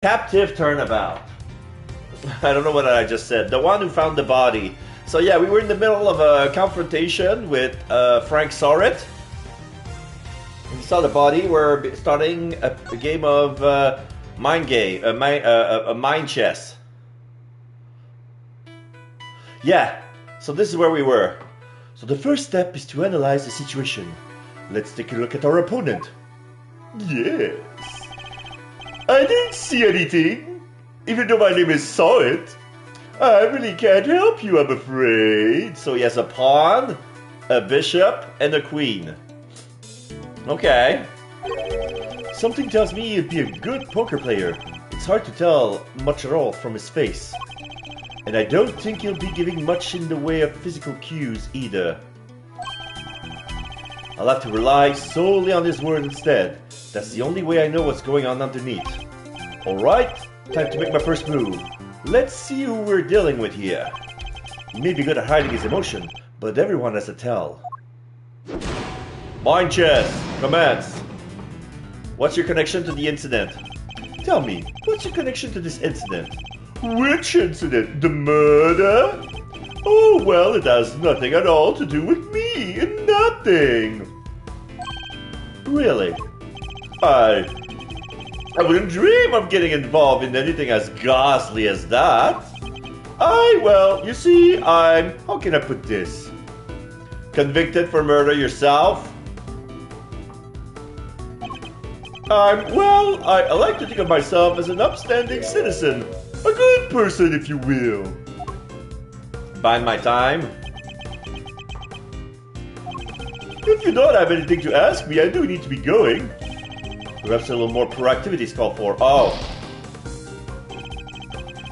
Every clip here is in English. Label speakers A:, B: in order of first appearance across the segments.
A: Captive turnabout. I don't know what I just said. The one who found the body. So yeah, we were in the middle of a confrontation with Frank Sorit. We saw the body. We're starting a game of mind chess. Yeah, so this is where we were. So the first step is to analyze the situation. Let's take a look at our opponent. Yes. I didn't see anything, even though my name is Sorit. I really can't help you, I'm afraid. So he has a pawn, a bishop, and a queen. Okay. Something tells me he'd be a good poker player. It's hard to tell much at all from his face. And I don't think he'll be giving much in the way of physical cues either. I'll have to rely solely on his word instead. That's the only way I know what's going on underneath. Alright, time to make my first move. Let's see who we're dealing with here. He may be good at hiding his emotion, but everyone has a tell. Mind chess, commence. What's your connection to the incident? Tell me, what's your connection to this incident? Which incident? The murder? Oh, well, it has nothing at all to do with me. Nothing. Really? I wouldn't dream of getting involved in anything as ghastly as that. Well, you see, how can I put this? Convicted for murder yourself? Well, I like to think of myself as an upstanding citizen. A good person, if you will. Bide my time. If you don't have anything to ask me, I do need to be going. Perhaps a little more proactivity is called for. Oh.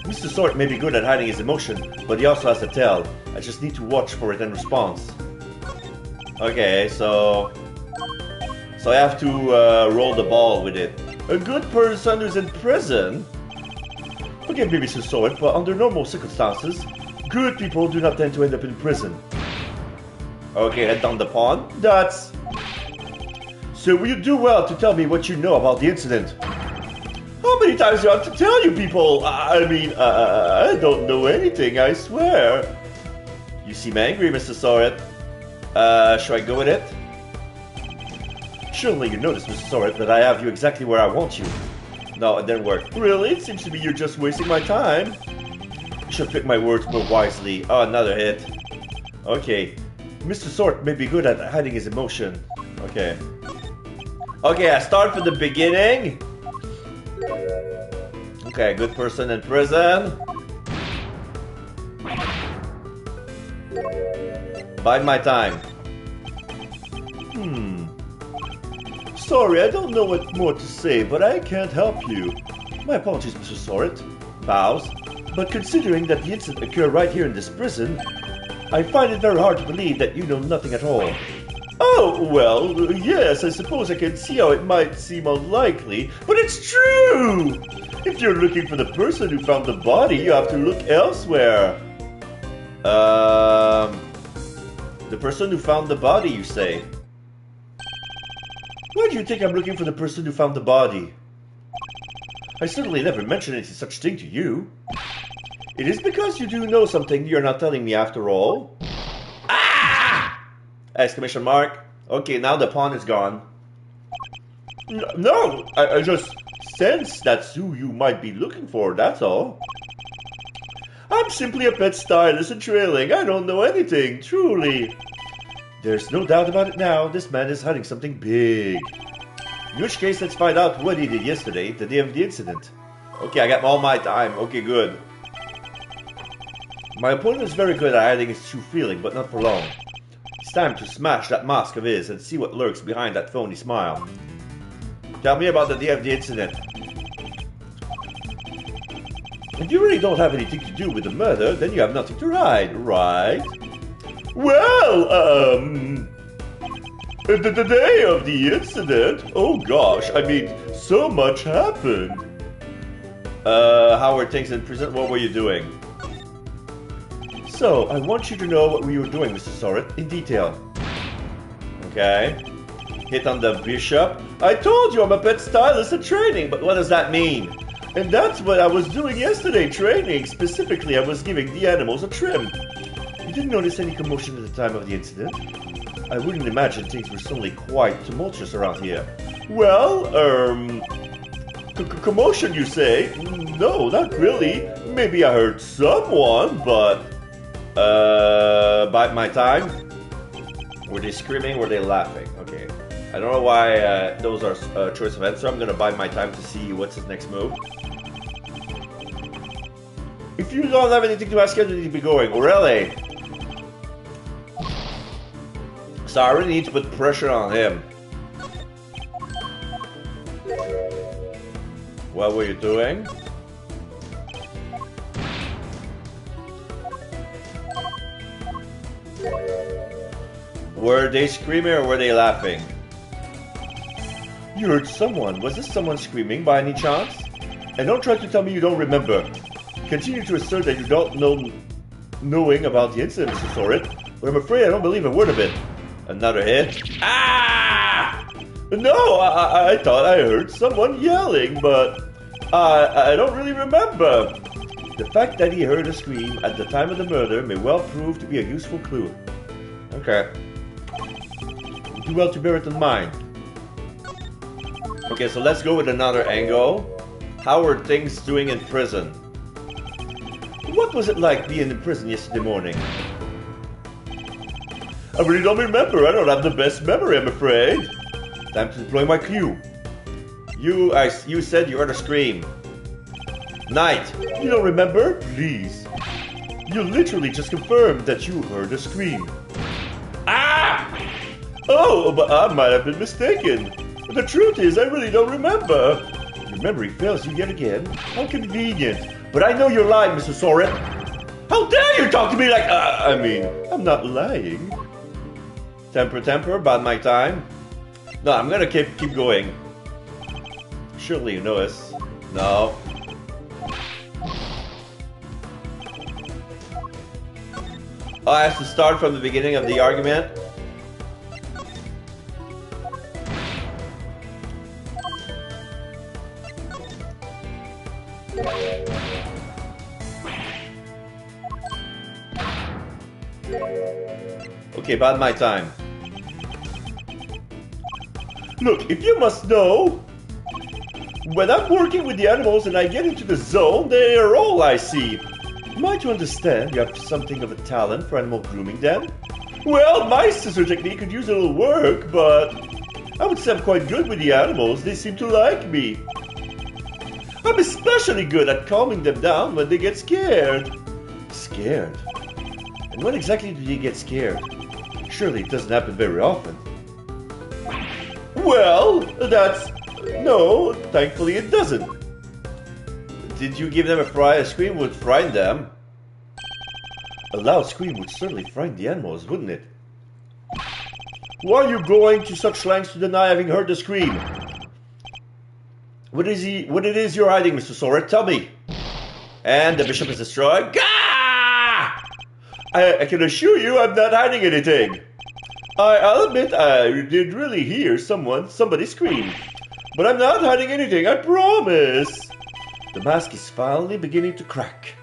A: Mr. Sorit may be good at hiding his emotion, but he also has to tell. I just need to watch for it in response. Okay, so I have to roll the ball with it. A good person who's in prison? Forgive me, Mr. Sorit, but under normal circumstances, good people do not tend to end up in prison. Okay, head down the pawn. That's... So will you do well to tell me what you know about the incident? How many times do I have to tell you people? I don't know anything, I swear. You seem angry, Mr. Sorit. Should I go with it? Surely you notice, Mr. Sorit, that I have you exactly where I want you. No, it didn't work. Really? It seems to me you're just wasting my time. You should pick my words more wisely. Oh, another hit. Okay. Mr. Sorit may be good at hiding his emotion. Okay. Okay, I start from the beginning. Okay, good person in prison. Bide my time. Sorry, I don't know what more to say, but I can't help you. My apologies, Mr. Sorit. Bows. But considering that the incident occurred right here in this prison, I find it very hard to believe that you know nothing at all. Oh, well, yes, I suppose I can see how it might seem unlikely, but it's true! If you're looking for the person who found the body, you have to look elsewhere. The person who found the body, you say? Why do you think I'm looking for the person who found the body? I certainly never mentioned any such thing to you. It is because you do know something you're not telling me after all. Exclamation mark. Okay, now the pawn is gone. No, I just sense that's who you might be looking for, that's all. I'm simply a pet stylist and trailing. I don't know anything, truly. There's no doubt about it now. This man is hiding something big. In which case, let's find out what he did yesterday, the day of the incident. Okay, I got all my time. Okay, good. My opponent is very good at hiding his true feeling, but not for long. It's time to smash that mask of his and see what lurks behind that phony smile. Tell me about the day of the incident. If you really don't have anything to do with the murder, then you have nothing to hide, right? Well, the day of the incident? Oh gosh, I mean, so much happened. How were things in prison? What were you doing? So, I want you to know what we were doing, Mr. Sorit, in detail. Okay. Hit on the bishop. I told you I'm a pet stylist in training, but what does that mean? And that's what I was doing yesterday, training. Specifically, I was giving the animals a trim. You didn't notice any commotion at the time of the incident? I wouldn't imagine things were suddenly quite tumultuous around here. Well, commotion, you say? No, not really. Maybe I heard someone, but... bite my time? Were they screaming? Were they laughing? Okay. I don't know why those are choice of answer. I'm gonna bide my time to see what's his next move. If you don't have anything to ask, you need to be going. Really? So I really need to put pressure on him. What were you doing? Were they screaming or were they laughing? You heard someone. Was this someone screaming by any chance? And don't try to tell me you don't remember. Continue to assert that you don't know knowing about the incident, Mr. Sorit, but I'm afraid I don't believe a word of it. Another hit. Ah! No, I thought I heard someone yelling, but I don't really remember. The fact that he heard a scream at the time of the murder may well prove to be a useful clue. Okay. Do well to bear it in mind. Okay, so let's go with another angle. How are things doing in prison? What was it like being in prison yesterday morning? I really don't remember. I don't have the best memory, I'm afraid. Time to deploy my cue. You said you heard a scream. Knight, you don't remember? Please. You literally just confirmed that you heard a scream. Ah! Oh, but I might have been mistaken. The truth is, I really don't remember. Your memory fails you yet again. How convenient. But I know you're lying, Mr. Sorit. How dare you talk to me like... I mean, I'm not lying. Temper, bide my time. No, I'm gonna keep going. Surely you know this. No. Oh, I have to start from the beginning of the argument. Okay, bide my time. Look, if you must know, when I'm working with the animals and I get into the zone, they are all I see. Am I to understand you have something of a talent for animal grooming then? Well, my scissor technique could use a little work, but I would say I'm quite good with the animals. They seem to like me. I'm especially good at calming them down when they get scared. Scared? And when exactly do they get scared? Surely it doesn't happen very often. Well, that's... No, thankfully it doesn't. Did you give them a scream would frighten them? A loud scream would certainly frighten the animals, wouldn't it? Why are you going to such lengths to deny having heard the scream? What it is you're hiding, Mr. Sorit? Tell me. And the bishop is destroyed. Gah! I can assure you I'm not hiding anything. I'll admit I did really hear somebody scream. But I'm not hiding anything, I promise. The mask is finally beginning to crack.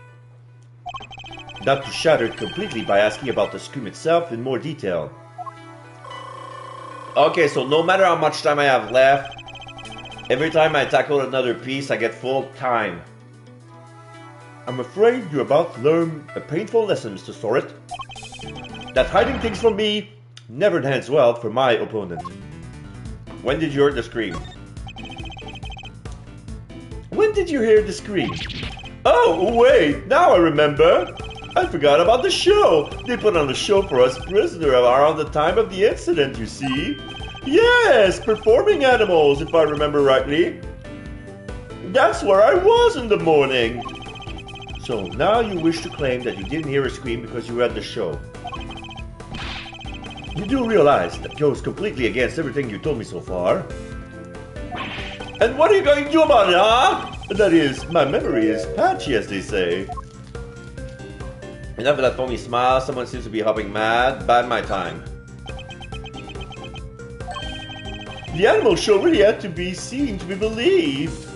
A: Not to shatter it completely by asking about the scream itself in more detail. Okay, so no matter how much time I have left, every time I tackle another piece, I get full time. I'm afraid you're about to learn a painful lesson, Mr. Sorit. That hiding things from me never ends well for my opponent. When did you hear the scream? When did you hear the scream? Oh, wait, now I remember. I forgot about the show. They put on a show for us prisoners around the time of the incident, you see. Yes, performing animals, if I remember rightly. That's where I was in the morning. So now you wish to claim that you didn't hear a scream because you were at the show. You do realize that goes completely against everything you told me so far. And what are you going to do about it, huh? That is, my memory is patchy, as they say. Enough of that phony smile. Someone seems to be hopping mad. Bide my time. The animal show really had to be seen to be believed.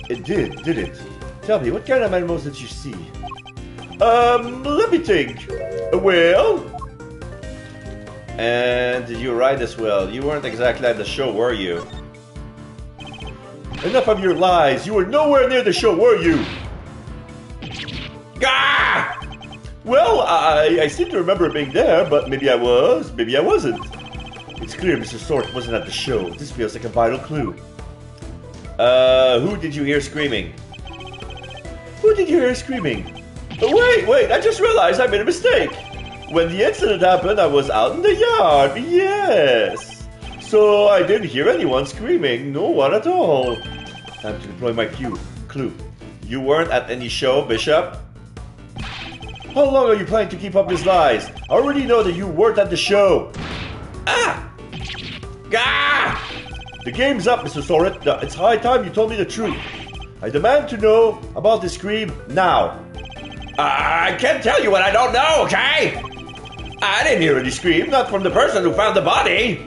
A: It did it? Tell me, what kind of animals did you see? Let me think. A whale? And did you ride as well? You weren't exactly at the show, were you? Enough of your lies. You were nowhere near the show, were you? Ah! Well, I seem to remember being there, but maybe I was, maybe I wasn't. It's clear Mr. Sort wasn't at the show. This feels like a vital clue. Who did you hear screaming? Who did you hear screaming? Oh, wait, I just realized I made a mistake. When the incident happened, I was out in the yard, yes. So I didn't hear anyone screaming, no one at all. Time to deploy my clue. You weren't at any show, Bishop? How long are you planning to keep up these lies? I already know that you weren't at the show. Ah! Gah! The game's up, Mr. Soret. It's high time you told me the truth. I demand to know about the scream now. I can't tell you what I don't know, okay? I didn't hear any scream, not from the person who found the body.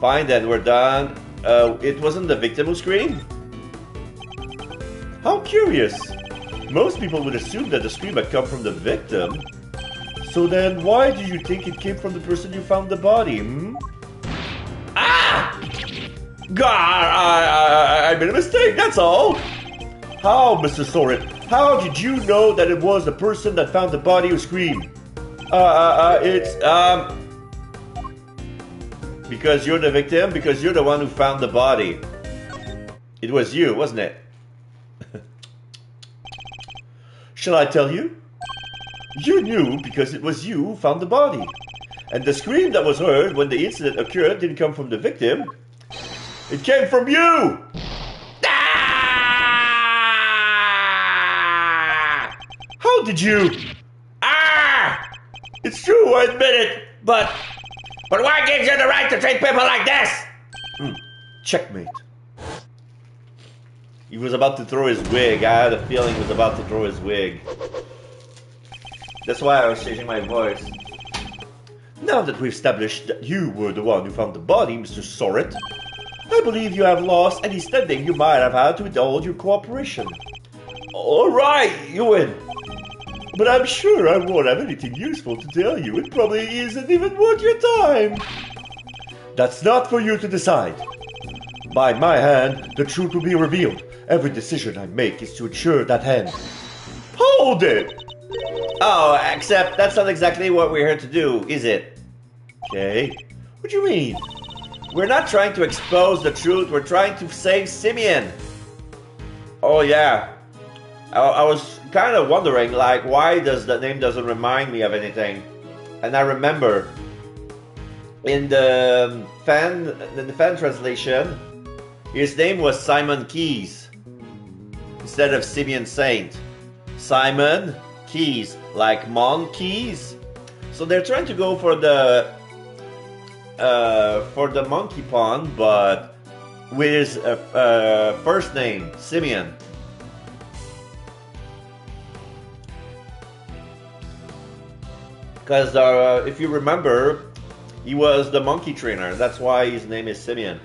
A: Fine then, we're done. It wasn't the victim who screamed? How curious. Most people would assume that the scream had come from the victim. So then, why do you think it came from the person who found the body, hmm? Ah! God, I made a mistake, that's all. How, Mr. Soret? How did you know that it was the person that found the body who screamed? Because you're the victim? Because you're the one who found the body. It was you, wasn't it? Shall I tell you? You knew because it was you who found the body. And the scream that was heard when the incident occurred didn't come from the victim. It came from you! Ah! How did you? Ah! It's true, I admit it, but why gives you the right to treat people like this? Checkmate. He was about to throw his wig. I had a feeling he was about to throw his wig. That's why I was changing my voice. Now that we've established that you were the one who found the body, Mr. Soret, I believe you have lost any standing you might have had to withhold your cooperation. Alright, you win. But I'm sure I won't have anything useful to tell you. It probably isn't even worth your time. That's not for you to decide. By my hand, the truth will be revealed. Every decision I make is to ensure that end. Hold it! Oh, except that's not exactly what we're here to do, is it? Okay. What do you mean? We're not trying to expose the truth, we're trying to save Simeon. Oh yeah. I was kind of wondering, like, why does the name doesn't remind me of anything? And I remember in the fan translation, his name was Simon Keys instead of Simeon Saint. Simon Keys, like monkeys. So they're trying to go for the monkey pun, but with his first name, Simeon. Because if you remember, he was the monkey trainer. That's why his name is Simeon.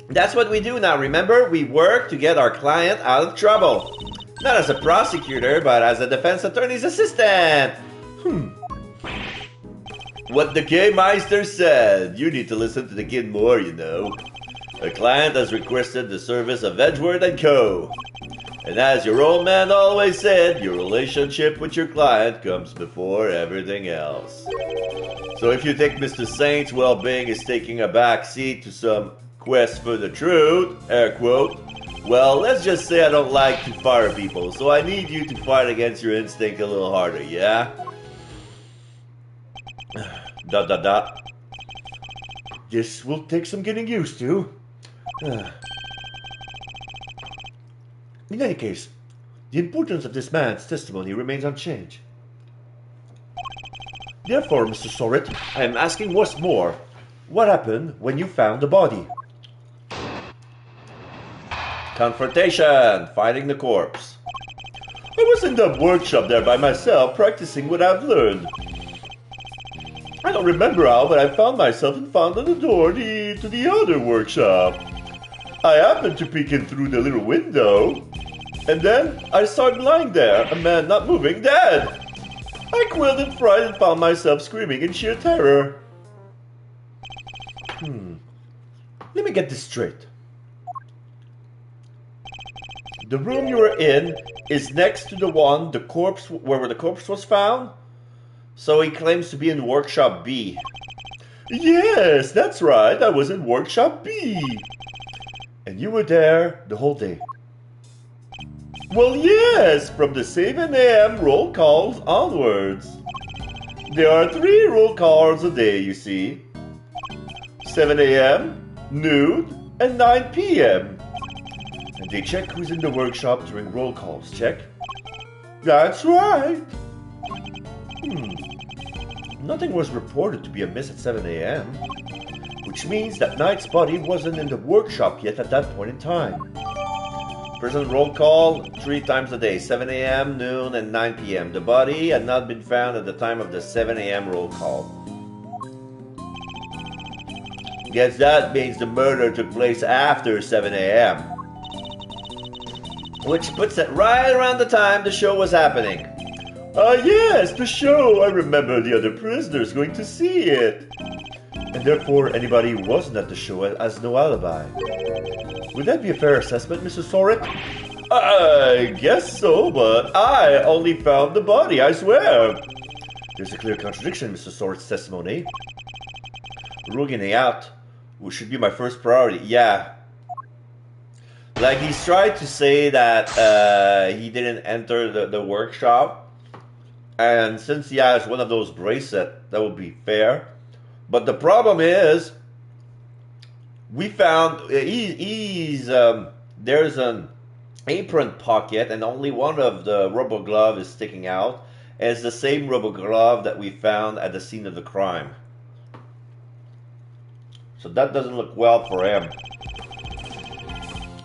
A: That's what we do now, remember? We work to get our client out of trouble. Not as a prosecutor, but as a defense attorney's assistant. What the Game Meister said. You need to listen to the kid more, you know. A client has requested the service of Edgeworth & Co. And as your old man always said, your relationship with your client comes before everything else. So if you think Mr. Saint's well-being is taking a back seat to some quest for the truth, air quote, well, let's just say I don't like to fire people, so I need you to fight against your instinct a little harder, yeah? This will take some getting used to. In any case, the importance of this man's testimony remains unchanged. Therefore, Mr. Soret, I am asking once more, what happened when you found the body? Confrontation, fighting the corpse. I was in the workshop there by myself, practicing what I've learned. And don't remember how, but I found myself in front of the door to the other workshop. I happened to peek in through the little window, and then I saw him lying there, a man not moving, dead. I quilled in fright and found myself screaming in sheer terror. Let me get this straight. The room you were in is next to the one where the corpse was found? So he claims to be in Workshop B. Yes, that's right. I was in Workshop B. And you were there the whole day. Well, yes, from the 7 a.m. roll calls onwards. There are 3 roll calls a day, you see. 7 a.m., noon, and 9 p.m. And they check who's in the workshop during roll calls, check? That's right. Nothing was reported to be amiss at 7 a.m., which means that Knight's body wasn't in the workshop yet at that point in time. Prison roll call 3 times a day, 7 a.m., noon, and 9 p.m. The body had not been found at the time of the 7 a.m. roll call. Guess that means the murder took place after 7 a.m. Which puts it right around the time the show was happening. Yes, the show. I remember the other prisoners going to see it. And therefore, anybody who wasn't at the show has no alibi. Would that be a fair assessment, Mr. Sorit? I guess so, but I only found the body, I swear. There's a clear contradiction in Mr. Sorit's testimony. Ruling it out, which should be my first priority. Yeah. Like, he's tried to say that he didn't enter the workshop. And since he has one of those bracelets, that would be fair. But the problem is, we found there's an apron pocket and only one of the rubber glove is sticking out. And it's the same rubber glove that we found at the scene of the crime. So that doesn't look well for him.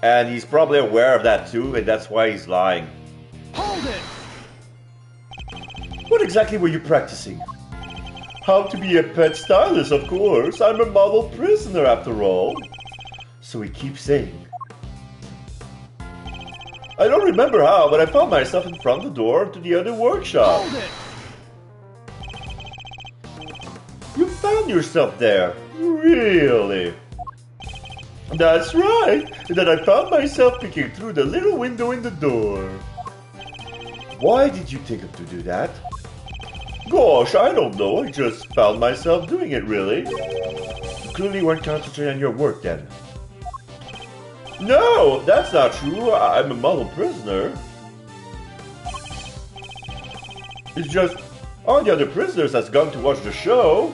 A: And he's probably aware of that too, and that's why he's lying.
B: Hold it!
A: What exactly were you practicing? How to be a pet stylist, of course. I'm a model prisoner after all. So he keeps saying. I don't remember how, but I found myself in front of the door to the other workshop.
B: Hold it!
A: You found yourself there? Really? That's right. And then I found myself peeking through the little window in the door. Why did you think of to do that? Gosh, I don't know. I just found myself doing it, really. You clearly weren't concentrating on your work then. No, that's not true. I'm a model prisoner. It's just, all the other prisoners has gone to watch the show.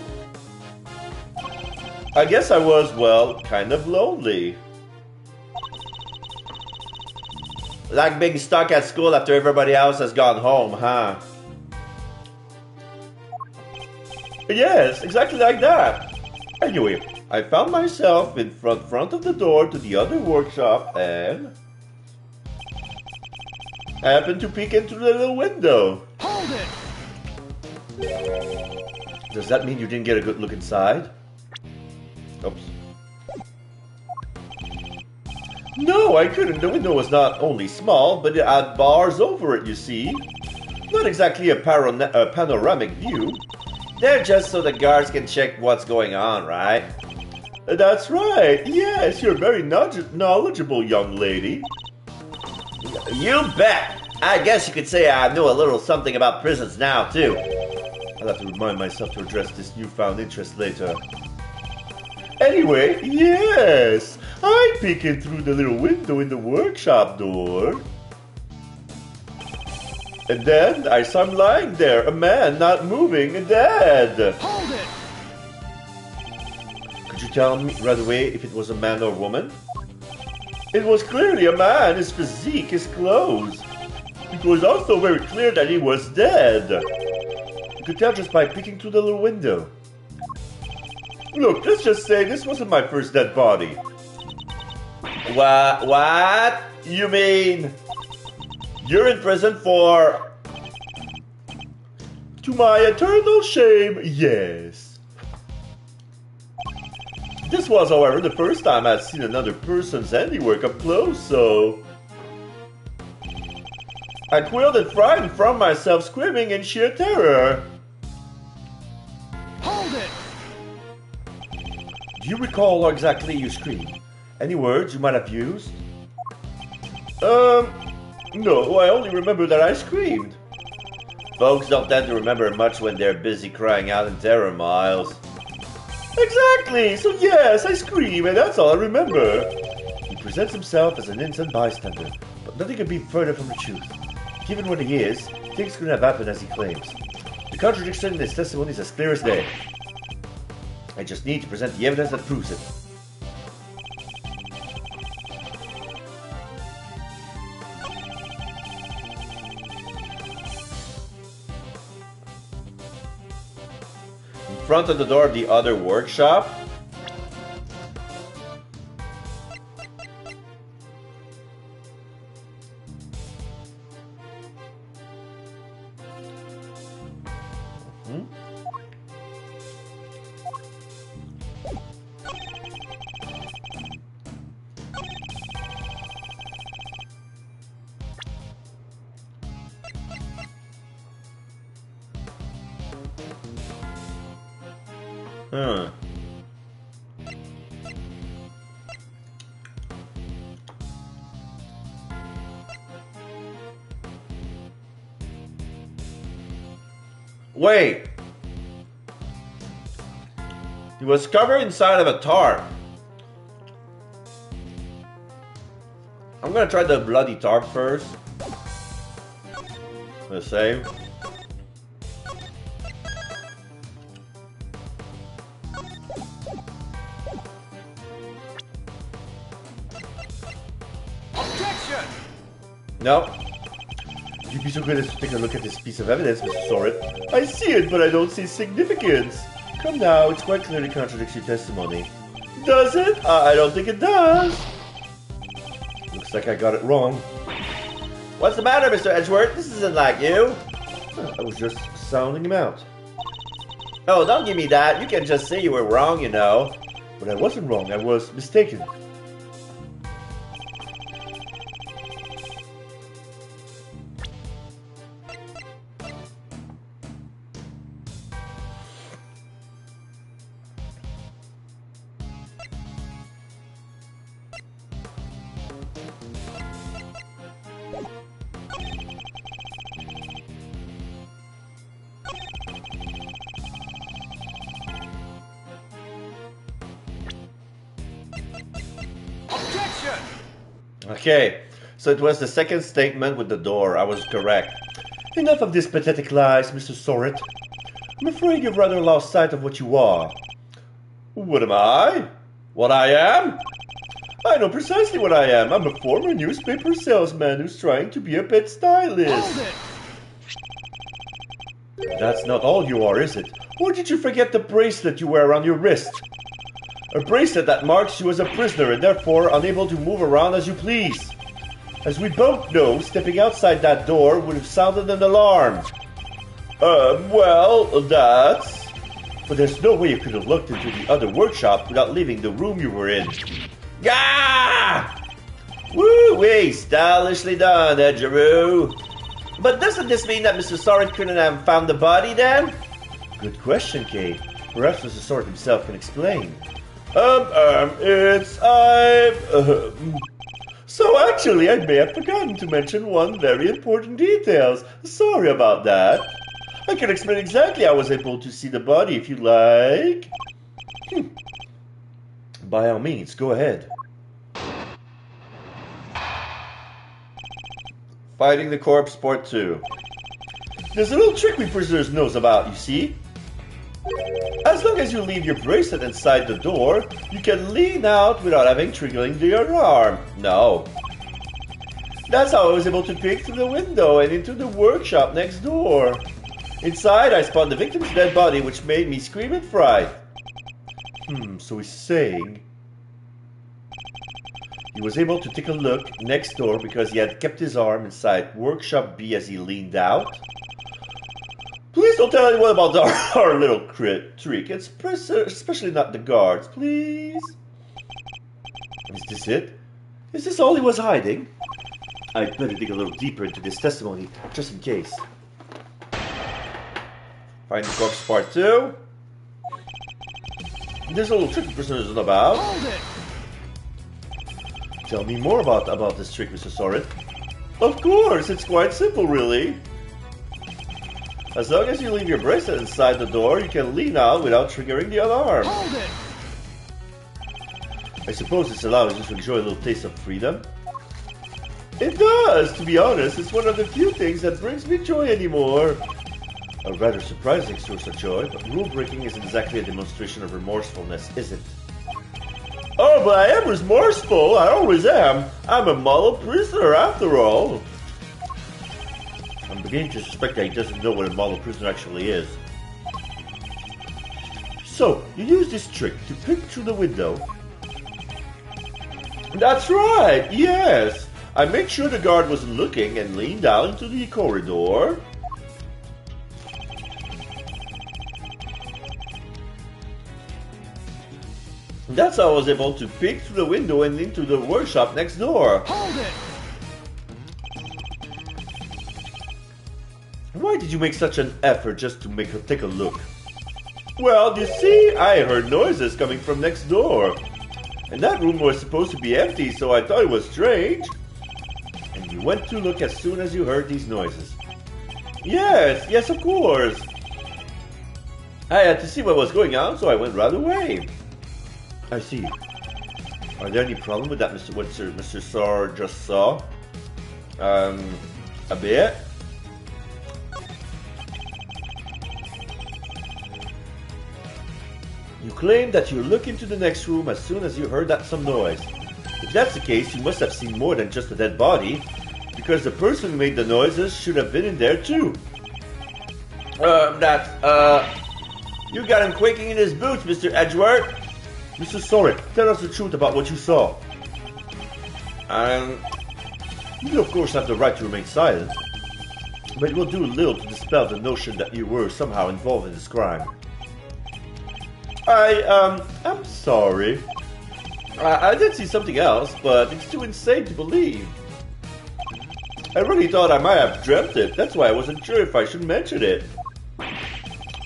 A: I guess I was, well, kind of lonely. Like being stuck at school after everybody else has gone home, huh? Yes, exactly like that. Anyway, I found myself in front of the door to the other workshop and I happened to peek into the little window.
B: Hold
A: it! Does that mean you didn't get a good look inside? Oops. No, I couldn't. The window was not only small, but it had bars over it, you see. Not exactly a panoramic view. They're just so the guards can check what's going on, right? That's right. Yes, you're a very knowledgeable young lady. You bet! I guess you could say I know a little something about prisons now, too. I'll have to remind myself to address this newfound interest later. Anyway, yes, I peeked in through the little window in the workshop door. And then I saw him lying there, a man not moving and dead.
B: Hold it!
A: Could you tell me right away if it was a man or woman? It was clearly a man, his physique, his clothes. It was also very clear that he was dead. You could tell just by peeking through the little window. Look, let's just say this wasn't my first dead body. What? You mean you're in prison for... To my eternal shame, yes. This was, however, the first time I'd seen another person's handiwork up close, so... I quailed and frightened from myself, screaming in sheer terror.
B: Hold it!
A: Do you recall how exactly you screamed? Any words you might have used? No, I only remember that I screamed. Folks don't tend to remember much when they're busy crying out in terror, Miles. Exactly! So yes, I scream, and that's all I remember. He presents himself as an innocent bystander, but nothing could be further from the truth. Given what he is, things couldn't have happened as he claims. The contradiction in his testimony is as clear as day. I just need to present the evidence that proves it. In front of the door of the other workshop, Wait! He was covered inside of a tarp. I'm gonna try the bloody tarp first. The same.
B: Objection!
A: No. You'd be so good as to take a look at this piece of evidence, Mr. Soret. I see it, but I don't see significance. Come now, it's quite clearly contradicts your testimony. Does it? I don't think it does. Looks like I got it wrong. What's the matter, Mr. Edgeworth? This isn't like you. I was just sounding him out. Oh, don't give me that. You can just say you were wrong, you know. But I wasn't wrong. I was mistaken. Okay, so it was the second statement with the door. I was correct. Enough of these pathetic lies, Mr. Soret. I'm afraid you've rather lost sight of what you are. What am I? What I am? I know precisely what I am. I'm a former newspaper salesman who's trying to be a pet stylist. That's not all you are, is it? Or did you forget the bracelet you wear around your wrist? A bracelet that marks you as a prisoner and therefore unable to move around as you please. As we both know, stepping outside that door would have sounded an alarm. Well, that's... But there's no way you could have looked into the other workshop without leaving the room you were in. Gah! Woo-wee! Stylishly done, Edgeroo. But doesn't this mean that Mr. Soret couldn't have found the body then? Good question, Kate. Perhaps Mr. Soret himself can explain. So actually, I may have forgotten to mention one very important detail. Sorry about that. I can explain exactly how I was able to see the body if you like. By all means, go ahead. Fighting the corpse, part 2. There's a little trick we prisoners knows about, you see. As long as you leave your bracelet inside the door, you can lean out without having triggering your arm. No. That's how I was able to peek through the window and into the workshop next door. Inside, I spotted the victim's dead body, which made me scream in fright. So he's saying... He was able to take a look next door because he had kept his arm inside workshop B as he leaned out? Please Please don't tell anyone about our little trick. It's especially not the guards, please. Is this it? Is this all he was hiding? I'd better dig a little deeper into this testimony, just in case. Finding corpse part 2. There's a little trick the prisoner isn't about.
B: Hold it!
A: Tell me more about this trick, Mr. Soren. Of course, it's quite simple, really. As long as you leave your bracelet inside the door, you can lean out without triggering the alarm.
B: Hold it!
A: I suppose this allows you to enjoy a little taste of freedom. It does, to be honest. It's one of the few things that brings me joy anymore. A rather surprising source of joy, but rule breaking isn't exactly a demonstration of remorsefulness, is it? Oh, but I am remorseful. I always am. I'm a model prisoner, after all. I'm beginning to suspect that he doesn't know what a model prisoner actually is. So, you use this trick to peek through the window. That's right, yes. I made sure the guard wasn't looking and leaned out into the corridor. That's how I was able to peek through the window and into the workshop next door.
B: Hold it!
A: Why did you make such an effort just to make her take a look? Well, you see, I heard noises coming from next door. And that room was supposed to be empty, so I thought it was strange. And you went to look as soon as you heard these noises. Yes, of course. I had to see what was going on, so I went right away. I see. Are there any problem with that, Mr. Sar just saw? A bit? You claim that you look into the next room as soon as you heard some noise. If that's the case, you must have seen more than just a dead body, because the person who made the noises should have been in there too. You got him quaking in his boots, Mr. Edgeworth. Mr. Soren, tell us the truth about what you saw. You of course have the right to remain silent, but it will do little to dispel the notion that you were somehow involved in this crime. I'm sorry. I did see something else, but it's too insane to believe. I really thought I might have dreamt it. That's why I wasn't sure if I should mention it.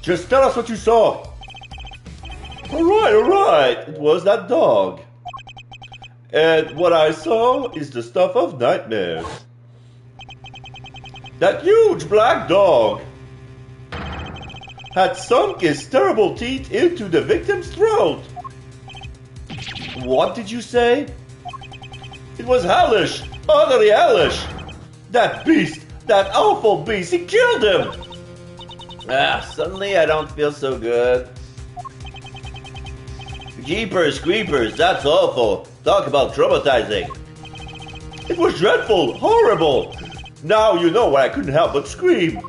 A: Just tell us what you saw. Alright. It was that dog. And what I saw is the stuff of nightmares. That huge black dog had sunk his terrible teeth into the victim's throat. What did you say? It was hellish, utterly hellish. That beast, that awful beast, he killed him. Suddenly I don't feel so good. Jeepers creepers, that's awful. Talk about traumatizing. It was dreadful, horrible. Now you know why I couldn't help but scream.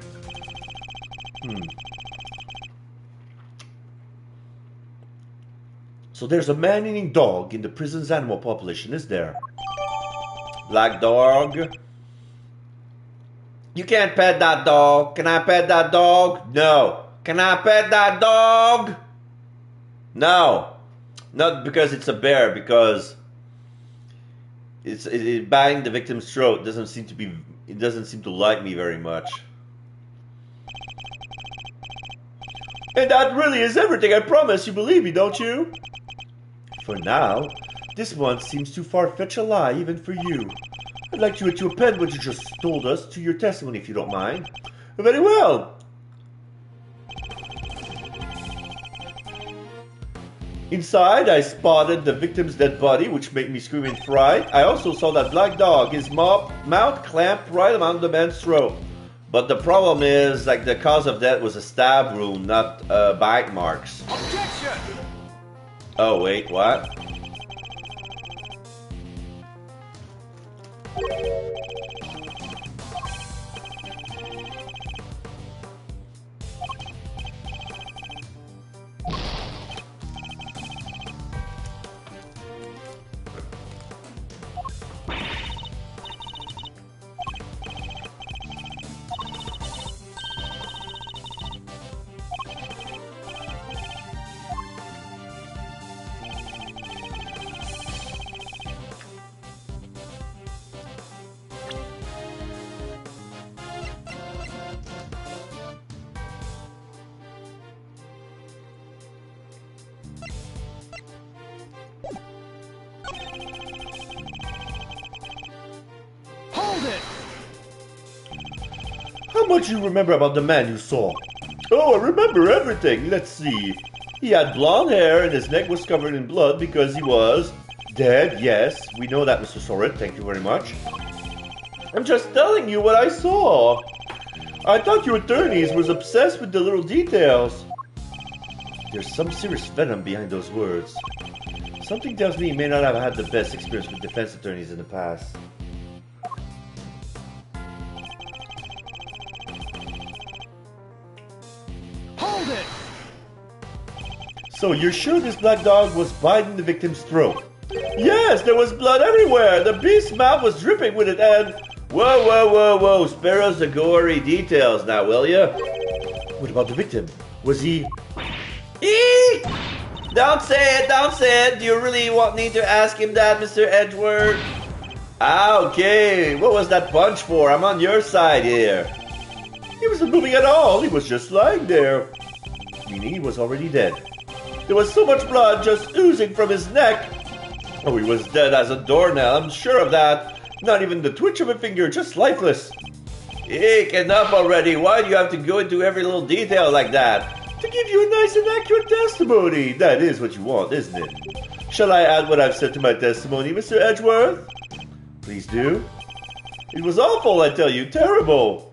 A: So there's a man-eating dog in the prison's animal population, is there? Black dog. You can't pet that dog. Can I pet that dog? No. Can I pet that dog? No. Not because it's a bear, because it biting the victim's throat doesn't seem to like me very much. And that really is everything, I promise. You believe me, don't you? For now, this one seems too far-fetched a lie even for you. I'd like you to append what you just told us to your testimony if you don't mind. Very well. Inside, I spotted the victim's dead body, which made me scream in fright. I also saw that black dog, his mouth clamped right around the man's throat. But the problem is, like, the cause of death was a stab wound, not bite marks.
B: Objection!
A: Oh, wait, what? How much you remember about the man you saw? Oh, I remember everything. Let's see. He had blonde hair and his neck was covered in blood because he was dead. Yes, we know that, Mr. Soret. Thank you very much. I'm just telling you what I saw. I thought you attorneys was obsessed with the little details. There's some serious venom behind those words. Something tells me you may not have had the best experience with defense attorneys in the past.
B: Hold it!
A: So you're sure this black dog was biting the victim's throat? Yes, there was blood everywhere. The beast's mouth was dripping with it and... Whoa, whoa, whoa, whoa. Spare us the gory details now, will you? What about the victim? Was he... Eek! Don't say it, don't say it. Do you really want me to ask him that, Mr. Edgeworth? Okay, what was that punch for? I'm on your side here. He wasn't moving at all. He was just lying there. Meaning he was already dead. There was so much blood just oozing from his neck. Oh, he was dead as a doornail, I'm sure of that. Not even the twitch of a finger, just lifeless. Eek, enough already. Why do you have to go into every little detail like that? To give you a nice and accurate testimony. That is what you want, isn't it? Shall I add what I've said to my testimony, Mr. Edgeworth? Please do. It was awful, I tell you. Terrible.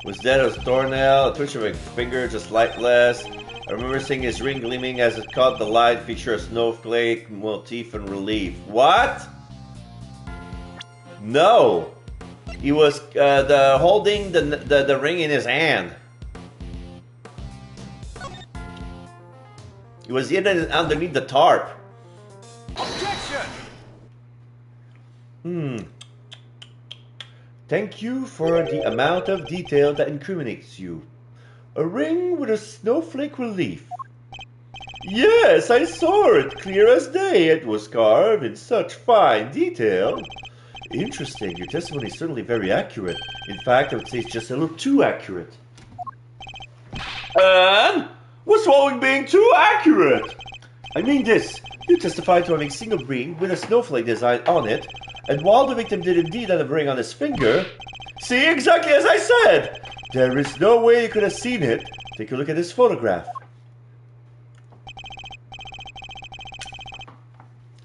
A: Was dead as a doornail, a twitch of a finger, just lightless. I remember seeing his ring gleaming as it caught the light, feature a snowflake motif and relief. What? No. He was holding the ring in his hand. He was hidden underneath the tarp.
B: Objection!
A: Thank you for the amount of detail that incriminates you. A ring with a snowflake relief. Yes, I saw it, clear as day. It was carved in such fine detail. Interesting, your testimony is certainly very accurate. In fact, I would say it's just a little too accurate. And? What's wrong with being too accurate? I mean this. You testified to having seen a ring with a snowflake design on it, and while the victim did indeed have a ring on his finger... See, exactly as I said! There is no way you could have seen it. Take a look at this photograph.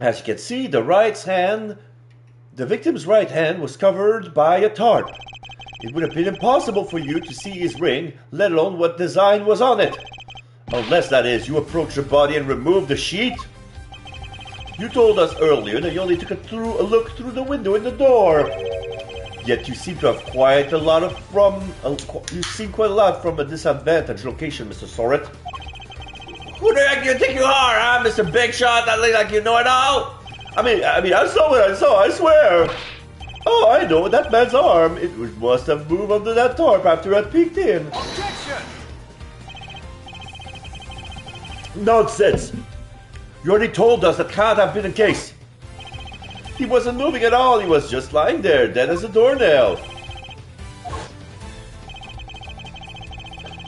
A: As you can see, the victim's right hand was covered by a tarp. It would have been impossible for you to see his ring, let alone what design was on it. Unless, that is, you approached the body and removed the sheet. You told us earlier that you only took a look through the window in the door. Yet you seem to have quite a lot from a disadvantaged location, Mr. Soret. Who the heck do you think you are, huh, Mr. Big Shot? That look like you know it all. I mean, I saw what I saw, I swear. Oh, I know, that man's arm. It must have moved under that tarp after I peeked in.
B: Objection!
A: Nonsense. You already told us that can't have been the case. He wasn't moving at all. He was just lying there, dead as a doornail.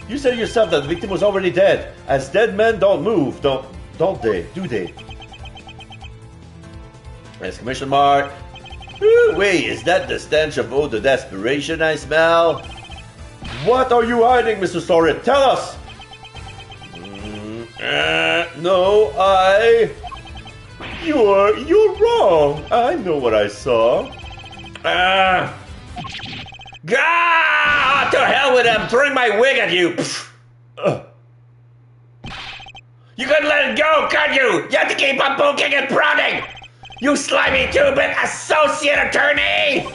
A: You said yourself that the victim was already dead. As dead men don't move, don't they? Do they? Exclamation mark. Wait, is that the stench of eau de desperation I smell? What are you hiding, Mr. Soret? Tell us! No, You're wrong. I know what I saw. To hell with him! Throwing my wig at you! You couldn't let it go, could you? You have to keep on poking and prodding! You slimy two-bit associate attorney!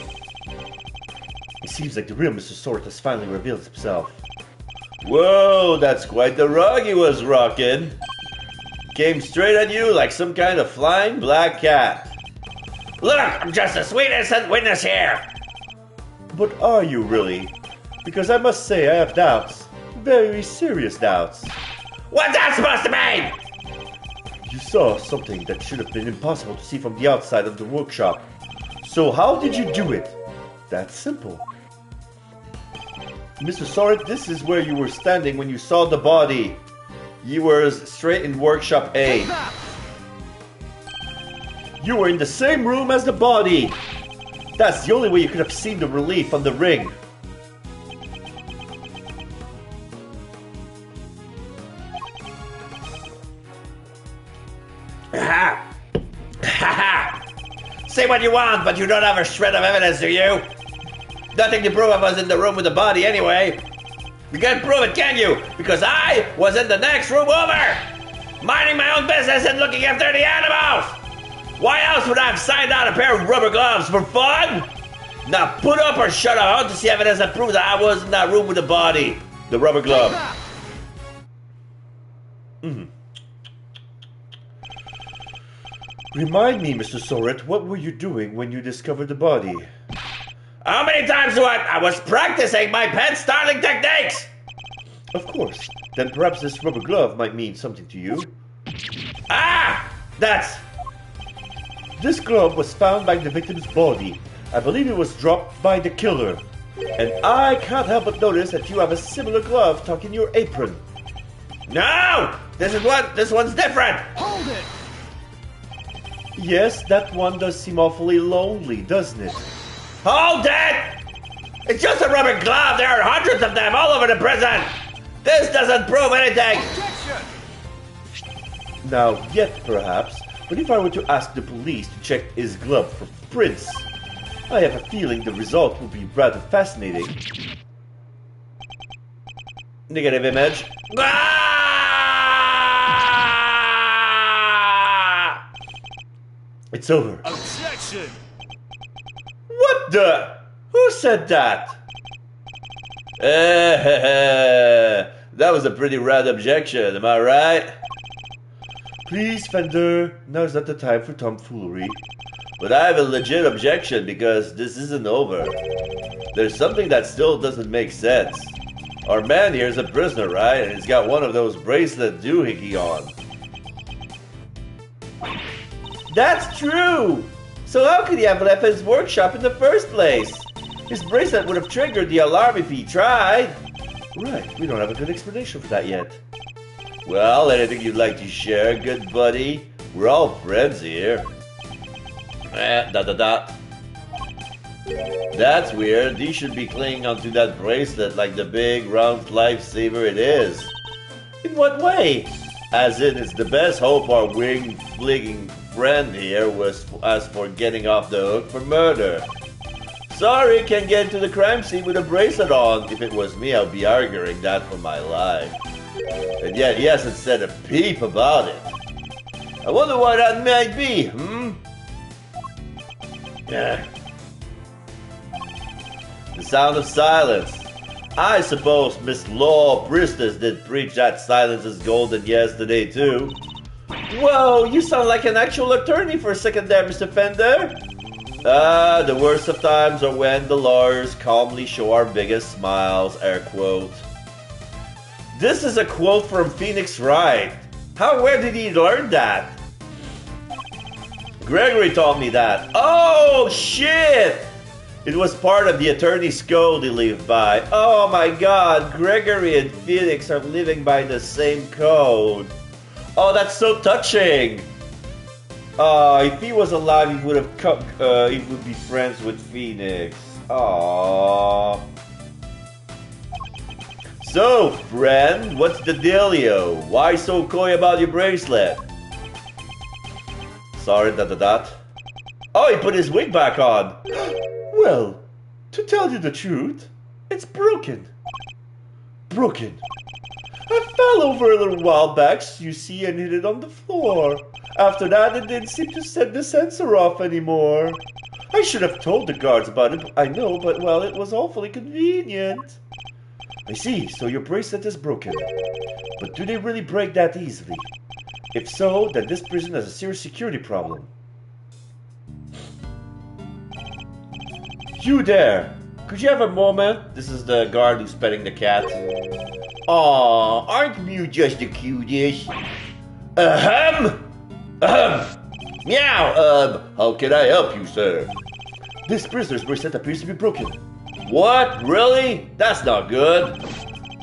A: It seems like the real Mr. Soret has finally revealed himself. Whoa, that's quite the rug he was rocking. Came straight at you like some kind of flying black cat. Look, I'm just a sweet innocent witness here. But are you really? Because I must say I have doubts. Very serious doubts. What's that supposed to mean? You saw something that should have been impossible to see from the outside of the workshop. So how did you do it? That's simple. Mr. Soret, this is where you were standing when you saw the body. You were straight in workshop A. You were in the same room as the body. That's the only way you could have seen the relief on the ring. Ha! Ha! Say what you want, but you don't have a shred of evidence, do you? Nothing to prove I was in the room with the body anyway. You can't prove it, can you? Because I was in the next room over, minding my own business and looking after the animals. Why else would I have signed out a pair of rubber gloves? For fun? Now put up or shut up. I want to see evidence that proves that I was in that room with the body. The rubber glove. Remind me, Mr. Soret, what were you doing when you discovered the body? How many times do I was practicing my pet styling techniques! Of course. Then perhaps this rubber glove might mean something to you. Ah! This glove was found by the victim's body. I believe it was dropped by the killer. And I can't help but notice that you have a similar glove tucked in your apron. No! This one's different!
B: Hold it!
A: Yes, that one does seem awfully lonely, doesn't it? Hold it! It's just a rubber glove. There are hundreds of them all over the prison. This doesn't prove anything.
B: Objection!
A: Now, yet perhaps, but if I were to ask the police to check his glove for prints, I have a feeling the result will be rather fascinating. Negative image. Ah! It's over.
B: Objection!
A: What the? Who said that? That was a pretty rad objection, am I right? Please, Fender, now's not the time for tomfoolery. But I have a legit objection because this isn't over. There's something that still doesn't make sense. Our man here is a prisoner, right? And he's got one of those bracelet doohickey on. That's true! So how could he have left his workshop in the first place? His bracelet would have triggered the alarm if he tried. Right, we don't have a good explanation for that yet. Well, anything you'd like to share, good buddy? We're all friends here. That's weird. He should be clinging onto that bracelet like the big, round lifesaver it is. In what way? As in, it's the best hope our wing-flicking friend here was as for getting off the hook for murder. Sorry, can't get into the crime scene with a bracelet on. If it was me, I'd be arguing that for my life. And yet he hasn't said a peep about it. I wonder why that might be, Yeah. The sound of silence. I suppose Miss Law Priestess did preach that silence is golden yesterday too. Whoa, you sound like an actual attorney for a second there, Mr. Fender. The worst of times are when the lawyers calmly show our biggest smiles, air quote. This is a quote from Phoenix Wright. Where did he learn that? Gregory taught me that. Oh, shit! It was part of the attorney's code he lived by. Oh my god, Gregory and Phoenix are living by the same code. Oh, that's so touching. If he was alive, he would have he would be friends with Phoenix. Aww. So, friend, what's the dealio? Why so coy about your bracelet? Sorry, ... Oh, he put his wig back on. Well, to tell you the truth, it's broken. Broken. I fell over a little while back, you see, and hit it on the floor. After that, it didn't seem to set the sensor off anymore. I should have told the guards about it, I know, but, well, it was awfully convenient. I see, so your bracelet is broken. But do they really break that easily? If so, then this prison has a serious security problem. You there! Could you have a moment? This is the guard who's petting the cat. Aw, aren't you just the cutest? Ahem! Meow! How can I help you, sir? This prisoner's bracelet appears to be broken. What? Really? That's not good.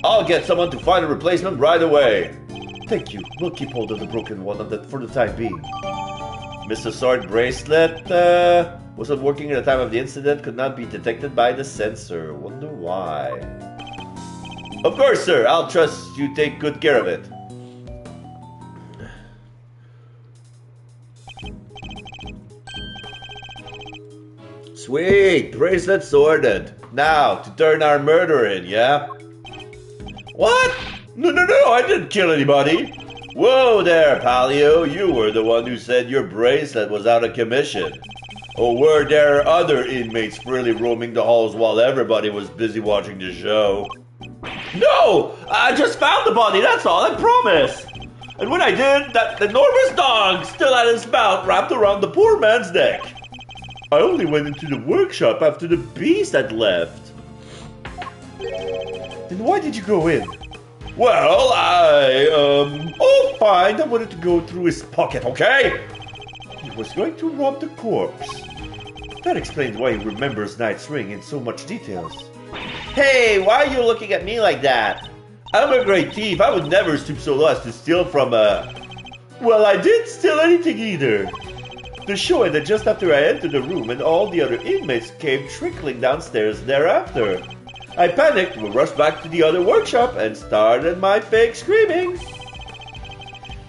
A: I'll get someone to find a replacement right away. Thank you. We'll keep hold of the broken one for the time being. Mr. Sword bracelet, Wasn't working at the time of the incident, could not be detected by the sensor. Wonder why. Of course, sir. I'll trust you take good care of it. Sweet! Bracelet sorted. Now, to turn our murder in, yeah? What? No, I didn't kill anybody. Whoa there, Palio. You were the one who said your bracelet was out of commission. Or were there other inmates freely roaming the halls while everybody was busy watching the show? No! I just found the body, that's all, I promise! And when I did, that enormous dog still had his mouth wrapped around the poor man's neck. I only went into the workshop after the beast had left. Then why did you go in? Well, oh fine, I wanted to go through his pocket, okay? He was going to rob the corpse. That explains why he remembers Knight's ring in so much details. Hey, why are you looking at me like that? I'm a great thief. I would never stoop so low as to steal from a... Well, I didn't steal anything either. The show ended just after I entered the room and all the other inmates came trickling downstairs thereafter. I panicked, rushed back to the other workshop and started my fake screaming.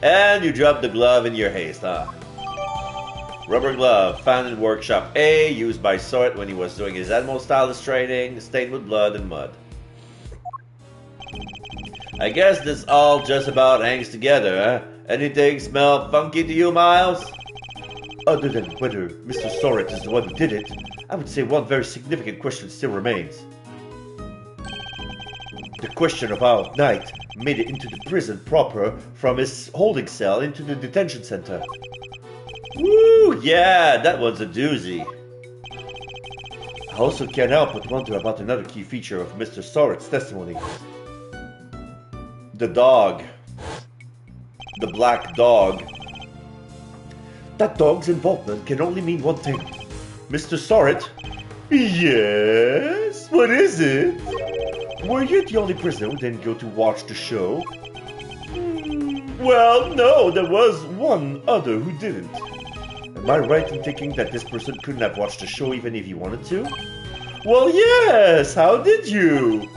A: And you dropped the glove in your haste, huh? Rubber glove, found in workshop A, used by Sort when he was doing his animal stylist training, stained with blood and mud. I guess this all just about hangs together, huh? Anything smell funky to you, Miles? Other than whether Mr. Soret is the one who did it, I would say one very significant question still remains. The question of how Knight made it into the prison proper from his holding cell into the detention center. Woo, yeah, that one's a doozy. I also can't help but wonder about another key feature of Mr. Soret's testimony. The dog. The black dog. That dog's involvement can only mean one thing. Mr. Soret? Yes? What is it? Were you the only prisoner who didn't go to watch the show? Well, no, there was one other who didn't. Am I right in thinking that this person couldn't have watched the show even if he wanted to? Well, yes, how did you?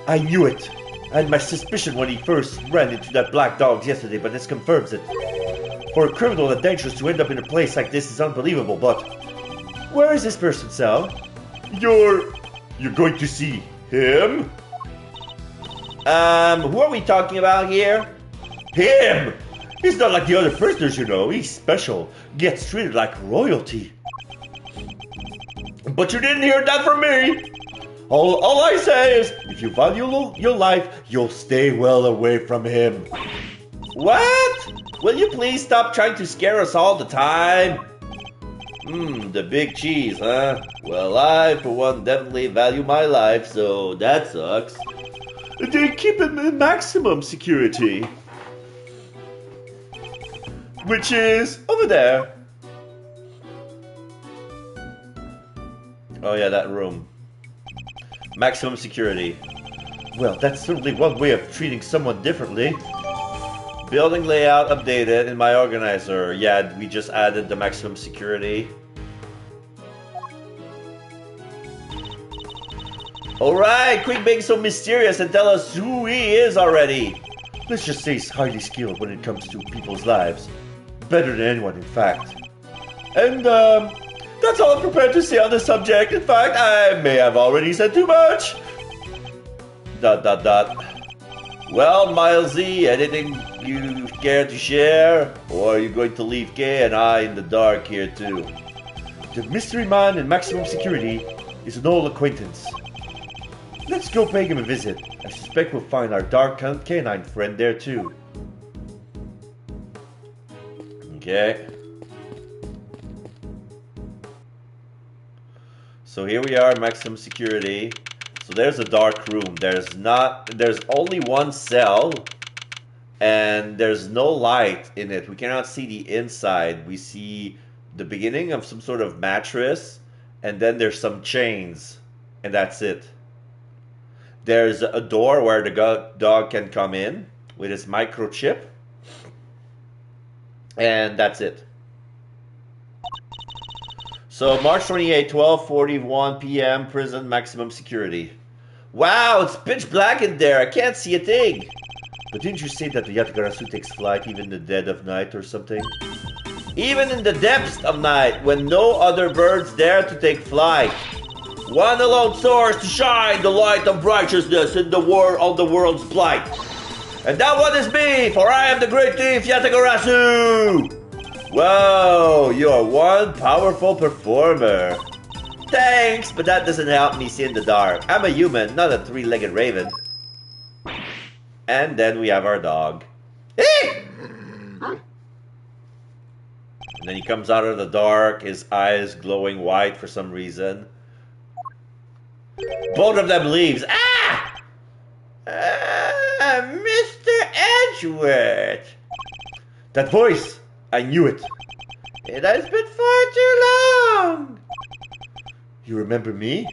A: I knew it. I had my suspicion when he first ran into that black dog yesterday, but this confirms it. For a criminal that dangerous to end up in a place like this is unbelievable, but... Where is this person, Sal? You're going to see him? Who are we talking about here? Him! He's not like the other prisoners, you know. He's special. Gets treated like royalty. But you didn't hear that from me! All I say is, if you value your life, you'll stay well away from him. What? Will you please stop trying to scare us all the time? The big cheese, huh? Well, I, for one, definitely value my life, so that sucks. They keep him in maximum security. Which is over there. Oh yeah, that room. Maximum security. Well, that's certainly one way of treating someone differently. Building layout updated in my organizer. Yeah, we just added the maximum security. Alright, quick being so mysterious and tell us who he is already. Let's just say he's highly skilled when it comes to people's lives. Better than anyone, in fact. And, that's all I'm prepared to say on the subject. In fact, I may have already said too much. ... Well, Milesy, anything you care to share? Or are you going to leave Kay and I in the dark here too? The mystery man in maximum security is an old acquaintance. Let's go pay him a visit. I suspect we'll find our dark canine friend there too. Okay. So here we are, maximum security. So there's a dark room. There's only one cell, and there's no light in it. We cannot see the inside. We see the beginning of some sort of mattress, and then there's some chains, and that's it. There's a door where the dog can come in with his microchip, and that's it. So March 28, 12:41 p.m. Prison maximum security. Wow, it's pitch black in there. I can't see a thing. But didn't you say that the Yatagarasu takes flight even in the dead of night or something? Even in the depths of night, when no other birds dare to take flight. One alone soars to shine the light of righteousness in the on the world's blight. And that one is me, for I am the great thief Yatagarasu! Whoa, you are one powerful performer. Thanks, but that doesn't help me see in the dark. I'm a human, not a three-legged raven. And then we have our dog. And then he comes out of the dark, his eyes glowing white for some reason. Both of them leaves. Mr. Edgeworth. That voice, I knew it. It has been far too long. You remember me?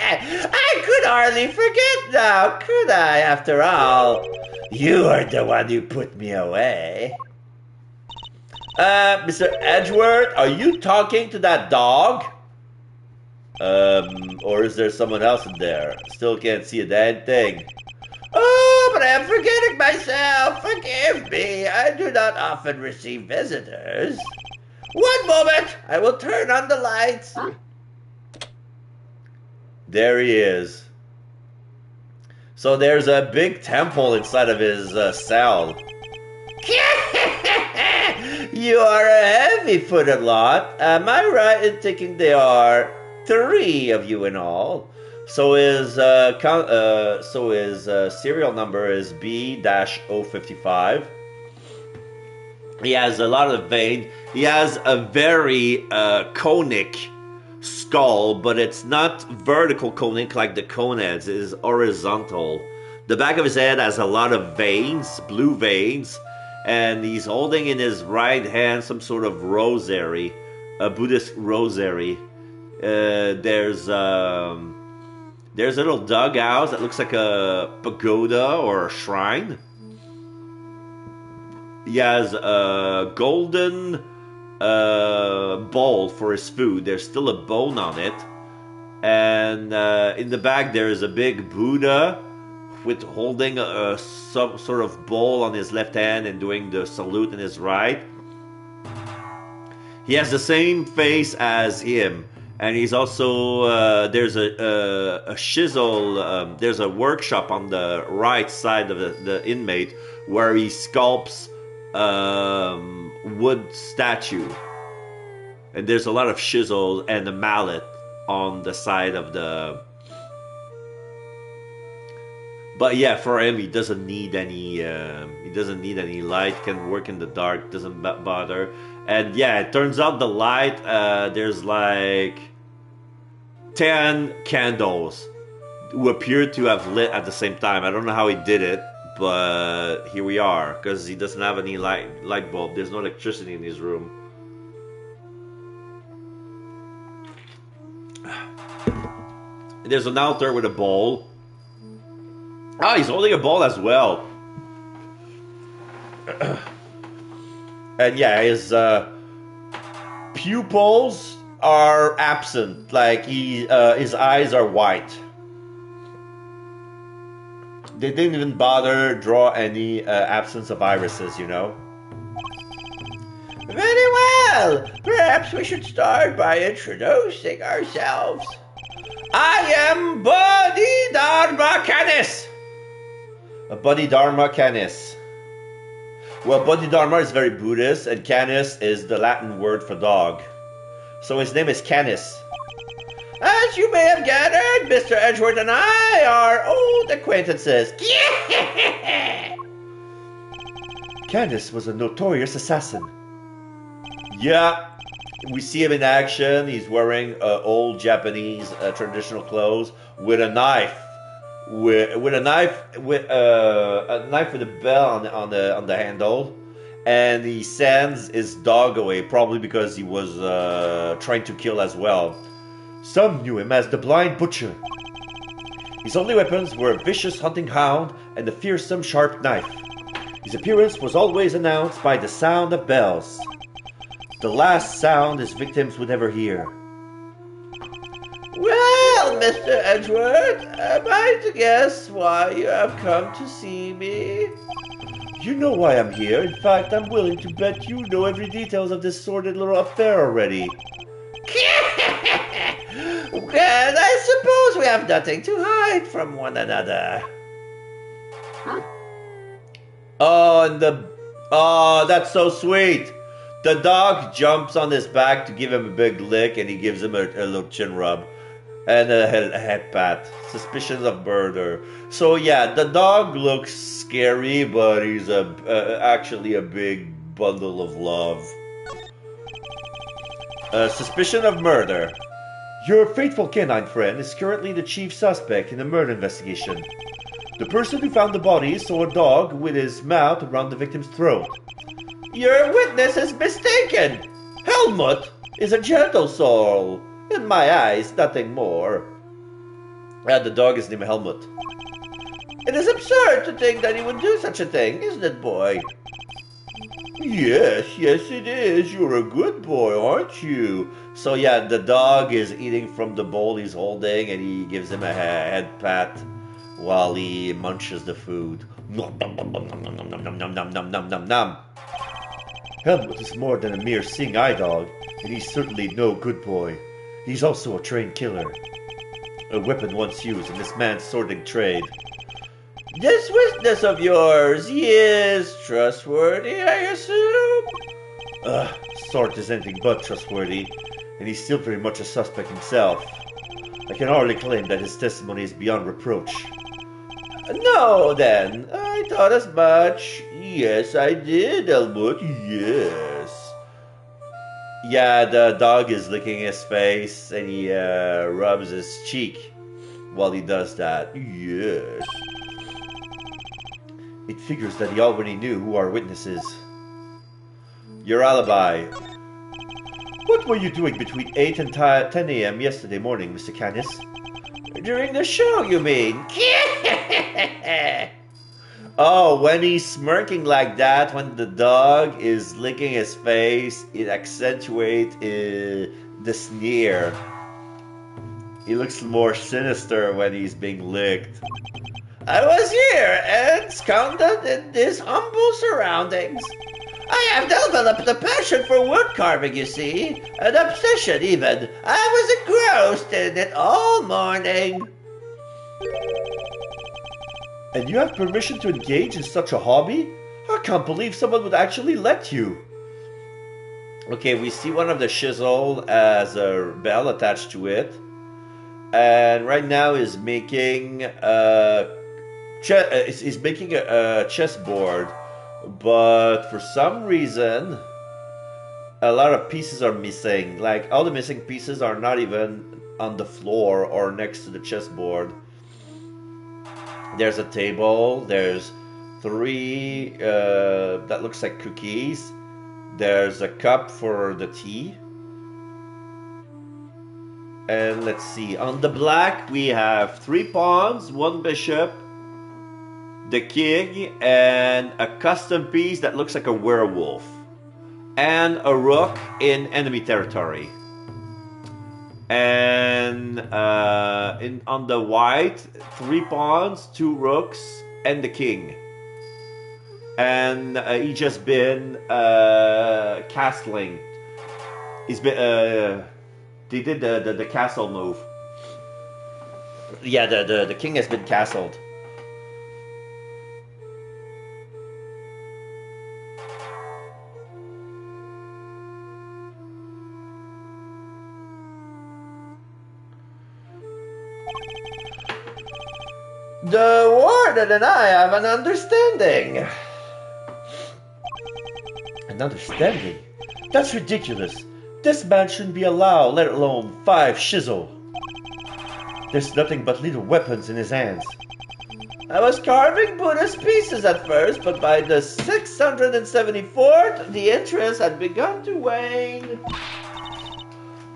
A: I could hardly forget now, could I, after all? You are the one who put me away. Mr. Edgeworth, are you talking to that dog? Or is there someone else in there? Still can't see a damn thing. Oh, but I am forgetting myself. Forgive me. I do not often receive visitors. One moment. I will turn on the lights. There he is. So there's a big temple inside of his cell. You are a heavy-footed lot. Am I right in thinking there are 3 of you in all? So his serial number is B-055. He has a lot of veins. He has a very conic skull, but it's not vertical conic like the coneheads. It is horizontal. The back of his head has a lot of veins, blue veins, and he's holding in his right hand some sort of rosary, a Buddhist rosary. There's a little dughouse that looks like a pagoda or a shrine. He has a golden bowl for his food. There's still a bone on it. And in the back there is a big Buddha with holding some sort of bowl on his left hand and doing the salute in his right. He has the same face as him. And he's also, there's a chisel, there's a workshop on the right side of the inmate where he sculpts wood statue. And there's a lot of chisel and a mallet on the side of the... But yeah, for him, he doesn't need any light, can work in the dark, doesn't bother. And yeah, it turns out the light, there's like 10 candles who appear to have lit at the same time. I don't know how he did it, but here we are, because he doesn't have any light bulb. There's no electricity in his room. There's an altar with a bowl. Ah, he's holding a bowl as well. And yeah, his pupils are absent. Like his eyes are white. They didn't even bother draw any absence of irises, you know. Very well. Perhaps we should start by introducing ourselves. I am Bodhidharma Canis. Bodhidharma Canis. Well, Bodhidharma is very Buddhist, and Canis is the Latin word for dog. So his name is Canis. As you may have gathered, Mr. Edgeworth and I are old acquaintances. Canis was a notorious assassin. Yeah, we see him in action. He's wearing old Japanese traditional clothes with a knife. With a knife with a bell on the handle, and he sends his dog away, probably because he was trying to kill as well. Some knew him as the Blind Butcher. His only weapons were a vicious hunting hound and a fearsome sharp knife. His appearance was always announced by the sound of bells. The last sound his victims would ever hear. Well, Mr. Edgeworth, am I to guess why you have come to see me? You know why I'm here. In fact, I'm willing to bet you know every details of this sordid little affair already. Well, I suppose we have nothing to hide from one another. Oh, that's so sweet. The dog jumps on his back to give him a big lick, and he gives him a little chin rub and a head pat. Suspicions of murder. So yeah, the dog looks scary, but he's actually a big bundle of love. Suspicion of murder. Your faithful canine friend is currently the chief suspect in a murder investigation. The person who found the body saw a dog with his mouth around the victim's throat. Your witness is mistaken. Helmut is a gentle soul. In my eyes, nothing more. The dog is named Helmut. It is absurd to think that he would do such a thing, isn't it, boy? Yes, it is. You're a good boy, aren't you? So yeah, the dog is eating from the bowl he's holding, and he gives him a head pat while he munches the food. Nom nom nom nom nom nom nom nom nom nom nom nom nom. Helmut is more than a mere seeing eye dog, and he's certainly no good boy. He's also a trained killer. A weapon once used in this man's sordid trade. This witness of yours, he is trustworthy, I assume? Sort is anything but trustworthy, and he's still very much a suspect himself. I can hardly claim that his testimony is beyond reproach. No, then. I thought as much. Yes, I did, Helmut. Yes. Yeah, the dog is licking his face, and he rubs his cheek while he does that. Yes. It figures that he already knew who our witness is. Your alibi. What were you doing between 8 and 10 a.m. yesterday morning, Mr. Canis? During the show, you mean? Oh, when he's smirking like that, when the dog is licking his face, it accentuates the sneer. He looks more sinister when he's being licked. I was here, ensconced in these humble surroundings. I have developed a passion for wood carving, you see. An obsession, even. I was engrossed in it all morning. And you have permission to engage in such a hobby? I can't believe someone would actually let you. Okay, we see one of the chisel as a bell attached to it. And right now is making he's making a chessboard. But for some reason, a lot of pieces are missing. Like, all the missing pieces are not even on the floor or next to the chessboard. There's a table. There's 3 that looks like cookies. There's a cup for the tea. And let's see. On the black, we have 3 pawns, 1 bishop, the king, and a custom piece that looks like a werewolf, and a rook in enemy territory. And on the white, 3 pawns, 2 rooks, and the king. And he just been castling. He's been they did the castle move. Yeah, the king has been castled. The warden and I have an understanding. An understanding? That's ridiculous. This man shouldn't be allowed, let alone 5 shizzle. There's nothing but little weapons in his hands. I was carving Buddhist pieces at first, but by the 674th, the interest had begun to wane.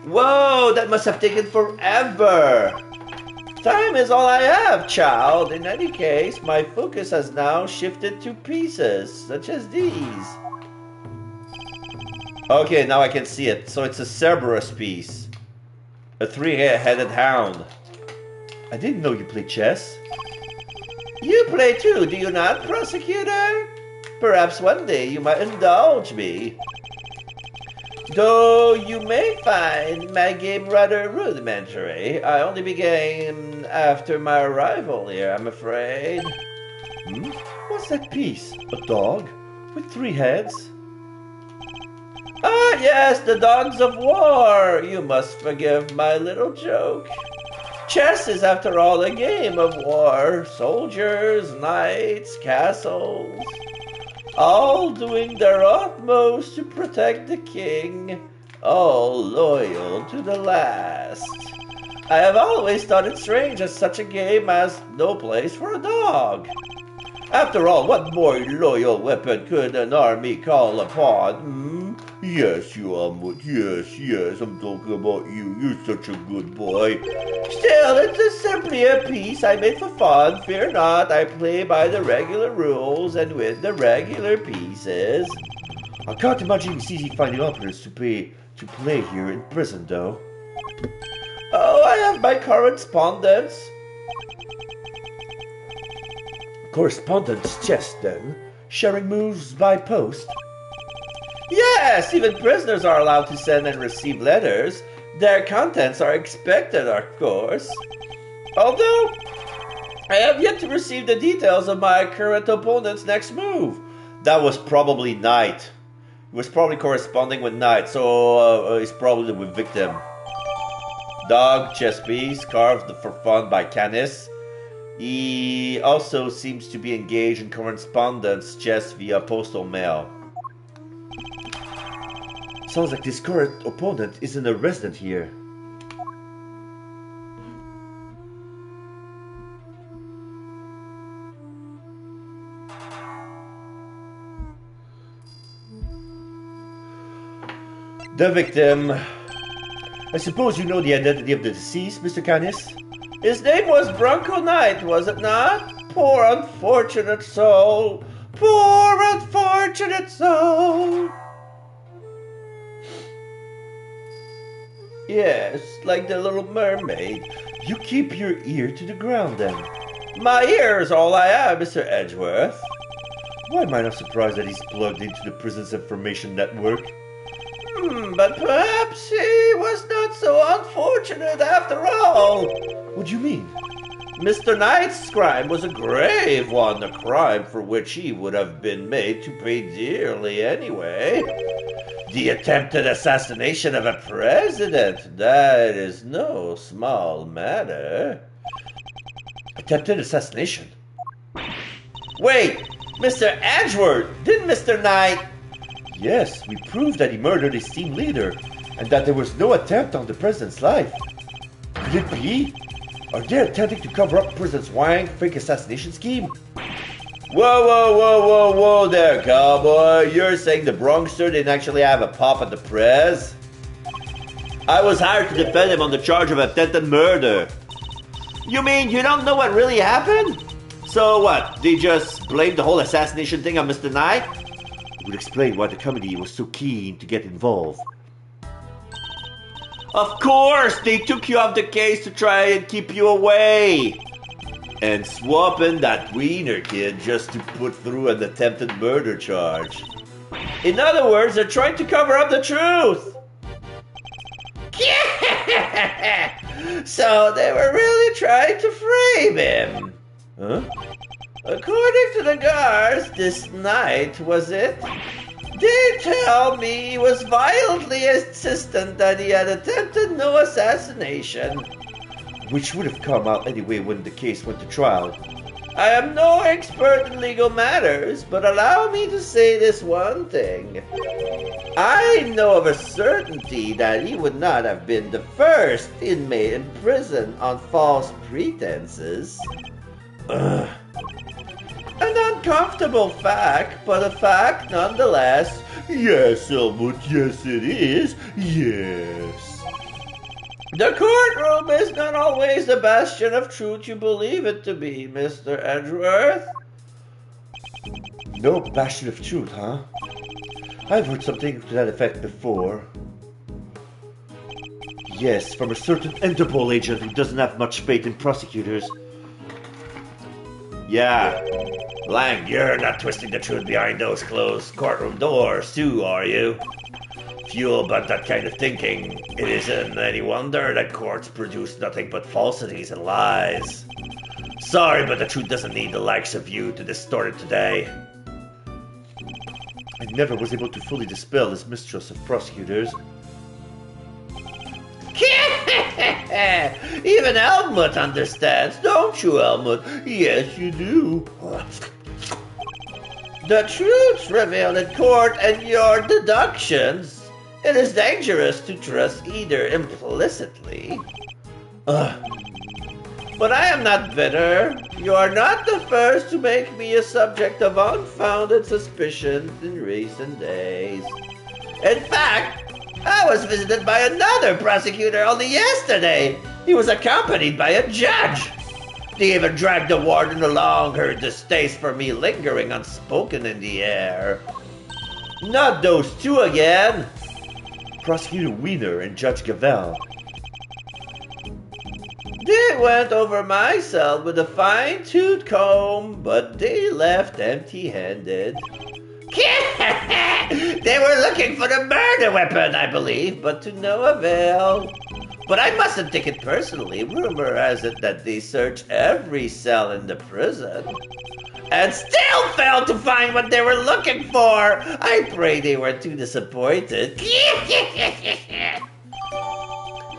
A: Whoa, that must have taken forever. Time is all I have, child. In any case, my focus has now shifted to pieces, such as these. Okay, now I can see it. So it's a Cerberus piece. A three-headed hound. I didn't know you played chess. You play too, do you not, Prosecutor? Perhaps one day you might indulge me. Though you may find my game rather rudimentary, I only began after my arrival here, I'm afraid. What's that piece? A dog? With 3 heads? Ah, yes, the dogs of war! You must forgive my little joke. Chess is, after all, a game of war. Soldiers, knights, castles, all doing their utmost to protect the king, all loyal to the last. I have always thought it strange that such a game has no place for a dog. After all, what more loyal weapon could an army call upon? Yes, you Almut, yes, I'm talking about you. You're such a good boy. Still, it is simply a piece I made for fun. Fear not, I play by the regular rules and with the regular pieces. I can't imagine it's easy finding operas to play here in prison, though. Oh, I have my correspondence. Correspondence chess, then? Sharing moves by post? Yes, even prisoners are allowed to send and receive letters. Their contents are expected, of course. Although, I have yet to receive the details of my current opponent's next move. That was probably Knight. He was probably corresponding with Knight, so he's probably the victim. Dog, chess piece, carved for fun by Canis. He also seems to be engaged in correspondence chess via postal mail. Sounds like this current opponent isn't a resident here. The victim. I suppose you know the identity of the deceased, Mr. Canis? His name was Bronco Knight, was it not? Poor unfortunate soul. Poor unfortunate soul. Yes, like the Little Mermaid. You keep your ear to the ground, then. My ear is all I have, Mr. Edgeworth. Why am I not surprised that he's plugged into the prison's information network? But perhaps he was not so unfortunate after all. What do you mean? Mr. Knight's crime was a grave one, a crime for which he would have been made to pay dearly anyway. The attempted assassination of a president, that is no small matter. Attempted assassination? Wait, Mr. Edgeworth, didn't Mr. Knight... Yes, we proved that he murdered his team leader, and that there was no attempt on the president's life. Could it be? Are they attempting to cover up President Wang's fake assassination scheme? Whoa there, cowboy. You're saying the Bronxer didn't actually have a pop at the press? I was hired to defend him on the charge of attempted murder. You mean you don't know what really happened? So what, they just blamed the whole assassination thing on Mr. Knight? It would explain why the committee was so keen to get involved. Of course, they took you off the case to try and keep you away. And swapping that Wiener kid just to put through an attempted murder charge. In other words, they're trying to cover up the truth. So they were really trying to frame him. Huh? According to the guards, this night, was it? They tell me he was violently insistent that he had attempted no assassination. Which would have come out anyway when the case went to trial. I am no expert in legal matters, but allow me to say this one thing. I know of a certainty that he would not have been the first inmate in prison on false pretenses. Ugh. An uncomfortable fact, but a fact nonetheless. Yes, Elwood, yes it is. Yes. The courtroom is not always the bastion of truth you believe it to be, Mr. Edgeworth. No bastion of truth, huh? I've heard something to that effect before. Yes, from a certain Interpol agent who doesn't have much faith in prosecutors. Yeah. Lang, you're not twisting the truth behind those closed courtroom doors, too, are you? Fueled by that kind of thinking, it isn't any wonder that courts produce nothing but falsities and lies. Sorry, but the truth doesn't need the likes of you to distort it today. I never was able to fully dispel this mistrust of prosecutors. Even Helmut understands, don't you, Helmut? Yes, you do. The truth's revealed in court and your deductions. It is dangerous to trust either implicitly. But I am not bitter. You are not the first to make me a subject of unfounded suspicions in recent days. In fact, I was visited by another prosecutor only yesterday. He was accompanied by a judge. They even dragged the warden along, her distaste for me lingering unspoken in the air. Not those two again. Prosecutor Wiener and Judge Gavel. They went over my cell with a fine-tooth comb, but they left empty-handed. They were looking for the murder weapon, I believe, but to no avail. But I mustn't take it personally. Rumor has it that they searched every cell in the prison and still failed to find what they were looking for. I pray they were too disappointed.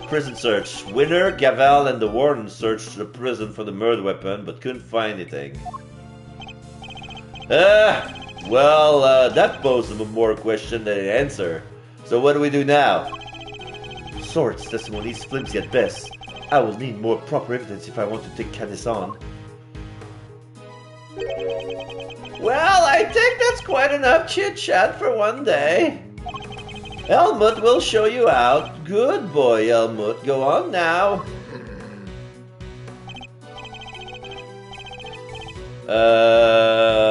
A: Prison search. Winner, Gavel, and the warden searched the prison for the murder weapon, but couldn't find anything. That poses a more question than an answer. So what do we do now? Sort's testimony is flimsy at best. I will need more proper evidence if I want to take Canis on. Well, I think that's quite enough chit-chat for one day. Helmut will show you out. Good boy, Helmut. Go on now.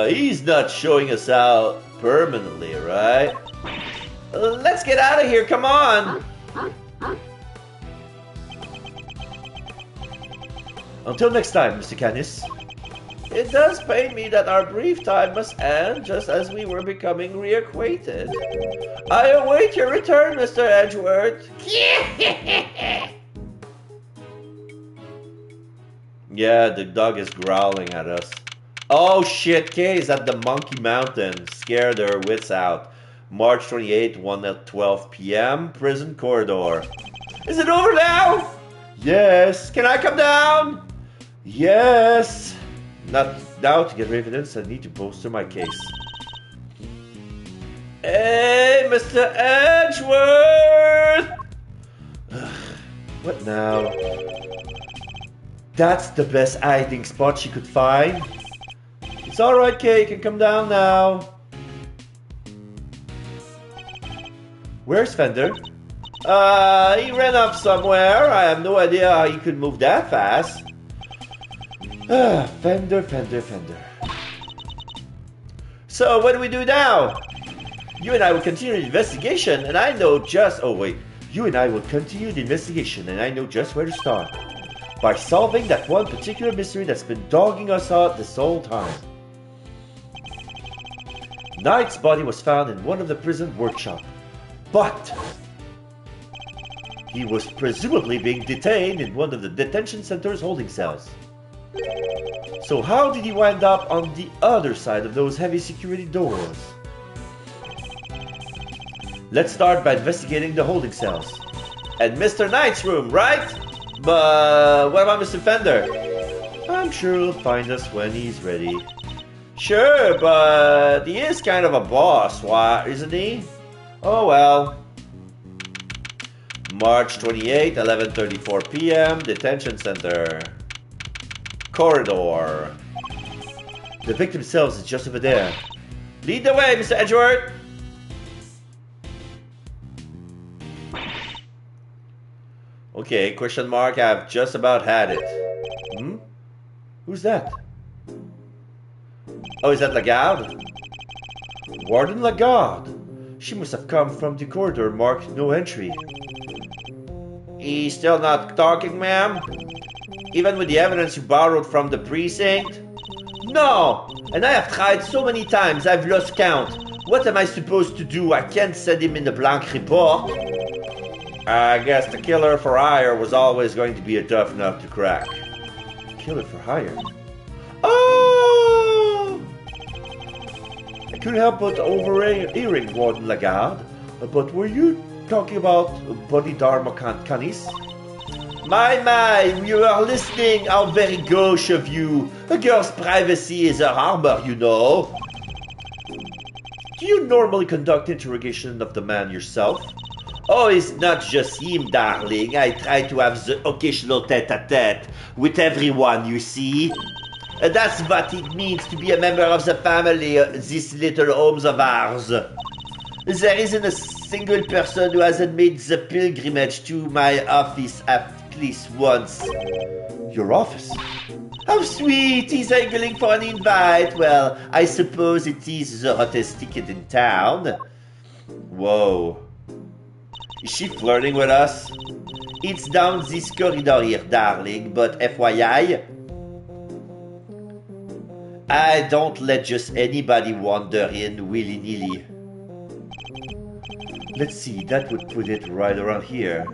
A: He's not showing us out permanently, right? Let's get out of here, come on! Until next time, Mr. Canis. It does pain me that our brief time must end just as we were becoming reacquainted. I await your return, Mr. Edgeworth. Yeah, the dog is growling at us. Oh shit, Kay is at the Monkey Mountain. Scared her wits out. March 28th, 1 at 12 p.m. Prison corridor. Is it over now? Yes. Can I come down? Yes. Not now to get evidence. I need to bolster my case. Hey, Mr. Edgeworth! What now? That's the best hiding spot she could find. It's alright, Kay. You can come down now. Where's Fender? He ran off somewhere. I have no idea how he could move that fast. Fender. So, what do we do now? You and I will continue the investigation, and I know just... Oh, wait. You and I will continue the investigation, and I know just where to start. By solving that one particular mystery that's been dogging us out this whole time. Knight's body was found in one of the prison workshops. But he was presumably being detained in one of the detention center's holding cells. So how did he wind up on the other side of those heavy security doors? Let's start by investigating the holding cells. And Mr. Knight's room, right? But what about Mr. Fender? I'm sure he'll find us when he's ready. Sure, but he is kind of a boss, isn't he? Oh well. March 28, 11:34 p.m. Detention Center. Corridor. The victim's cells is just over there. Lead the way, Mr. Edgeworth! Okay, question mark, I've just about had it. Who's that? Oh, is that Lagarde? Warden Lagarde. She must have come from the corridor marked no entry. He's still not talking, ma'am? Even with the evidence you borrowed from the precinct? No! And I have tried so many times, I've lost count. What am I supposed to do? I can't send him in the blank report. I guess the killer for hire was always going to be a tough nut to crack. Killer for hire? Oh! I couldn't help but overhearing, Warden Lagarde. But were you talking about body dharma canis? My, you are listening. How very gauche of you. A girl's privacy is her armor, you know. Do you normally conduct interrogation of the man yourself? Oh, it's not just him, darling. I try to have the occasional tete-a-tete with everyone, you see. That's what it means to be a member of the family, these little homes of ours. There isn't a single person who hasn't made the pilgrimage to my office at least once. Your office? How sweet! He's angling for an invite. Well, I suppose it is the hottest ticket in town. Whoa. Is she flirting with us? It's down this corridor here, darling, but FYI, I don't let just anybody wander in willy-nilly. Let's see, that would put it right around here.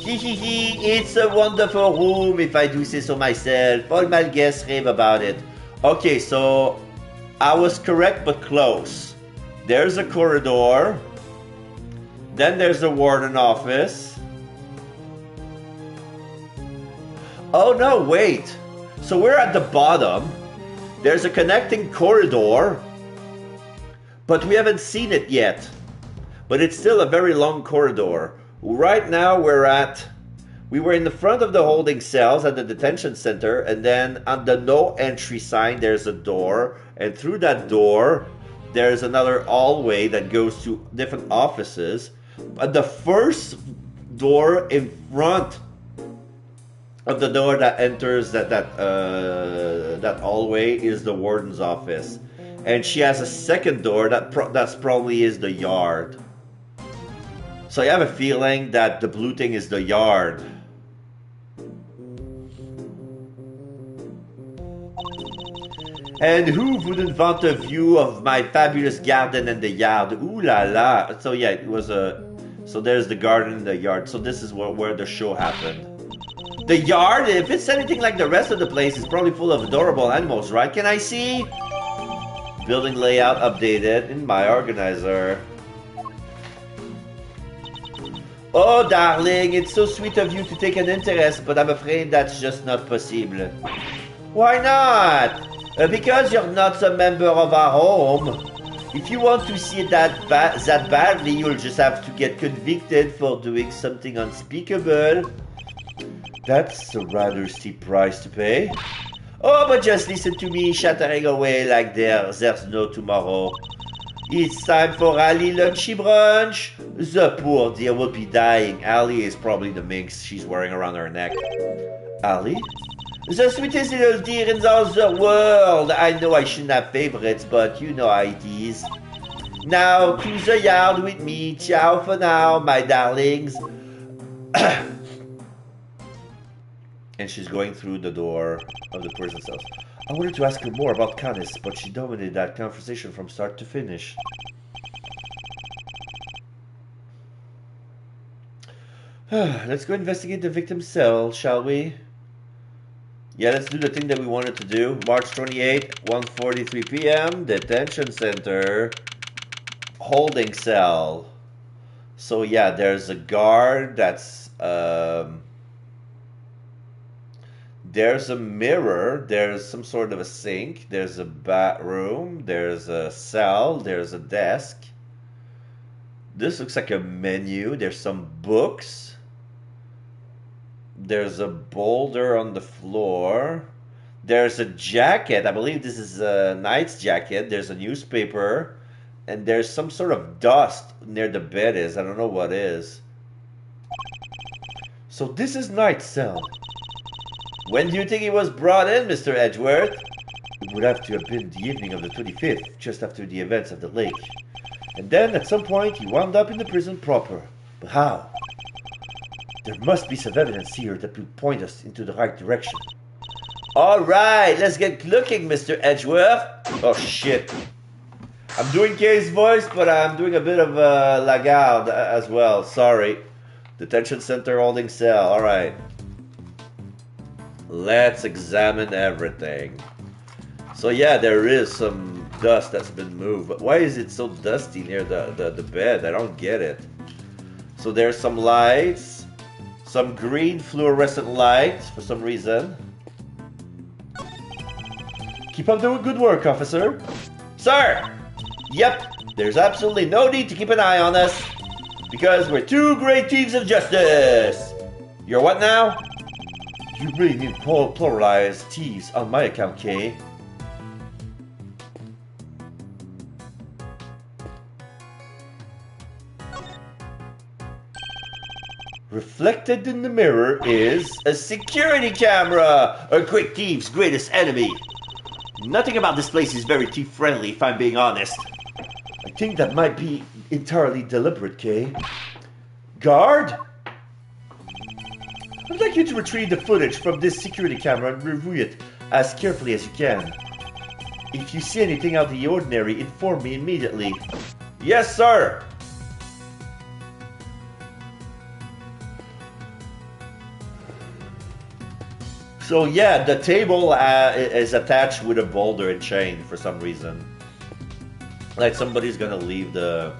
A: It's a wonderful room, if I do say so myself. All my guests rave about it. Okay, so I was correct but close. There's a corridor. Then there's the warden office. Oh no, wait. So we're at the bottom. There's a connecting corridor. But we haven't seen it yet. But it's still a very long corridor. Right now we were in the front of the holding cells at the detention center, and then on the no entry sign there's a door, and through that door there's another hallway that goes to different offices. But the first door in front of the door that enters that hallway is the warden's office, and she has a second door that's probably is the yard. So I have a feeling that the blue thing is the yard. And who wouldn't want a view of my fabulous garden and the yard? Ooh la la. So yeah, it was a... So there's the garden and the yard. So this is where the show happened. The yard? If it's anything like the rest of the place, it's probably full of adorable animals, right? Can I see? Building layout updated in my organizer. Oh, darling, it's so sweet of you to take an interest, but I'm afraid that's just not possible. Why not? Because you're not a member of our home. If you want to see it that badly, you'll just have to get convicted for doing something unspeakable. That's a rather steep price to pay. Oh, but just listen to me chattering away like there's no tomorrow. It's time for Ali lunchy brunch. The poor dear will be dying. Ali is probably the minx she's wearing around her neck. Ali? The sweetest little deer in all the world. I know I shouldn't have favorites, but you know how it is. Now to the yard with me. Ciao for now, my darlings. And she's going through the door of the prison cells. I wanted to ask her more about Canis, but she dominated that conversation from start to finish. Let's go investigate the victim's cell, shall we? Yeah, let's do the thing that we wanted to do. March 28, 1:43 p.m. Detention center. Holding cell. So yeah, there's a guard that's... There's a mirror, there's some sort of a sink, there's a bathroom, there's a cell, there's a desk. This looks like a menu, there's some books. There's a boulder on the floor. There's a jacket, I believe this is a knight's jacket. There's a newspaper. And there's some sort of dust near the bed is, I don't know what is. So this is Knight's cell. When do you think he was brought in, Mr. Edgeworth? It would have to have been the evening of the 25th, just after the events at the lake. And then at some point he wound up in the prison proper. But how? There must be some evidence here that will point us into the right direction. Alright, let's get looking, Mr. Edgeworth. Oh shit. I'm doing Kay's voice, but I'm doing a bit of Lagarde as well. Sorry. Detention center holding cell. Alright. Let's examine everything. So yeah, there is some dust that's been moved. But why is it so dusty near the bed? I don't get it. So there's some lights. Some green fluorescent lights for some reason. Keep up the good work, officer. Sir! Yep, there's absolutely no need to keep an eye on us. Because we're two great thieves of justice. You're what now? You really need pluralized thieves on my account, Kay. Reflected in the mirror is a security camera, a quick thief's greatest enemy. Nothing about this place is very thief-friendly, if I'm being honest. I think that might be entirely deliberate, Kay. Guard? I'd like you to retrieve the footage from this security camera and review it as carefully as you can. If you see anything out of the ordinary, inform me immediately. Yes, sir! So yeah, the table is attached with a boulder and chain for some reason. Like somebody's gonna leave the...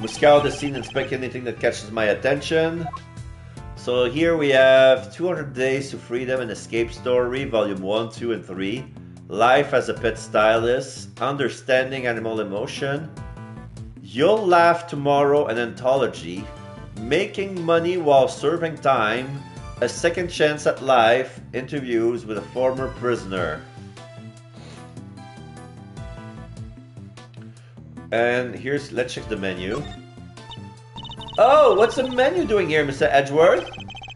A: Scout the scene and inspect anything that catches my attention. So here we have 200 Days to Freedom and Escape Story, Volume 1, 2, and 3. Life as a Pet Stylist, Understanding Animal Emotion, You'll Laugh Tomorrow, an Anthology, Making Money While Serving Time, A Second Chance at Life, Interviews with a Former Prisoner. And here's, let's check the menu. Oh, what's the menu doing here, Mr. Edgeworth?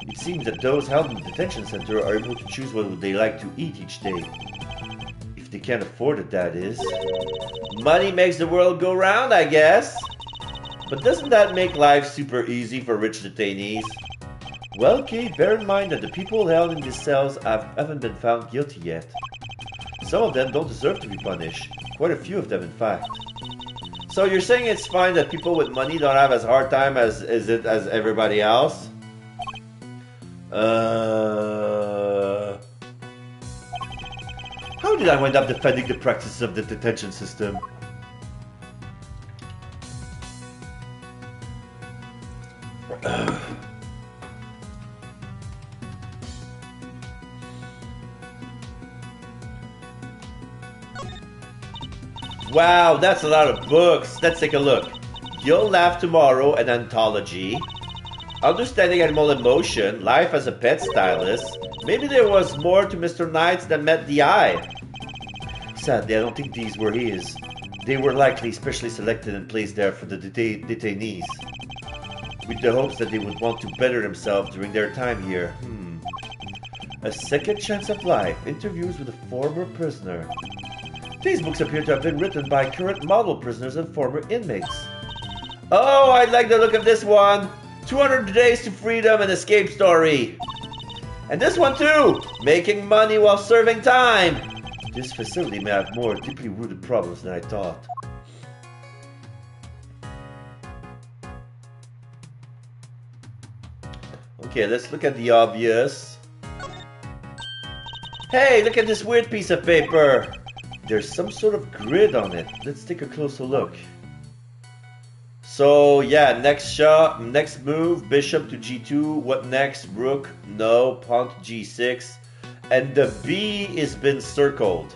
A: It seems that those held in the detention center are able to choose what they like to eat each day. If they can't afford it, that is. Money makes the world go round, I guess. But doesn't that make life super easy for rich detainees? Well, Kate, bear in mind that the people held in these cells haven't been found guilty yet. Some of them don't deserve to be punished. Quite a few of them, in fact. So you're saying it's fine that people with money don't have as hard time as everybody else? How did I wind up defending the practices of the detention system? Wow, that's a lot of books. Let's take a look. You'll Laugh Tomorrow, an Anthology. Understanding Animal Emotion, Life as a Pet Stylist. Maybe there was more to Mr. Knight's than met the eye. Sadly, I don't think these were his. They were likely specially selected and placed there for the detainees, with the hopes that they would want to better themselves during their time here. A Second Chance at Life, Interviews with a Former Prisoner. These books appear to have been written by current model prisoners and former inmates. Oh, I like the look of this one! 200 Days to Freedom and Escape Story. And this one too! Making Money While Serving Time. This facility may have more deeply rooted problems than I thought. Okay, let's look at the obvious. Hey, look at this weird piece of paper! There's some sort of grid on it. Let's take a closer look. So yeah, next shot, next move, bishop to g2. What next? Rook, no. Pawn to g6, and the B has been circled.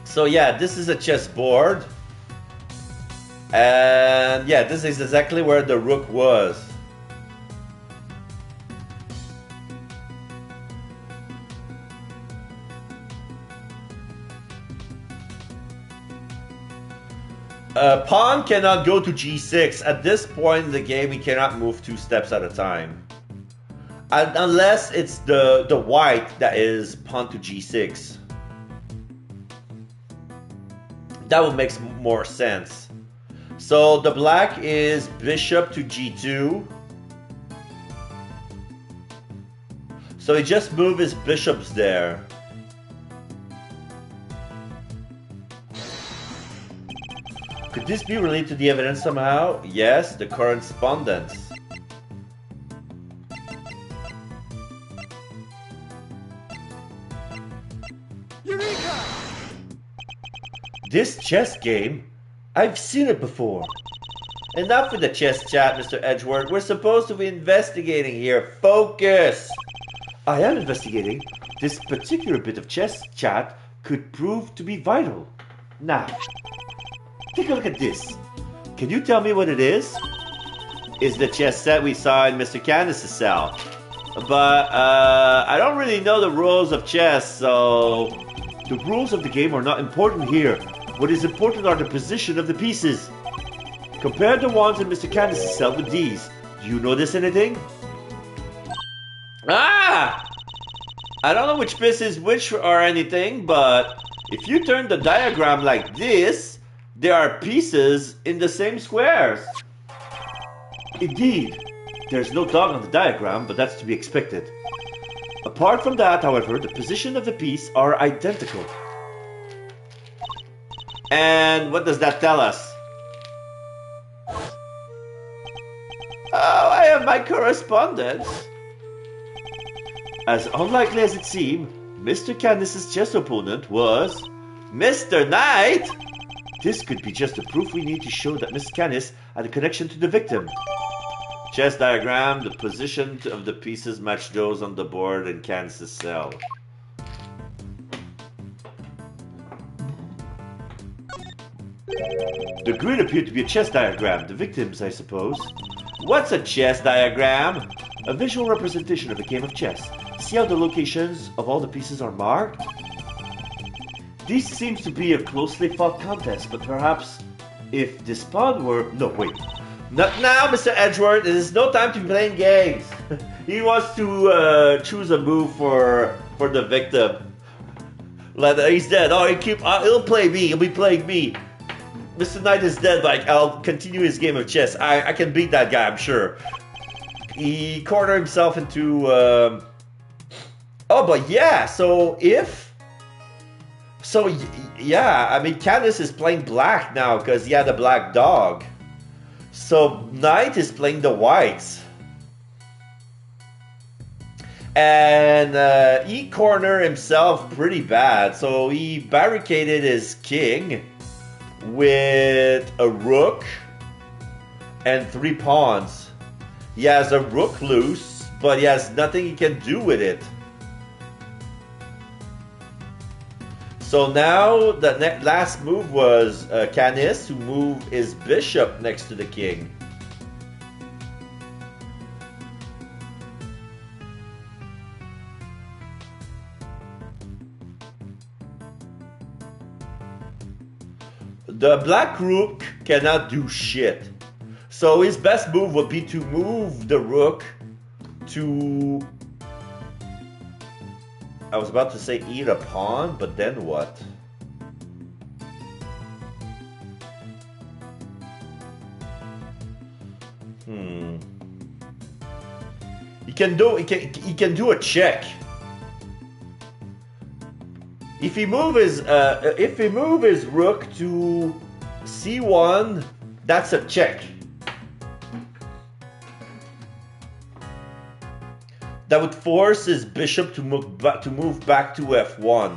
A: So yeah, this is a chessboard, and yeah, this is exactly where the rook was. Pawn cannot go to g6. At this point in the game, he cannot move 2 steps at a time. Unless it's the white that is pawn to g6. That would make more sense. So the black is bishop to g2. So he just moved his bishops there. Could this be related to the evidence somehow? Yes, the correspondence.
B: Eureka!
A: This chess game? I've seen it before. Enough with the chess chat, Mr. Edgeworth. We're supposed to be investigating here. Focus! I am investigating. This particular bit of chess chat could prove to be vital. Now, take a look at this. Can you tell me what it is? It's the chess set we saw in Mr. Candace's cell. But, I don't really know the rules of chess, so... The rules of the game are not important here. What is important are the position of the pieces. Compare the ones in Mr. Candace's cell with these. Do you notice anything? Ah! I don't know which piece is which or anything, but if you turn the diagram like this, there are pieces in the same squares. Indeed. There's no dog on the diagram, but that's to be expected. Apart from that, however, the position of the piece are identical. And what does that tell us? Oh, I have my correspondence. As unlikely as it seemed, Mr. Candace's chess opponent was Mr. Knight. This could be just the proof we need to show that Miss Candace had a connection to the victim. Chess diagram, the position of the pieces match those on the board in Candace's cell. The grid appeared to be a chess diagram, the victims, I suppose. What's a chess diagram? A visual representation of a game of chess. See how the locations of all the pieces are marked? This seems to be a closely fought contest, but perhaps if this pawn were... No, wait. Not now, Mr. Edgeworth. It is no time to be playing games. He wants to choose a move for the victim. Like, he's dead. Oh, he'll play me. He'll be playing me. Mr. Knight is dead, but I'll continue his game of chess. I can beat that guy, I'm sure. He cornered himself into... Oh, but yeah, so if... So, yeah, I mean, Candace is playing black now because he had a black dog. So, Knight is playing the whites. And he cornered himself pretty bad. So, he barricaded his king with a rook and 3 pawns. He has a rook loose, but he has nothing he can do with it. So now the last move was Canis, who moved his bishop next to the king. The black rook cannot do shit. So his best move would be to move the rook to... I was about to say eat a pawn, but then what? He can do a check. If he move his rook to c1, that's a check. That would force his bishop to move back to f1.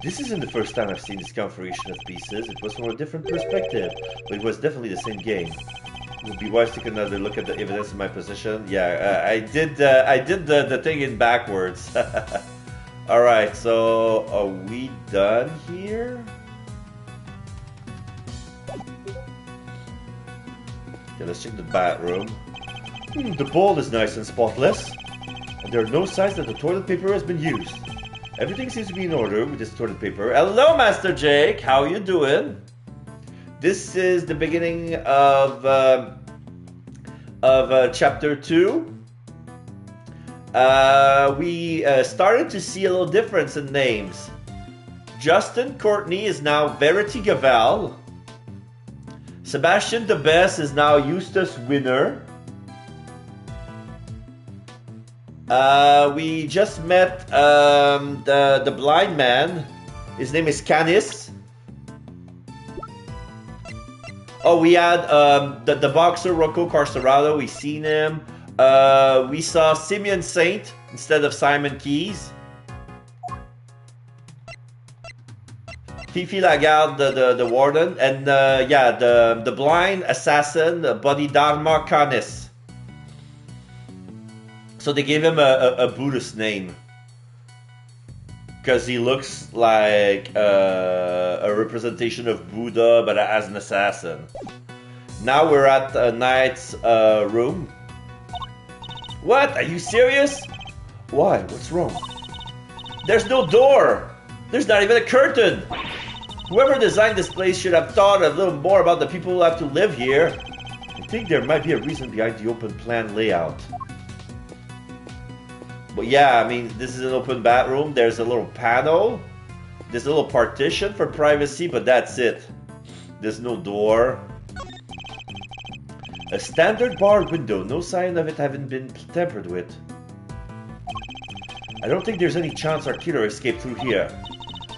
A: This isn't the first time I've seen this configuration of pieces. It was from a different perspective, but it was definitely the same game. It would be wise to take another look at the evidence in my position. Yeah, I did the thing in backwards. Alright, so are we done here? Okay, let's check the bathroom. The bowl is nice and spotless. And there are no signs that the toilet paper has been used. Everything seems to be in order with this toilet paper. Hello, Master Jake! How you doing? This is the beginning of chapter 2. We started to see a little difference in names. Justin Courtney is now Verity Gavel. Sebastian DeBess is now Eustace Winner. We just met the blind man. His name is Canis. Oh, we had the boxer Rocco Carcerado. We seen him. We saw Simeon Saint instead of Simon Keys. Fifi Lagarde, the warden, and yeah, the blind assassin Bodhidharma Canis. So they gave him a Buddhist name because he looks like a representation of Buddha, but as an assassin. Now we're at Knight's room. What? Are you serious? Why? What's wrong? There's no door. There's not even a curtain. Whoever designed this place should have thought a little more about the people who have to live here. I think there might be a reason behind the open plan layout. But yeah, I mean, this is an open bathroom. There's a little panel. There's a little partition for privacy, but that's it. There's no door. A standard bar window. No sign of it having been tampered with. I don't think there's any chance our killer escaped through here.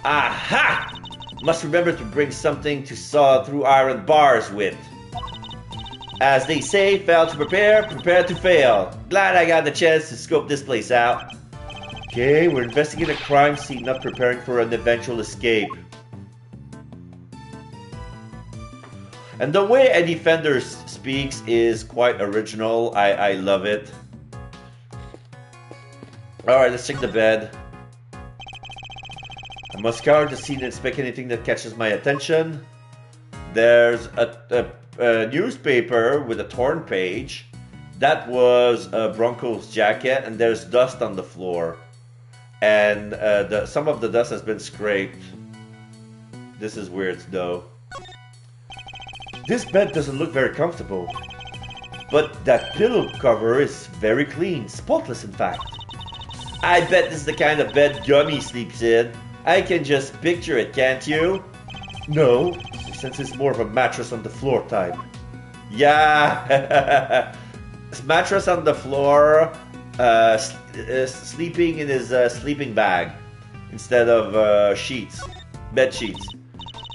A: Aha! Must remember to bring something to saw through iron bars with. As they say, fail to prepare, prepare to fail. Glad I got the chance to scope this place out. Okay, we're investigating a crime scene, not preparing for an eventual escape. And the way Eddie Fender speaks is quite original. I love it. Alright, let's check the bed. I must scour the scene and inspect anything that catches my attention. There's a newspaper with a torn page. That was Bronco's jacket, and there's dust on the floor. And some of the dust has been scraped. This is weird, though. This bed doesn't look very comfortable. But that pillow cover is very clean, spotless in fact. I bet this is the kind of bed Gummy sleeps in. I can just picture it, can't you? No, since it's more of a mattress on the floor type. Yeah, mattress on the floor, sleeping in his sleeping bag instead of sheets, bed sheets.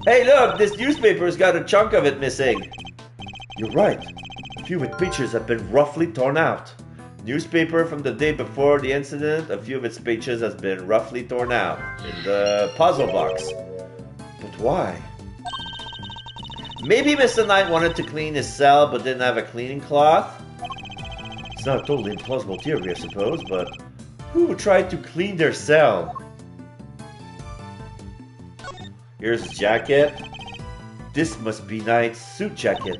A: Hey look, this newspaper's got a chunk of it missing. You're right, a few of its pages have been roughly torn out. Newspaper from the day before the incident, a few of its pages has been roughly torn out in the puzzle box. But why? Maybe Mr. Knight wanted to clean his cell but didn't have a cleaning cloth? It's not a totally implausible theory, I suppose, but who would try to clean their cell? Here's his jacket. This must be Knight's suit jacket.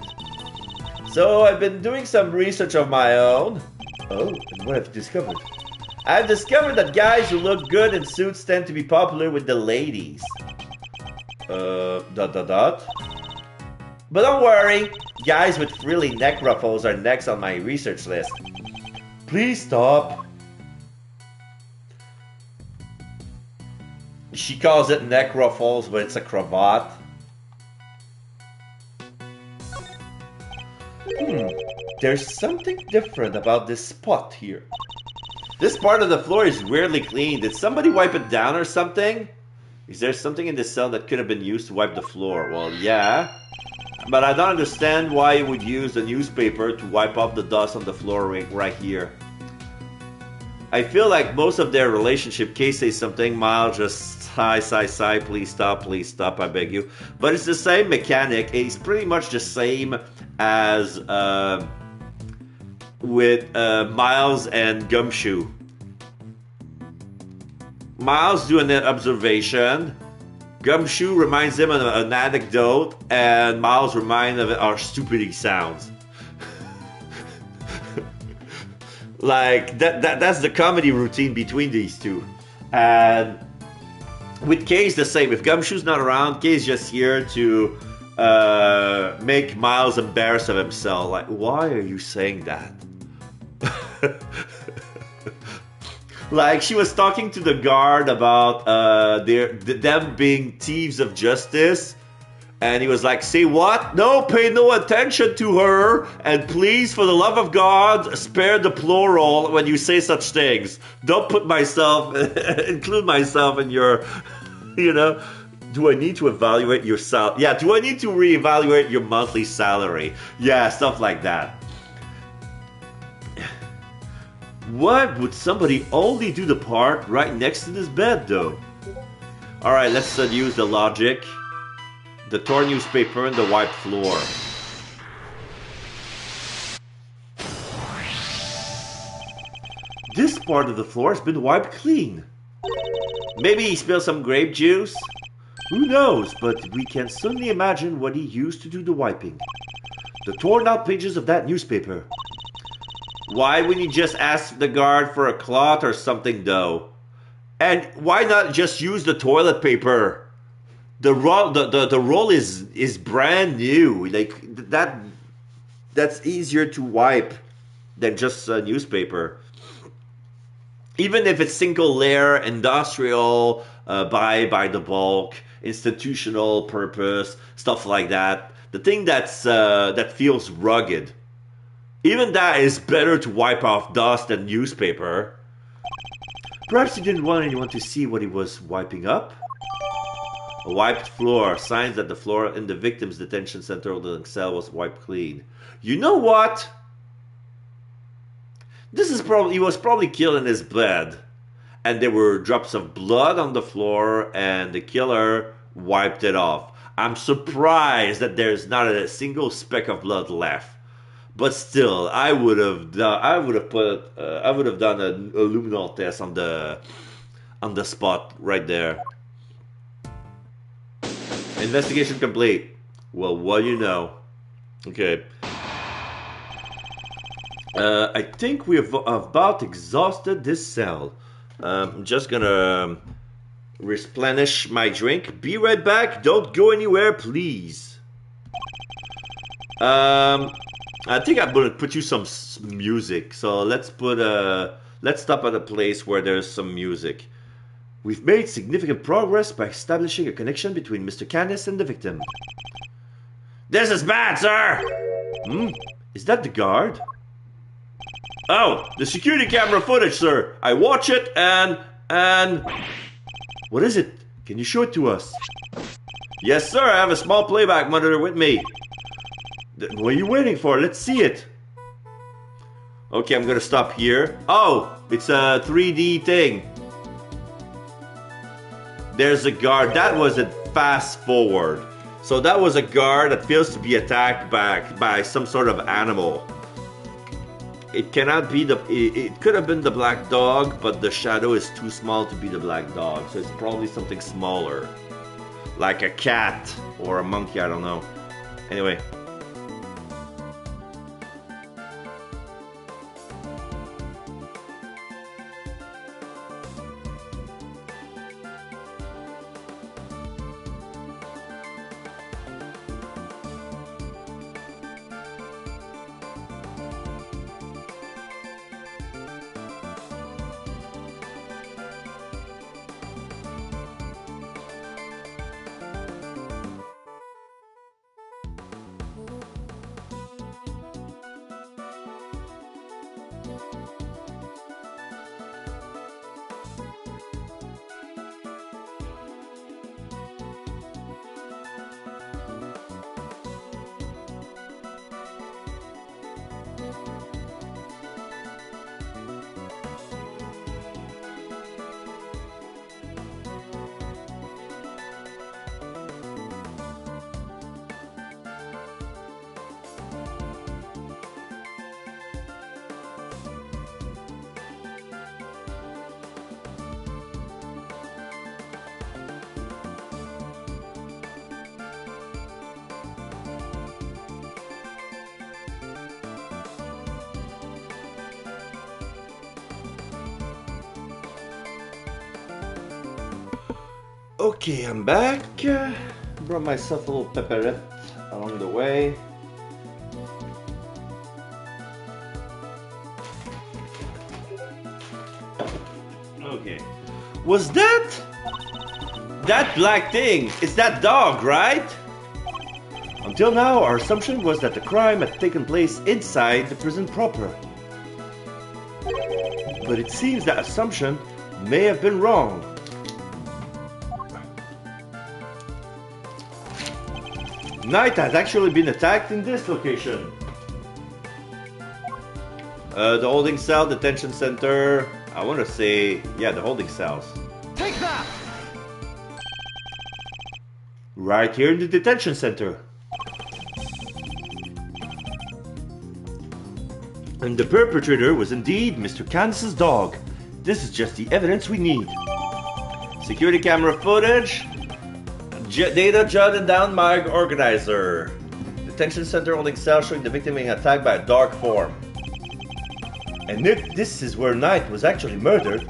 A: So I've been doing some research of my own. Oh, and what have you discovered? I've discovered that guys who look good in suits tend to be popular with the ladies. But don't worry, guys with frilly neck ruffles are next on my research list. Please stop. She calls it neck ruffles, but it's a cravat. There's something different about this spot here. This part of the floor is weirdly clean. Did somebody wipe it down or something? Is there something in this cell that could have been used to wipe the floor? Well, yeah. But I don't understand why you would use a newspaper to wipe off the dust on the floor right here. I feel like most of their relationship, Kay says something, Miles just sigh, please stop, I beg you. But it's the same mechanic. It's pretty much the same as with Miles and Gumshoe. Miles doing an observation. Gumshoe reminds him of an anecdote, and Miles reminds him of how stupid he sounds. Like that's the comedy routine between these two. And with Kay's the same. If Gumshoe's not around, Kay's just here to make Miles embarrassed of himself. Like, why are you saying that? Like, she was talking to the guard about them being thieves of justice. And he was like, say what? No, pay no attention to her. And please, for the love of God, spare the plural when you say such things. Don't put myself, include myself in your, you know. Do I need to evaluate your salary? Yeah, do I need to reevaluate your monthly salary? Yeah, stuff like that. What would somebody only do the part right next to this bed, though? Alright, let's use the logic. The torn newspaper and the wiped floor. This part of the floor has been wiped clean. Maybe he spilled some grape juice? Who knows, but we can certainly imagine what he used to do the wiping. The torn out pages of that newspaper. Why wouldn't you just ask the guard for a cloth or something, though? And why not just use the toilet paper? The roll is brand new. Like that's easier to wipe than just a newspaper. Even if it's single layer, industrial, by the bulk, institutional purpose, stuff like that. The thing that feels rugged. Even that is better to wipe off dust than newspaper. Perhaps he didn't want anyone to see what he was wiping up. A wiped floor, signs that the floor in the victim's detention center or the cell was wiped clean. You know what? He was probably killed in his bed. And there were drops of blood on the floor and the killer wiped it off. I'm surprised that there's not a single speck of blood left. But still, I would have done a luminol test on the spot right there. Investigation complete. Well, what do you know? Okay. I think we have about exhausted this cell. I'm just gonna replenish my drink. Be right back. Don't go anywhere, please. I think I'm gonna put you some music. So let's stop at a place where there's some music. We've made significant progress by establishing a connection between Mr. Canis and the victim. This is bad, sir! Is that the guard? Oh, the security camera footage, sir. I watch it and... What is it? Can you show it to us? Yes, sir. I have a small playback monitor with me. What are you waiting for? Let's see it. Okay, I'm gonna stop here. Oh, it's a 3D thing. There's a guard. That was a fast forward. So that was a guard that feels to be attacked by some sort of animal. It cannot be it could have been the black dog, but the shadow is too small to be the black dog. So it's probably something smaller. Like a cat or a monkey, I don't know. Anyway. Okay, I'm back. Brought myself a little pepperette. the way. Okay. Was that black thing? Is that dog, right? Until now, our assumption was that the crime had taken place inside the prison proper. But it seems that assumption may have been wrong. Knight has actually been attacked in this location. The holding cell, detention center. I want to say, yeah, the holding cells.
B: Take that!
A: Right here in the detention center. And the perpetrator was indeed Mr. Candace's dog. This is just the evidence we need. Security camera footage. Data jotted down by organizer. Detention center holding cell showing the victim being attacked by a dark form. And if this is where Knight was actually murdered,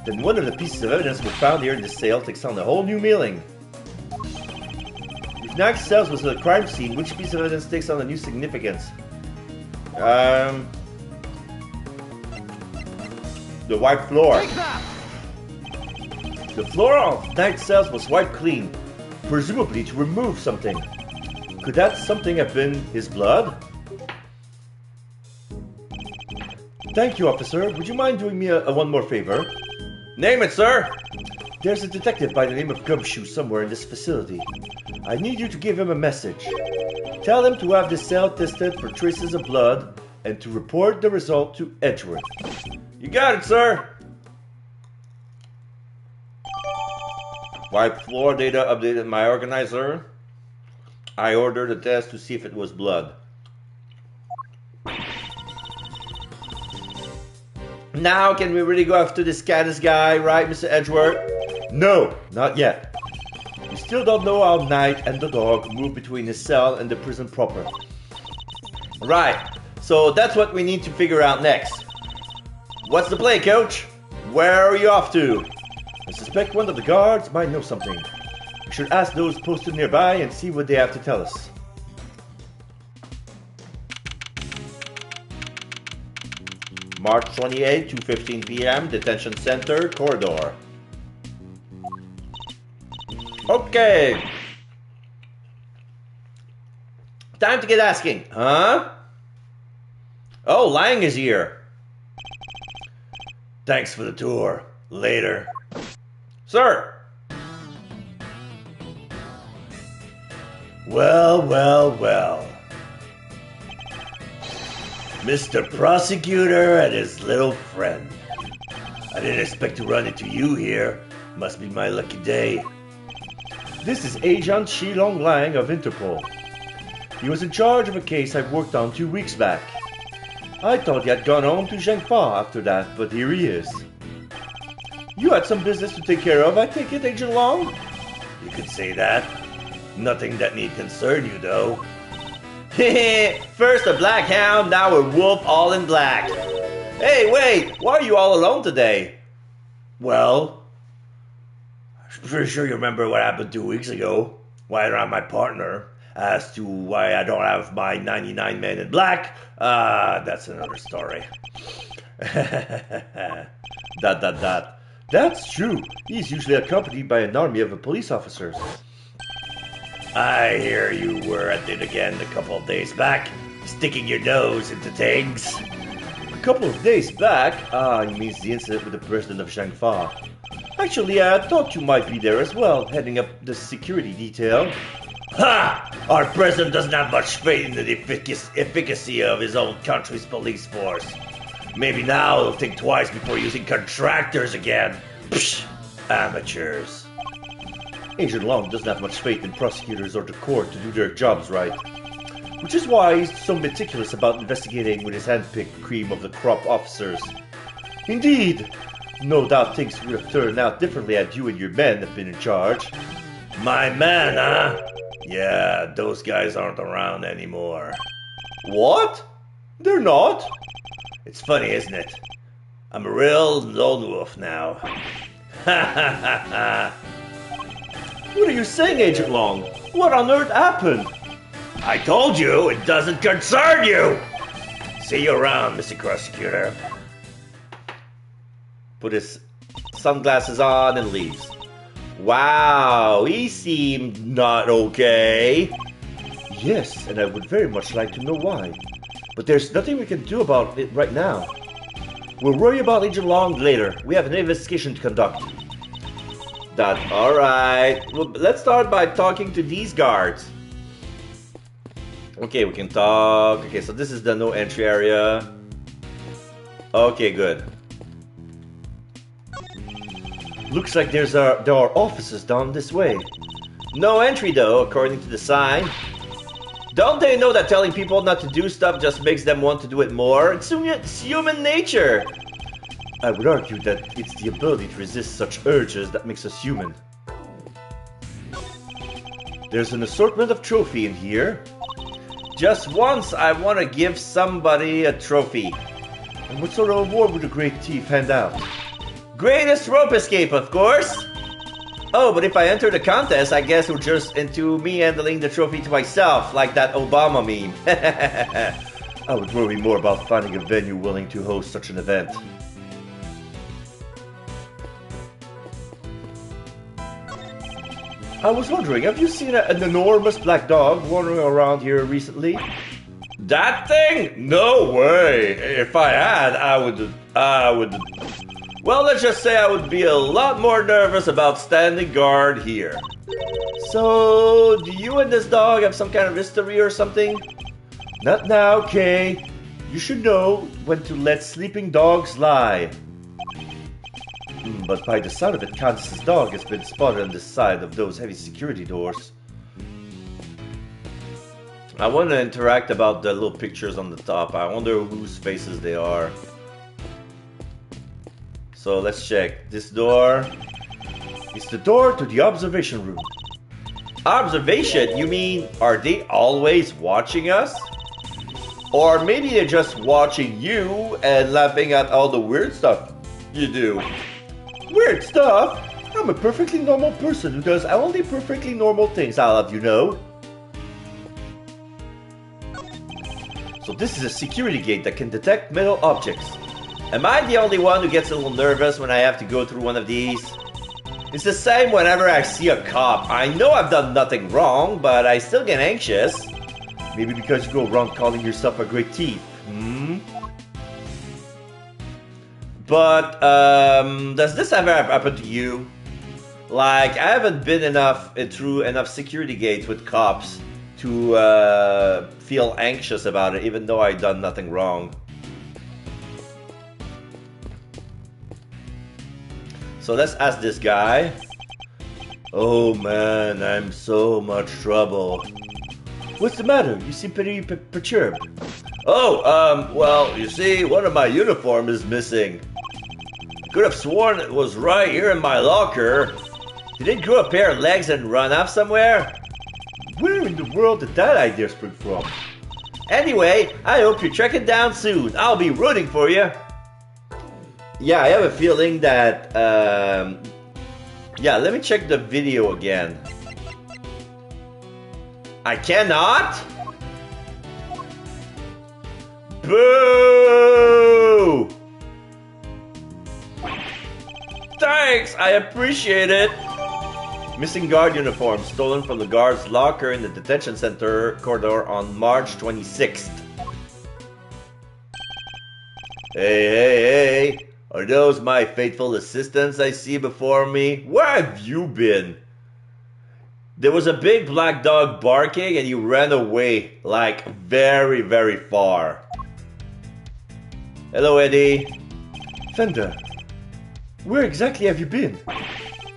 A: then one of the pieces of evidence we found here in this cell takes on a whole new meaning. If Knight's cell was a crime scene, which piece of evidence takes on a new significance? The white floor. The floor of Knight's cells was wiped clean, presumably to remove something. Could that something have been his blood? Thank you, officer. Would you mind doing me one more favor? Name it, sir! There's a detective by the name of Gumshoe somewhere in this facility. I need you to give him a message. Tell him to have this cell tested for traces of blood and to report the result to Edgeworth. You got it, sir! Wipe floor data updated my organizer. I ordered a test to see if it was blood. Now can we really go after this Candace guy, right, Mr. Edgeworth? No, not yet. We still don't know how Knight and the dog moved between his cell and the prison proper. Right, so that's what we need to figure out next. What's the play, coach? Where are you off to? I suspect one of the guards might know something. We should ask those posted nearby and see what they have to tell us. March 28, 2:15 p.m., detention center, corridor. Okay. Time to get asking. Huh? Oh, Lang is here. Thanks for the tour. Later. Sir. Well, well, well. Mr. Prosecutor and his little friend. I didn't expect to run into you here. Must be my lucky day. This is Agent Shilong Lang of Interpol. He was in charge of a case I worked on 2 weeks back. I thought he had gone home to Zhengfa after that, but here he is. You had some business to take care of, I take it, Agent Long? You could say that. Nothing that need concern you, though. First a black hound, now a wolf all in black. Hey, wait, why are you all alone today? Well, I'm pretty sure you remember what happened 2 weeks ago. Why I don't have my partner. As to why I don't have my 99 men in black, that's another story. That's true. He's usually accompanied by an army of police officers. I hear you were at it again a couple of days back, sticking your nose into things. A couple of days back? He means the incident with the president of Zhengfa. Actually, I thought you might be there as well, heading up the security detail. Ha! Our president doesn't have much faith in the efficacy of his own country's police force. Maybe now he'll think twice before using contractors again. Psh! Amateurs. Agent Long doesn't have much faith in prosecutors or the court to do their jobs right. Which is why he's so meticulous about investigating with his hand-picked cream of the crop officers. Indeed! No doubt things would have turned out differently had you and your men have been in charge. My men, huh? Yeah, those guys aren't around anymore. What? They're not? It's funny, isn't it? I'm a real lone wolf now. Ha ha ha ha. What are you saying, Agent Long? What on earth happened? I told you, it doesn't concern you! See you around, Mr. Prosecutor. Put his sunglasses on and leaves. Wow, he seemed not okay. Yes, and I would very much like to know why. But there's nothing we can do about it right now. We'll worry about Agent Long later. We have an investigation to conduct. Alright. Well, let's start by talking to these guards. Okay, we can talk. Okay, so this is the no entry area. Okay, good. Looks like there are offices down this way. No entry though, according to the sign. Don't they know that telling people not to do stuff just makes them want to do it more? It's human nature. I would argue that it's the ability to resist such urges that makes us human. There's an assortment of trophy in here. Just once I want to give somebody a trophy. And what sort of award would a great thief hand out? Greatest rope escape, of course! Oh, but if I enter the contest, I guess we're just into me handling the trophy to myself, like that Obama meme. I would worry more about finding a venue willing to host such an event. I was wondering, have you seen an enormous black dog wandering around here recently? That thing? No way! If I had, I would... Well, let's just say I would be a lot more nervous about standing guard here. So, do you and this dog have some kind of history or something? Not now, Kay. You should know when to let sleeping dogs lie. But by the sound of it, Candace's dog has been spotted on the side of those heavy security doors. I want to interact about the little pictures on the top. I wonder whose faces they are. So let's check. This door is the door to the observation room. Observation? You mean, are they always watching us? Or maybe they're just watching you and laughing at all the weird stuff you do. Weird stuff? I'm a perfectly normal person who does only perfectly normal things, I'll have you know. So this is a security gate that can detect metal objects. Am I the only one who gets a little nervous when I have to go through one of these? It's the same whenever I see a cop. I know I've done nothing wrong, but I still get anxious. Maybe because you go around calling yourself a great thief. But, does this ever happen to you? Like, I haven't been through enough security gates with cops to feel anxious about it, even though I've done nothing wrong. So let's ask this guy. Oh man, I'm so much trouble. What's the matter? You seem pretty perturbed. Oh, well, you see, one of my uniforms is missing. I could have sworn it was right here in my locker. Did it grow a pair of legs and run off somewhere? Where in the world did that idea spring from? Anyway, I hope you track it down soon. I'll be rooting for you. Yeah, I have a feeling that, yeah, let me check the video again. I cannot? Boo! Thanks, I appreciate it. Missing guard uniform stolen from the guard's locker in the detention center corridor on March 26th. Hey. Are those my faithful assistants I see before me? Where have you been? There was a big black dog barking and you ran away, like very, very far. Hello, Eddie.
B: Fender, where exactly have you been?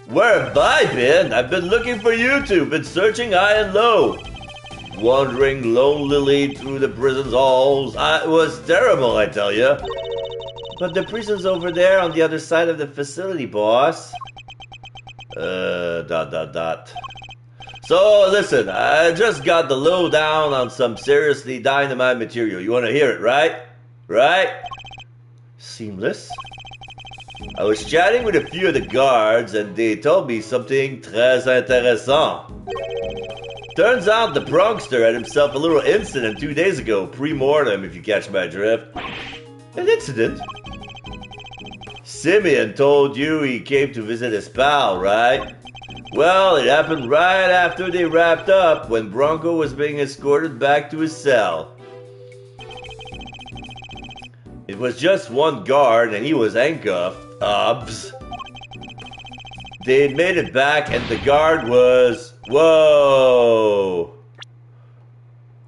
A: Where have I been? I've been looking for you two, been searching high and low. Wandering lonely through the prison's halls. It was terrible, I tell you. But the prison's over there on the other side of the facility, boss. So, listen, I just got the lowdown on some seriously dynamite material. You want to hear it, right? Right?
B: Seamless.
A: I was chatting with a few of the guards and they told me something très intéressant. Turns out the prankster had himself a little incident 2 days ago, pre-mortem if you catch my drift.
B: An incident?
A: Simeon told you he came to visit his pal, right? Well, it happened right after they wrapped up, when Bronco was being escorted back to his cell. It was just one guard and he was handcuffed. Obs. They made it back and the guard was... Whoa!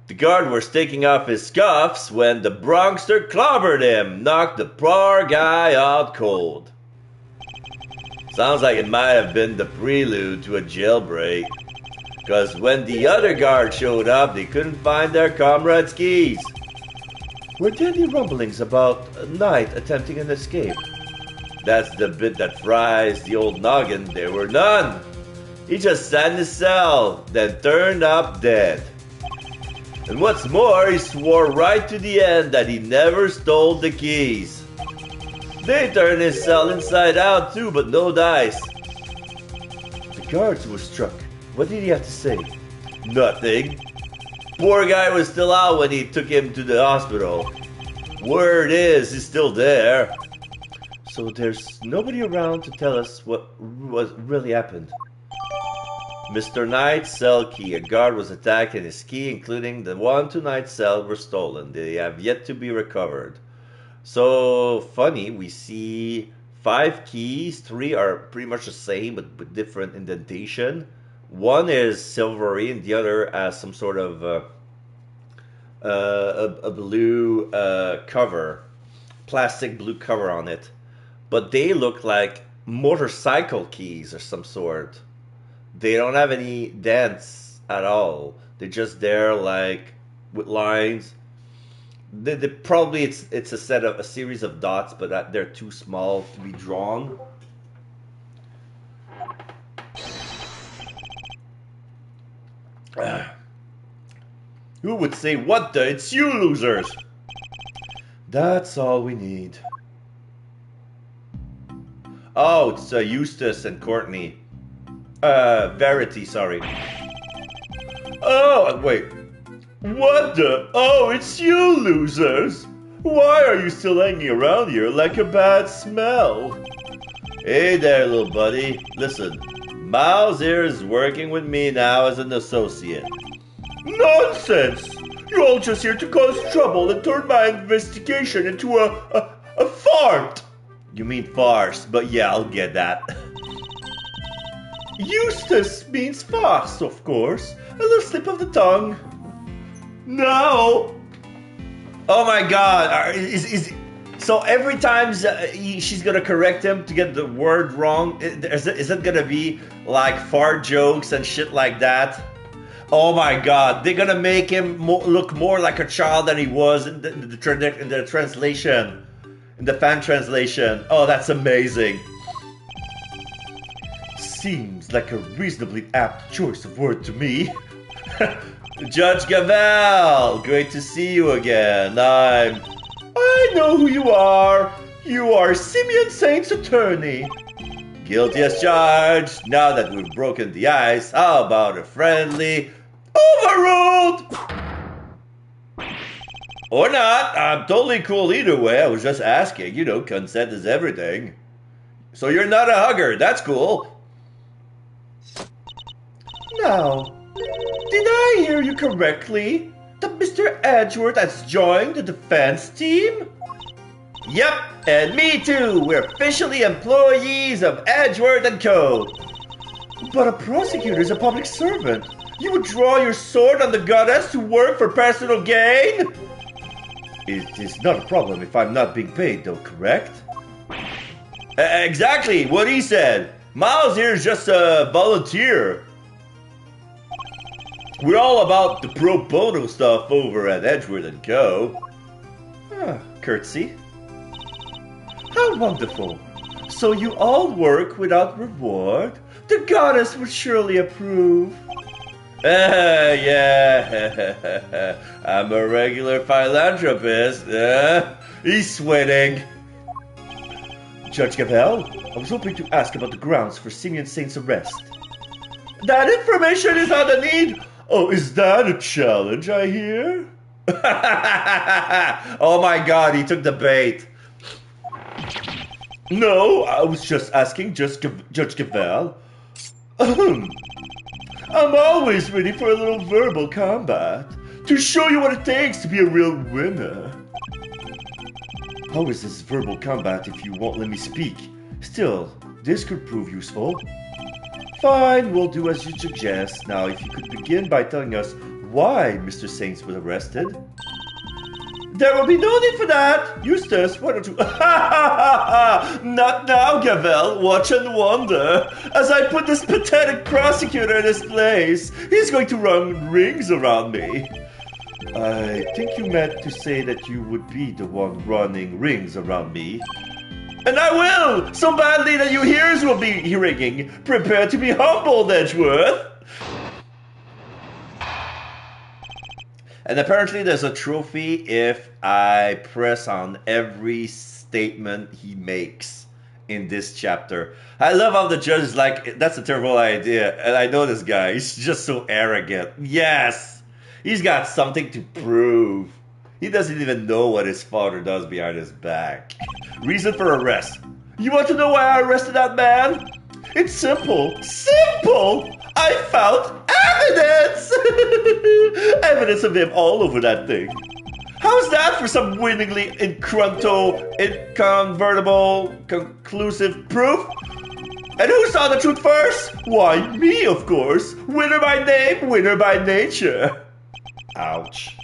A: The guard was taking off his cuffs when the prankster clobbered him, knocked the poor guy out cold. Sounds like it might have been the prelude to a jailbreak. Because when the other guard showed up, they couldn't find their comrade's keys.
B: Were there any rumblings about Knight attempting an escape?
A: That's the bit that fries the old noggin. There were none. He just sat in his cell, then turned up dead. And what's more, he swore right to the end that he never stole the keys. They turned his cell inside out too, but no dice.
B: The guards were struck. What did he have to say?
A: Nothing. Poor guy was still out when he took him to the hospital. Word is, he's still there.
B: So there's nobody around to tell us what really happened.
A: Mr. Knight's cell key. A guard was attacked and his key, including the one to Knight's cell, were stolen. They have yet to be recovered. So, funny, we see 5 keys. 3 are pretty much the same, but with different indentation. One is silvery and the other has some sort of a blue cover. Plastic blue cover on it. But they look like motorcycle keys or some sort. They don't have any dents at all. They're just there like with lines. They probably it's a series of dots, but they're too small to be drawn. Who would say, what the? It's you losers!
B: That's all we need.
A: Oh, it's Eustace and Courtney. Verity, sorry. Oh, wait. What the? Oh, it's you losers! Why are you still hanging around here like a bad smell? Hey there, little buddy. Listen, Miles here is working with me now as an associate. Nonsense! You're all just here to cause trouble and turn my investigation into a fart! You mean farce, but yeah, I'll get that. Eustace means farce, of course. A little slip of the tongue. No! Oh my god, so every time she's gonna correct him to get the word wrong, is it gonna be like fart jokes and shit like that? Oh my god, they're gonna make him look more like a child than he was in the translation. In the fan translation. Oh, that's amazing.
B: Seems like a reasonably apt choice of word to me.
A: Judge Gavel, great to see you again. I know who you are. You are Simeon Saint's attorney. Guilty as charged. Now that we've broken the ice, how about a friendly overruled? Or not. I'm totally cool either way. I was just asking. You know, consent is everything. So you're not a hugger. That's cool.
B: Now, did I hear you correctly? That Mr. Edgeworth has joined the defense team?
A: Yep, and me too. We're officially employees of Edgeworth & Co.
B: But a prosecutor is a public servant.
A: You would draw your sword on the goddess to work for personal gain?
B: It is not a problem if I'm not being paid, though, correct?
A: Exactly what he said. Miles here is just a volunteer. We're all about the pro bono stuff over at Edgeworth & Co.
B: Ah, curtsy. How wonderful. So you all work without reward? The goddess would surely approve.
A: Yeah. I'm a regular philanthropist. He's sweating.
B: Judge Gavel, I was hoping to ask about the grounds for Simeon Saint's arrest.
A: That information is on the need.
B: Oh, is that a challenge I hear?
A: Oh my god, he took the bait.
B: No, I was just asking Judge Gavel. I'm always ready for a little verbal combat to show you what it takes to be a real winner. How is this verbal combat if you won't let me speak? Still, this could prove useful. Fine, we'll do as you suggest. Now, if you could begin by telling us why Mr. Saints was arrested. There will be no need for that! Eustace, why don't you... Not now, Gavel. Watch and wonder. As I put this pathetic prosecutor in his place, he's going to run rings around me. I think you meant to say that you would be the one running rings around me. And I will! So badly that your ears will be ringing. Prepare to be humbled, Edgeworth.
A: And apparently there's a trophy if I press on every statement he makes in this chapter. I love how the judge is like, that's a terrible idea. And I know this guy, he's just so arrogant. Yes! He's got something to prove. He doesn't even know what his father does behind his back. Reason for arrest. You want to know why I arrested that man? It's simple. Simple! I found evidence! Evidence of him all over that thing. How's that for some winningly incontrovertible, conclusive proof? And who saw the truth first? Why, me, of course. Winner by name, winner by nature. Ouch.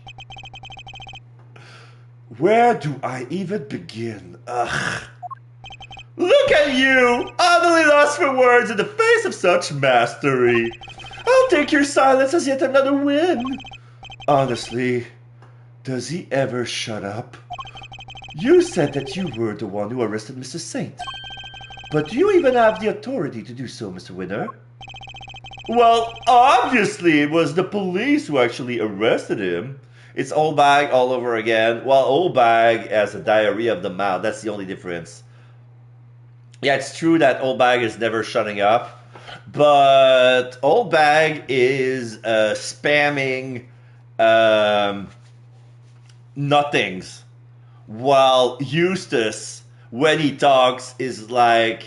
A: Where do I even begin? Ugh. Look at you! Utterly lost for words in the face of such mastery. I'll take your silence as yet another win. Honestly, does he ever shut up? You said that you were the one who arrested Mr. Saint. But do you even have the authority to do so, Mr. Winner? Well, obviously it was the police who actually arrested him. It's Old Bag all over again. Well, Old Bag has a diarrhea of the mouth. That's the only difference. Yeah, it's true that Old Bag is never shutting up. But Old Bag is spamming nothings. While Eustace, when he talks, is like...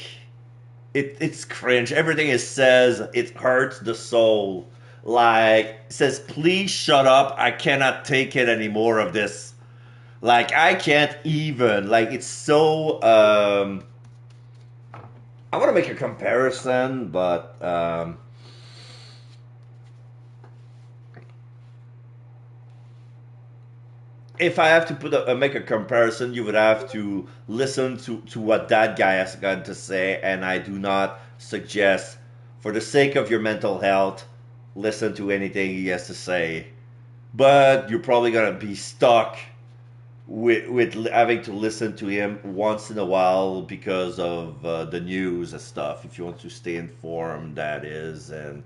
A: It's cringe. Everything he says, it hurts the soul. Like, says, please shut up. I cannot take it anymore of this. Like, I can't even. Like, it's so... I want to make a comparison, but... if I have to make a comparison, you would have to listen to what that guy has got to say, and I do not suggest, for the sake of your mental health, listen to anything he has to say. But you're probably going to be stuck with having to listen to him once in a while because of the news and stuff, if you want to stay informed, that is. And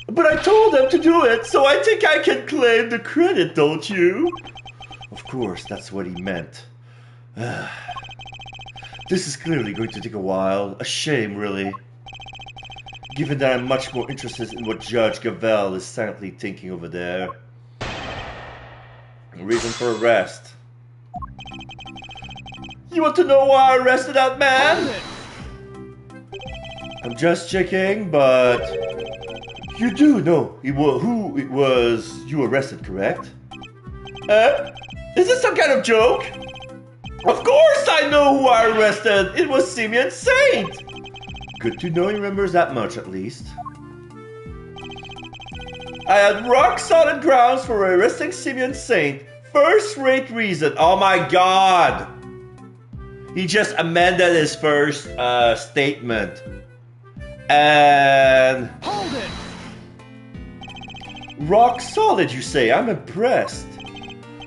A: but I told them to do it, so I think I can claim the credit, don't you? Of course, that's what he meant. This is clearly going to take a while. A shame, really. Given that I'm much more interested in what Judge Gavel is silently thinking over there. Reason for arrest. You want to know why I arrested that man? I'm just checking, but... You do know who it was you arrested, correct? Is this some kind of joke? Of course I know who I arrested! It was Simeon Saint! Good to know he remembers that much, at least. I had rock-solid grounds for arresting Simeon Saint. First-rate reason. Oh my god! He just amended his first statement. And...
C: Hold it!
B: Rock solid, you say? I'm impressed.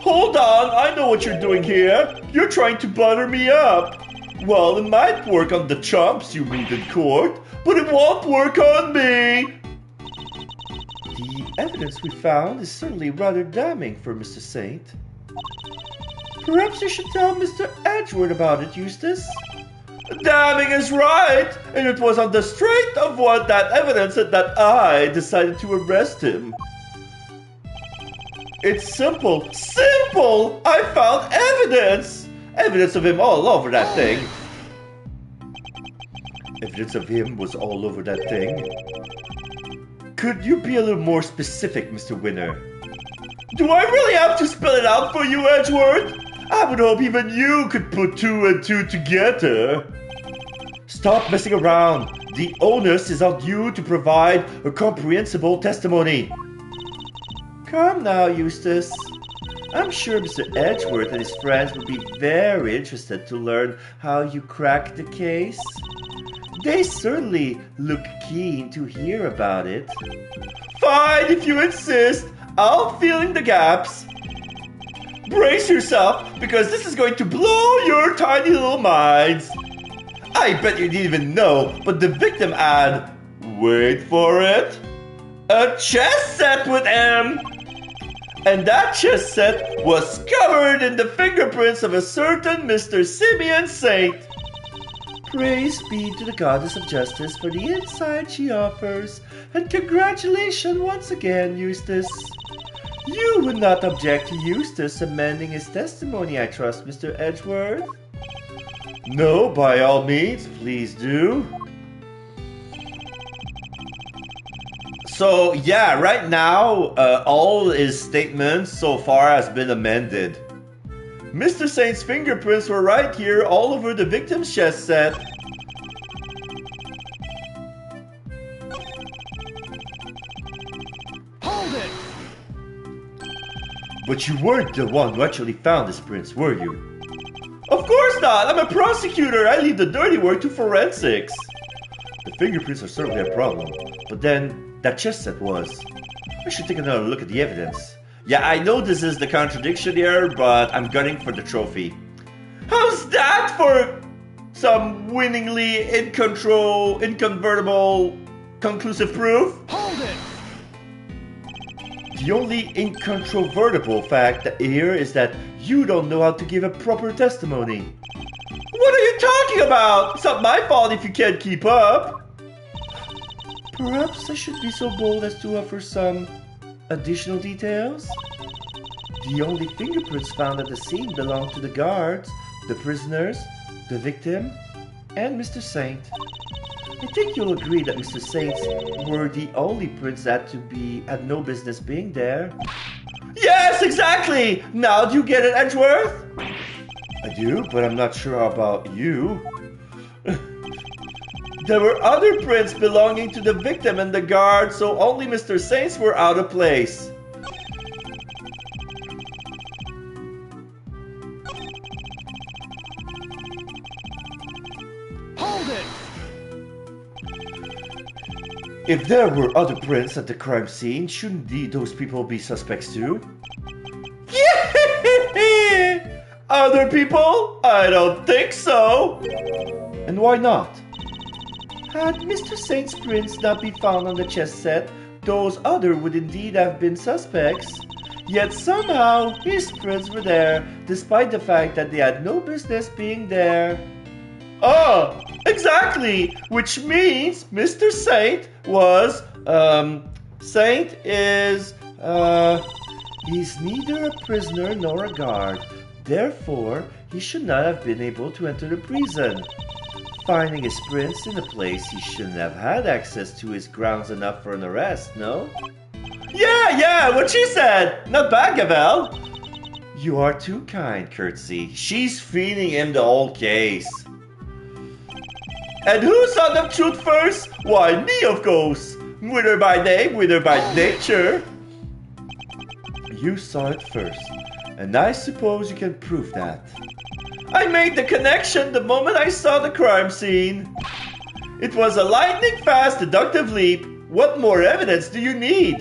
B: Hold on, I know what you're doing here. You're trying to butter me up. Well, it might work on the chumps you meet in court, but it won't work on me. The evidence we found is certainly rather damning for Mr. Saint. Perhaps you should tell Mr. Edgeworth about it, Eustace. Damning is right, and it was on the strength of that evidence that I decided to arrest him. It's simple. Simple! I found evidence! Evidence of him all over that thing. Evidence of him was all over that thing. Could you be a little more specific, Mr. Winner? Do I really have to spell it out for you, Edgeworth? I would hope even you could put 2 and 2 together. Stop messing around. The onus is on you to provide a comprehensible testimony. Come now, Eustace. I'm sure Mr. Edgeworth and his friends would be very interested to learn how you cracked the case. They certainly look keen to hear about it. Fine, if you insist. I'll fill in the gaps. Brace yourself, because this is going to blow your tiny little minds. I bet you didn't even know, but the victim had, wait for it, a chess set with him. And that chess set was covered in the fingerprints of a certain Mr. Simeon Saint. Praise be to the goddess of justice for the insight she offers, and congratulations once again, Eustace. You would not object to Eustace amending his testimony, I trust, Mr. Edgeworth? No, by all means, please do. So, yeah, right now, all his statements so far has been amended. Mr. Saint's fingerprints were right here all over the victim's chess set.
C: Hold it!
B: But you weren't the one who actually found his prints, were you? Of course not! I'm a prosecutor! I leave the dirty work to forensics! The fingerprints are certainly a problem, but then that chess set was. I should take another look at the evidence. Yeah, I know this is the contradiction here, but I'm gunning for the trophy. How's that for some winningly inconvertible, conclusive proof?
C: Hold it!
B: The only incontrovertible fact here is that you don't know how to give a proper testimony. What are you talking about? It's not my fault if you can't keep up. Perhaps I should be so bold as to offer some additional details? The only fingerprints found at the scene belong to the guards, the prisoners, the victim, and Mr. Saint. I think you'll agree that Mr. Saint's were the only prints that had no business being there. Yes, exactly! Now do you get it, Edgeworth? I do, but I'm not sure about you. There were other prints belonging to the victim and the guard, so only Mr. Saint's were out of place.
C: Hold it!
B: If there were other prints at the crime scene, shouldn't those people be suspects too? Other people? I don't think so. And why not? Had Mr. Saint's prints not been found on the chess set, those other would indeed have been suspects. Yet somehow his prints were there, despite the fact that they had no business being there. Oh, exactly! Which means Mr. Saint was, Saint is, he's neither a prisoner nor a guard. Therefore, he should not have been able to enter the prison. Finding his prints in a place he shouldn't have had access to is grounds enough for an arrest, no? Yeah, what she said! Not bad, Gavel! You are too kind, Curtsy. She's feeding him the whole case. And who saw the truth first? Why, me, of course! Winner by name, winner by nature! You saw it first, and I suppose you can prove that. I made the connection the moment I saw the crime scene. It was a lightning-fast deductive leap. What more evidence do you need?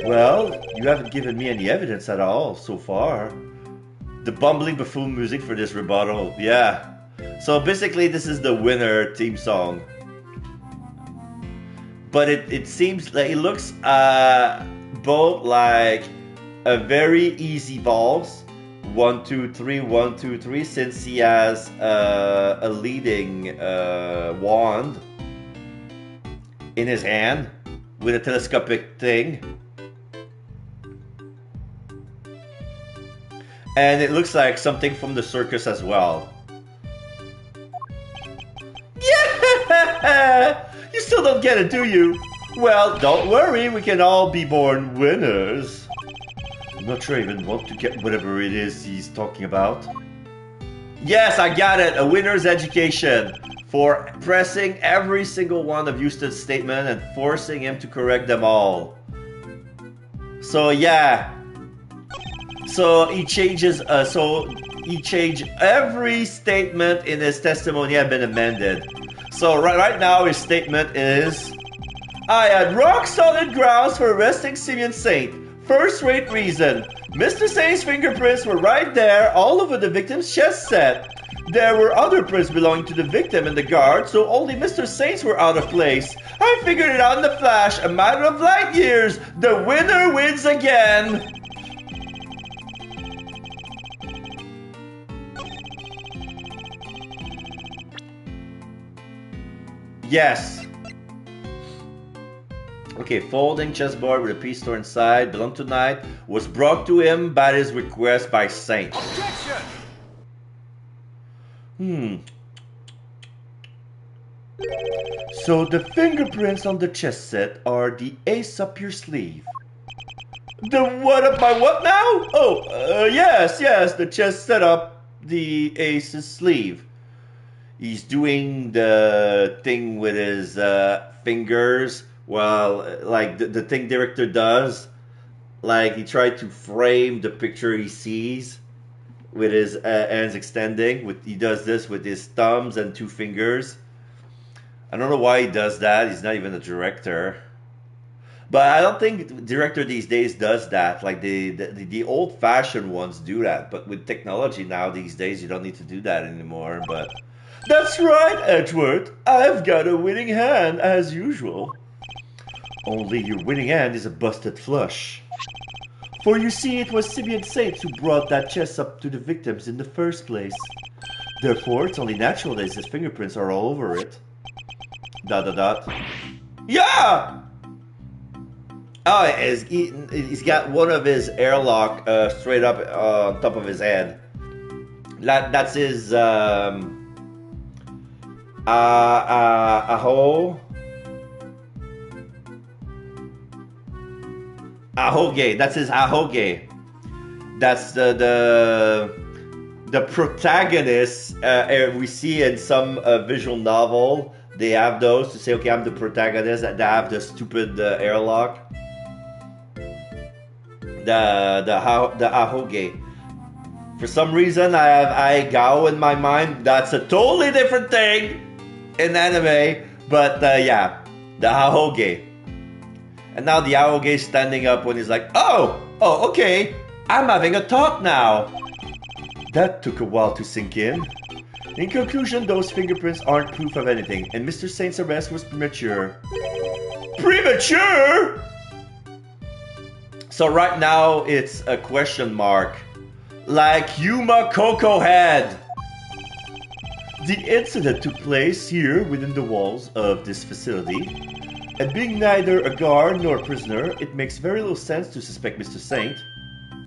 B: Well, you haven't given me any evidence at all so far. The bumbling buffoon music for this rebuttal, yeah. So basically this is the winner theme song. But it seems like it looks both like a very easy valse
A: 1, 2, 3, 1, 2, 3, since he has a leading wand in his hand with a telescopic thing. And it looks like something from the circus as well. Yeah! You still don't get it, do you? Well, don't worry, we can all be born winners. I'm not sure I even want to get whatever it is he's talking about. Yes, I got it! A winner's education for pressing every single one of Eustace's statements and forcing him to correct them all. So yeah. So he changes, he changed every statement in his testimony had been amended. So right now his statement is, I had rock solid grounds for arresting Simeon Saint. First rate reason. Mr. Saint's fingerprints were right there all over the victim's chest set. There were other prints belonging to the victim and the guard, so only Mr. Saint's were out of place. I figured it out in the flash, a matter of light years. The winner wins again. Yes. Okay, folding chessboard with a piece store inside, belonged to knight, was brought to him by his request by Saint.
C: Objection!
B: So the fingerprints on the chess set are the ace up your sleeve.
A: The what up my what now? Oh, yes, the chess set up the ace's sleeve. He's doing the thing with his fingers. Well, like the thing director does, like he tried to frame the picture he sees with his hands extending. He does this with his thumbs and 2 fingers. I don't know why he does that. He's not even a director. But I don't think the director these days does that. Like the old-fashioned ones do that. But with technology now these days, you don't need to do that anymore. But
B: that's right, Edgeworth. I've got a winning hand as usual. Only your winning hand is a busted flush. For you see, it was Simeon Saint who brought that chess up to the victims in the first place. Therefore, it's only natural that his fingerprints are all over it. ...
A: Yeah! Oh, he's got one of his airlock straight up on top of his head. That's his Ahoge. That's his Ahoge. That's the protagonist we see in some visual novel. They have those to say, okay, I'm the protagonist. They have the stupid airlock. The Ahoge. For some reason, I have Aigao in my mind. That's a totally different thing in anime. But yeah, the Ahoge. And now the Ahoge is standing up when he's like, oh, okay, I'm having a thought now.
B: That took a while to sink in. In conclusion, those fingerprints aren't proof of anything, and Mr. Saint's arrest was premature.
A: Premature? So right now, it's a question mark. Like Yuma Coco had.
B: The incident took place here within the walls of this facility. And being neither a guard nor a prisoner, it makes very little sense to suspect Mr. Saint.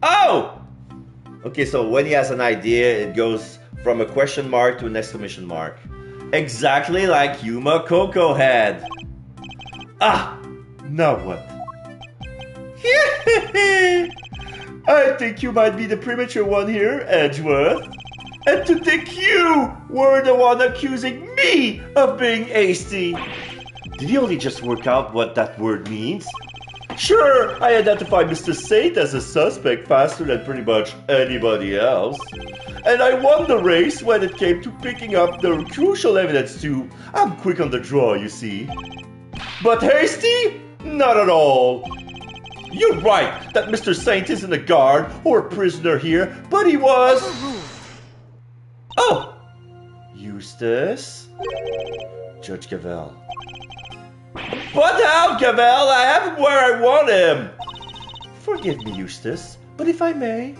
A: Oh! Okay, so when he has an idea, it goes from a question mark to an exclamation mark. Exactly like Yuma Coco had.
B: Ah! Now what? I think you might be the premature one here, Edgeworth. And to think you were the one accusing me of being hasty.
A: Did he only just work out what that word means?
B: Sure, I identified Mr. Saint as a suspect faster than pretty much anybody else. And I won the race when it came to picking up the crucial evidence too. I'm quick on the draw, you see. But hasty? Not at all. You're right that Mr. Saint isn't a guard or a prisoner here, but he was... Oh!
A: Eustace?
B: Judge Gavel.
A: What the hell, Gavel? I have him where I want him!
B: Forgive me, Eustace, but if I may...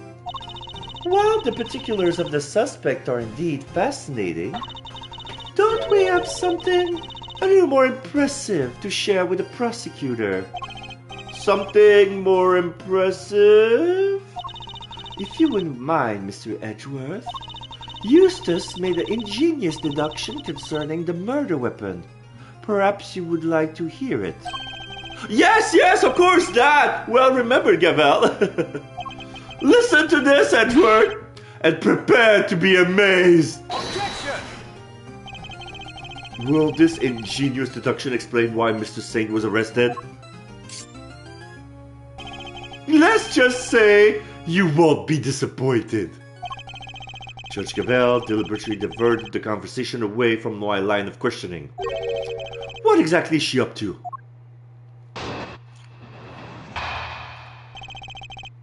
A: While the particulars of the suspect are indeed fascinating, don't we have something a little more impressive to share with the prosecutor? Something more impressive? If you wouldn't mind, Mr. Edgeworth, Eustace made an ingenious deduction concerning the murder weapon. Perhaps you would like to hear it.
B: Yes, of course, Dad! Well remembered, Gavel. Listen to this, Edgeworth, and prepare to be amazed.
C: Objection!
B: Will this ingenious deduction explain why Mr. Saint was arrested? Let's just say you won't be disappointed. Judge Gavel deliberately diverted the conversation away from my line of questioning. What exactly is she up to?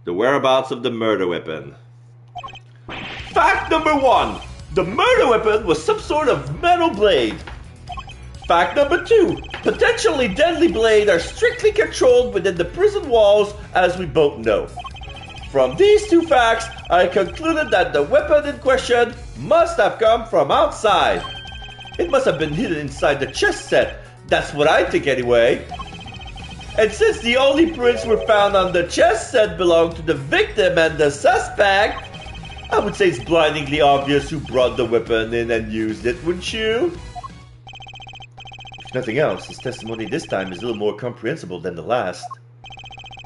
A: The whereabouts of the murder weapon.
B: Fact number 1. The murder weapon was some sort of metal blade. Fact number 2. Potentially deadly blades are strictly controlled within the prison walls, as we both know. From these two facts, I concluded that the weapon in question must have come from outside. It must have been hidden inside the chess set. That's what I think anyway. And since the only prints were found on the chess set belong to the victim and the suspect, I would say it's blindingly obvious who brought the weapon in and used it, wouldn't you?
A: If nothing else, his testimony this time is a little more comprehensible than the last.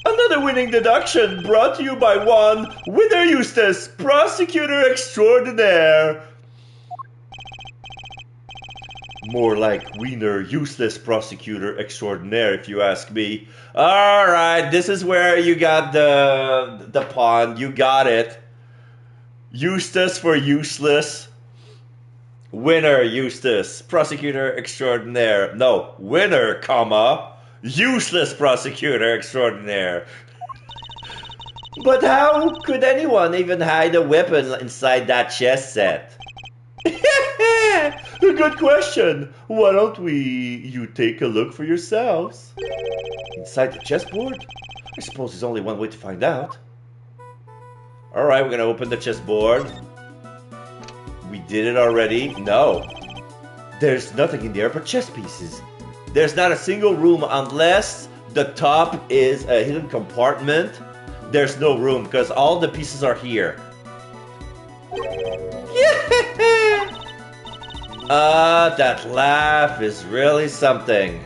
B: Another winning deduction brought to you by one Winner Eustace, prosecutor extraordinaire.
A: More like Wiener useless prosecutor extraordinaire, if you ask me. Alright, this is where you got the pun. You got it. Eustace for useless. Winner Eustace, prosecutor extraordinaire. No, winner, comma, useless prosecutor extraordinaire. But how could anyone even hide a weapon inside that chess set?
B: Good question. Why don't you take a look for yourselves?
A: Inside the chessboard? I suppose there's only one way to find out. Alright, we're gonna open the chessboard. We did it already. No. There's nothing in there but chess pieces. There's not a single room unless the top is a hidden compartment. There's no room because all the pieces are here. That laugh is really something.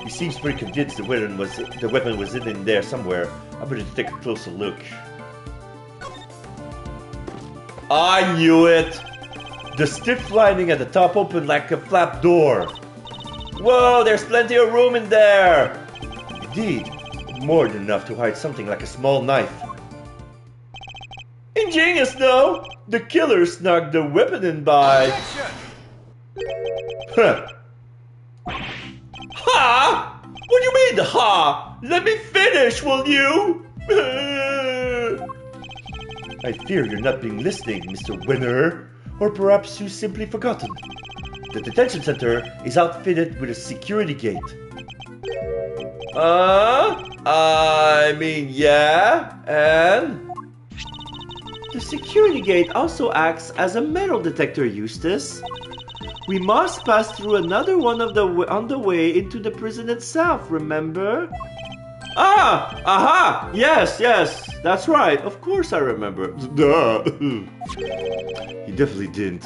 B: He seems pretty convinced the weapon was in there somewhere. I better take a closer look.
A: I knew it!
B: The stiff lining at the top opened like a flap door.
A: Whoa, there's plenty of room in there!
B: Indeed, more than enough to hide something like a small knife. Ingenious, no? The killer snuck the weapon in by... Huh. Ha! What do you mean, ha? Let me finish, will you? I fear you're not being listening, Mr. Winner. Or perhaps you've simply forgotten. The detention center is outfitted with a security gate.
A: I mean, yeah, and?
B: The security gate also acts as a metal detector, Eustace. We must pass through another one on the way into the prison itself, remember?
A: Aha! Yes, that's right. Of course I remember.
B: Duh. He definitely didn't.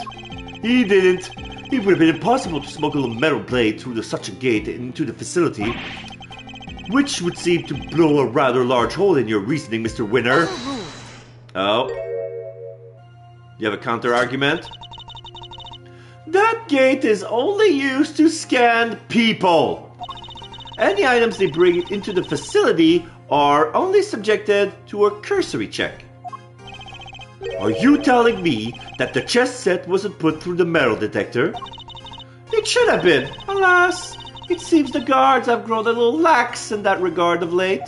B: He didn't. It would have been impossible to smuggle a metal blade through such a gate into the facility, which would seem to blow a rather large hole in your reasoning, Mr. Winner.
A: Oh. You have a counter-argument?
B: That gate is only used to scan people. Any items they bring into the facility are only subjected to a cursory check. Are you telling me that the chess set wasn't put through the metal detector? It should have been. Alas, it seems the guards have grown a little lax in that regard of late.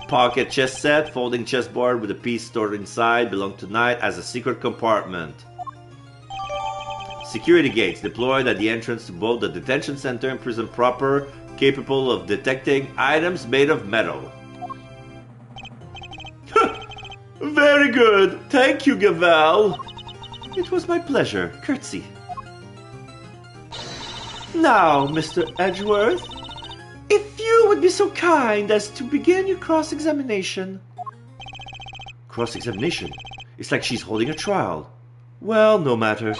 A: Pocket chess set, folding chessboard with a piece stored inside, belong tonight as a secret compartment. Security gates deployed at the entrance to both the detention center and prison proper, capable of detecting items made of metal. Very good. Thank you, Gavel. It was my pleasure. Curtsy. Now, Mr. Edgeworth, if you would be so kind as to begin your cross-examination. Cross-examination? It's like she's holding a trial. Well, no matter.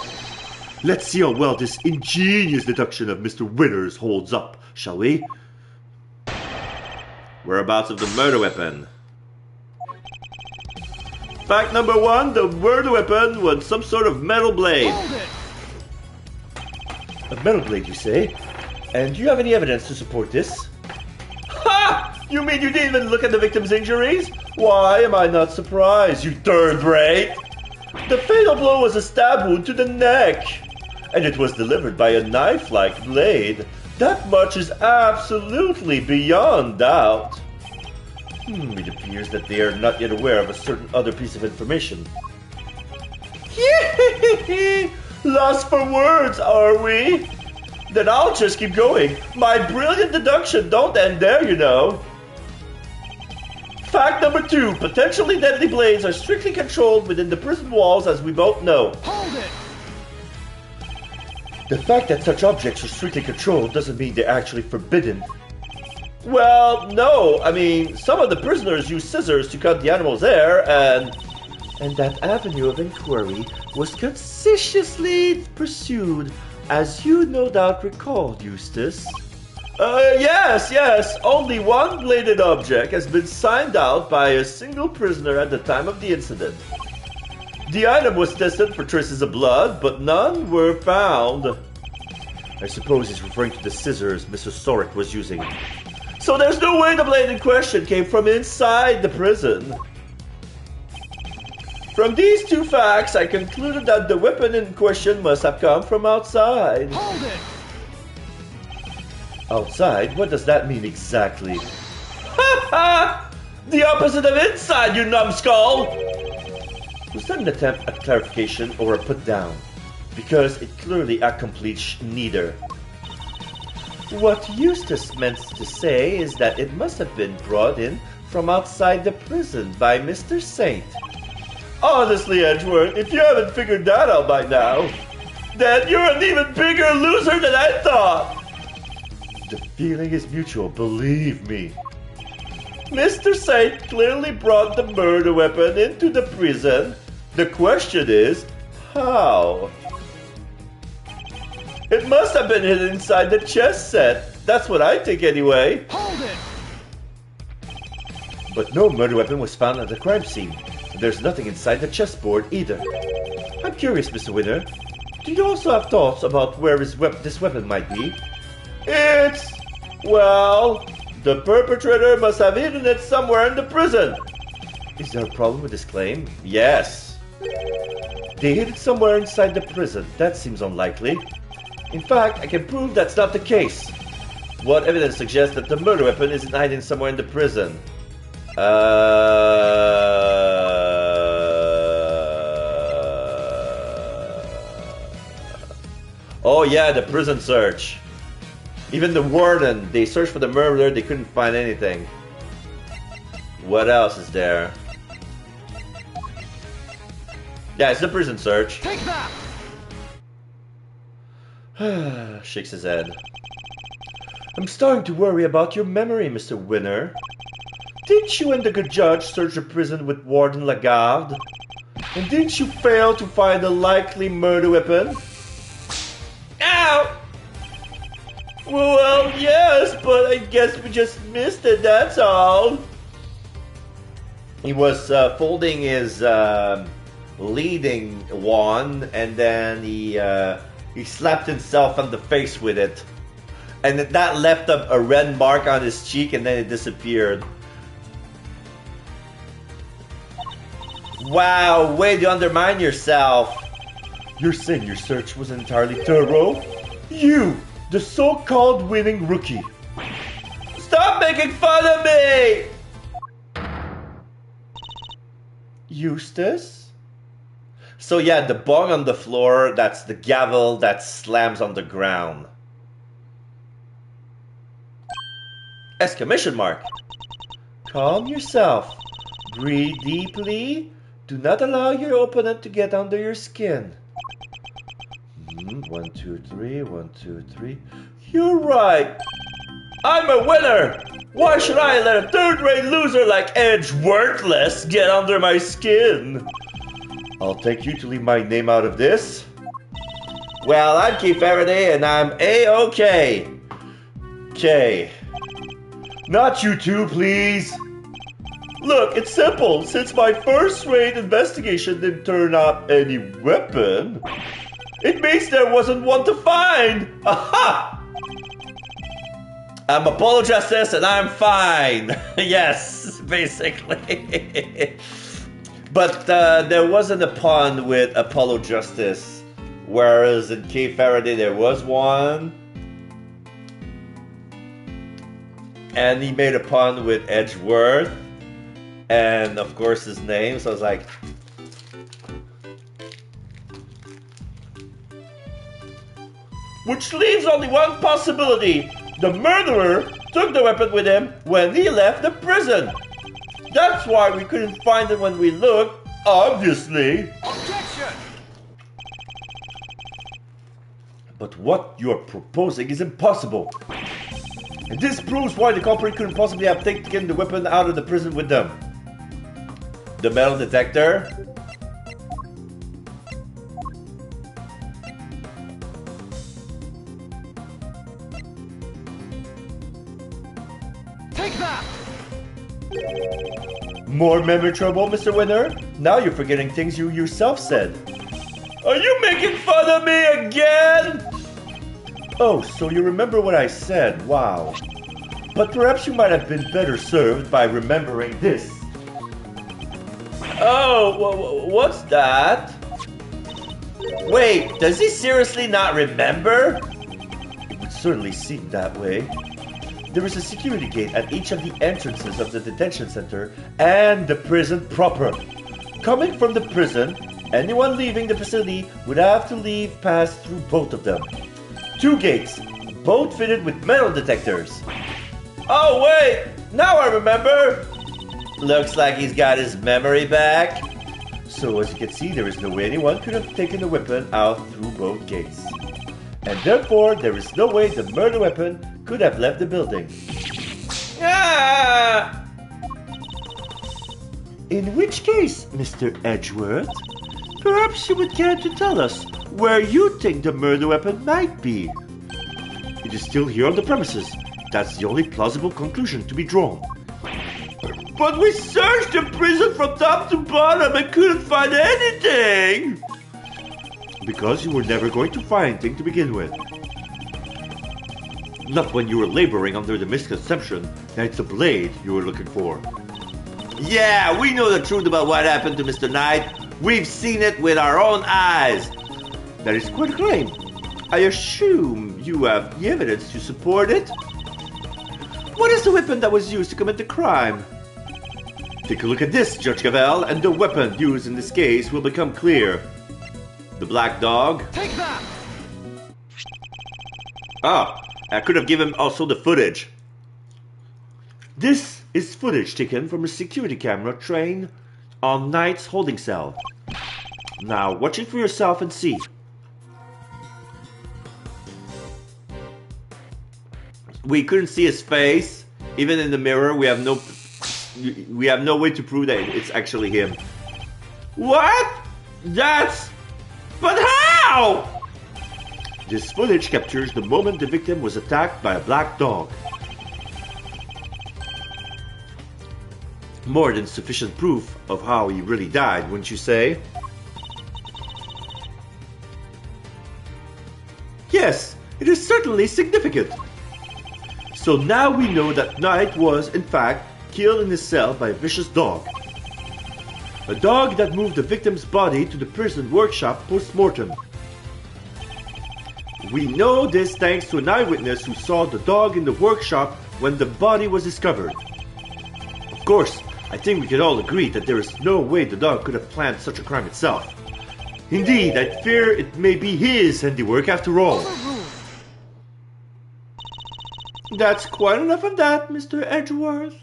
A: Let's see how well this ingenious deduction of Mr. Winner's holds up, shall we? Whereabouts of the murder weapon? Fact number 1, the murder weapon was some sort of metal blade.
C: Hold it!
B: A metal blade, you say? And do you have any evidence to support this?
A: Ha! You mean you didn't even look at the victim's injuries? Why am I not surprised, you third rate? The fatal blow was a stab wound to the neck, and it was delivered by a knife-like blade. That much is absolutely beyond doubt. It appears that they are not yet aware of a certain other piece of information. Lost for words, are we? Then I'll just keep going. My brilliant deduction don't end there, you know. Fact number 2, potentially deadly blades are strictly controlled within the prison walls, as we both know.
C: Hold it!
B: The fact that such objects are strictly controlled doesn't mean they're actually forbidden.
A: Well, no. I mean, some of the prisoners use scissors to cut the animal's hair, and that avenue of inquiry was conscientiously pursued, as you no doubt recall, Eustace. Yes. Only one bladed object has been signed out by a single prisoner at the time of the incident. The item was tested for traces of blood, but none were found.
B: I suppose he's referring to the scissors Mr. Sorek was using.
A: So there's no way the blade in question came from inside the prison. From these 2 facts, I concluded that the weapon in question must have come from outside.
C: Hold it!
B: Outside? What does that mean exactly?
A: Ha ha! The opposite of inside, you numbskull!
B: Was that an attempt at clarification or a put down? Because it clearly accomplished neither.
A: What Eustace meant to say is that it must have been brought in from outside the prison by Mr. Saint. Honestly, Edgeworth, if you haven't figured that out by now, then you're an even bigger loser than I thought!
B: The feeling is mutual, believe me.
A: Mr. Saint clearly brought the murder weapon into the prison. The question is, how? It must have been hidden inside the chess set. That's what I think anyway.
C: Hold it!
B: But no murder weapon was found at the crime scene. There's nothing inside the chessboard either.
A: I'm curious, Mr. Winner. Do you also have thoughts about where this weapon might be? Well, the perpetrator must have hidden it somewhere in the prison.
B: Is there a problem with this claim?
A: Yes.
B: They hid it somewhere inside the prison. That seems unlikely.
A: In fact, I can prove that's not the case. What evidence suggests that the murder weapon isn't hiding somewhere in the prison? Oh yeah, the prison search. Even the warden, they searched for the murderer, they couldn't find anything. What else is there? Yeah, it's the prison search.
C: Take that!
A: Shakes his head. I'm starting to worry about your memory, Mr. Winner. Didn't you and the good judge search the prison with Warden Lagarde? And didn't you fail to find a likely murder weapon? Ow! Well, yes, but I guess we just missed it, that's all. He was folding his leading wand, and then he slapped himself on the face with it. And that left a red mark on his cheek, and then it disappeared. Wow, way to undermine yourself.
B: You're saying your search was entirely thorough? You, the so-called winning rookie.
A: Stop making fun of me!
B: Eustace?
A: So yeah, the bong on the floor, that's the gavel that slams on the ground. Exclamation mark.
B: Calm yourself.
A: Breathe deeply. Do not allow your opponent to get under your skin. 1, 2, 3, 1, 2, 3. You're right. I'm a winner. Why should I let a third-rate loser like Edge Worthless get under my skin? I'll take you to leave my name out of this. Well, I'm Keith Faraday and I'm A-OK. Okay. Not you two, please. Look, it's simple. Since my first-rate investigation didn't turn up any weapon, it means there wasn't one to find. Aha! I'm Apollo Justice and I'm fine. Yes, basically. But there wasn't a pun with Apollo Justice, whereas in K. Faraday there was one. And he made a pun with Edgeworth, and of course his name, so I was like... Which leaves only one possibility. The murderer took the weapon with him when he left the prison. That's why we couldn't find it when we looked, obviously.
C: Objection!
A: But what you're proposing is impossible. And this proves why the culprit couldn't possibly have taken the weapon out of the prison with them. The metal detector.
C: Take that!
A: More memory trouble, Mr. Winner? Now you're forgetting things you yourself said. Are you making fun of me again? Oh, so you remember what I said. Wow. But perhaps you might have been better served by remembering this. Oh, what's that? Wait, does he seriously not remember? It would certainly seem that way. There is a security gate at each of the entrances of the detention center and the prison proper. Coming from the prison, anyone leaving the facility would have to pass through both of them. 2 gates, both fitted with metal detectors. Oh wait, now I remember. Looks like he's got his memory back. So as you can see, there is no way anyone could have taken the weapon out through both gates. And therefore, there is no way the murder weapon could have left the building. Ah! In which case, Mr. Edgeworth, perhaps you would care to tell us where you think the murder weapon might be. It is still here on the premises. That's the only plausible conclusion to be drawn. But we searched the prison from top to bottom and couldn't find anything! Because you were never going to find anything to begin with. Not when you were laboring under the misconception that it's a blade you were looking for. Yeah, we know the truth about what happened to Mr. Knight. We've seen it with our own eyes. That is quite a claim. I assume you have the evidence to support it? What is the weapon that was used to commit the crime? Take a look at this, Judge Cavell, and the weapon used in this case will become clear. The black dog.
C: Take that!
A: Ah, I could have given also the footage. This is footage taken from a security camera trained on Knight's holding cell. Now watch it for yourself and see. We couldn't see his face. Even in the mirror, we have no way to prove that it's actually him. What? But how? This footage captures the moment the victim was attacked by a black dog. More than sufficient proof of how he really died, wouldn't you say? Yes, it is certainly significant. So now we know that Knight was, in fact, killed in his cell by a vicious dog. A dog that moved the victim's body to the prison workshop post-mortem. We know this thanks to an eyewitness who saw the dog in the workshop when the body was discovered. Of course, I think we can all agree that there is no way the dog could have planned such a crime itself. Indeed, I fear it may be his handiwork after all. That's quite enough of that, Mr. Edgeworth.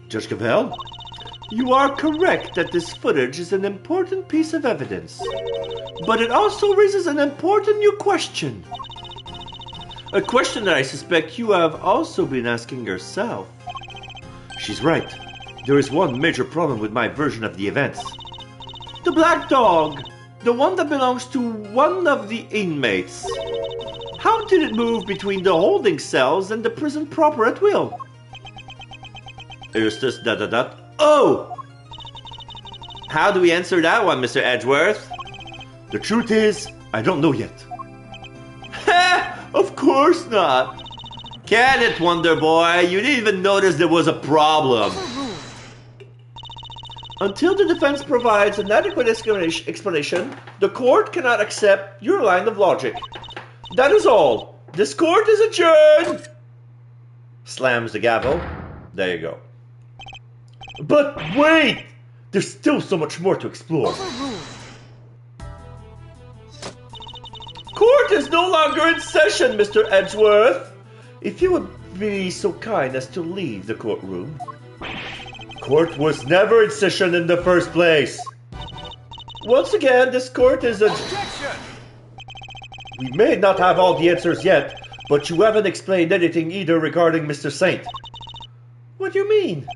A: Judge Cavell, You are correct that this footage is an important piece of evidence, but it also raises an important new question. A question that I suspect you have also been asking yourself. She's right. There is one major problem with my version of the events. The black dog, the one that belongs to one of the inmates. How did it move between the holding cells and the prison proper at will? Eustace ... Oh! How do we answer that one, Mr. Edgeworth?
B: The truth is, I don't know yet.
A: Ha! Of course not. Can it, Wonder Boy? You didn't even notice there was a problem. Until the defense provides an adequate explanation, the court cannot accept your line of logic. That is all. This court is adjourned. Slams the gavel. There you go.
B: But wait! There's still so much more to explore.
A: Court is no longer in session, Mr. Edgeworth. If you would be so kind as to leave the courtroom.
B: Court was never in session in the first place.
A: Once again, this court is
C: Objection!
B: We may not have all the answers yet, but you haven't explained anything either regarding Mr. Saint.
A: What do you mean?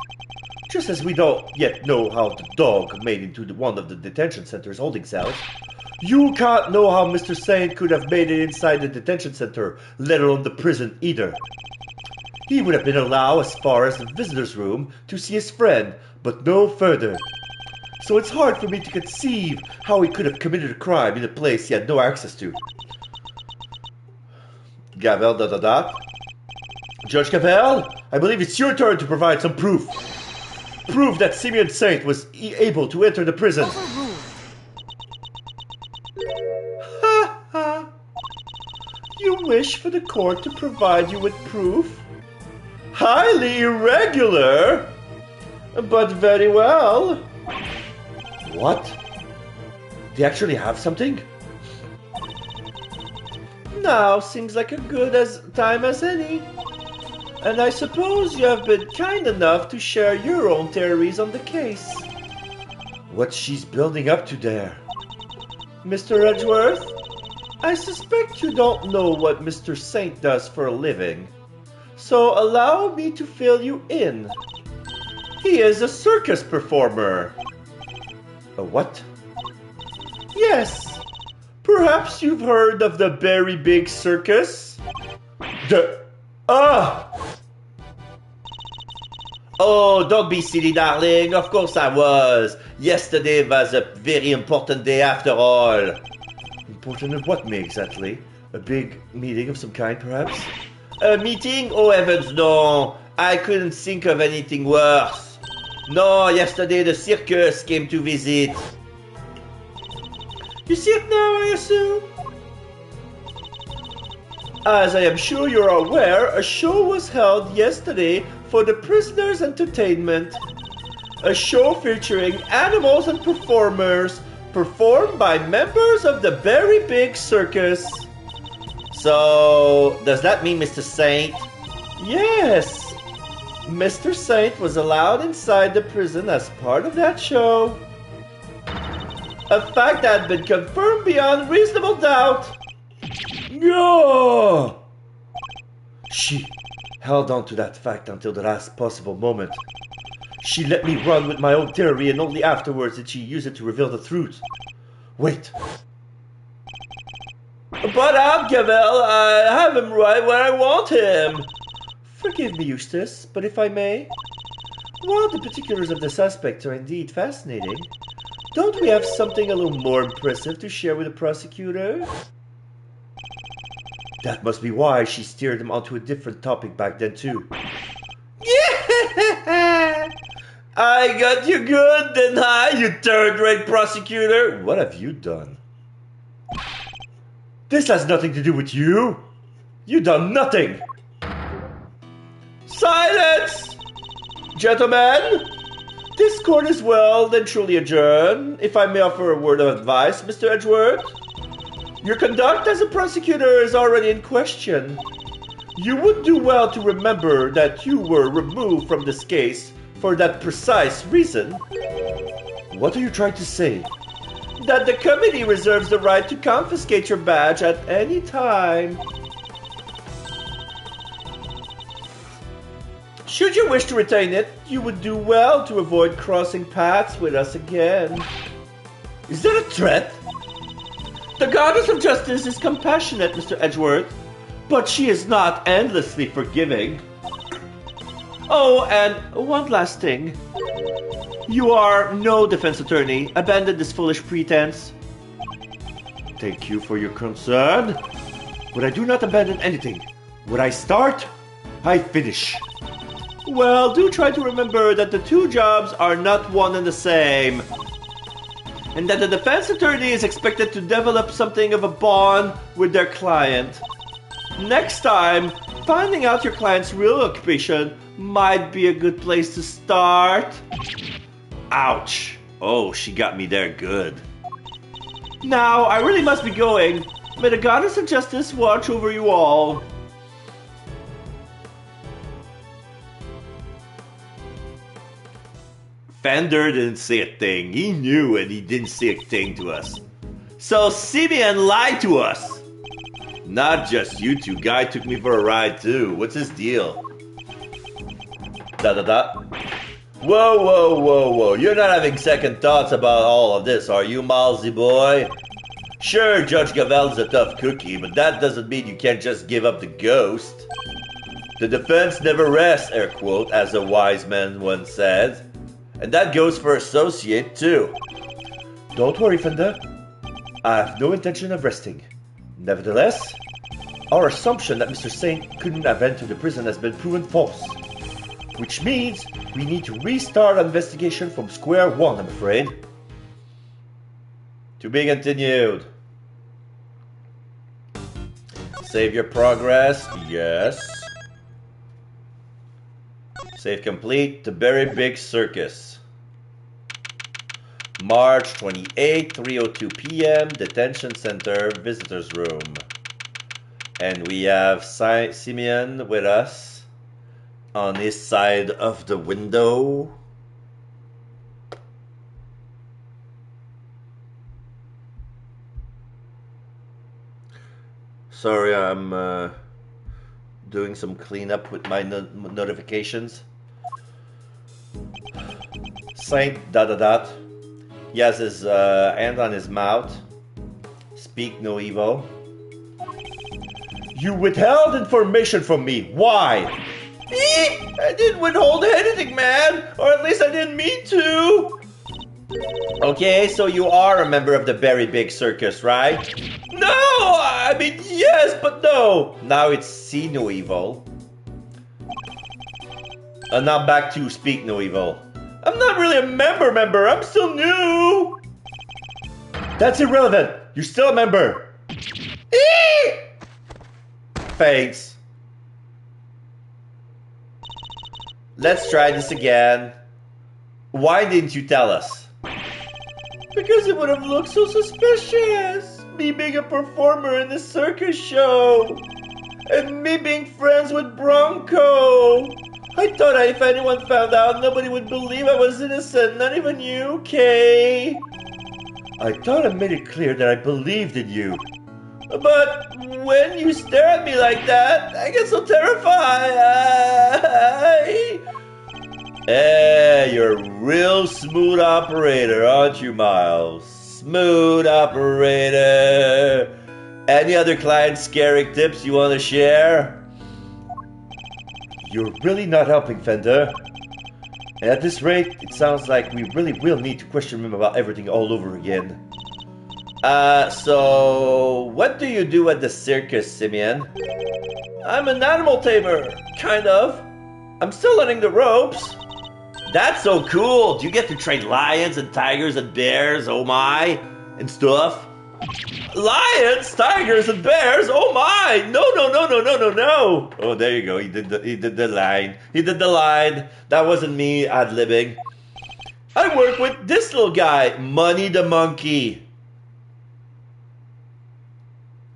B: Just as we don't yet know how the dog made into one of the detention center's holding cells, you can't know how Mr. Saint could have made it inside the detention center, let alone the prison either. He would have been allowed as far as the visitor's room to see his friend, but no further. So it's hard for me to conceive how he could have committed a crime in a place he had no access to.
A: Gavel ...
B: Judge Gavel, I believe it's your turn to provide some proof. Prove that Simeon Saint was able to enter the prison.
A: Ha ha! You wish for the court to provide you with proof? Highly irregular! But very well.
B: What? They actually have something?
A: Now seems like a good time as any. And I suppose you have been kind enough to share your own theories on the case.
B: What she's building up to there.
A: Mr. Edgeworth, I suspect you don't know what Mr. Saint does for a living. So allow me to fill you in. He is a circus performer.
B: A what?
A: Yes. Perhaps you've heard of the Very Big Circus? Oh, don't be silly, darling. Of course I was. Yesterday was a very important day after all.
B: Important of what, me, exactly? A big meeting of some kind, perhaps?
A: A meeting? Oh, heavens, no. I couldn't think of anything worse. No, yesterday the circus came to visit. You see it now, I assume? As I am sure you're aware, a show was held yesterday for the prisoners' entertainment. A show featuring animals and performers, performed by members of the Very Big Circus. So, does that mean Mr. Saint? Yes! Mr. Saint was allowed inside the prison as part of that show. A fact that had been confirmed beyond reasonable doubt.
B: No! She held on to that fact until the last possible moment. She let me run with my own theory, and only afterwards did she use it to reveal the truth. Wait.
A: But Gavel, I have him right where I want him. Forgive me, Eustace, but if I may, while the particulars of the suspect are indeed fascinating, don't we have something a little more impressive to share with the prosecutor?
B: That must be why she steered him onto a different topic back then, too.
A: Yeah! I got you good, didn't I, you third-rate prosecutor?
B: What have you done? This has nothing to do with you. You done nothing.
A: Silence! Gentlemen, this court is well and truly adjourned. If I may offer a word of advice, Mr. Edgeworth. Your conduct as a prosecutor is already in question. You would do well to remember that you were removed from this case For that precise reason.
B: What are you trying to say?
A: That the committee reserves the right to confiscate your badge at any time. Should you wish to retain it, you would do well to avoid crossing paths with us again.
B: Is that a threat?
A: The goddess of justice is compassionate, Mr. Edgeworth, but she is not endlessly forgiving. Oh, and one last thing. You are no defense attorney. Abandon this foolish pretense.
B: Thank you for your concern. But I do not abandon anything. What I start, I finish.
A: Well, do try to remember that the two jobs are not one and the same. And that the defense attorney is expected to develop something of a bond with their client. Next time, finding out your client's real occupation might be a good place to start.
B: Ouch. Oh, she got me there good.
A: Now, I really must be going. May the goddess of justice watch over you all.
B: Fender didn't say a thing. He knew and he didn't say a thing to us.
A: So Simeon lied to us.
B: Not just you two. Guy took me for a ride too. What's his deal? Whoa, whoa, whoa, whoa. You're not having second thoughts about all of this, are you, Malsy boy? Sure, Judge Gavel's a tough cookie, but that doesn't mean you can't just give up the ghost. The defense never rests, air quote, as a wise man once said. And that goes for associate, too.
A: Don't worry, Fender. I have no intention of resting. Nevertheless, our assumption that Mr. Saint couldn't have entered the prison has been proven false. Which means we need to restart our investigation from square one, I'm afraid.
B: To be continued. Save your progress, yes. Save complete. The Very Big Circus. March 28, 3:02 p.m. Detention Center, Visitors Room. And we have Simeon with us on his side of the window. Sorry, I'm doing some cleanup with my notifications. Saint ... He has his hand on his mouth. Speak no evil.
A: You withheld information from me. Why?
B: I didn't withhold anything, man. Or at least I didn't mean to. Okay, so you are a member of the Very Big Circus, right? No! I mean, yes, but no. Now it's see no evil. And now back to speak no evil. I'm not really a member. I'm still new.
A: That's irrelevant. You're still a member.
B: Thanks. Let's try this again. Why didn't you tell us? Because it would have looked so suspicious. Me being a performer in the circus show. And me being friends with Bronco. I thought if anyone found out, nobody would believe I was innocent. Not even you, Kay.
A: I thought I made it clear that I believed in you.
B: But when you stare at me like that, I get so terrified. Hey, you're a real smooth operator, aren't you, Miles? Smooth operator. Any other client scary tips you want to share?
A: You're really not helping, Fender. And at this rate, it sounds like we really will need to question him about everything all over again.
B: So what do you do at the circus, Simeon? I'm an animal tamer, kind of. I'm still learning the ropes. That's so cool. Do you get to train lions and tigers and bears, oh my, and stuff? Lions, tigers, and bears, oh my! No. Oh, there you go. He did the line. He did the line. That wasn't me ad-libbing. I work with this little guy, Money the Monkey.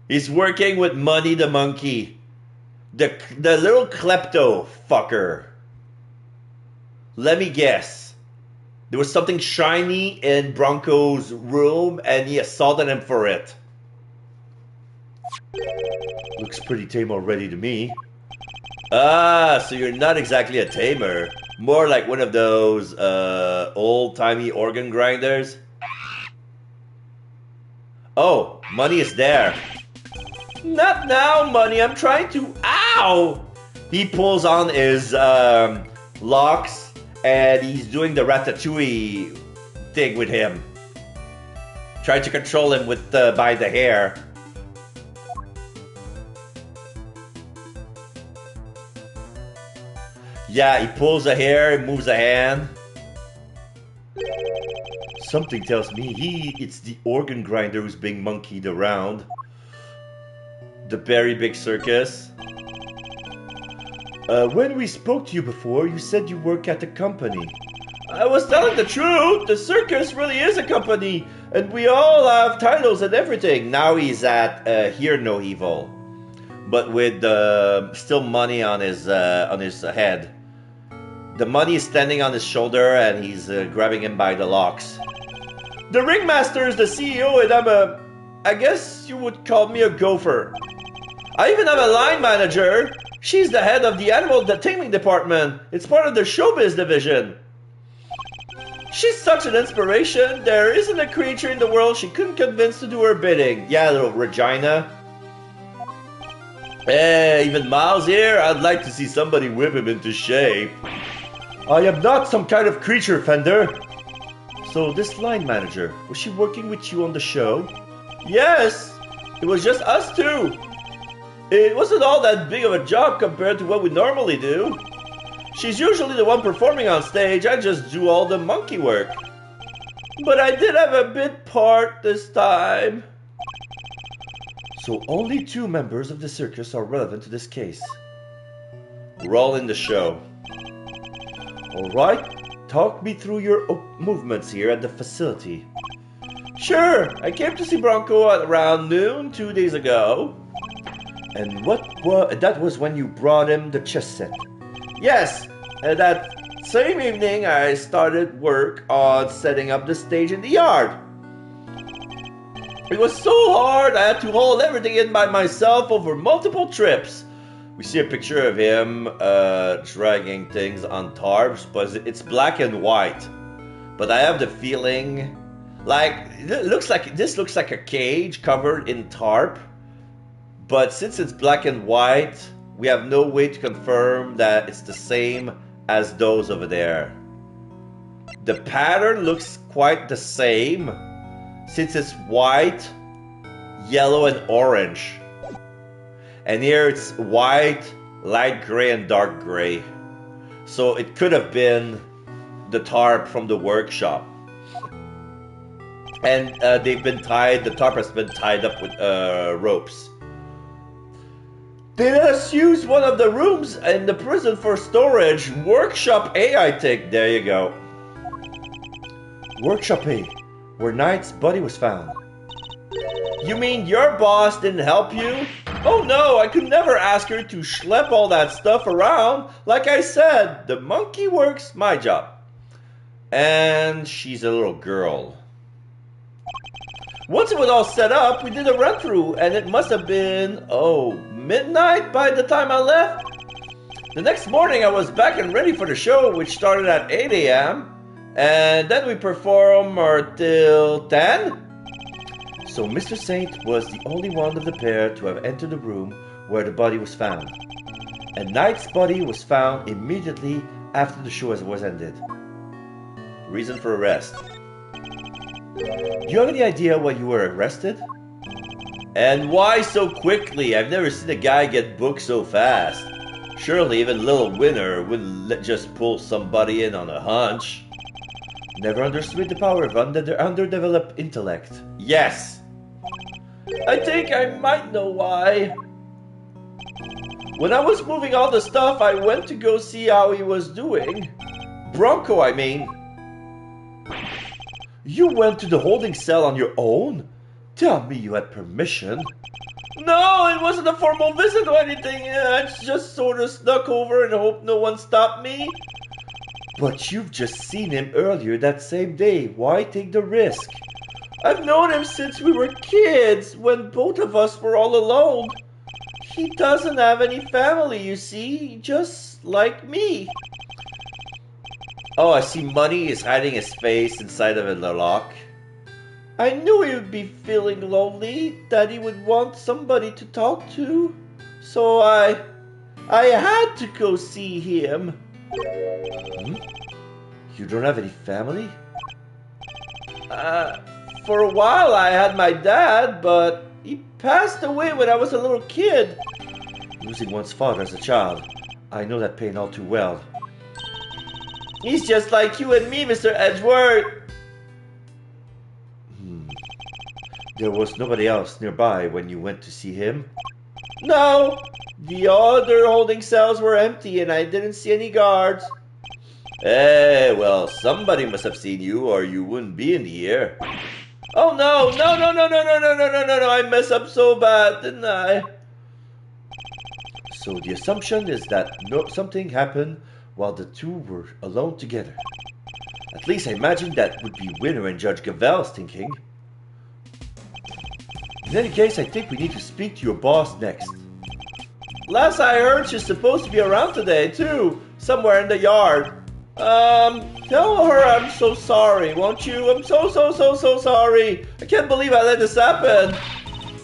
B: He's working with Money the Monkey. The little klepto fucker.
A: Let me guess. There was something shiny in Bronco's room and he assaulted him for it.
B: Looks pretty tame already to me.
A: Ah, so you're not exactly a tamer. More like one of those old-timey organ grinders. Oh, money is there. Not now, money. I'm trying to... Ow! He pulls on his locks and he's doing the ratatouille thing with him. Trying to control him with by the hair. Yeah, he pulls a hair, moves a hand.
B: Something tells me it's the organ grinder who's being monkeyed around.
A: The very big circus.
B: When we spoke to you before, you said you work at a company.
A: I was telling the truth. The circus really is a company, and we all have titles and everything. Now he's at Hear No Evil, but with still money on his head. The money is standing on his shoulder, and he's grabbing him by the locks. The ringmaster is the CEO, and I guess you would call me a gopher. I even have a line manager. She's the head of the animal taming department. It's part of the showbiz division. She's such an inspiration. There isn't a creature in the world she couldn't convince to do her bidding. Yeah, little Regina. Hey, even Miles here. I'd like to see somebody whip him into shape.
B: I am not some kind of creature, Fender. So this line manager, was she working with you on the show?
A: Yes, it was just us two. It wasn't all that big of a job compared to what we normally do. She's usually the one performing on stage. I just do all the monkey work. But I did have a bit part this time.
B: So only 2 members of the circus are relevant to this case.
A: Roll in the show.
B: Alright, talk me through your movements here at the facility.
A: Sure, I came to see Bronco at around noon 2 days ago.
B: And that was when you brought him the chess set?
A: Yes, and that same evening I started work on setting up the stage in the yard. It was so hard I had to hold everything in by myself over multiple trips. We see a picture of him dragging things on tarps, but it's black and white. But I have the feeling like this looks like a cage covered in tarp. But since it's black and white, we have no way to confirm that it's the same as those over there. The pattern looks quite the same since it's white, yellow, and orange. And here it's white, light gray, and dark gray. So it could have been the tarp from the workshop. And the tarp has been tied up with ropes. They let us use one of the rooms in the prison for storage. Workshop A, I think. There you go.
B: Workshop A, where Knight's body was found.
A: You mean your boss didn't help you? Oh no, I could never ask her to schlep all that stuff around. Like I said, the monkey work's my job. And she's a little girl. Once it was all set up, we did a run-through, and it must have been, midnight by the time I left. The next morning, I was back and ready for the show, which started at 8 a.m., and then we performed till 10.
B: So Mr. Saint was the only one of the pair to have entered the room where the body was found. And Knight's body was found immediately after the show was ended.
A: Reason for arrest.
B: Do you have any idea why you were arrested?
A: And why so quickly? I've never seen a guy get booked so fast. Surely even Little Winner wouldn't just pull somebody in on a hunch.
B: Never understood the power of underdeveloped intellect.
A: Yes. I think I might know why. When I was moving all the stuff, I went to go see how he was doing. Bronco, I mean.
B: You went to the holding cell on your own? Tell me you had permission.
A: No, it wasn't a formal visit or anything. I just sort of snuck over and hoped no one stopped me.
B: But you've just seen him earlier that same day. Why take the risk? I've known him since we were kids, when both of us were all alone. He doesn't have any family, you see, just like me.
A: Oh, I see Money is hiding his face inside of a lock.
B: I knew he would be feeling lonely, that he would want somebody to talk to. So I had to go see him.
A: You don't have any family?
B: For a while I had my dad, but he passed away when I was a little kid.
A: Losing one's father as a child. I know that pain all too well.
B: He's just like you and me, Mr. Edgeworth.
A: There was nobody else nearby when you went to see him?
B: No, the other holding cells were empty and I didn't see any guards.
A: Eh, well, somebody must have seen you or you wouldn't be in here.
B: Oh no, no, I messed up so bad, didn't I?
A: So the assumption is that something happened while the two were alone together. At least I imagine that would be Winner and Judge Gavel's thinking. In any case, I think we need to speak to your boss next.
B: Last I heard, she's supposed to be around today, too. Somewhere in the yard. Tell her I'm so sorry, won't you? I'm so sorry. I can't believe I let this happen.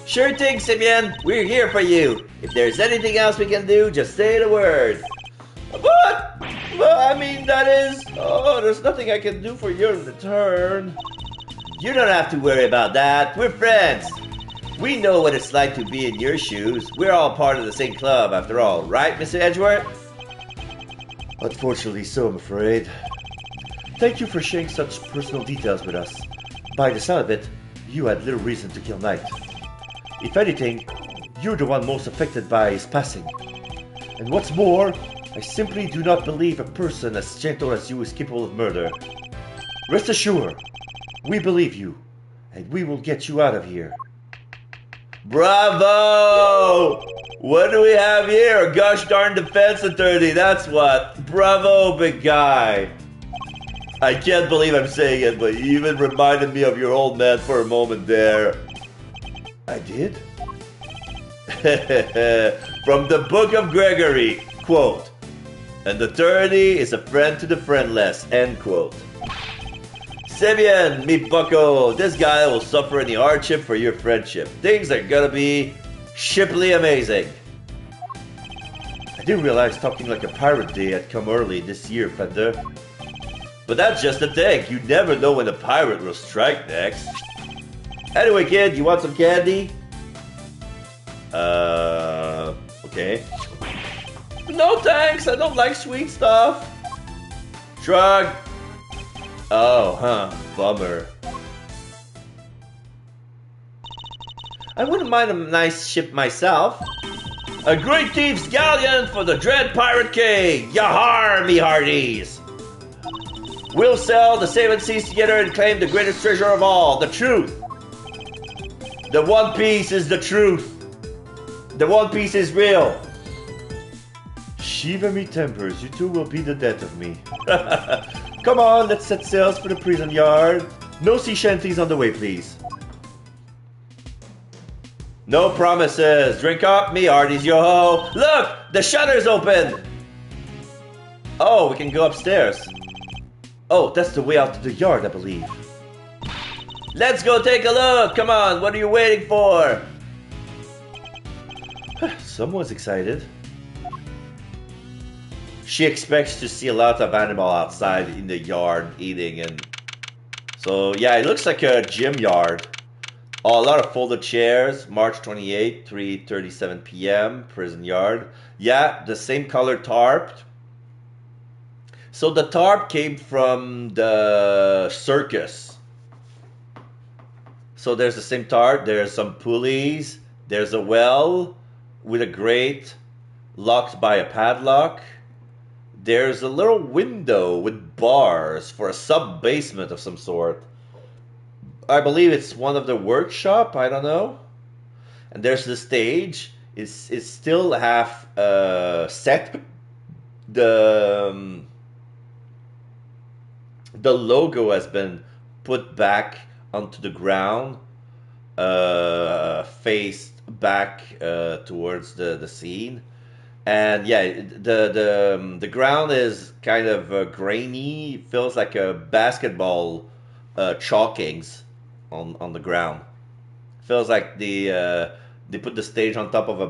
A: Sure thing, Simeon. We're here for you. If there's anything else we can do, just say the word.
B: But I mean, that is... Oh, there's nothing I can do for you in return.
A: You don't have to worry about that. We're friends. We know what it's like to be in your shoes. We're all part of the same club, after all. Right, Mr. Edgeworth?
B: Unfortunately so, I'm afraid. Thank you for sharing such personal details with us. By the sound of it, you had little reason to kill Knight. If anything, you're the one most affected by his passing. And what's more, I simply do not believe a person as gentle as you is capable of murder. Rest assured, we believe you, and we will get you out of here.
A: Bravo! What do we have here? A gosh darn defense attorney, that's what. Bravo, big guy. I can't believe I'm saying it, but you even reminded me of your old man for a moment there.
B: I did?
A: From the Book of Gregory, quote, "An attorney is a friend to the friendless," end quote. Simeon, mi bucko, this guy will suffer any hardship for your friendship. Things are gonna be shippily amazing.
B: I didn't realize talking like a pirate day had come early this year, Fender.
A: But that's just the thing. You never know when a pirate will strike next. Anyway, kid, you want some candy? Okay.
B: No thanks, I don't like sweet stuff.
A: Shrug. Oh, bummer.
B: I wouldn't mind a nice ship myself.
A: A great thief's galleon for the dread pirate king! Yahar, me hearties! We'll sail the seven seas together and claim the greatest treasure of all, the truth. The One Piece is the truth. The One Piece is real.
B: Shiver me tempers, you two will be the death of me. Come on, let's set sails for the prison yard. No sea shanties on the way, please.
A: No promises. Drink up, me hearties, yo-ho. Look, the shutter's open. Oh, we can go upstairs.
B: Oh, that's the way out to the yard, I believe.
A: Let's go take a look. Come on, what are you waiting for?
B: Someone's excited.
A: She expects to see a lot of animal outside in the yard eating, and so yeah, it looks like a gym yard. Oh, a lot of folded chairs. March 28, 3:37 p.m. Prison yard. Yeah, the same color tarp. So the tarp came from the circus. So there's the same tarp. There's some pulleys. There's a well with a grate locked by a padlock. There's a little window with bars for a sub-basement of some sort. I believe it's one of the workshop, I don't know. And there's the stage. It's still half set. The the logo has been put back onto the ground, faced back towards the scene. And yeah, the ground is kind of grainy. Feels like a basketball chalkings on the ground. Feels like they put the stage on top of a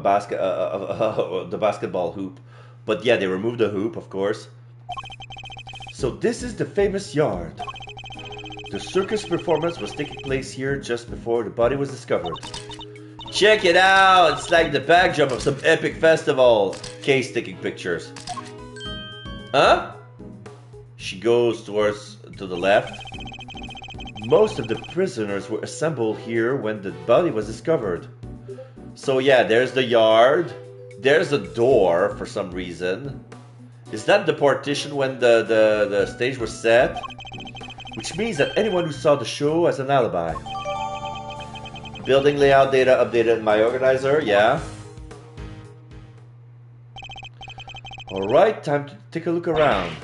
A: the basketball hoop. But yeah, they removed the hoop, of course.
B: So this is the famous yard. The circus performance was taking place here just before the body was discovered.
A: Check it out! It's like the backdrop of some epic festival. Kay's taking pictures. Huh? She goes to the left.
B: Most of the prisoners were assembled here when the body was discovered.
A: So yeah, there's the yard. There's a door for some reason. Is that the partition when the stage was set?
B: Which means that anyone who saw the show has an alibi.
A: Building layout data updated in my organizer, yeah.
B: Alright, time to take a look around.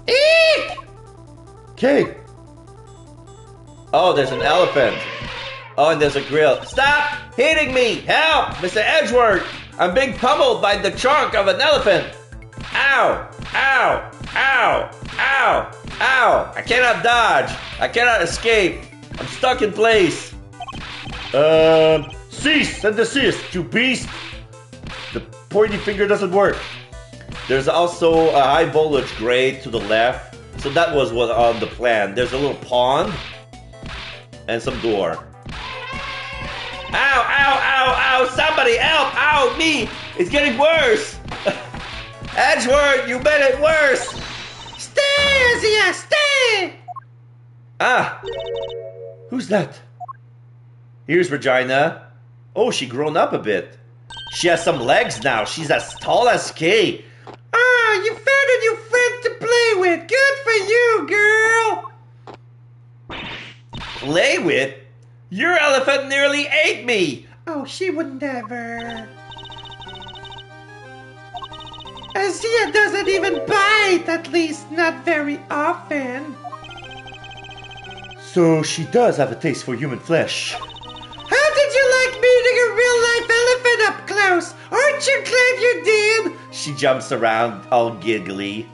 A: Eek!
B: Kay!
A: Oh, there's an elephant. Oh, and there's a grill. Stop hitting me! Help! Mr. Edgeworth! I'm being pummeled by the trunk of an elephant! Ow! Ow! Ow! Ow! Ow! I cannot dodge! I cannot escape! I'm stuck in place!
B: Cease and desist, you beast! The pointy finger doesn't work.
A: There's also a high voltage grate to the left. So that was what on the plan. There's a little pond and some door. Ow, ow, ow, ow, somebody help! Ow, me! It's getting worse! Edgeworth, you made it worse!
C: Stay, Azia, stay!
A: Ah!
B: Who's that?
A: Here's Regina. Oh, she grown up a bit. She has some legs now. She's as tall as Kay.
C: Ah, you found a new friend to play with. Good for you, girl.
A: Play with? Your elephant nearly ate me.
C: Oh, she would never. Azia doesn't even bite, at least not very often.
B: So she does have a taste for human flesh.
C: How did you like meeting a real-life elephant up close? Aren't you glad you did?
A: She jumps around all giggly.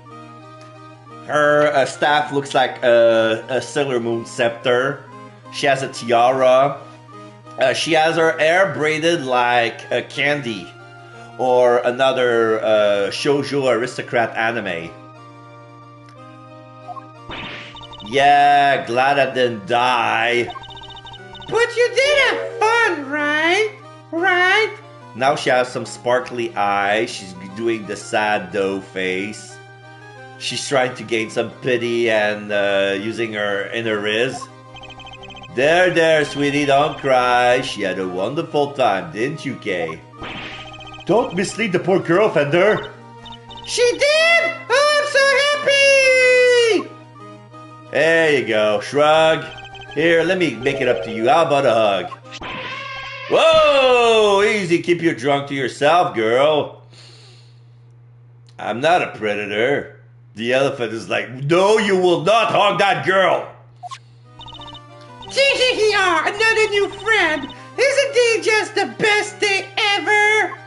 A: Her staff looks like a Sailor Moon scepter. She has a tiara. She has her hair braided like a candy or another shoujo aristocrat anime. Yeah, glad I didn't die.
C: But you did have fun, right? Right?
A: Now she has some sparkly eyes. She's doing the sad doe face. She's trying to gain some pity and using her inner riz. There, sweetie, don't cry. She had a wonderful time, didn't you, Kay?
B: Don't mislead the poor girl, Fender.
C: She did? Oh, I'm so happy!
A: There you go. Shrug. Here, let me make it up to you. How about a hug? Whoa! Easy, keep your drunk to yourself, girl. I'm not a predator. The elephant is like, no, you will not hug that girl.
C: Another new friend. Isn't he just the best day ever?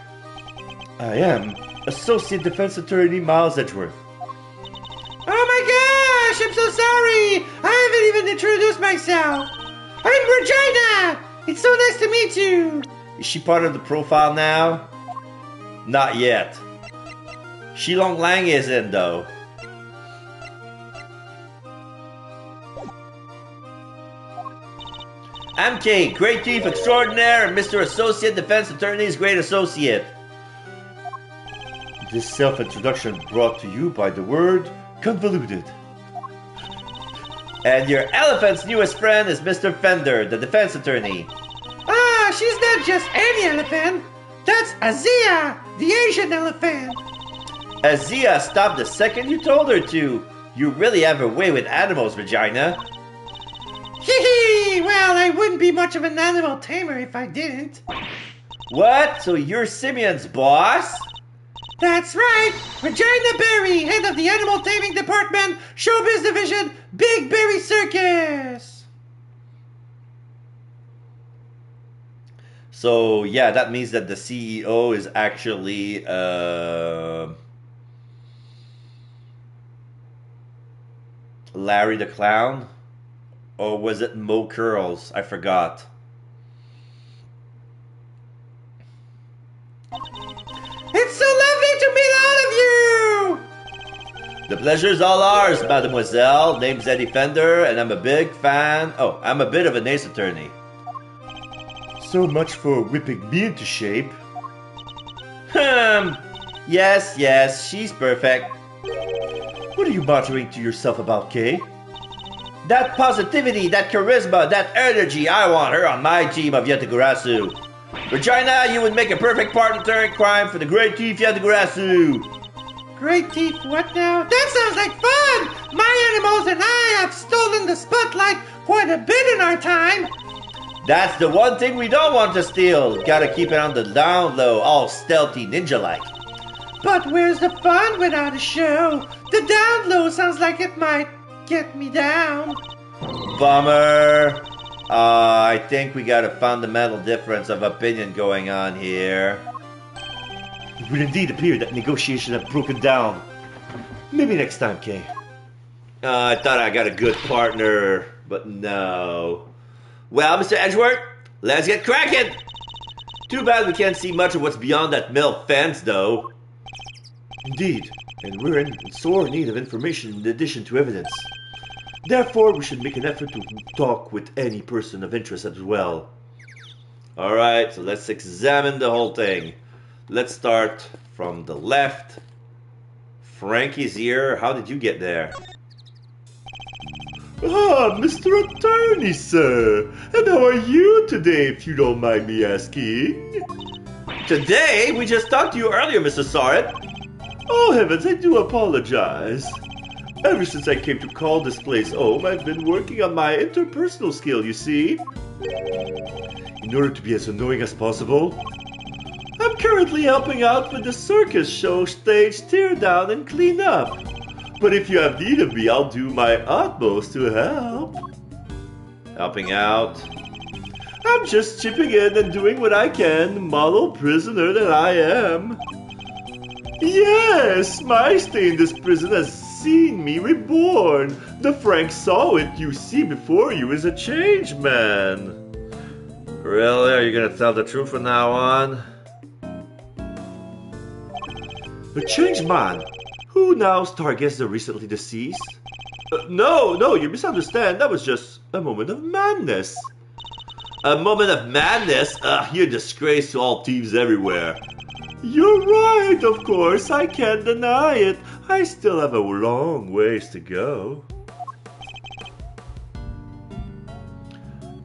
B: I am Associate Defense Attorney Miles Edgeworth.
C: Oh my gosh, I'm so sorry. I haven't even introduced myself. I'm Regina. It's so nice to meet you.
A: Is she part of the profile now? Not yet. Shilong Lang is in though. I'm Kay, Great Chief Extraordinaire and Mr. Associate Defense Attorney's Great Associate.
B: This self-introduction brought to you by the word convoluted.
A: And your elephant's newest friend is Mr. Fender, the defense attorney.
C: Ah, she's not just any elephant. That's Azia, the Asian elephant.
A: Azia stopped the second you told her to. You really have a way with animals, Regina.
C: Hee well, I wouldn't be much of an animal tamer if I didn't.
A: What? So you're Simeon's boss?
C: That's right! Regina Berry, head of the Animal Taming Department, Showbiz Division, Big Berry Circus!
A: So, yeah, that means that the CEO is actually, Larry the Clown? Or was it Mo Curls? I forgot.
C: It's so lovely to meet all of you!
A: The pleasure's all ours, mademoiselle. Name's Eddie Fender, and I'm a big fan. Oh, I'm a bit of an ace attorney.
B: So much for whipping me into shape.
A: Yes, she's perfect.
B: What are you muttering to yourself about, Kay?
A: That positivity, that charisma, that energy, I want her on my team of Yatagarasu. Regina, you would make a perfect partner in crime for the great thief Yatagarasu.
C: Great thief, what now? That sounds like fun! My animals and I have stolen the spotlight quite a bit in our time.
A: That's the one thing we don't want to steal. Gotta keep it on the down low, all stealthy ninja-like.
C: But where's the fun without a show? The down low sounds like it might get me down.
A: Bummer. I think we got a fundamental difference of opinion going on here.
B: It would indeed appear that negotiations have broken down. Maybe next time, Kay.
A: I thought I got a good partner, but no. Well, Mr. Edgeworth, let's get cracking! Too bad we can't see much of what's beyond that mill fence, though.
B: Indeed, and we're in sore need of information in addition to evidence. Therefore, we should make an effort to talk with any person of interest as well.
A: Alright, so let's examine the whole thing. Let's start from the left. Frankie's here. How did you get there?
B: Ah, Mr. Attorney, sir. And how are you today, if you don't mind me asking?
A: Today? We just talked to you earlier, Mr. Sarrett.
B: Oh, heavens, I do apologize. Ever since I came to call this place home, I've been working on my interpersonal skill, you see. In order to be as annoying as possible, I'm currently helping out with the circus show stage tear down and clean up. But if you have need of me, I'll do my utmost to help.
A: Helping out?
B: I'm just chipping in and doing what I can, model prisoner that I am. Yes, my stay in this prison has seen me reborn. The Frank saw it you see before you is a changed man.
A: Really? Are you gonna tell the truth from now on?
B: A changed man? Who now targets the recently deceased? No, you misunderstand. That was just a moment of madness.
A: A moment of madness? You're a disgrace to all thieves everywhere.
B: You're right, of course. I can't deny it. I still have a long ways to go.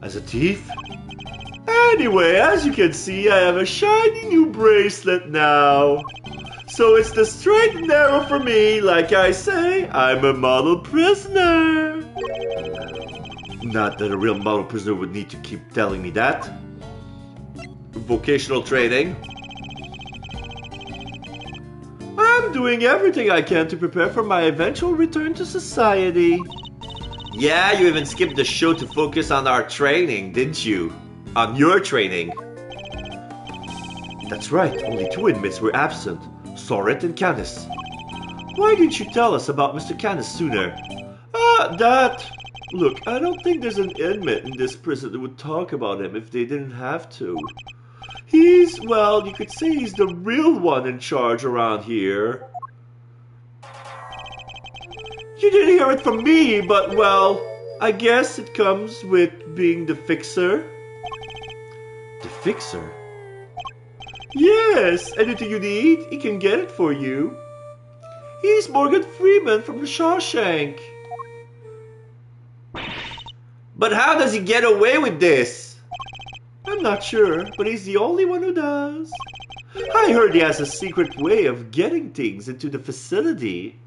B: As a thief? Anyway, as you can see, I have a shiny new bracelet now. So it's the straight and narrow for me. Like I say, I'm a model prisoner. Not that a real model prisoner would need to keep telling me that.
A: Vocational training?
B: I'm doing everything I can to prepare for my eventual return to society.
A: Yeah, you even skipped the show to focus on our training, didn't you? On your training.
B: That's right, only two inmates were absent. Soret and Canis. Why didn't you tell us about Mr. Canis sooner? Look, I don't think there's an inmate in this prison that would talk about him if they didn't have to. He's, well, you could say he's the real one in charge around here. You didn't hear it from me, but, well, I guess it comes with being the fixer. The fixer? Yes, anything you need, he can get it for you. He's Morgan Freeman from the Shawshank.
A: But how does he get away with this?
B: I'm not sure, but he's the only one who does. I heard he has a secret way of getting things into the facility.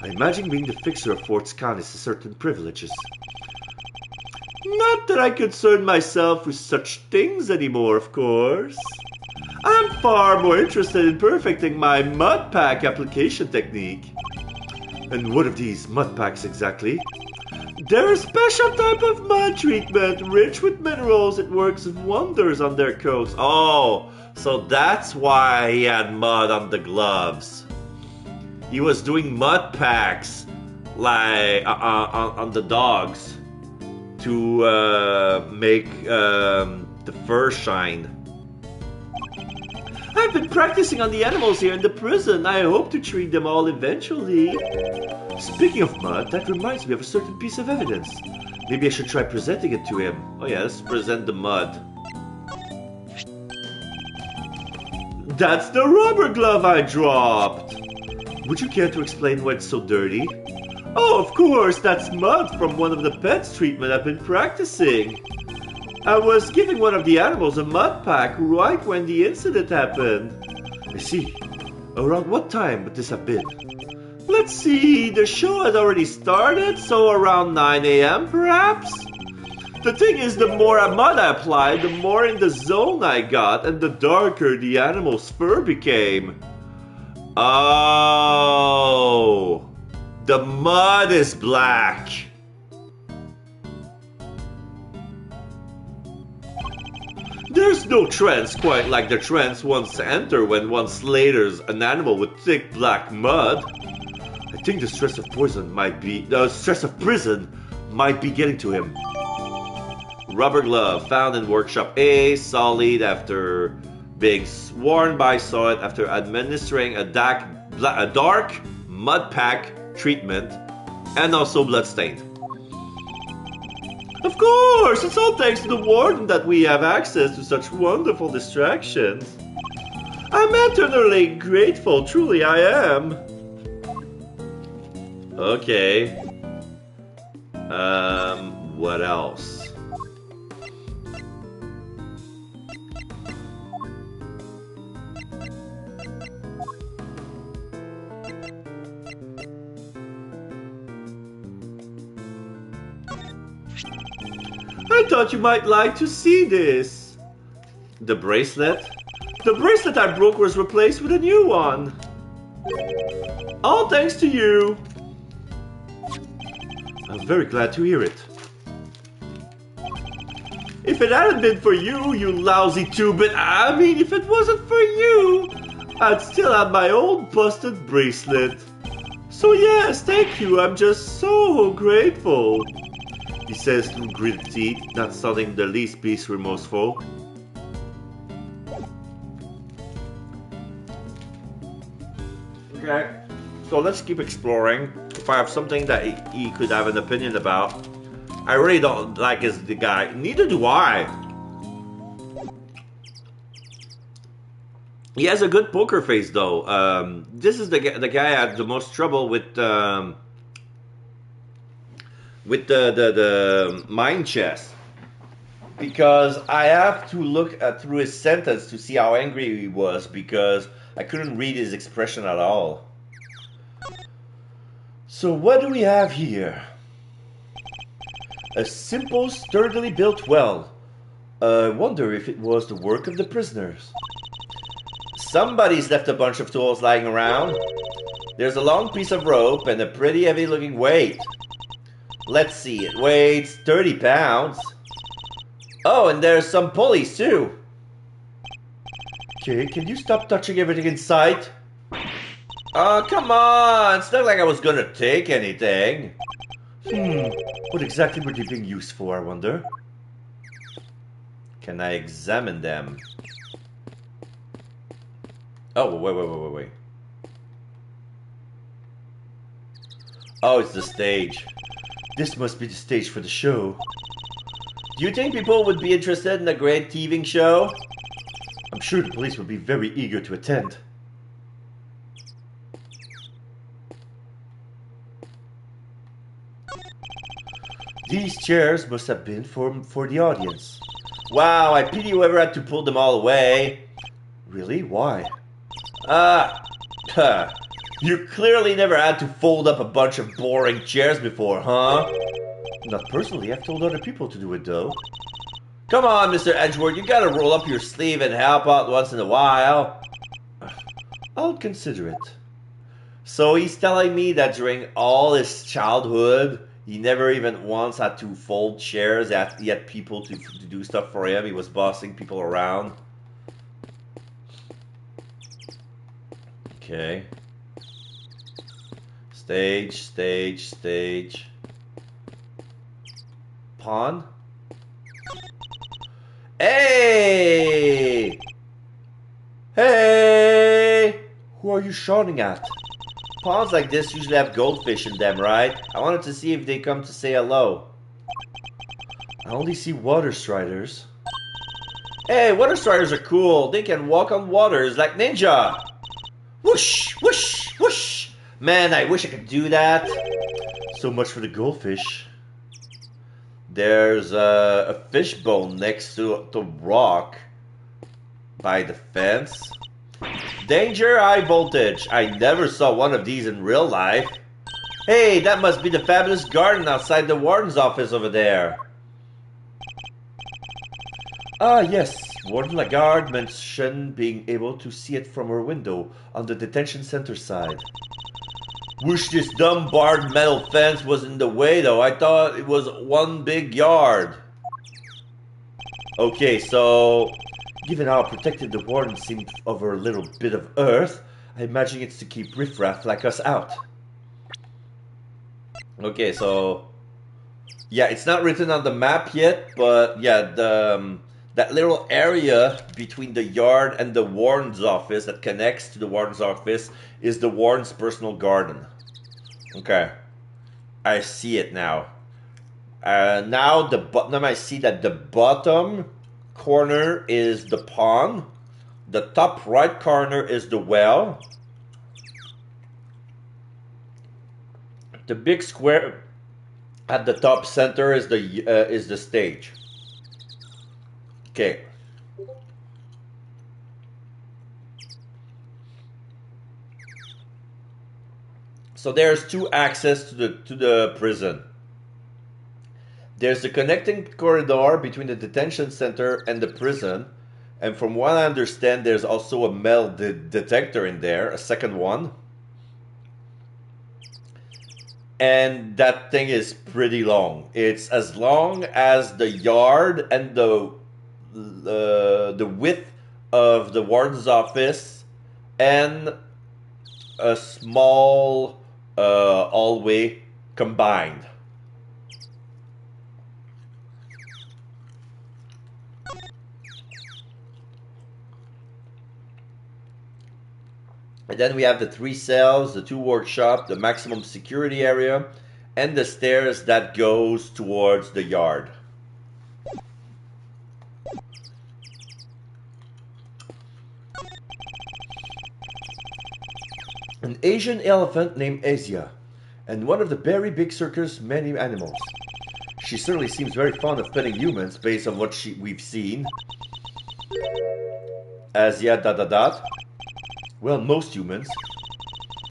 B: I imagine being the fixer affords Canis certain privileges. Not that I concern myself with such things anymore, of course.
A: I'm far more interested in perfecting my mud pack application technique.
B: And what of these mud packs exactly?
A: They're a special type of mud treatment, rich with minerals. It works wonders on their coats. Oh, so that's why he had mud on the gloves. He was doing mud packs, like on the dogs, to make the fur shine. I've been practicing on the animals here in the prison. I hope to treat them all eventually.
B: Speaking of mud, that reminds me of a certain piece of evidence. Maybe I should try presenting it to him.
A: Oh yeah, let's present the mud. That's the rubber glove I dropped.
B: Would you care to explain why it's so dirty?
A: Oh, of course, that's mud from one of the pets treatment I've been practicing. I was giving one of the animals a mud pack right when the incident happened.
B: I see. Around what time would this have been?
A: Let's see, the show had already started, so around 9 a.m. perhaps? The thing is, the more mud I applied, the more in the zone I got, and the darker the animal's fur became. Oh, the mud is black. There's no trance quite like the trance one enters when one slaughters an animal with thick black mud.
B: I think the stress of prison might be getting to him.
A: Rubber glove found in workshop A, solid after being worn by Soet after administering a dark mud pack treatment, and also bloodstained. Of course, it's all thanks to the warden that we have access to such wonderful distractions. I'm eternally grateful, truly I am. Okay. What else? I thought you might like to see this. The bracelet? The bracelet I broke was replaced with a new one. All thanks to you.
B: I'm very glad to hear it.
A: If it hadn't been for you, you lousy two-bit, I mean, if it wasn't for you, I'd still have my old busted bracelet. So yes, thank you, I'm just so grateful. He says through gritted teeth, not sounding the least bit remorseful. Okay, so let's keep exploring. If I have something that he could have an opinion about. I really don't like the guy. Neither do I. He has a good poker face, though. This is the guy I had the most trouble with the mind chess, because I have to look through his sentence to see how angry he was, because I couldn't read his expression at all. So what do we have here? A simple, sturdily built well. I wonder if it was the work of the prisoners. Somebody's left a bunch of tools lying around. There's a long piece of rope and a pretty heavy looking weight. Let's see, it weighs 30 pounds. Oh, and there's some pulleys too. Okay, can you stop touching everything in sight? Oh, come on, it's not like I was gonna take anything.
B: What exactly were they being used for, I wonder?
A: Can I examine them? Oh, wait. Oh, it's the stage.
B: This must be the stage for the show.
A: Do you think people would be interested in a great thieving show?
B: I'm sure the police would be very eager to attend. These chairs must have been for the audience.
A: Wow, I pity whoever had to pull them all away.
B: Really? Why?
A: You clearly never had to fold up a bunch of boring chairs before, huh?
B: Not personally, I've told other people to do it though.
A: Come on, Mr. Edgeworth, you gotta roll up your sleeve and help out once in a while.
B: I'll consider it.
A: So he's telling me that during all his childhood, he never even once had to fold chairs. He had people to do stuff for him. He was bossing people around. Okay. Stage, stage, stage. Pawn? Hey! Hey!
B: Who are you shouting at?
A: Ponds like this usually have goldfish in them, right? I wanted to see if they come to say hello.
B: I only see water striders.
A: Hey, water striders are cool. They can walk on waters like ninja. Whoosh, whoosh, whoosh. Man, I wish I could do that.
B: So much for the goldfish.
A: There's a fishbone next to the rock by the fence. Danger, high voltage. I never saw one of these in real life. Hey, that must be the fabulous garden outside the warden's office over there.
B: Ah, yes. Warden Lagarde mentioned being able to see it from her window on the detention center side.
A: Wish this dumb barred metal fence was in the way, though. I thought it was one big yard. Okay, so
B: given how protected the warden seemed of her little bit of earth, I imagine it's to keep riffraff like us out.
A: Okay, so yeah, it's not written on the map yet, but yeah, that little area between the yard and the warden's office that connects to the warden's office is the warden's personal garden. Okay, I see it now. Now I see that the bottom corner is the pond. The top right corner is the well. The big square at the top center is the stage. Okay. So there's two access to the prison. There's the connecting corridor between the detention center and the prison, and from what I understand, there's also a metal detector in there, a second one. And that thing is pretty long. It's as long as the yard and the width of the warden's office, and a small hallway combined. And then we have the 3 cells, the 2 workshop, the maximum security area, and the stairs that goes towards the yard.
B: An Asian elephant named Asia, and one of the very big circus many animals. She certainly seems very fond of petting humans based on what we've seen.
A: Asia ...
B: Well, most humans.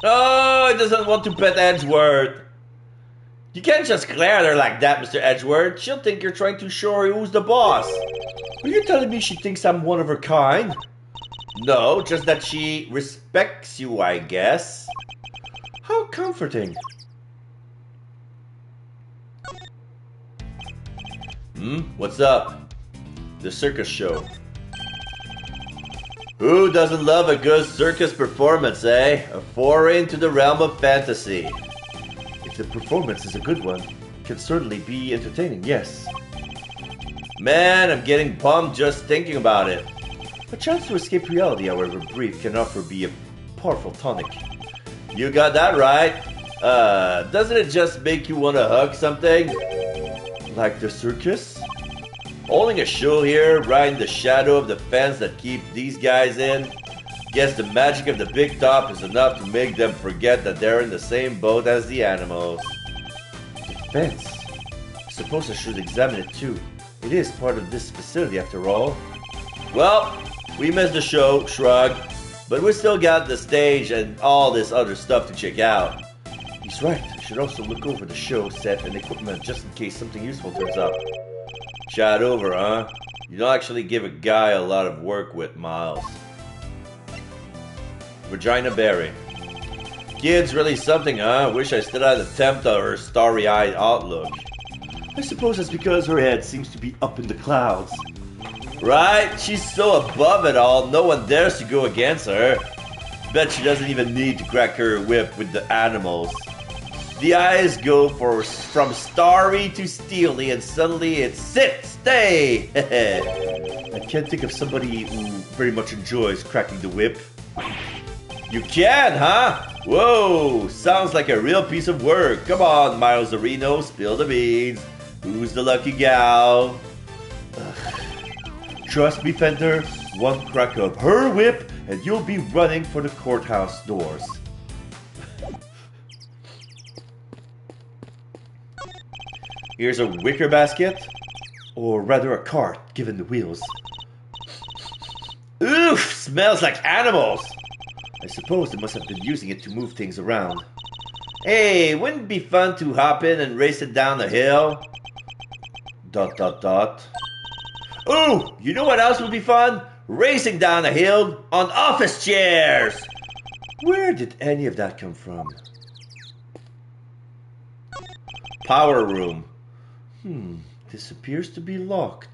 A: Oh, it doesn't want to pet Edgeworth. You can't just glare at her like that, Mr. Edgeworth. She'll think you're trying to show her who's the boss.
B: Are you telling me she thinks I'm one of her kind?
A: No, just that she respects you, I guess.
B: How comforting.
A: What's up? The circus show. Who doesn't love a good circus performance, eh? A foray into the realm of fantasy.
B: If the performance is a good one, it can certainly be entertaining, yes.
A: Man, I'm getting bummed just thinking about it.
B: A chance to escape reality, however brief, can offer be a powerful tonic.
A: You got that right. Doesn't it just make you want to hug something?
B: Like the circus?
A: Holding a show here, right in the shadow of the fence that keep these guys in. Guess the magic of the big top is enough to make them forget that they're in the same boat as the animals.
B: The fence? I suppose I should examine it too. It is part of this facility after all.
A: Well, we missed the show, shrug. But we still got the stage and all this other stuff to check out.
B: He's right. I should also look over the show, set, and equipment just in case something useful turns up.
A: Chat over, huh? You don't actually give a guy a lot of work with, Miles. Regina Berry. Kid's really something, huh? Wish I still had the tempt of her starry-eyed outlook.
B: I suppose it's because her head seems to be up in the clouds.
A: Right? She's so above it all, no one dares to go against her. Bet she doesn't even need to crack her whip with the animals. The eyes go from starry to steely, and suddenly it's sit, stay!
B: I can't think of somebody who very much enjoys cracking the whip.
A: You can, huh? Whoa, sounds like a real piece of work. Come on, Miles Areno, spill the beans. Who's the lucky gal?
B: Trust me, Fender, one crack of her whip and you'll be running for the courthouse doors.
A: Here's a wicker basket.
B: Or rather a cart, given the wheels.
A: Oof, smells like animals.
B: I suppose they must have been using it to move things around.
A: Hey, wouldn't it be fun to hop in and race it down the hill? ... Oh, you know what else would be fun? Racing down a hill on office chairs!
B: Where did any of that come from?
A: Power room.
B: This appears to be locked.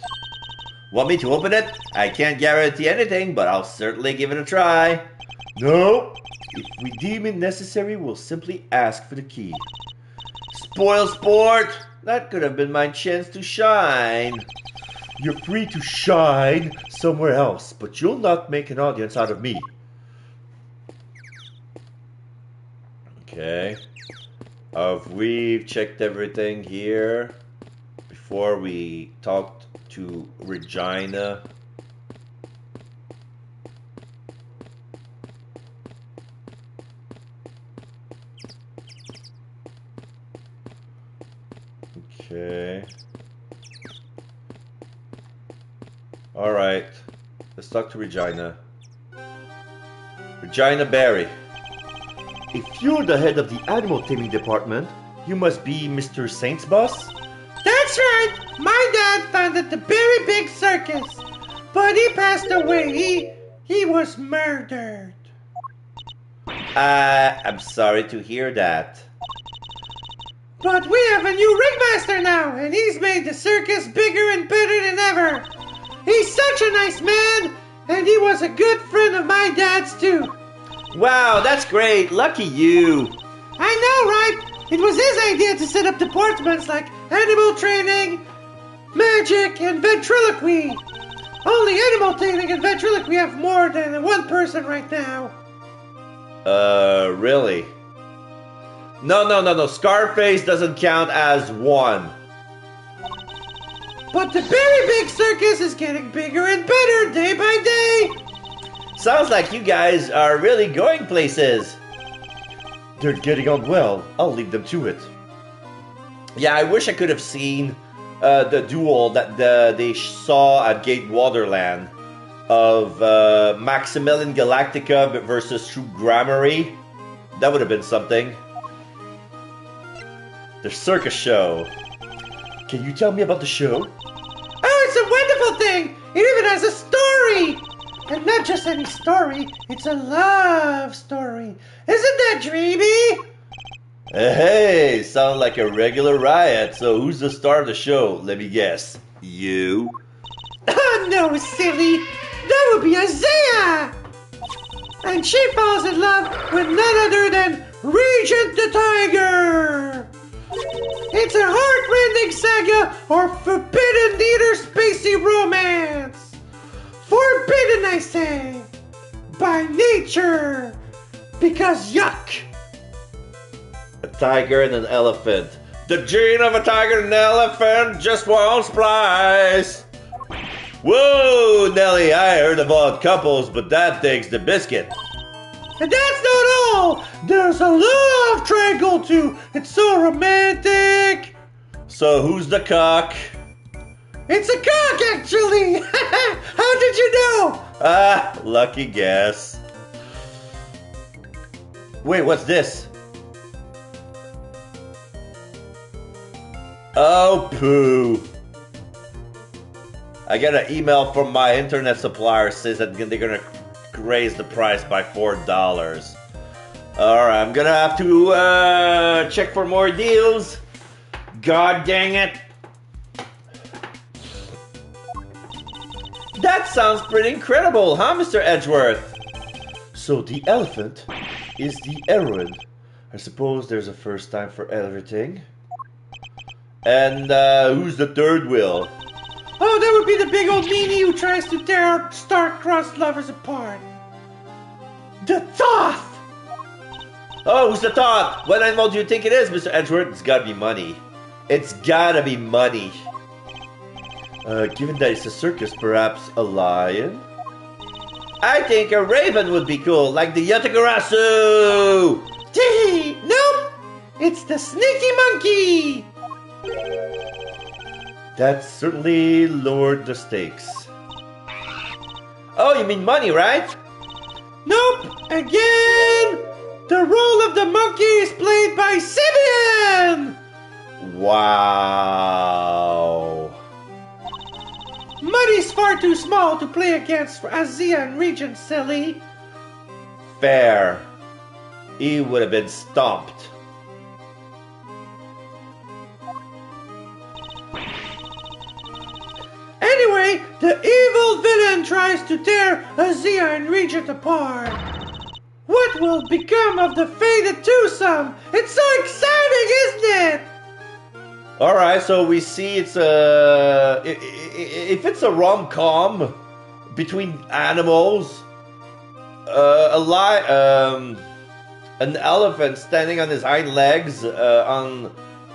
A: Want me to open it? I can't guarantee anything, but I'll certainly give it a try.
B: No! If we deem it necessary, we'll simply ask for the key.
A: Spoil sport! That could have been my chance to shine.
B: You're free to shine somewhere else, but you'll not make an audience out of me.
A: Okay. We've checked everything here before we talked to Regina. Okay. Alright. Let's talk to Regina. Regina Berry.
B: If you're the head of the animal taming department, you must be Mr. Saint's boss?
C: That's right! My dad founded the Berry Big Circus, but he passed away. He was murdered.
A: I'm sorry to hear that.
C: But we have a new ringmaster now, and he's made the circus bigger and better than ever. He's such a nice man, and he was a good friend of my dad's too.
A: Wow, that's great. Lucky you.
C: I know, right? It was his idea to set up departments like animal training, magic, and ventriloquy. Only animal training and ventriloquy have more than one person right now.
A: Really? No. Scarface doesn't count as one.
C: But the Berry Big Circus is getting bigger and better day by day.
A: Sounds like you guys are really going places.
B: They're getting on well. I'll leave them to it.
A: Yeah, I wish I could have seen the duel that they saw at Gate Waterland of Maximilian Galactica versus True Gramarye. That would have been something. The circus show.
B: Can you tell me about the show?
C: Oh, it's a wonderful thing. It even has a story. And not just any story, it's a love story. Isn't that dreamy?
A: Hey, sound like a regular riot. So who's the star of the show? Let me guess. You?
C: Oh no, silly. That would be Isaiah. And she falls in love with none other than Regent the Tiger. It's a heartrending saga or forbidden theater spacey romance. Forbidden, I say, by nature, because yuck.
A: A tiger and an elephant. The gene of a tiger and an elephant just won't splice. Whoa, Nelly, I heard about couples, but that takes the biscuit.
C: And that's not all. There's a love triangle too. It's so romantic.
A: So who's the cock?
C: It's a cock, actually. How did you know?
A: Ah, lucky guess. Wait, what's this? Oh, poo. I got an email from my internet supplier says that they're gonna raise the price by $4. Alright, I'm gonna have to check for more deals. God dang it. That sounds pretty incredible, huh, Mr. Edgeworth?
B: So the elephant is the heroine. I suppose there's a first time for everything.
A: And who's the third wheel?
C: Oh, that would be the big old meanie who tries to tear our star-crossed lovers apart. The Thoth!
A: Oh, who's the Thoth? What animal do you think it is, Mr. Edgeworth? It's gotta be money. It's gotta be money.
B: Given that it's a circus, perhaps a lion?
A: I think a raven would be cool, like the Yatagarasu!
C: Tee! Nope! It's the sneaky monkey!
B: That certainly lowered the stakes.
A: Oh, you mean money, right?
C: Nope! Again! The role of the monkey is played by Simeon!
A: Wow.
C: Money's far too small to play against for Azia and Regent, silly.
A: Fair. He would have been stomped.
C: Anyway, the evil villain tries to tear Azia and Regent apart. What will become of the fated twosome? It's so exciting, isn't it?
A: Alright, so we see it's a... If it's a rom-com between animals, an elephant standing on his hind legs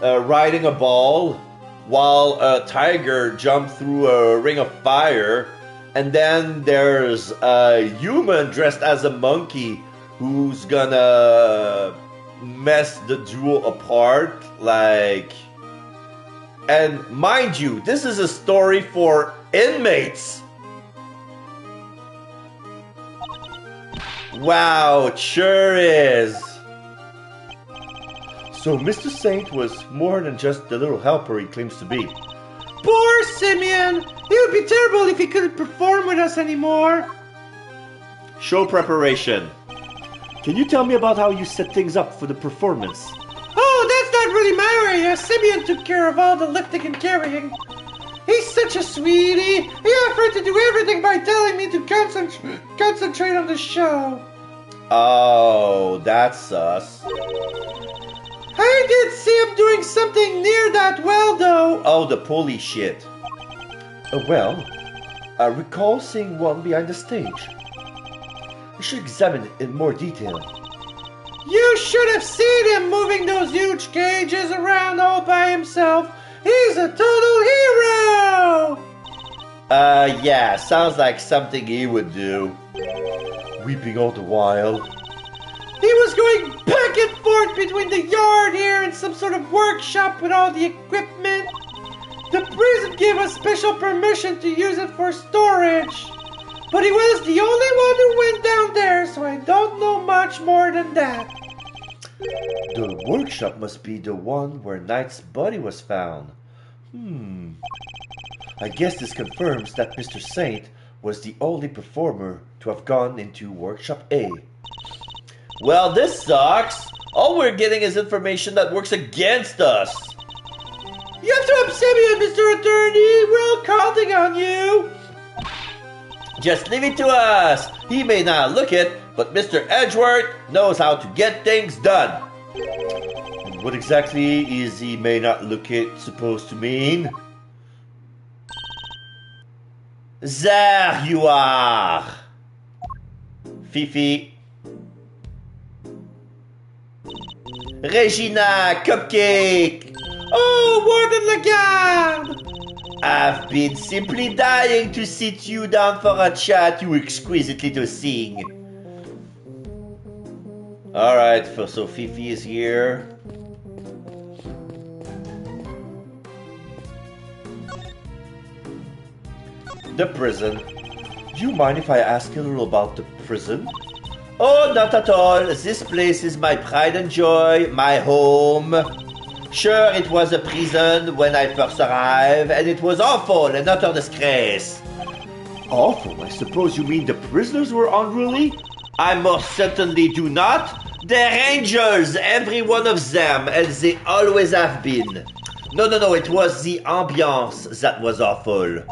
A: riding a ball, while a tiger jumped through a ring of fire, and then there's a human dressed as a monkey who's gonna mess the duo apart, like... And mind you, this is a story for inmates. Wow, it sure is.
B: So Mr. Saint was more than just the little helper he claims to be.
C: Poor Simeon! It would be terrible if he couldn't perform with us anymore.
A: Show preparation.
B: Can you tell me about how you set things up for the performance?
C: Oh, that's not really my area. Simeon took care of all the lifting and carrying. He's such a sweetie. He offered to do everything by telling me to concentrate on the show.
A: Oh, that's sus.
C: I did see him doing something near that well, though.
A: Oh, the pulley shit.
B: Well, I recall seeing one behind the stage. I should examine it in more detail.
C: You should have seen him moving those huge cages around all by himself. He's a total hero!
A: Yeah, sounds like something he would do.
B: Weeping all the while.
C: He was going back and forth between the yard here and some sort of workshop with all the equipment. The prison gave us special permission to use it for storage. But he was the only one who went down there, so I don't know much more than that.
B: The workshop must be the one where Knight's body was found. I guess this confirms that Mr. Saint was the only performer to have gone into Workshop A.
A: Well, this sucks. All we're getting is information that works against us.
C: You have to upset me, Mr. Attorney. We're all counting on you.
A: Just leave it to us. He may not look it, but Mr. Edgeworth knows how to get things done.
B: And what exactly is he may not look it supposed to mean?
A: There you are. Fifi. Regina Cupcake.
C: Oh, Warden Lagarde.
A: I've been simply dying to sit you down for a chat, you exquisite little thing. Alright, so Fifi is here. The prison.
B: Do you mind if I ask a little about the prison?
A: Oh, not at all. This place is my pride and joy, my home. Sure, it was a prison when I first arrived, and it was awful and utter disgrace.
B: Awful? I suppose you mean the prisoners were unruly?
A: I most certainly do not. They're angels, every one of them, and they always have been. No, it was the ambiance that was awful.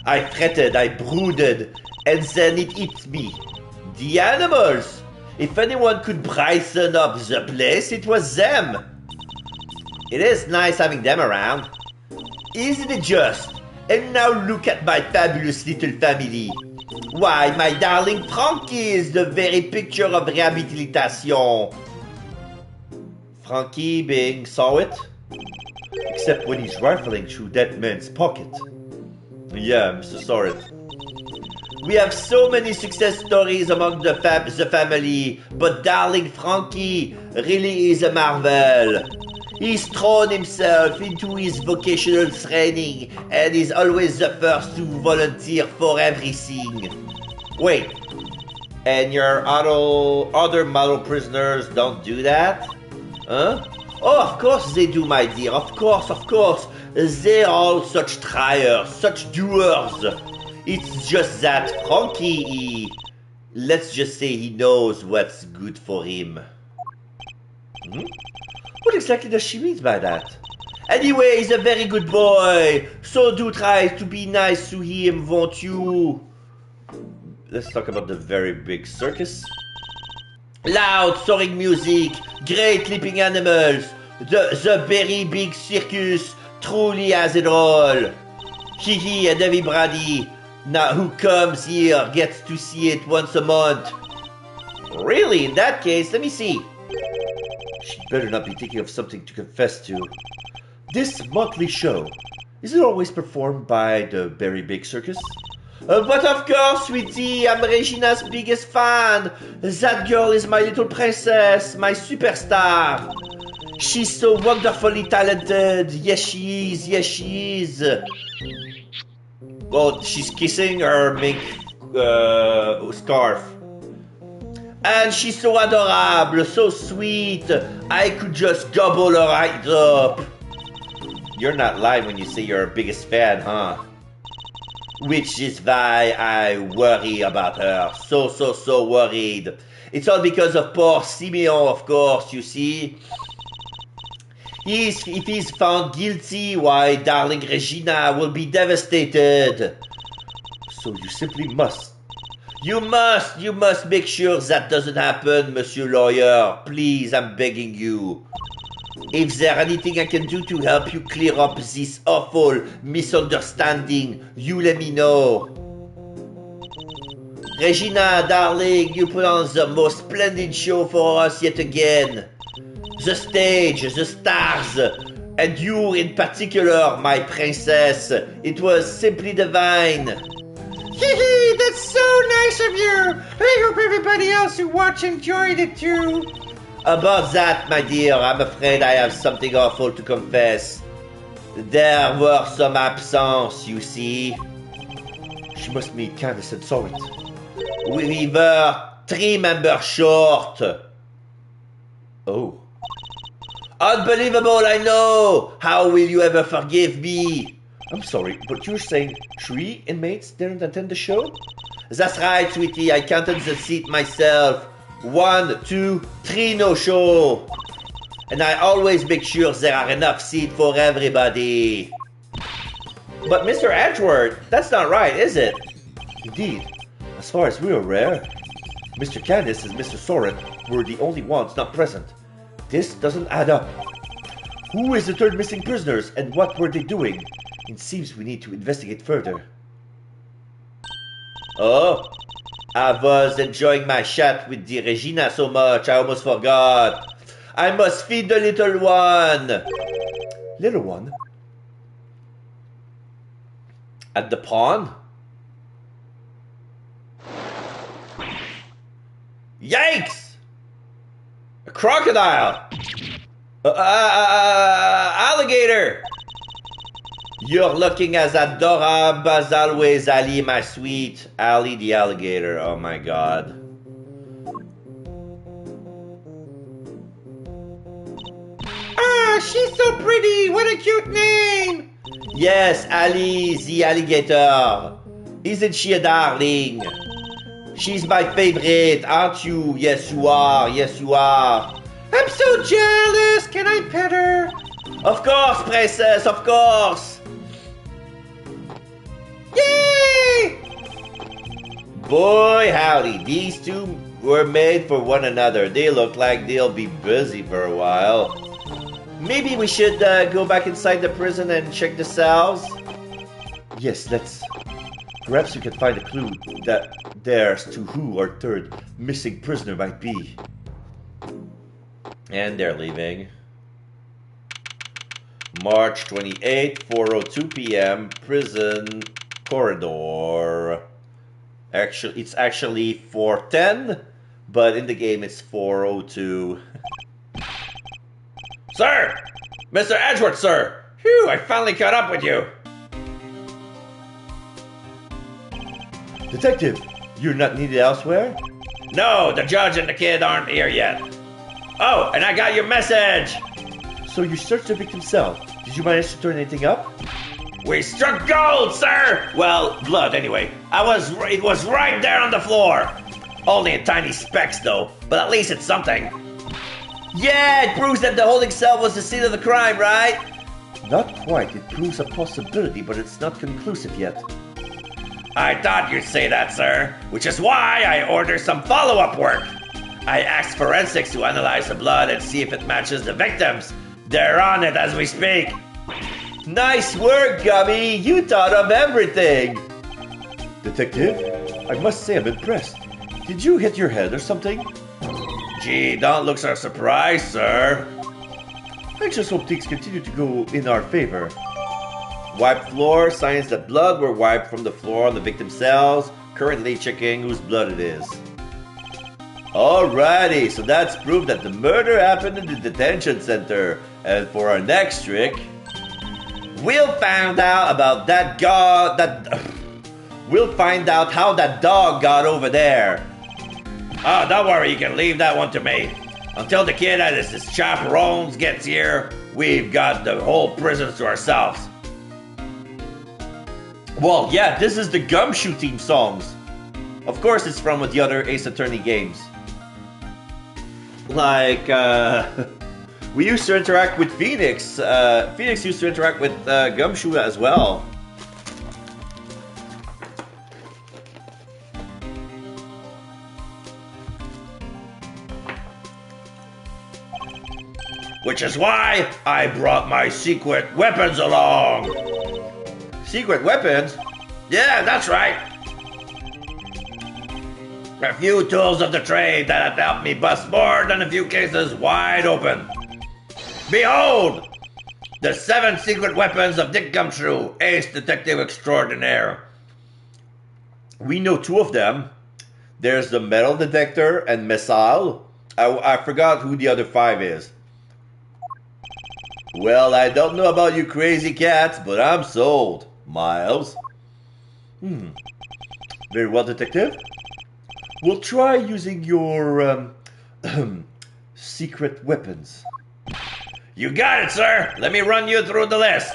A: I fretted, I brooded, and then it hit me. The animals! If anyone could brighten up the place, it was them. It is nice having them around. Isn't it just? And now look at my fabulous little family. Why, my darling Frankie is the very picture of rehabilitation. Frankie being saw it?
B: Except when he's rifling through that man's pocket.
A: Yeah, Mr. Sorit. We have so many success stories among the family, but darling Frankie really is a marvel. He's thrown himself into his vocational training and is always the first to volunteer for everything. Wait, and your other model prisoners don't do that? Huh? Oh, of course they do, my dear. Of course. They're all such triers, such doers. It's just that Frankie, let's just say he knows what's good for him.
B: What exactly does she mean by that?
A: Anyway, he's a very good boy. So do try to be nice to him, won't you?
B: Let's talk about the very big circus.
A: Loud soaring music, great leaping animals. The very big circus truly has it all. Kiki and everybody now who comes here gets to see it once a month. Really? In that case, let me see.
B: She'd better not be thinking of something to confess to. This monthly show, is it always performed by the very big circus?
A: But of course, sweetie, I'm Regina's biggest fan. That girl is my little princess, my superstar. She's so wonderfully talented. Yes, she is. Oh, she's kissing her mink scarf. And she's so adorable, so sweet. I could just gobble her right up.
B: You're not lying when you say you're her biggest fan, huh?
A: Which is why I worry about her. So worried. It's all because of poor Simeon, of course, you see. If he's found guilty, why, darling Regina will be devastated.
B: So you simply must.
A: You must make sure that doesn't happen, Monsieur Lawyer. Please, I'm begging you. If there's anything I can do to help you clear up this awful misunderstanding, you let me know. Regina, darling, you put on the most splendid show for us yet again. The stage, the stars, and you in particular, my princess. It was simply divine.
C: Hee, that's so nice of you. I hope everybody else who watched enjoyed it too.
A: About that, my dear, I'm afraid I have something awful to confess. There were some absence, you see.
B: She must meet Candace and saw it.
A: We were 3 members short.
B: Oh.
A: Unbelievable, I know! How will you ever forgive me?
B: I'm sorry, but you're saying 3 inmates didn't attend the show?
A: That's right, sweetie. I counted the seat myself. 1, 2, 3 no-show. And I always make sure there are enough seats for everybody. But Mr. Edgeworth, that's not right, is it?
B: Indeed. As far as we're aware, Mr. Candace and Mr. Soren were the only ones not present. This doesn't add up. Who is the 3rd missing prisoners and what were they doing? It seems we need to investigate further.
A: Oh, I was enjoying my chat with the Regina so much I almost forgot. I must feed the little one.
B: Little one?
A: At the pond? Yikes! A crocodile! Alligator! You're looking as adorable as always, Ali, my sweet. Ali the alligator, oh my god.
C: she's so pretty. What a cute name.
A: Yes, Ali the alligator. Isn't she a darling? She's my favorite, aren't you? Yes, you are. Yes, you are.
C: I'm so jealous. Can I pet her?
A: Of course, princess, of course.
C: Yay!
A: Boy, howdy, these two were made for one another. They look like they'll be busy for a while. Maybe we should go back inside the prison and check the cells?
B: Yes, let's. Perhaps we can find a clue that there's to who our third missing prisoner might be.
A: And they're leaving. March 28th, 4:02 p.m. Prison corridor. Actually, it's actually 4:10, but in the game it's 4:02. Sir! Mr. Edgeworth, sir! Phew, I finally caught up with you.
B: Detective, you're not needed elsewhere?
A: No, the judge and the kid aren't here yet. Oh, and I got your message!
B: So you searched the victim's cell. Did you manage to turn anything up?
A: We struck gold, sir! Well, blood anyway. It was right there on the floor. Only in tiny specks though, but at least it's something. Yeah, it proves that the holding cell was the scene of the crime, right?
B: Not quite. It proves a possibility, but it's not conclusive yet.
A: I thought you'd say that, sir, which is why I ordered some follow-up work. I asked forensics to analyze the blood and see if it matches the victims. They're on it as we speak.
B: Nice work, Gummy! You thought of everything! Detective, I must say I'm impressed. Did you hit your head or something?
A: Gee, don't look so surprised, sir.
B: I just hope things continue to go in our favor.
A: Wiped floor, signs that blood were wiped from the floor on the victim's cells. Currently checking whose blood it is. Alrighty, so that's proof that the murder happened in the detention center. And for our next trick, we'll find out about we'll find out how that dog got over there. Oh, don't worry, you can leave that one to me. Until the kid and his chaperones gets here, we've got the whole prison to ourselves. Well, yeah, this is the Gumshoe team songs. Of course, it's from the other Ace Attorney games. Like, we used to interact with Phoenix. Phoenix used to interact with Gumshoe as well. Which is why I brought my secret weapons along. Secret weapons? Yeah, that's right. A few tools of the trade that have helped me bust more than a few cases wide open. Behold! The 7 secret weapons of Dick Gumshoe, Ace Detective Extraordinaire. We know 2 of them. There's the metal detector and missile. I forgot who the other 5 is. Well, I don't know about you crazy cats, but I'm sold. Miles?
B: Very well, Detective. We'll try using your, secret weapons.
A: You got it, sir. Let me run you through the list.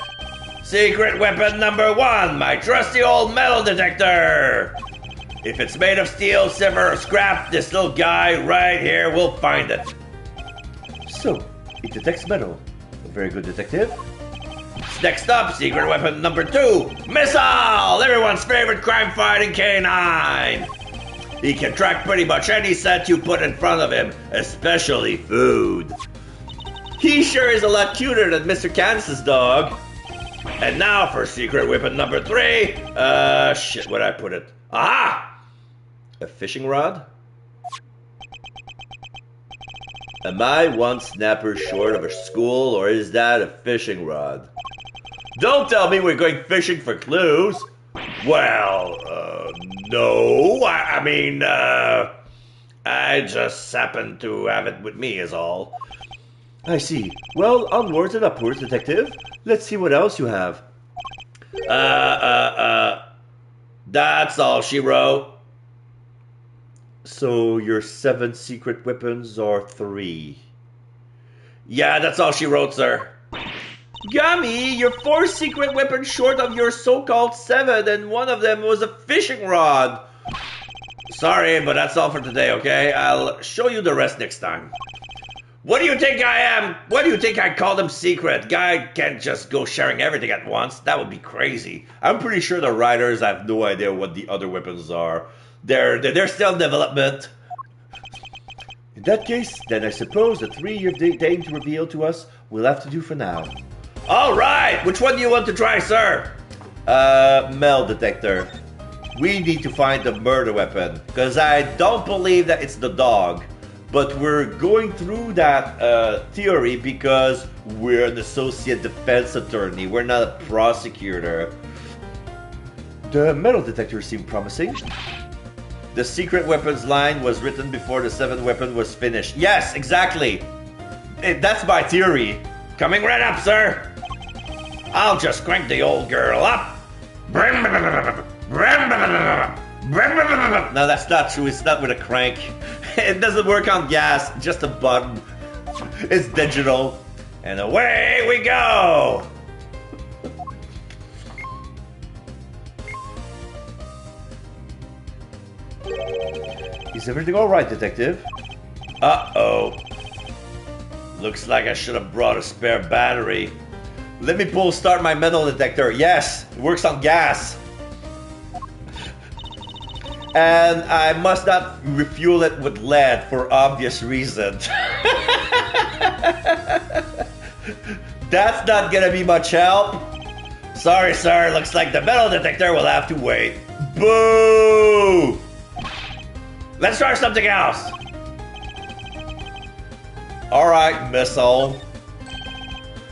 A: Secret weapon number 1, my trusty old metal detector. If it's made of steel, silver, or scrap, this little guy right here will find it.
B: So, it detects metal. A very good detective.
A: Next up, secret weapon number 2, missile! Everyone's favorite crime-fighting canine. He can track pretty much any scent you put in front of him, especially food. He sure is a lot cuter than Mr. Candace's dog. And now for secret weapon number 3. Shit, where'd I put it? Aha! A fishing rod? Am I one snapper short of a school, or is that a fishing rod? Don't tell me we're going fishing for clues. Well, no. I mean, I just happen to have it with me is all.
B: I see. Well, onwards and upwards, Detective. Let's see what else you have.
A: That's all she wrote.
B: So your 7 secret weapons are 3.
A: Yeah, that's all she wrote, sir. Gummy, you're 4 secret weapons short of your so-called 7, and one of them was a fishing rod. Sorry, but that's all for today, okay? I'll show you the rest next time. What do you think I am? What do you think I call them secret? Guy can't just go sharing everything at once. That would be crazy. I'm pretty sure the writers have no idea what the other weapons are. They're still in development.
B: In that case, then I suppose the 3 you've deigned to reveal to us will have to do for now.
A: All right, which one do you want to try, sir?
B: Metal detector.
A: We need to find the murder weapon, because I don't believe that it's the dog. But we're going through that theory because we're an associate defense attorney. We're not a prosecutor.
B: The metal detector seemed promising.
A: The secret weapons line was written before the 7th weapon was finished. Yes, exactly. That's my theory. Coming right up, sir. I'll just crank the old girl up. No, that's not true. It's not with a crank. It doesn't work on gas, just a button. It's digital. And away we go!
B: Is everything alright, Detective?
A: Uh-oh. Looks like I should have brought a spare battery. Let me start my metal detector. Yes, it works on gas. And I must not refuel it with lead for obvious reasons. That's not gonna be much help. Sorry, sir. Looks like the metal detector will have to wait. Boo! Let's try something else. Alright, missile.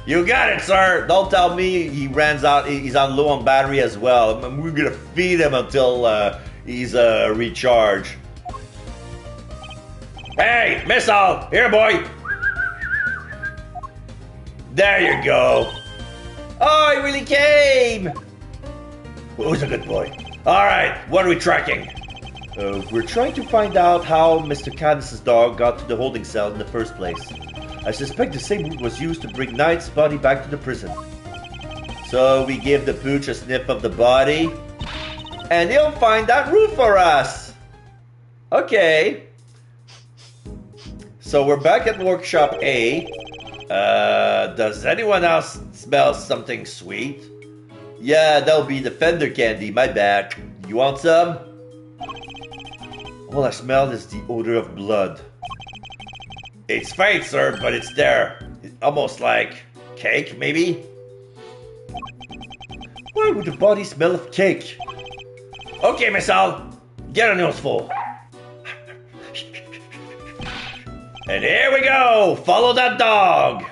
A: You got it, sir. Don't tell me he runs out. He's on low on battery as well. We're gonna feed him until he's recharged. Hey, missile! Here, boy! There you go. Oh, he really came! Who's a good boy? Alright, what are we tracking?
B: We're trying to find out how Mr. Candace's dog got to the holding cell in the first place. I suspect the same route was used to bring Knight's body back to the prison.
A: So we give the pooch a sniff of the body, and he'll find that route for us. Okay. So we're back at Workshop A. Does anyone else smell something sweet? Yeah, that'll be the fender candy, my bad. You want some?
B: All I smell is the odor of blood.
A: It's faint, sir, but it's there. Almost like cake, maybe?
B: Why would the body smell of cake?
A: Okay, missile, get a noseful. And here we go! Follow that dog!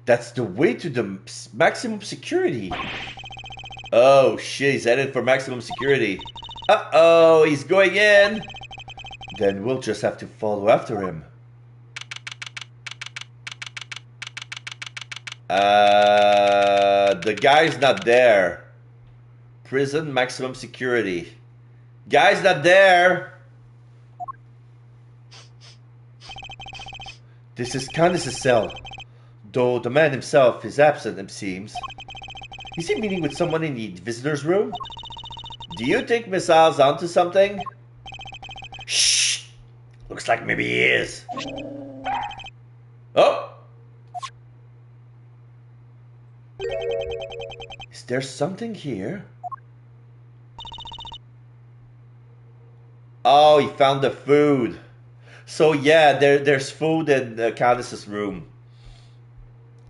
B: That's the way to the maximum security.
A: Oh shit, he's headed for maximum security. Uh-oh, he's going in!
B: Then we'll just have to follow after him.
A: The guy's not there. Prison maximum security. Guy's not there!
B: This is Candace's cell, though the man himself is absent, it seems. Is he meeting with someone in the visitor's room?
A: Do you think Missile's onto something? Shh! Looks like maybe he is. Oh!
B: Is there something here?
A: Oh, he found the food. So yeah, there's food in Candace's room,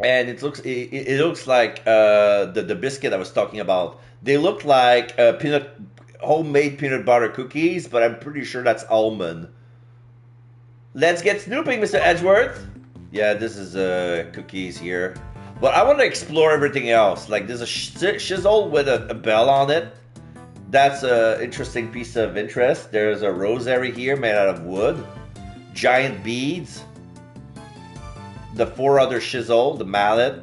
A: and it looks like the biscuit I was talking about. They look like homemade peanut butter cookies, but I'm pretty sure that's almond. Let's get snooping, Mr. Edgeworth. Yeah, this is cookies here, but I want to explore everything else. Like there's a chisel with a bell on it. That's an interesting piece of interest. There's a rosary here made out of wood. Giant beads. The 4 other chisel, the mallet.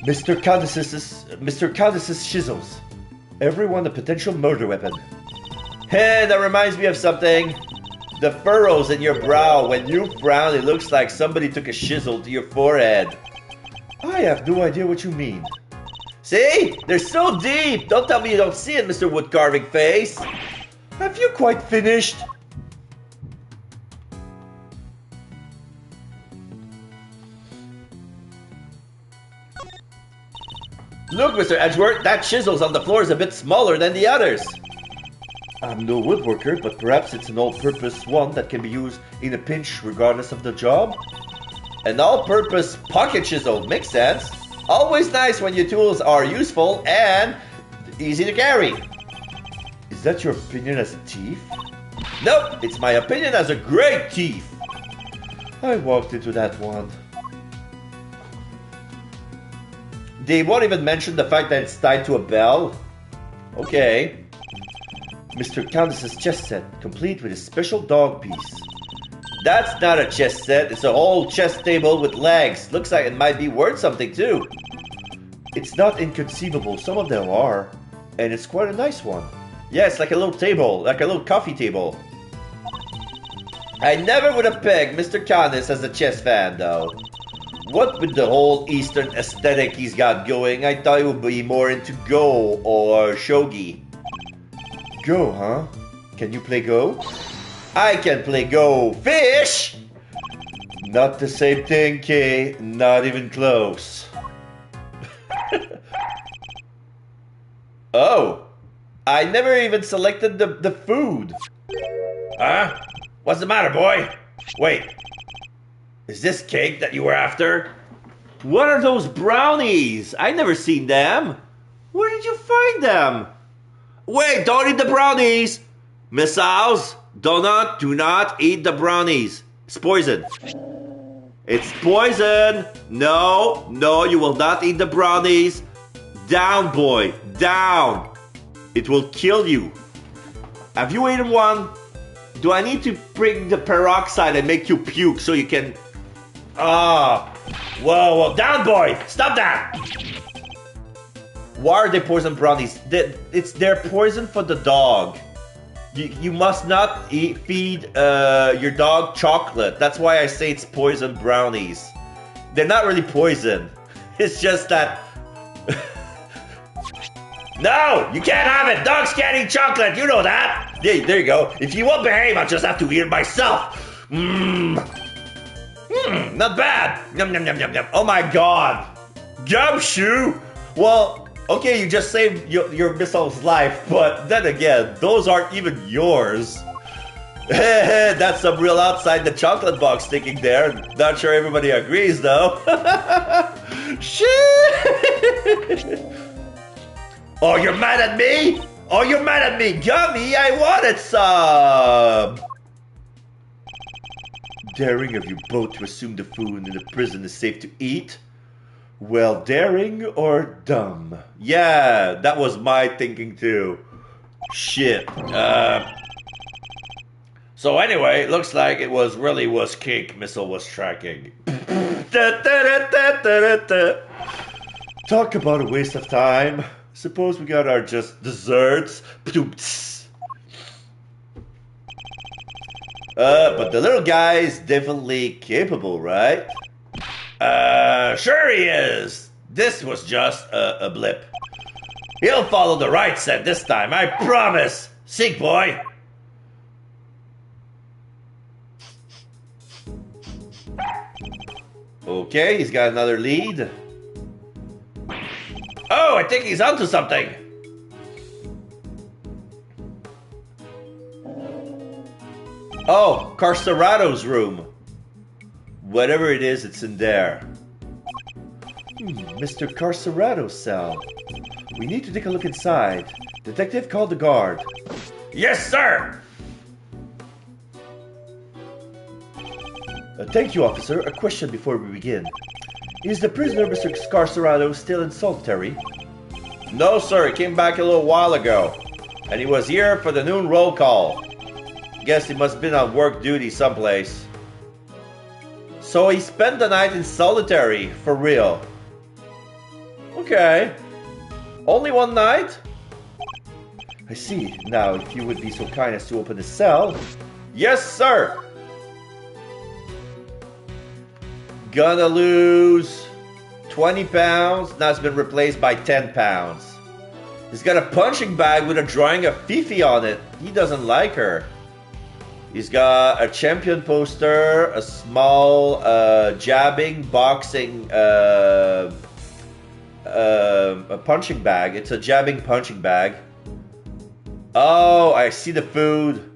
B: Mr. Candace's chisels.
A: Everyone a potential murder weapon. Hey, that reminds me of something. The furrows in your brow. When you frown, it looks like somebody took a chisel to your forehead.
B: I have no idea what you mean.
A: See? They're so deep. Don't tell me you don't see it, Mr. Wood Carving Face.
B: Have you quite finished?
A: Look, Mr. Edgeworth, that chisel's on the floor is a bit smaller than the others.
B: I'm no woodworker, but perhaps it's an all-purpose one that can be used in a pinch regardless of the job?
A: An all-purpose pocket chisel makes sense. Always nice when your tools are useful and easy to carry.
B: Is that your opinion as a thief?
A: Nope, it's my opinion as a great thief.
B: I walked into that one.
A: They won't even mention the fact that it's tied to a bell. Okay.
B: Mr. Countess's chess set, complete with a special dog piece.
A: That's not a chess set, it's a whole chess table with legs. Looks like it might be worth something too.
B: It's not inconceivable, some of them are. And it's quite a nice one.
A: Yeah, it's like a little table, like a little coffee table. I never would have pegged Mr. Canis as a chess fan though. What with the whole Eastern aesthetic he's got going, I thought he would be more into Go or Shogi.
B: Go, huh? Can you play Go?
A: I can play Go Fish!
B: Not the same thing, Kay. Not even close.
A: Oh, I never even selected the food. Huh? What's the matter, boy? Wait, is this cake that you were after? What are those brownies? I never seen them. Where did you find them? Wait, don't eat the brownies! Missiles, do not eat the brownies. It's poison. It's poison. No, you will not eat the brownies. Down, boy, down. It will kill you. Have you eaten one? Do I need to bring the peroxide and make you puke so you can... Whoa, down, boy, stop that. Why are they poison brownies? They're poison for the dog. You must not feed your dog chocolate. That's why I say it's poison brownies. They're not really poison. It's just that... No! You can't have it! Dogs can't eat chocolate! You know that! Yeah, there you go. If you won't behave, I'll just have to eat it myself. Not bad. Yum, yum, yum, yum, yum. Oh my god. Gumshoe! Well, okay, you just saved your missile's life, but then again, those aren't even yours. That's some real outside the chocolate box sticking there. Not sure everybody agrees, though. Shit! Oh, you're mad at me? Oh, you're mad at me, Gummy? I wanted some!
B: Daring of you both to assume the food in the prison is safe to eat? Well, daring or dumb?
A: Yeah, that was my thinking too. Shit. So anyway, it looks like it really was cake Missile was tracking.
B: Talk about a waste of time. Suppose we got our just desserts.
A: But the little guy is definitely capable, right? Sure he is. This was just a blip. He'll follow the right set this time, I promise. Sink, boy. Okay, he's got another lead. Oh, I think he's onto something. Oh, Carcerado's room. Whatever it is, it's in there.
B: Mr. Carcerado's cell. We need to take a look inside. Detective, call the guard.
A: Yes, sir!
B: Thank you, officer. A question before we begin. Is the prisoner, Mr. Carcerado, still in solitary?
A: No, sir. He came back a little while ago. And he was here for the noon roll call. Guess he must have been on work duty someplace. So he spent the night in solitary, for real. Okay. Only one night?
B: I see. Now, if you would be so kind as to open the cell. Yes, sir! Gonna lose 20 pounds. Now it's been replaced by 10 pounds. He's got a punching bag with a drawing of Fifi on it. He doesn't like her. He's got a champion poster, a small jabbing, boxing, a punching bag. It's a jabbing punching bag. Oh, I see the food.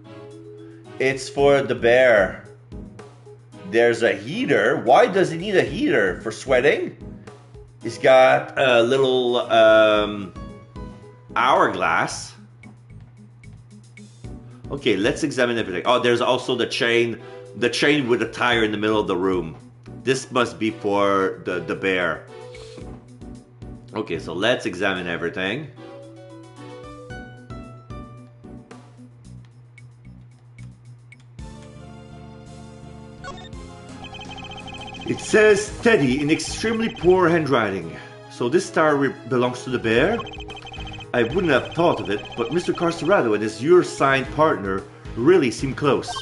B: It's for the bear. There's a heater. Why does he need a heater? For sweating? He's got a little hourglass. Okay, let's examine everything. Oh, there's also the chain with a tire in the middle of the room. This must be for the bear. Okay, so let's examine everything. It says Teddy in extremely poor handwriting. So this star belongs to the bear? I wouldn't have thought of it, but Mr. Carcerado and his your signed partner really seem close.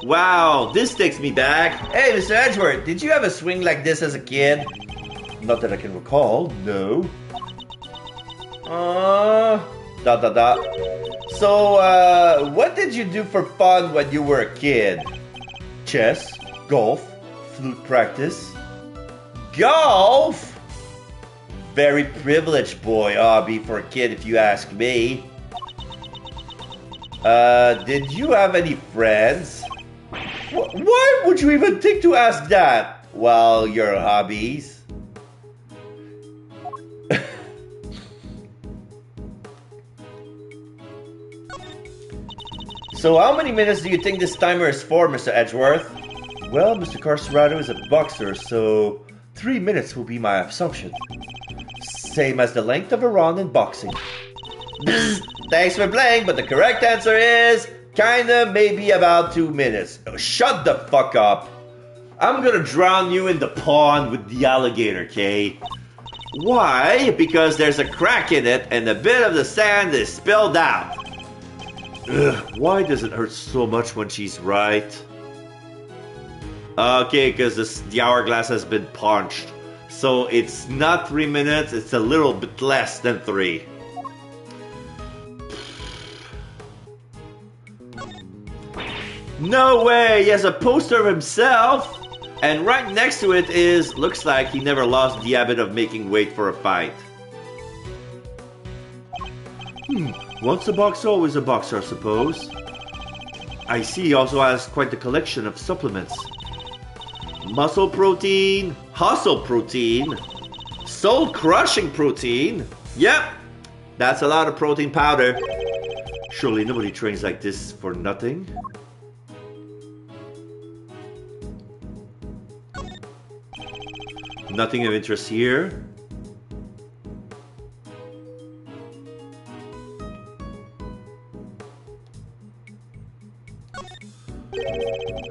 B: Wow, this takes me back. Hey, Mr. Edgeworth, did you have a swing like this as a kid? Not that I can recall, no. So, what did you do for fun when you were a kid? Chess, golf, flute practice. Golf? Very privileged boy hobby for a kid if you ask me. Did you have any friends? Why would you even think to ask that? Well, your hobbies. So how many minutes do you think this timer is for, Mr. Edgeworth? Well, Mr. Carcerado is a boxer, so 3 minutes will be my assumption. Same as the length of a round in boxing. Thanks for playing, but the correct answer is kinda maybe about 2 minutes. Oh, shut the fuck up. I'm gonna drown you in the pond with the alligator, Kay. Why? Because there's a crack in it and a bit of the sand is spilled out. Ugh, why does it hurt so much when she's right? Okay, because the hourglass has been punched. So it's not 3 minutes, it's a little bit less than 3. No way, he has a poster of himself. And right next to it looks like he never lost the habit of making weight for a fight. Once a boxer, always a boxer, I suppose. I see he also has quite the collection of supplements. Muscle protein, hustle protein, soul crushing protein. Yep, that's a lot of protein powder. Surely nobody trains like this for nothing. Nothing of interest here.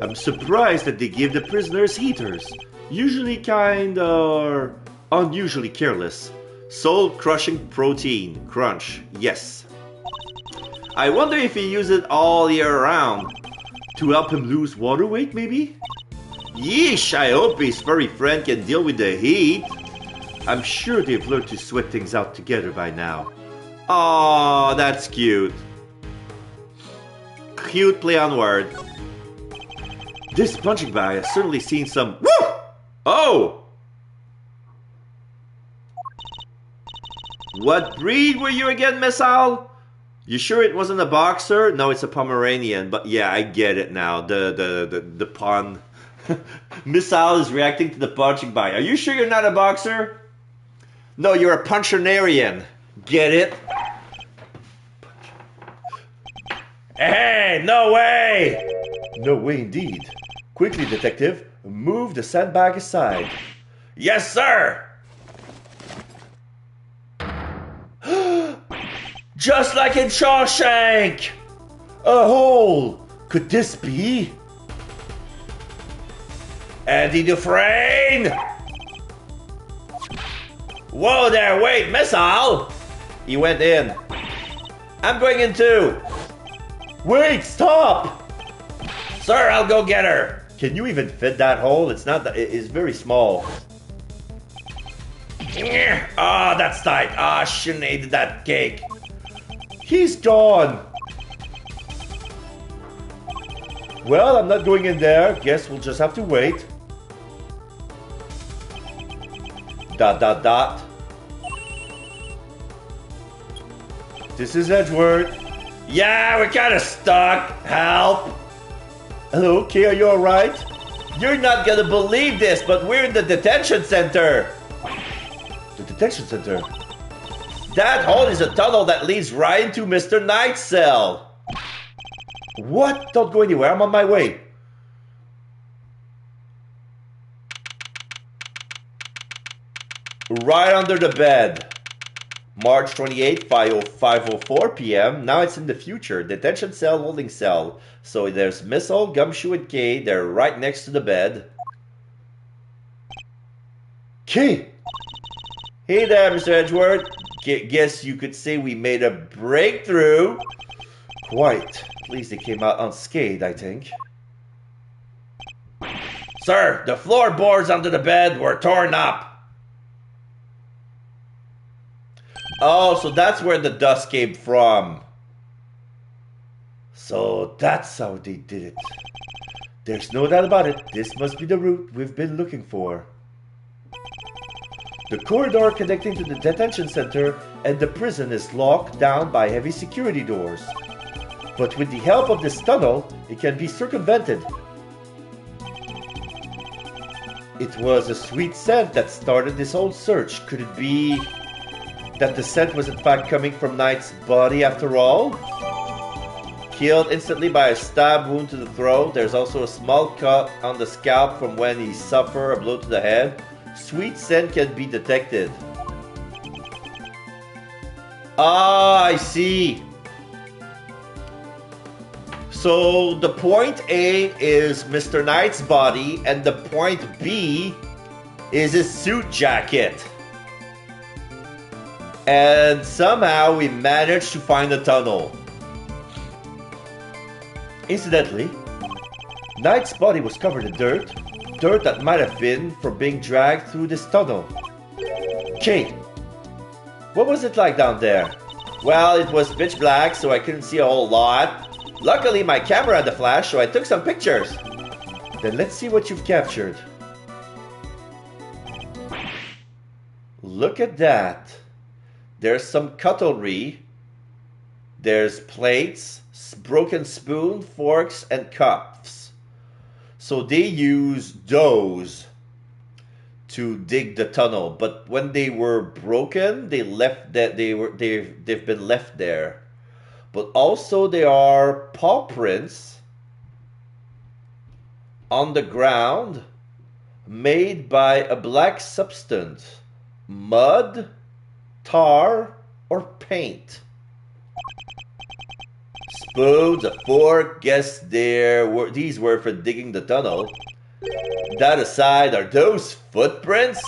B: I'm surprised that they give the prisoners heaters. Usually kind or unusually careless. Soul crushing protein. Crunch. Yes. I wonder if he uses it all year round. To help him lose water weight, maybe? Yeesh, I hope his furry friend can deal with the heat. I'm sure they've learned to sweat things out together by now. Aw, that's cute. Cute play on word. This punching bag has certainly seen some... Woo! Oh! What breed were you again, Missile? You sure it wasn't a boxer? No, it's a Pomeranian, but yeah, I get it now. The pun. Missile is reacting to the punching bag. Are you sure you're not a boxer? No, you're a punchernarian. Get it? Hey, no way! No way indeed. Quickly, detective, move the sandbag aside. Yes, sir! Just like in Shawshank! A hole! Could this be? Andy Dufresne! Whoa there, wait, Missile! He went in.
A: I'm going in too.
B: Wait, stop!
A: Sir, I'll go get her.
B: Can you even fit that hole? It's not that, it is very small.
A: Ah, that's tight. Ah, shouldn't have ate that cake.
B: He's gone. Well, I'm not going in there. Guess we'll just have to wait. Dot, dot, dot. This is Edgeworth.
A: Yeah, we're kind of stuck. Help.
B: Hello, Kay, are you alright?
A: You're not gonna believe this, but we're in the detention center.
B: The detention center?
A: That hole is a tunnel that leads right into Mr. Knight's cell.
B: What? Don't go anywhere, I'm on my way.
A: Right under the bed. March 28, 5:04 p.m. Now it's in the future. Detention cell, holding cell. So there's Missile, Gumshoe, and Kay. They're right next to the bed.
B: Kay!
A: Hey there, Mr. Edgeworth. Guess you could say we made a breakthrough.
B: Quite. At least they came out unscathed, I think.
A: Sir, the floorboards under the bed were torn up. Oh, so that's where the dust came from.
B: So that's how they did it. There's no doubt about it. This must be the route we've been looking for. The corridor connecting to the detention center and the prison is locked down by heavy security doors. But with the help of this tunnel, it can be circumvented. It was a sweet scent that started this whole search. Could it be that the scent was in fact coming from Knight's body after all? Killed instantly by a stab wound to the throat. There's also a small cut on the scalp from when he suffered a blow to the head. Sweet scent can be detected. Ah, I see. So the point A is Mr. Knight's body and the point B is his suit jacket. And somehow we managed to find a tunnel. Incidentally, Knight's body was covered in dirt. Dirt that might have been from being dragged through this tunnel. Kate, what was it like down there?
A: Well, it was pitch black, so I couldn't see a whole lot. Luckily, my camera had a flash, so I took some pictures.
B: Then let's see what you've captured.
A: Look at that. There's some cutlery. There's plates, broken spoon, forks, and cups. So they used those to dig the tunnel. But when they were broken, they left that they've been left there. But also there are paw prints on the ground made by a black substance, mud, tar, or paint. Spoons, a fork, guess these were for digging the tunnel. That aside, are those footprints?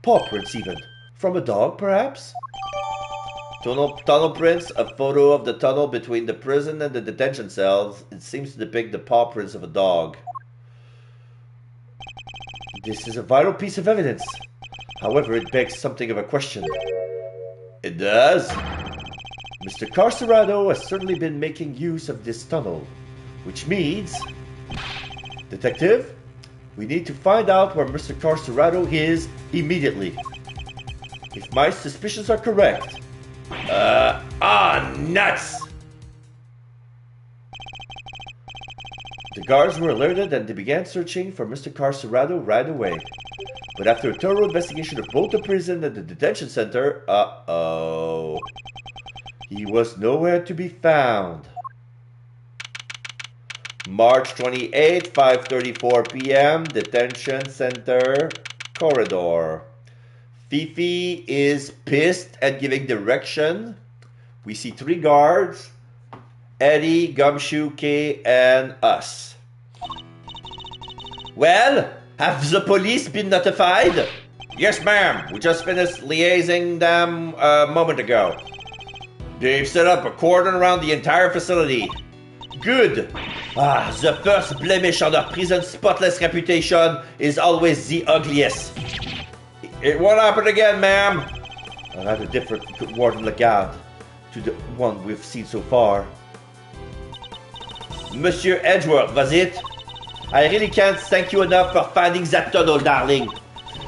B: Paw prints even. From a dog, perhaps?
A: Tunnel prints, a photo of the tunnel between the prison and the detention cells. It seems to depict the paw prints of a dog.
B: This is a vital piece of evidence. However, it begs something of a question.
A: It does?
B: Mr. Carcerado has certainly been making use of this tunnel, which means... Detective, we need to find out where Mr. Carcerado is immediately. If my suspicions are correct...
A: Nuts!
B: The guards were alerted and they began searching for Mr. Carcerado right away. But after a thorough investigation of both the prison and the detention center, he was nowhere to be found.
A: March 28, 5:34 p.m., detention center corridor. Fifi is pissed and giving direction. We see 3 guards, Eddie, Gumshoe, Kay, and us. Well, have the police been notified? Yes, ma'am. We just finished liaising them a moment ago. They've set up a cordon around the entire facility. Good. The first blemish on a prison's spotless reputation is always the ugliest. It won't happen again, ma'am. I'll have a different Warden Lagarde to the one we've seen so far. Monsieur Edgeworth, was it? I really can't thank you enough for finding that tunnel, darling.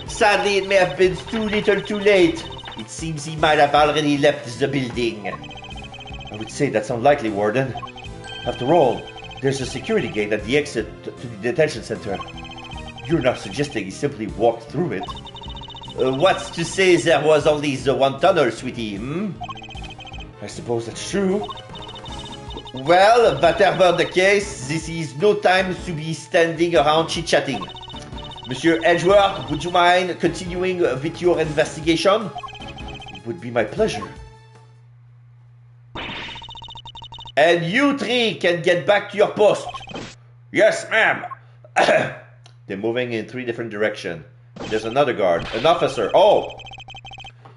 A: Sadly, it may have been too little too late. It seems he might have already left the building. I would say that's unlikely, Warden. After all, there's a security gate at the exit to the detention center. You're not suggesting he simply walked through it? What's to say there was only the one tunnel, sweetie, I suppose that's true. Well, whatever the case, this is no time to be standing around chit-chatting. Monsieur Edgeworth, would you mind continuing with your investigation? It would be my pleasure. And you three can get back to your post. Yes, ma'am. They're moving in 3 different directions. There's another guard, an officer. Oh!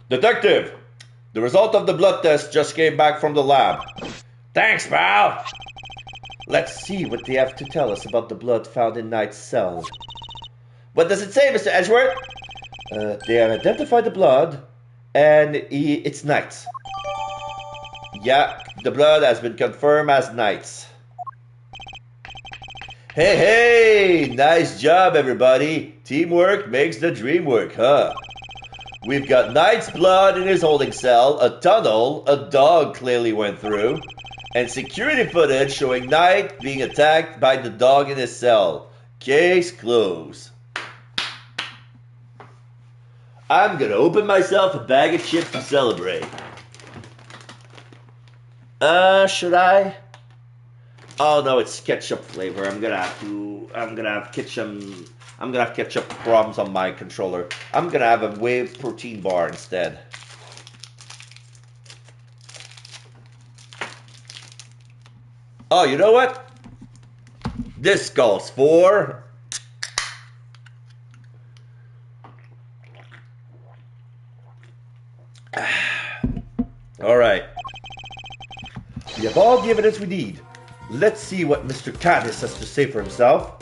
A: Detective! The result of the blood test just came back from the lab. Thanks, pal! Let's see what they have to tell us about the blood found in Knight's cell. What does it say, Mr. Edgeworth? They have identified the blood, and it's Knight's. Yeah, the blood has been confirmed as Knight's. Hey, nice job, everybody. Teamwork makes the dream work, huh? We've got Knight's blood in his holding cell, a tunnel a dog clearly went through, and security footage showing Knight being attacked by the dog in his cell. Case closed. I'm gonna open myself a bag of chips to celebrate. Should I? Oh no, it's ketchup flavor. I'm gonna have ketchup crumbs on my controller. I'm gonna have a whey protein bar instead. Oh, you know what? This calls for... Alright. We have all the evidence we need. Let's see what Mr. Caddis has to say for himself.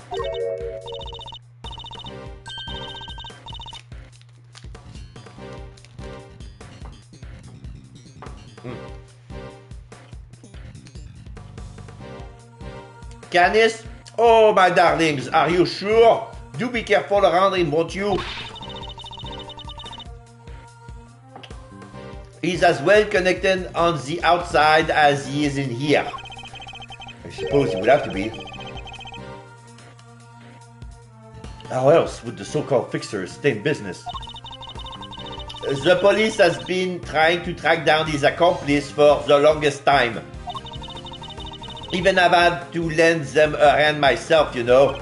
A: Canis? Oh, my darlings, are you sure? Do be careful around him, won't you? He's as well connected on the outside as he is in here. I suppose he would have to be. How else would the so-called fixers stay in business? The police has been trying to track down his accomplice for the longest time. Even I've had to lend them a hand myself, you know.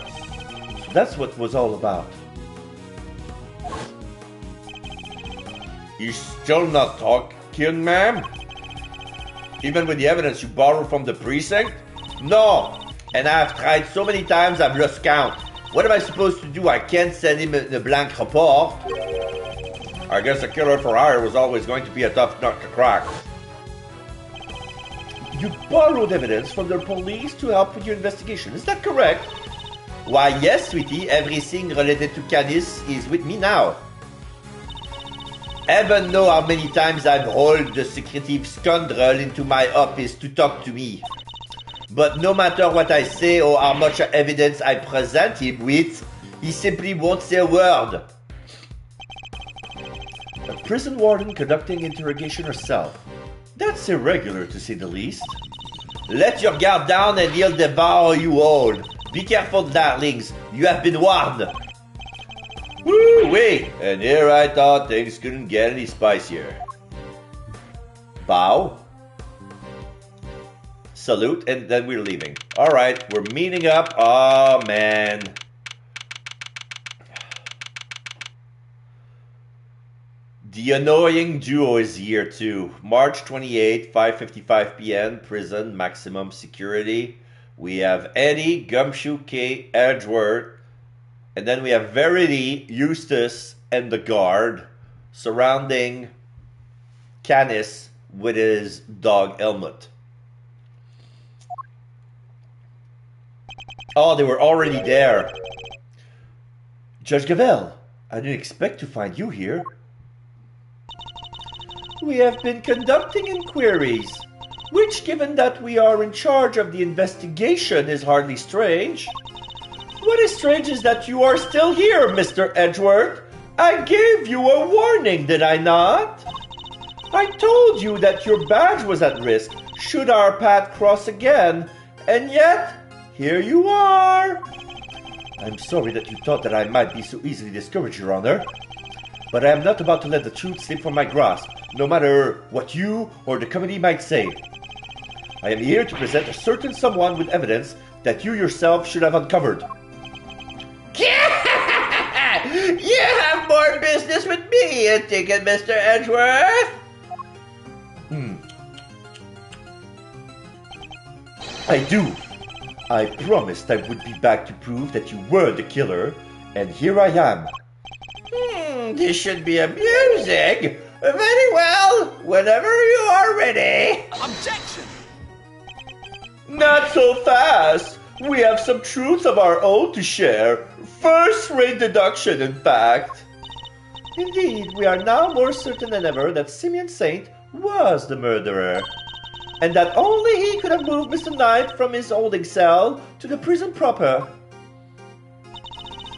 A: So that's what it was all about. You're still not talking, ma'am? Even with the evidence you borrowed from the precinct? No! And I've tried so many times I've lost count. What am I supposed to do? I can't send him a blank report. I guess a killer for hire was always going to be a tough nut to crack. You borrowed evidence from the police to help with your investigation, is that correct? Why, yes, sweetie. Everything related to Canis is with me now. Heaven knows how many times I've hauled the secretive scoundrel into my office to talk to me. But no matter what I say or how much evidence I present him with, he simply won't say a word. A prison warden conducting interrogation herself. That's irregular, to say the least. Let your guard down and he'll devour you all. Be careful, darlings. You have been warned. Woo-wee! And here I thought things couldn't get any spicier. Bow. Salute, and then we're leaving. Alright, we're meeting up. Oh, man. The annoying duo is here too. March 28, 5:55 p.m. Prison, maximum security. We have Eddie, Gumshoe K, Edgeworth. And then we have Verity, Eustace, and the guard surrounding Canis with his dog helmet. Oh, they were already there. Judge Gavel, I didn't expect to find you here. We have been conducting inquiries, which, given that we are in charge of the investigation, is hardly strange. What is strange is that you are still here, Mr. Edgeworth. I gave you a warning, did I not? I told you that your badge was at risk should our path cross again, and yet, here you are. I'm sorry that you thought that I might be so easily discouraged, Your Honor. But I am not about to let the truth slip from my grasp, no matter what you or the committee might say. I am here to present a certain someone with evidence that you yourself should have uncovered.
C: You have more business with me, you thinking, Mr. Edgeworth?
A: I do. I promised I would be back to prove that you were the killer, and here I am.
C: This should be amusing. Very well, whenever you are ready.
D: Objection!
A: Not so fast. We have some truths of our own to share. First-rate deduction, in fact. Indeed, we are now more certain than ever that Simeon Saint was the murderer, and that only he could have moved Mr. Knight from his holding cell to the prison proper.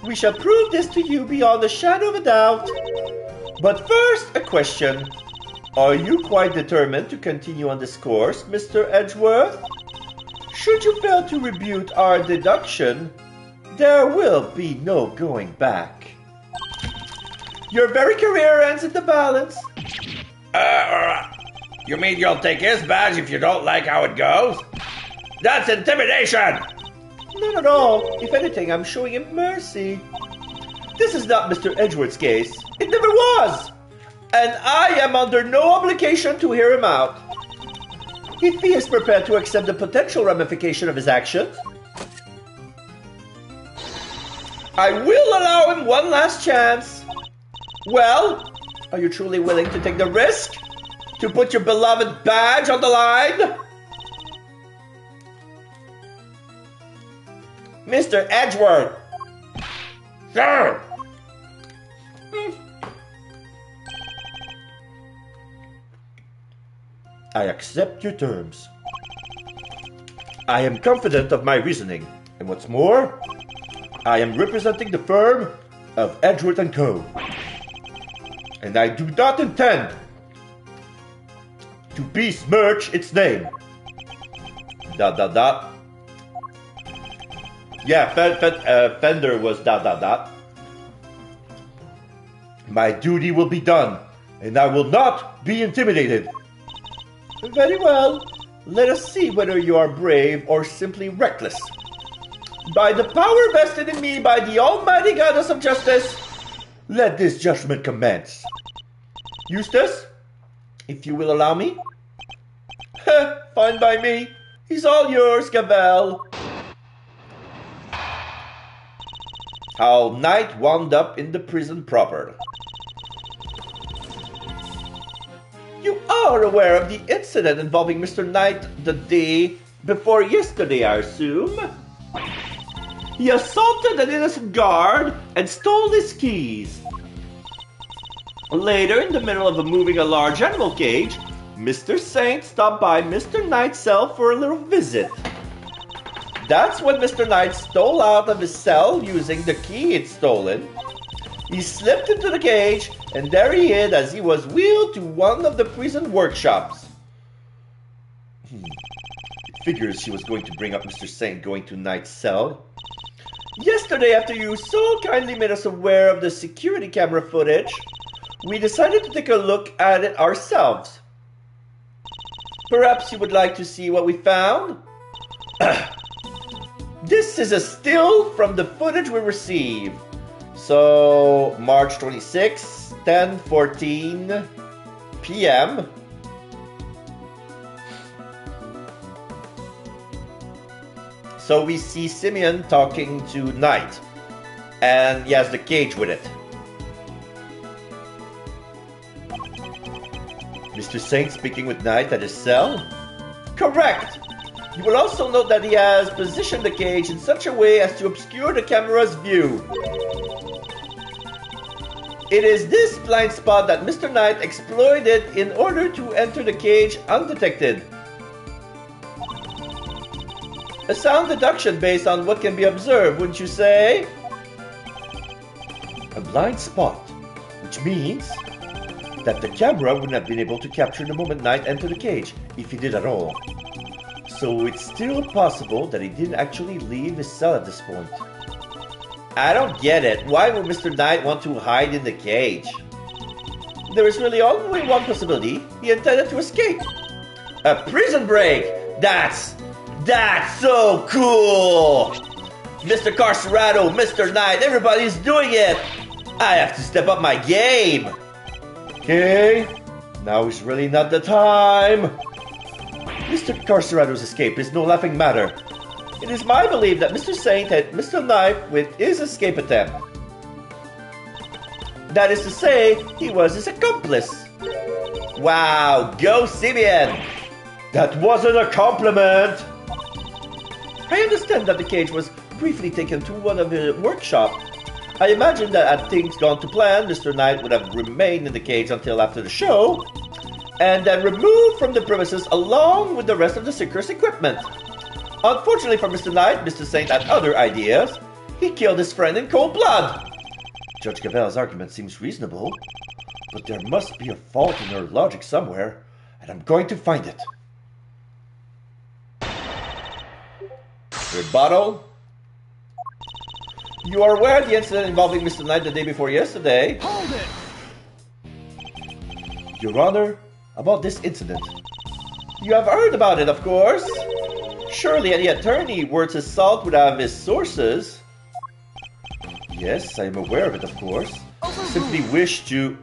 A: We shall prove this to you beyond a shadow of a doubt. But first, a question. Are you quite determined to continue on this course, Mr. Edgeworth? Should you fail to rebut our deduction, there will be no going back. Your very career ends in the balance.
C: You mean you'll take his badge if you don't like how it goes? That's intimidation!
A: Not at all. If anything, I'm showing him mercy. This is not Mr. Edgeworth's case. It never was. And I am under no obligation to hear him out. If he is prepared to accept the potential ramification of his actions, I will allow him one last chance. Well, are you truly willing to take the risk? To put your beloved badge on the line? Mr. Edgeworth!
C: Sir!
A: I accept your terms. I am confident of my reasoning, and what's more, I am representing the firm of Edgeworth & Co. And I do not intend to besmirch its name. ... Yeah, Fender was ... My duty will be done, and I will not be intimidated. Very well. Let us see whether you are brave or simply reckless. By the power vested in me by the almighty goddess of justice, let this judgment commence. Eustace, if you will allow me. Fine by me. He's all yours, Gavel. How Knight wound up in the prison proper. You are aware of the incident involving Mr. Knight the day before yesterday, I assume? He assaulted an innocent guard and stole his keys. Later, in the middle of moving a large animal cage, Mr. Saint stopped by Mr. Knight's cell for a little visit. That's when Mr. Knight stole out of his cell using the key he'd stolen. He slipped into the cage, and there he hid as he was wheeled to one of the prison workshops. Figures he was going to bring up Mr. Saint going to Knight's cell. Yesterday, after you so kindly made us aware of the security camera footage, we decided to take a look at it ourselves. Perhaps you would like to see what we found? This is a still from the footage we received. So, March 26, 10:14 p.m. So we see Simeon talking to Knight, and he has the cage with it. Mr. Saint speaking with Knight at his cell? Correct! You will also note that he has positioned the cage in such a way as to obscure the camera's view. It is this blind spot that Mr. Knight exploited in order to enter the cage undetected. A sound deduction based on what can be observed, wouldn't you say? A blind spot, which means that the camera wouldn't have been able to capture the moment Knight entered the cage, if he did at all. So it's still possible that he didn't actually leave his cell at this point. I don't get it. Why would Mr. Knight want to hide in the cage? There is really only one possibility. He intended to escape. A prison break! That's so cool! Mr. Carcerado, Mr. Knight, everybody's doing it! I have to step up my game! Okay, now is really not the time. Mr. Carcerado's escape is no laughing matter. It is my belief that Mr. Saint had Mr. Knight with his escape attempt. That is to say, he was his accomplice. Wow, go Simeon!
B: That wasn't a compliment!
A: I understand that the cage was briefly taken to one of the workshop. I imagine that had things gone to plan, Mr. Knight would have remained in the cage until after the show, and then removed from the premises along with the rest of the circus equipment. Unfortunately for Mr. Knight, Mr. Saint had other ideas. He killed his friend in cold blood. Judge Gavel's argument seems reasonable, but there must be a fault in her logic somewhere, and I'm going to find it. Rebuttal. You are aware of the incident involving Mr. Knight the day before yesterday.
D: Hold it!
A: Your Honor, about this incident. You have heard about it, of course. Surely any attorney worth his salt would have his sources. Yes, I am aware of it, of course. Simply wish to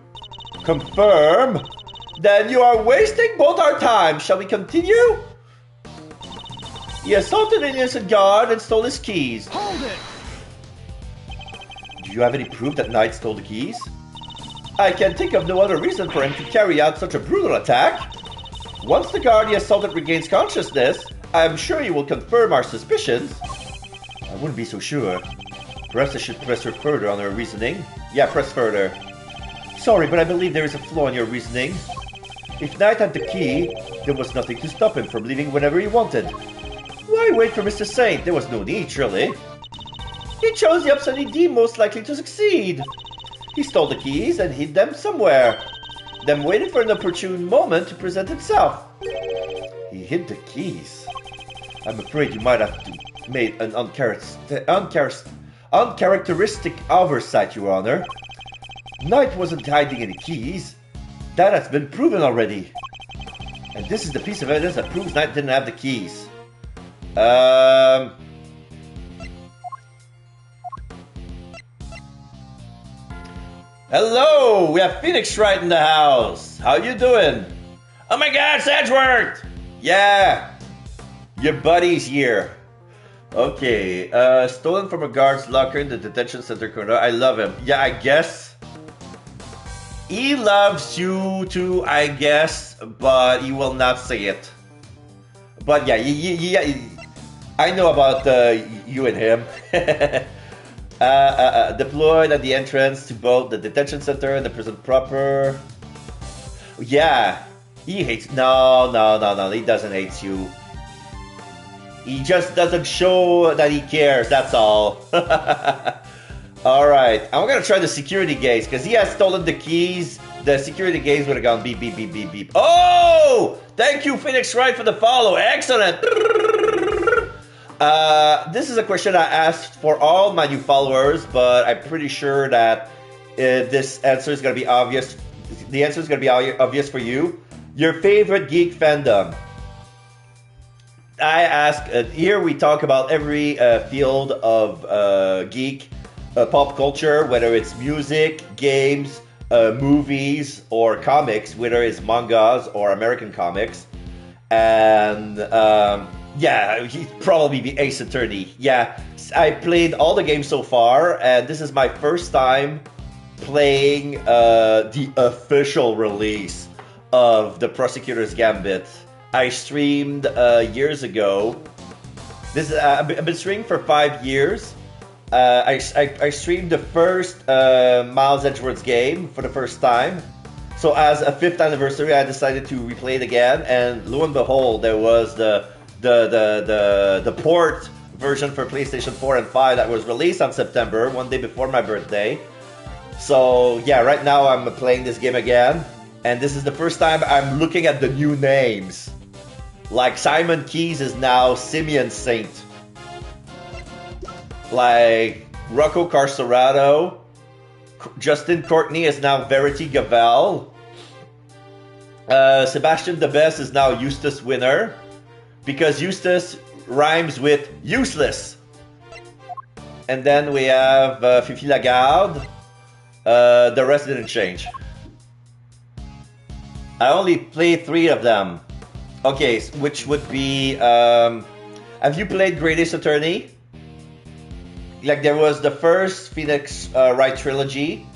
A: confirm. Then you are wasting both our time. Shall we continue? He assaulted an innocent guard and stole his keys.
D: Hold it!
A: Do you have any proof that Knight stole the keys? I can think of no other reason for him to carry out such a brutal attack. Once the guard he assaulted regains consciousness, I am sure you will confirm our suspicions. I wouldn't be so sure. Perhaps I should press her further on her reasoning. Yeah, press further. Sorry, but I believe there is a flaw in your reasoning. If Knight had the key, there was nothing to stop him from leaving whenever he wanted. Why wait for Mr. Saint? There was no need, surely. He chose the option he deemed most likely to succeed. He stole the keys and hid them somewhere, then waited for an opportune moment to present himself. He hid the keys. I'm afraid you might have made an uncharacteristic oversight, Your Honor. Knight wasn't hiding any keys. That has been proven already. And this is the piece of evidence that proves Knight didn't have the keys. Hello, we have Phoenix Wright in the house. How you doing? Oh my God, Sedgeworth! Yeah, your buddy's here. Okay, stolen from a guard's locker in the detention center corner. I love him. Yeah, I guess. He loves you too, I guess, but he will not say it. But yeah, I know about you and him. Deployed at the entrance to both the detention center and the prison proper. Yeah, he hates. No, he doesn't hate you. He just doesn't show that he cares, that's all. Alright, I'm gonna try the security gates, because he has stolen the keys. The security gates would have gone beep, beep, beep, beep, beep. Oh! Thank you, Phoenix Wright, for the follow. Excellent! This is a question I asked for all my new followers, but I'm pretty sure that this answer is going to be obvious. The answer is going to be obvious for you. Your favorite geek fandom. I ask, here we talk about every field of geek pop culture, whether it's music, games, movies, or comics, whether it's mangas or American comics. And yeah, he'd probably be Ace Attorney. Yeah, I played all the games so far, and this is my first time playing the official release of the Prosecutor's Gambit. I streamed years ago. I've been streaming for 5 years. I streamed the first Miles Edgeworth's game for the first time. So as a 5th anniversary, I decided to replay it again, and lo and behold, there was the port version for PlayStation 4 and 5 that was released on September, one day before my birthday. So yeah, right now I'm playing this game again, and this is the first time I'm looking at the new names. Like Simon Keys is now Simeon Saint. Like Rocco Carcerado, Justin Courtney is now Verity Gavel. Sebastian Debes is now Eustace Winner, because Eustace rhymes with useless. And then we have Fifi Lagarde. The rest didn't change. I only played 3 of them. Okay, which would be... have you played Great Ace Attorney? Like, there was the first Phoenix Wright trilogy.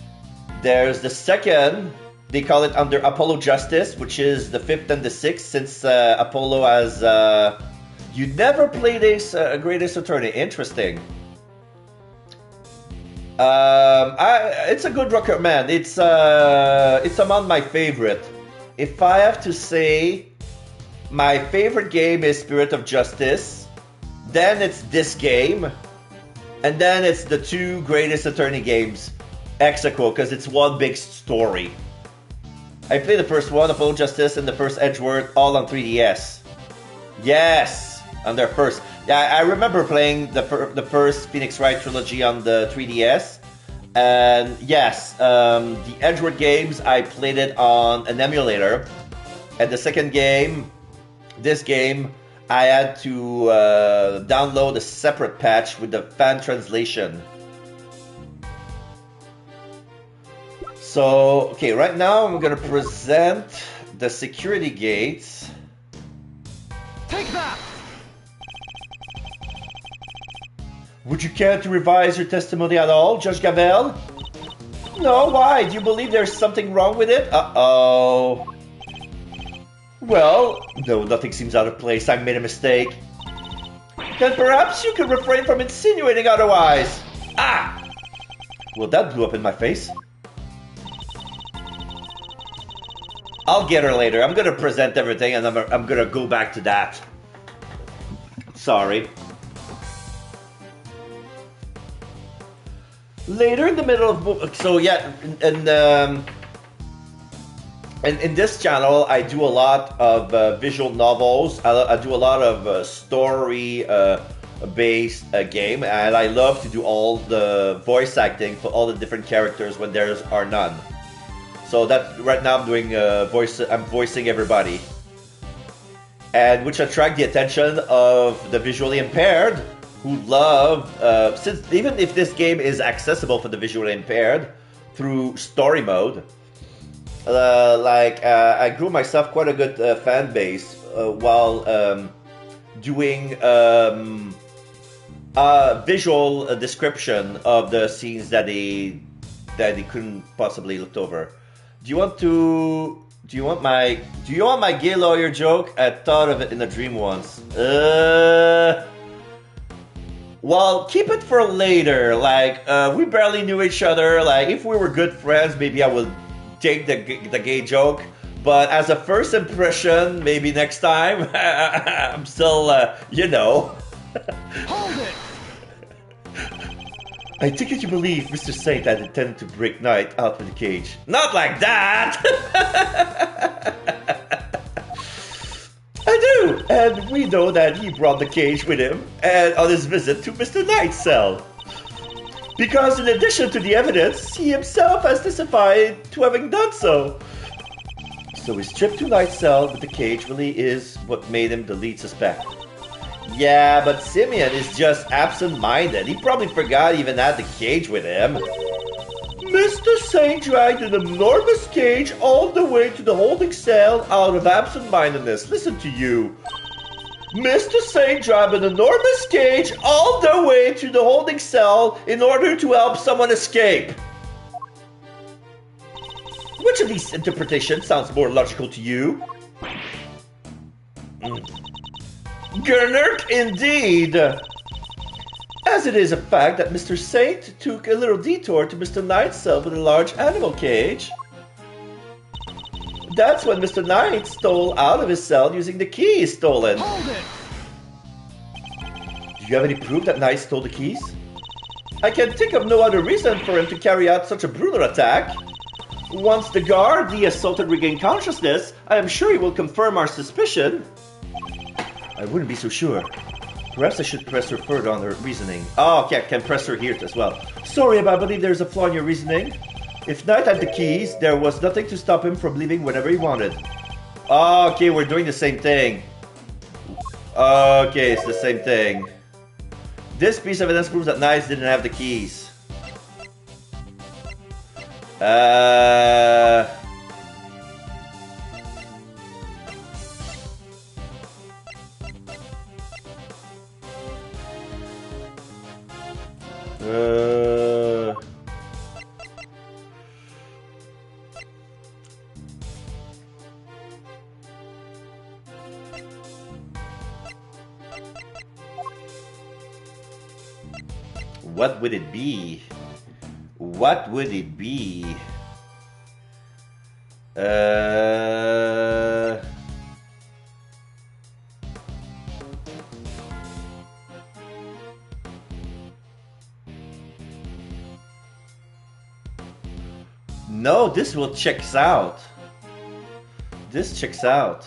A: There's the second, they call it under Apollo Justice, which is the 5th and the 6th, since Apollo has... you never played Great Ace Attorney. Interesting. It's a good recommend. It's among my favorite. If I have to say, my favorite game is Spirit of Justice. Then it's this game. And then it's the 2 Great Ace Attorney games, ex aequo, because it's one big story. I played the first one, Apollo Justice, and the first Edgeworth, all on 3DS. Yes, on their first. Yeah, I remember playing the first Phoenix Wright trilogy on the 3DS. And yes, the Edgeworth games, I played it on an emulator. And the second game, this game, I had to download a separate patch with the fan translation. So, okay, right now I'm gonna present the security gates.
C: Take that!
A: Would you care to revise your testimony at all, Judge Gavel? No, why? Do you believe there's something wrong with it? Uh-oh. Well, no, nothing seems out of place. I made a mistake. Then perhaps you could refrain from insinuating otherwise. Ah! Well, that blew up in my face. I'll get her later. I'm gonna present everything and I'm gonna go back to that. Sorry. Later in the middle of... So yeah, and in this channel, I do a lot of visual novels. I do a lot of story-based game, and I love to do all the voice acting for all the different characters when there are none. So that right now I'm doing I'm voicing everybody, and which attract the attention of the visually impaired, who love since even if this game is accessible for the visually impaired through story mode. I grew myself quite a good fan base while doing a visual description of the scenes that they couldn't possibly look over. Do you want my gay lawyer joke? I thought of it in a dream once. Well, keep it for later. We barely knew each other. Like, if we were good friends, maybe I would take the gay joke, but as a first impression, maybe next time. I'm still,
C: Hold it!
B: I take it you believe Mr. Saint had intended to break Knight out of the cage.
A: Not like that!
B: I do, and we know that he brought the cage with him and on his visit to Mr. Knight's cell. Because in addition to the evidence, he himself has testified to having done so. So his trip to Knight's cell with the cage really is what made him the lead suspect.
A: Yeah, but Simeon is just absent-minded. He probably forgot he even had the cage with him.
B: Mr. Saint dragged an enormous cage all the way to the holding cell out of absent-mindedness. Listen to you. Mr. Saint dragged an enormous cage all the way to the holding cell in order to help someone escape.
A: Which Which of these interpretations sounds more logical to you? Gernert, indeed! As it is a fact that Mr. Saint took a little detour to Mr. Knight's cell with a large animal cage. That's when Mr. Knight stole out of his cell using the keys stolen.
D: Hold it!
A: Do you have any proof that Knight stole the keys? I can think of no other reason for him to carry out such a brutal attack. Once the guard he assaulted regained consciousness, I am sure he will confirm our suspicion. I wouldn't be so sure. Perhaps I should press her further on her reasoning. Oh, okay, I can press her here as well. Sorry, but I believe there's a flaw in your reasoning. If Knight had the keys, there was nothing to stop him from leaving whenever he wanted. Okay, we're doing the same thing. Okay, it's the same thing. This piece of evidence proves that Knight didn't have the keys. What would it be? What would it be? No, this will checks out. This checks out.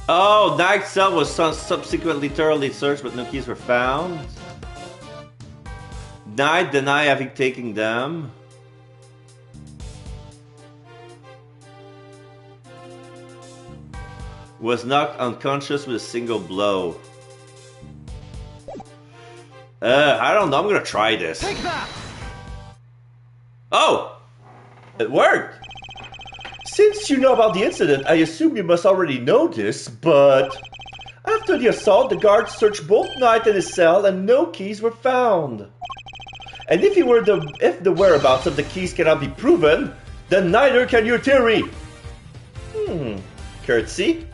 A: Oh, Knight's cell was subsequently thoroughly searched, but no keys were found. Knight deny having taken them. Was knocked unconscious with a single blow. I don't know. I'm gonna try this.
D: Take that!
A: Oh! It worked! Since you know about the incident, I assume you must already know this, but... After the assault, the guards searched both Knight and his cell and no keys were found. And if the whereabouts of the keys cannot be proven, then neither can your theory. Curtsy?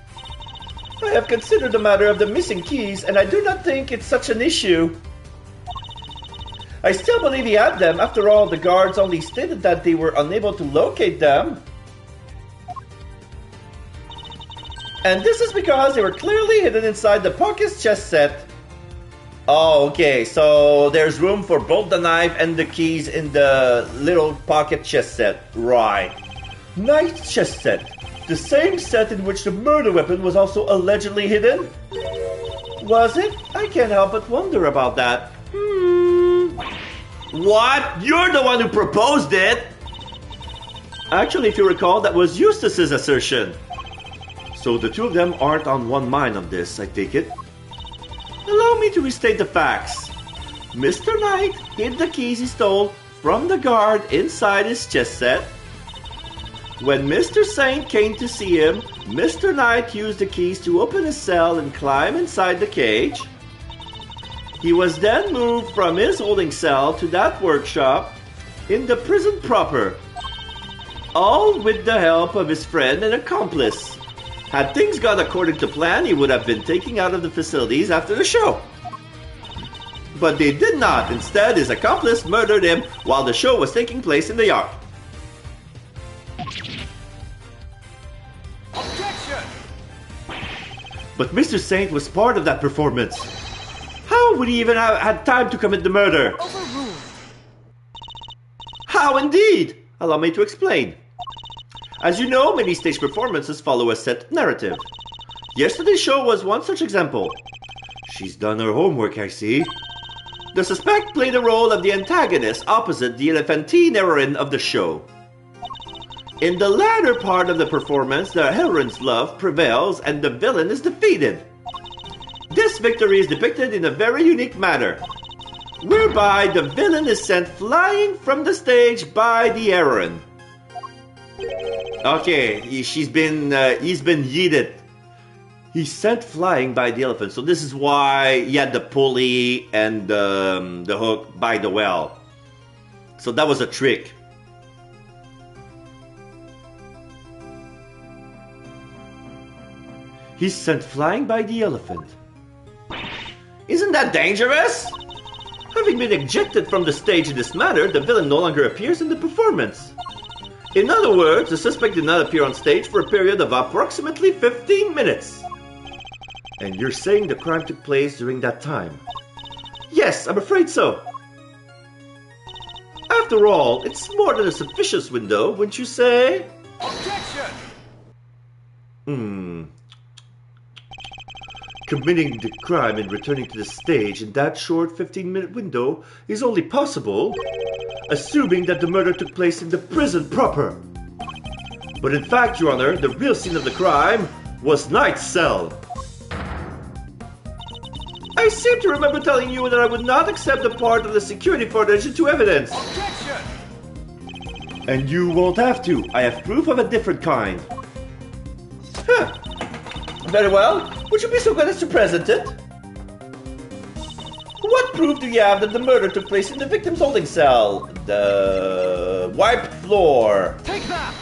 A: I have considered the matter of the missing keys, and I do not think it's such an issue. I still believe he had them. After all, the guards only stated that they were unable to locate them. And this is because they were clearly hidden inside the pocket chest set. Oh, okay, so there's room for both the knife and the keys in the little pocket chest set. Right. Knight's chest set. The same set in which the murder weapon was also allegedly hidden? Was it? I can't help but wonder about that. What? You're the one who proposed it! Actually, if you recall, that was Eustace's assertion. So the two of them aren't on one mind on this, I take it. Allow me to restate the facts. Mr. Knight hid the keys he stole from the guard inside his chest set. When Mr. Saint came to see him, Mr. Knight used the keys to open his cell and climb inside the cage. He was then moved from his holding cell to that workshop in the prison proper, all with the help of his friend and accomplice. Had things gone according to plan, he would have been taken out of the facilities after the show. But they did not. Instead, his accomplice murdered him while the show was taking place in the yard.
D: Objection!
A: But Mr. Saint was part of that performance. How would he even have had time to commit the murder?
D: Overruled.
A: How indeed? Allow me to explain. As you know, many stage performances follow a set narrative. Yesterday's show was one such example. She's done her homework, I see. The suspect played the role of the antagonist opposite the elephantine heroine of the show. In the latter part of the performance, the heroine's love prevails and the villain is defeated. This victory is depicted in a very unique manner, whereby the villain is sent flying from the stage by the heroine. Okay, he's been yeeted. He's sent flying by the elephant, so this is why he had the pulley and the hook by the well. So that was a trick. He's sent flying by the elephant. Isn't that dangerous? Having been ejected from the stage in this manner, the villain no longer appears in the performance. In other words, the suspect did not appear on stage for a period of approximately 15 minutes. And you're saying the crime took place during that time? Yes, I'm afraid so. After all, it's more than a suspicious window, wouldn't you say?
D: Objection!
A: Committing the crime and returning to the stage in that short 15-minute window is only possible, assuming that the murder took place in the prison proper. But in fact, Your Honor, the real scene of the crime was Knight's cell. I seem to remember telling you that I would not accept a part of the security footage into evidence.
D: Objection!
A: And you won't have to. I have proof of a different kind. Huh. Very well. Would you be so good as to present it? What proof do you have that the murder took place in the victim's holding cell? The wiped floor.
D: Take that!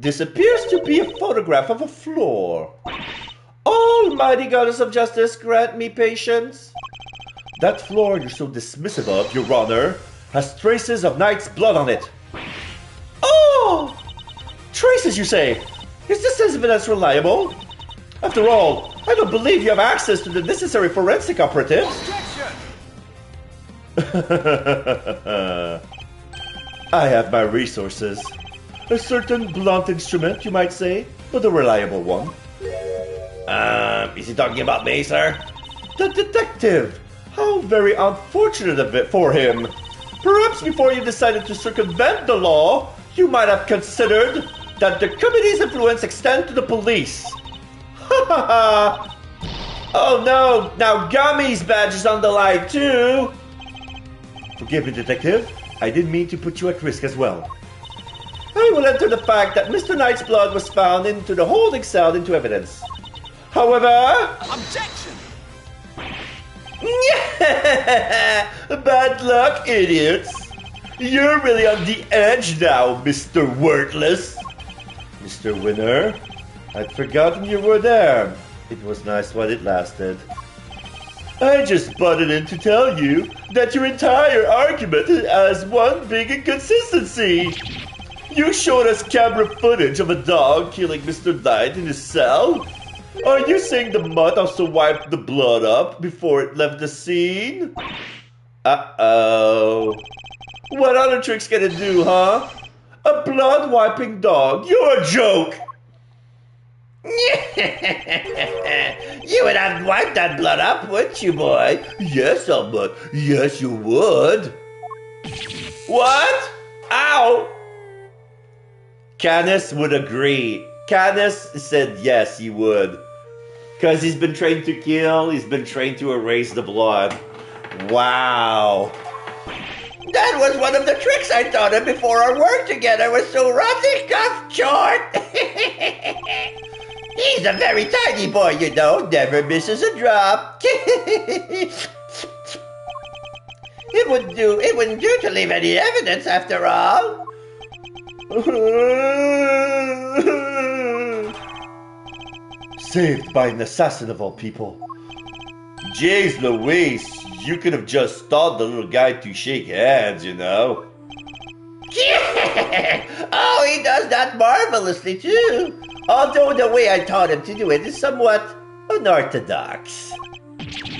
A: This appears to be a photograph of a floor. Almighty goddess of justice, grant me patience. That floor you're so dismissive of, Your Honor, has traces of Knight's blood on it. Oh! Traces, you say? Is this evidence reliable? After all, I don't believe you have access to the necessary forensic operatives.
D: Objection!
A: I have my resources. A certain blunt instrument, you might say, but a reliable one.
B: Is he talking about me, sir?
A: The detective! How very unfortunate of it for him. Perhaps before you decided to circumvent the law, you might have considered that the committee's influence extends to the police. Ha ha ha! Oh no, now Gummy's badge is on the line too! Forgive me, detective. I didn't mean to put you at risk as well. I will enter the fact that Mr. Knight's blood was found into the holding cell into evidence. However...
D: Objection!
A: Bad luck, idiots! You're really on the edge now, Mr. Worthless. Mr. Winner, I'd forgotten you were there. It was nice while it lasted. I just butted in to tell you that your entire argument has one big inconsistency. You showed us camera footage of a dog killing Mr. Knight in his cell. Are you saying the mutt also wiped the blood up before it left the scene? Uh-oh. What other tricks can it do, huh? A blood-wiping dog? You're a joke!
B: You would have wiped that blood up, wouldn't you, boy?
A: Yes, but yes, you would.
B: What? Ow!
A: Canis would agree. Canis said yes, he would. Because he's been trained to kill, he's been trained to erase the blood. Wow.
B: That was one of the tricks I taught him before our work together was so rotten, cuff short. He's a very tiny boy, you know, never misses a drop. It wouldn't do to leave any evidence after all.
A: Saved by an assassin of all people. Jeez Louise, you could have just taught the little guy to shake hands, you know.
B: Oh, he does that marvelously too. Although the way I taught him to do it is somewhat unorthodox.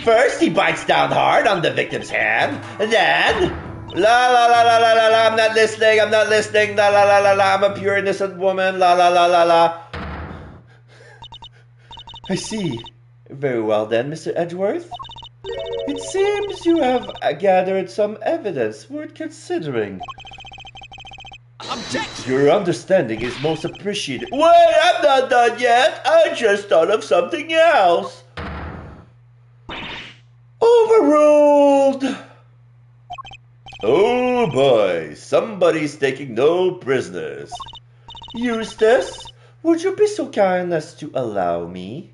B: First, he bites down hard on the victim's hand, then... La la la la la la la, I'm not listening, la la la la la, I'm a pure innocent woman, la la la la la.
A: I see. Very well then, Mr. Edgeworth. It seems you have gathered some evidence worth considering.
D: Objection!
A: Your understanding is most appreciated. Wait, I'm not done yet. I just thought of something else. Overruled! Oh boy, somebody's taking no prisoners. Eustace, would you be so kind as to allow me?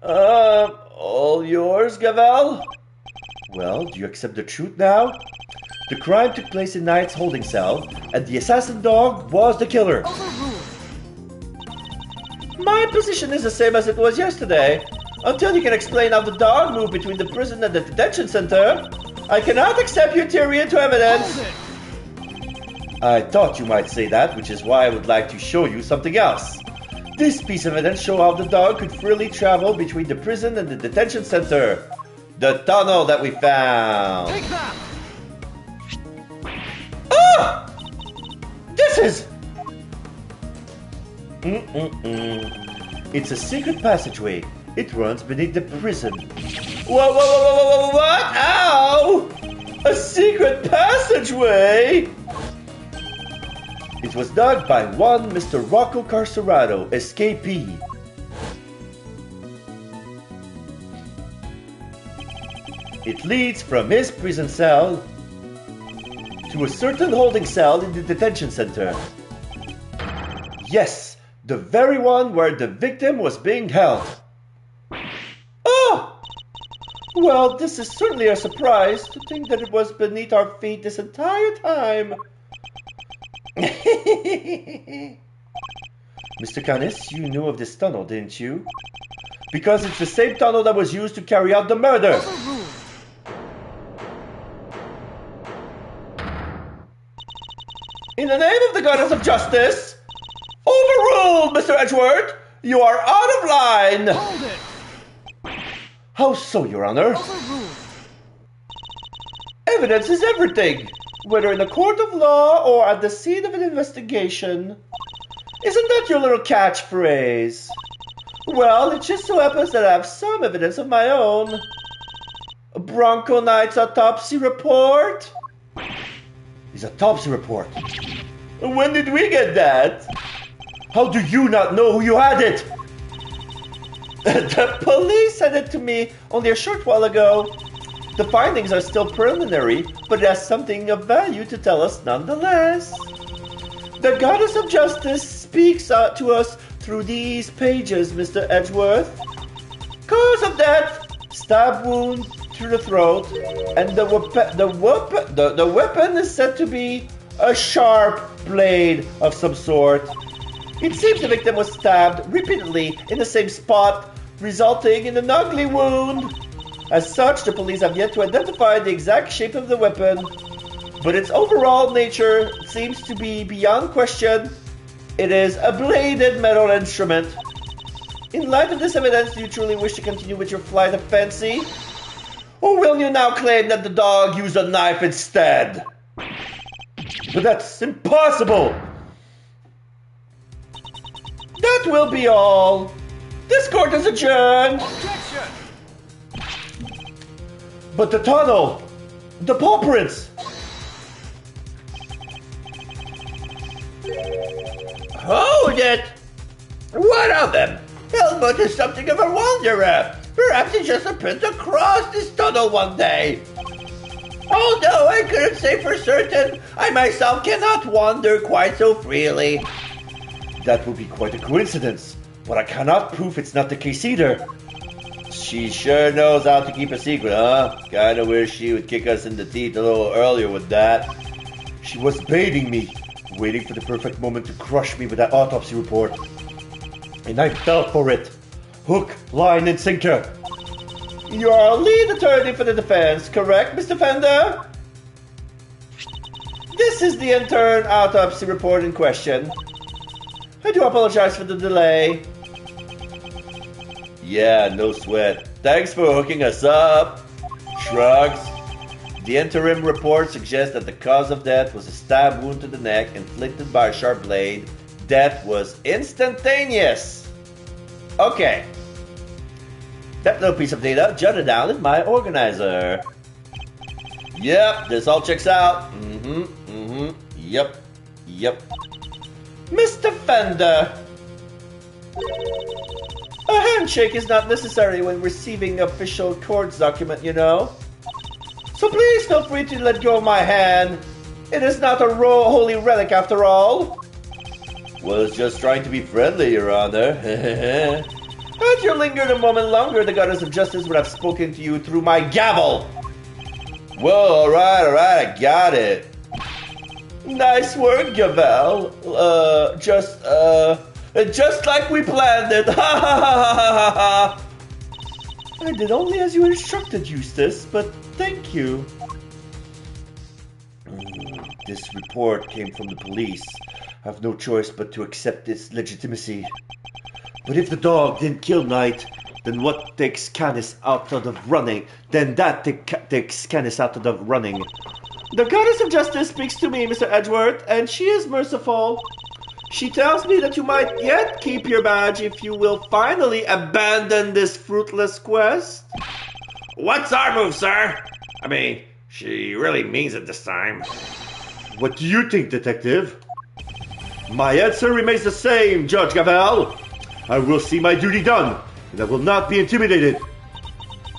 A: All yours, Gavel? Well, do you accept the truth now? The crime took place in Knight's holding cell, and the assassin dog was the killer. My position is the same as it was yesterday. Until you can explain how the dog moved between the prison and the detention center, I cannot accept your theory into evidence. I thought you might say that, which is why I would like to show you something else. This piece of evidence shows how the dog could freely travel between the prison and the detention center. The tunnel that we found.
D: Take that!
A: Ah! This is... It's a secret passageway. It runs beneath the prison. Whoa, what? Ow! A secret passageway? It was dug by one Mr. Rocco Carcerado, escapee. It leads from his prison cell to a certain holding cell in the detention center. Yes, the very one where the victim was being held. Oh! Well, this is certainly a surprise to think that it was beneath our feet this entire time. Mr. Canis, you knew of this tunnel, didn't you? Because it's the same tunnel that was used to carry out the murder. In the name of the goddess of justice, overruled, Mr. Edgeworth! You are out of line!
D: Hold it!
A: How so, Your Honor?
D: Overruled!
A: Evidence is everything, whether in a court of law or at the scene of an investigation. Isn't that your little catchphrase? Well, it just so happens that I have some evidence of my own. Bronco Knight's autopsy report? His autopsy report? When did we get that? How do you not know who you had it? The police sent it to me only a short while ago. The findings are still preliminary, but it has something of value to tell us nonetheless. The goddess of justice speaks to us through these pages, Mr. Edgeworth. Cause of death, stab wound through the throat, and the weapon is said to be a sharp blade of some sort. It seems the victim was stabbed repeatedly in the same spot, resulting in an ugly wound. As such, the police have yet to identify the exact shape of the weapon, but its overall nature seems to be beyond question. It is a bladed metal instrument. In light of this evidence, do you truly wish to continue with your flight of fancy? Or will you now claim that the dog used a knife instead? But that's impossible! That will be all. This court is adjourned.
D: Objection!
A: But the tunnel, the paw prints.
C: Hold it! What of them? Helmut is something of a wanderer. Perhaps he just happened to cross this tunnel one day. Although I couldn't say for certain, I myself cannot wander quite so freely.
A: That would be quite a coincidence, but I cannot prove it's not the case either. She sure knows how to keep a secret, huh? Kinda wish she would kick us in the teeth a little earlier with that. She was baiting me, waiting for the perfect moment to crush me with that autopsy report. And I fell for it. Hook, line, and sinker. You're our lead attorney for the defense, correct, Mr. Fender? This is the intern autopsy report in question. I do apologize for the delay. Yeah, no sweat. Thanks for hooking us up. Shrugs. The interim report suggests that the cause of death was a stab wound to the neck inflicted by a sharp blade. Death was instantaneous. Okay. That little piece of data jotted down in my organizer. Yep, this all checks out. Yep. Mr. Fender. A handshake is not necessary when receiving official court's document, you know. So please feel free to let go of my hand. It is not a holy relic after all. Was just trying to be friendly, Your Honor. Had you lingered a moment longer, the goddess of justice would have spoken to you through my gavel. Whoa, alright, I got it. Nice work, Gavel. Just like we planned it. Ha ha ha ha ha. I did only as you instructed, Eustace, but thank you. This report came from the police. I have no choice but to accept its legitimacy. But if the dog didn't kill Knight, then what takes Canis out of the running? Then that takes Canis out of the running. The goddess of justice speaks to me, Mr. Edgeworth, and she is merciful. She tells me that you might yet keep your badge if you will finally abandon this fruitless quest. What's our move, sir? I mean, she really means it this time.
B: What do you think, Detective? My answer remains the same, Judge Gavel. I will see my duty done, and I will not be intimidated.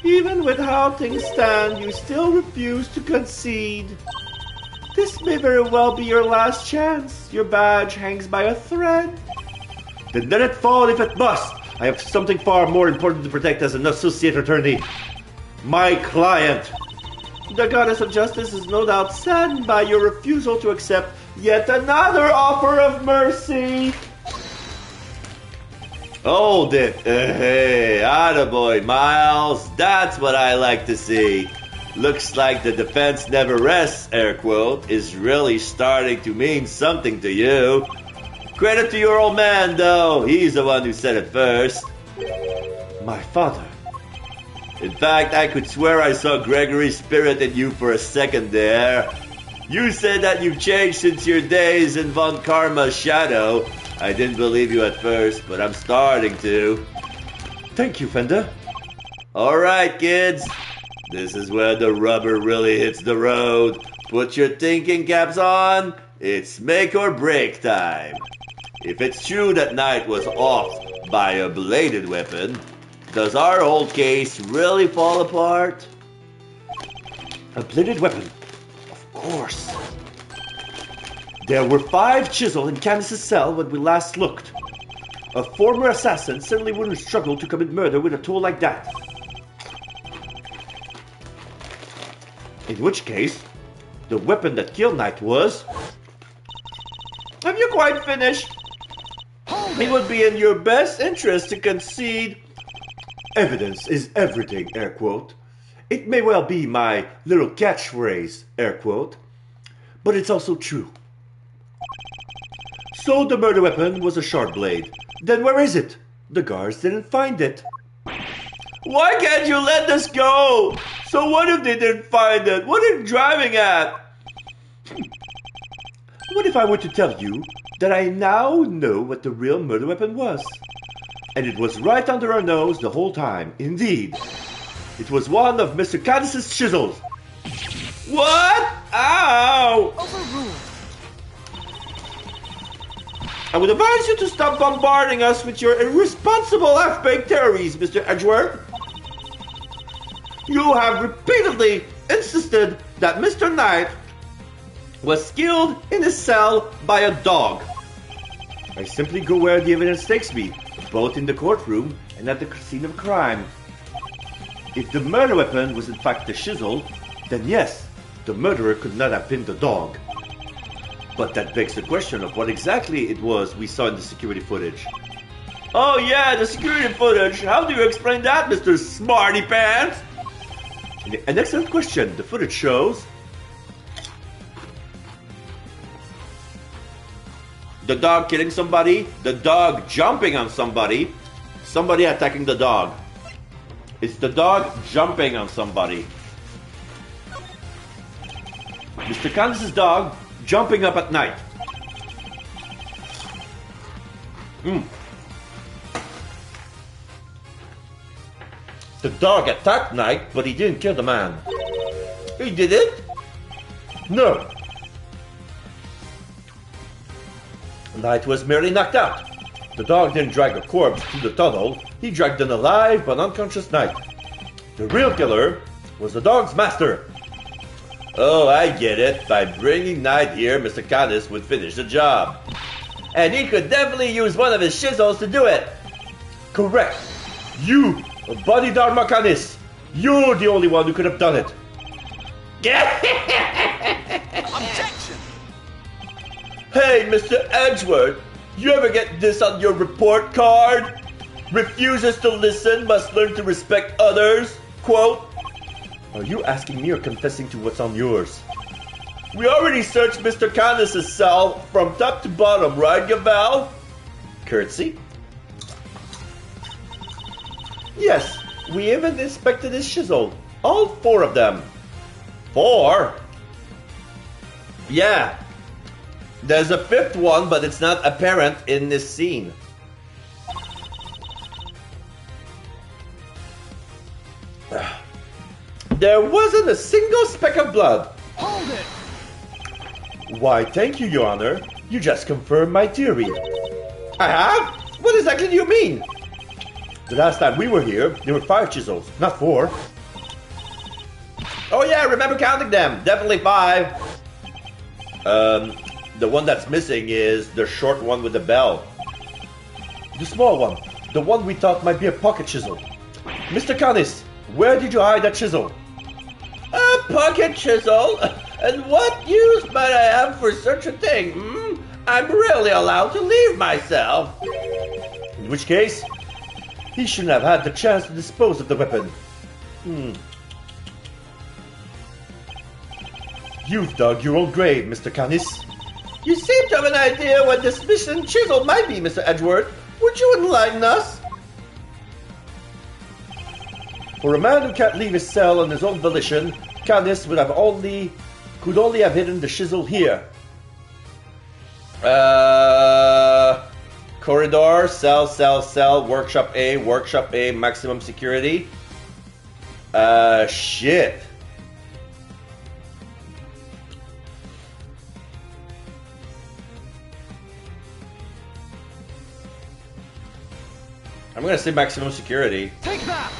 A: Even with how things stand, you still refuse to concede. This may very well be your last chance. Your badge hangs by a thread.
B: Then let it fall if it must. I have something far more important to protect as an associate attorney. My client.
A: The goddess of justice is no doubt saddened by your refusal to accept yet another offer of mercy. Hold it. Hey, attaboy, Miles. That's what I like to see. Looks like the defense never rests, air quote, is really starting to mean something to you. Credit to your old man, though. He's the one who said it first.
B: My father.
A: In fact, I could swear I saw Gregory's spirit in you for a second there. You said that you've changed since your days in Von Karma's shadow. I didn't believe you at first, but I'm starting to.
B: Thank you, Fender.
A: Alright, kids. This is where the rubber really hits the road. Put your thinking caps on. It's make or break time. If it's true that Knight was off by a bladed weapon, does our old case really fall apart?
B: A bladed weapon? Of course. There were 5 chisels in Canis's cell when we last looked. A former assassin certainly wouldn't struggle to commit murder with a tool like that. In which case, the weapon that killed Knight was...
A: Have you quite finished? It would be in your best interest to concede.
B: Evidence is everything, air quote. It may well be my little catchphrase, air quote, but it's also true. So the murder weapon was a sharp blade. Then where is it? The guards didn't find it.
A: Why can't you let this go? So what if they didn't find it? What are you driving at?
B: What if I were to tell you that I now know what the real murder weapon was? And it was right under our nose the whole time. Indeed. It was one of Mr. Canis's chisels.
A: What? Ow!
D: Overruled.
A: I would advise you to stop bombarding us with your irresponsible half-baked theories, Mr. Edgeworth. You have repeatedly insisted that Mr. Knight was killed in his cell by a dog.
B: I simply go where the evidence takes me, both in the courtroom and at the scene of crime. If the murder weapon was in fact the chisel, then yes, the murderer could not have been the dog. But that begs the question of what exactly it was we saw in the security footage.
A: Oh yeah, the security footage. How do you explain that, Mr. Smarty Pants?
B: An excellent question. The footage shows
A: the dog killing somebody, the dog jumping on somebody, somebody attacking the dog. It's the dog jumping on somebody.
B: Mr. Canis's dog jumping up at night.
A: The dog attacked Knight, but he didn't kill the man. He did it? No. Knight was merely knocked out. The dog didn't drag a corpse through the tunnel, he dragged an alive but unconscious Knight. The real killer was the dog's master. Oh, I get it. By bringing Knight here, Mr. Canis would finish the job. And he could definitely use one of his shizzles to do it. Correct. You, Buddy Dharma Canis, you're the only one who could have done it.
D: Objection!
A: Hey, Mr. Edgeworth, you ever get this on your report card? Refuses to listen, must learn to respect others. Quote. Are you asking me or confessing to what's on yours? We already searched Mr. Canis' cell from top to bottom, right, Gavel? Curtsy. Yes, we even inspected his shizzle. All 4 of them. 4? Yeah. There's a 5th one, but it's not apparent in this scene. There wasn't a single speck of blood.
D: Hold it!
A: Why, thank you, Your Honor. You just confirmed my theory. I have? What exactly do you mean? The last time we were here, there were 5 chisels, not 4. Oh yeah, I remember counting them. Definitely 5. The one that's missing is the short one with the bell. The small one. The one we thought might be a pocket chisel. Mr. Canis, where did you hide that chisel? A pocket chisel? And what use might I have for such a thing? I'm really allowed to leave myself. In which case, he shouldn't have had the chance to dispose of the weapon. You've dug your own grave, Mr. Canis. You seem to have an idea what this missing chisel might be, Mr. Edgeworth. Would you enlighten us? For a man who can't leave his cell on his own volition, Canis could only have hidden the chisel here. Corridor, cell, workshop A, maximum security. Shit. I'm gonna say maximum security.
D: Take that!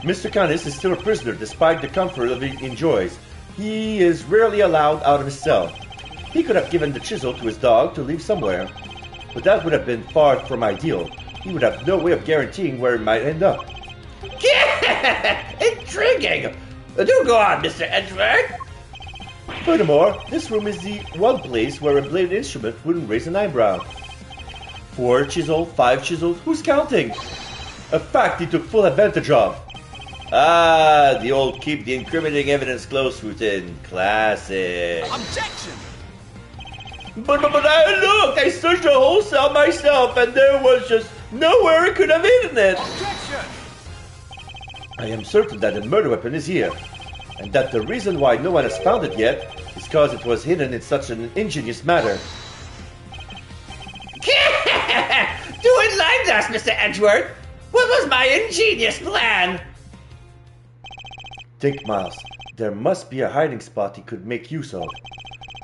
A: Mr. Canis is still a prisoner despite the comfort that he enjoys. He is rarely allowed out of his cell. He could have given the chisel to his dog to leave somewhere, but that would have been far from ideal. He would have no way of guaranteeing where it might end up. Intriguing! Do go on, Mr. Edgeworth! Furthermore, this room is the one place where a bladed instrument wouldn't raise an eyebrow. 4 chisels, 5 chisels, who's counting? A fact he took full advantage of. Ah, the old keep the incriminating evidence close routine. Classic.
D: Objection!
A: But I looked! I searched the whole cell myself and there was just nowhere I could have hidden it!
D: Objection!
A: I am certain that the murder weapon is here, and that the reason why no one has found it yet is because it was hidden in such an ingenious manner. Do enlighten us, Mr. Edgeworth! What was my ingenious plan? Think, Miles. There must be a hiding spot he could make use of.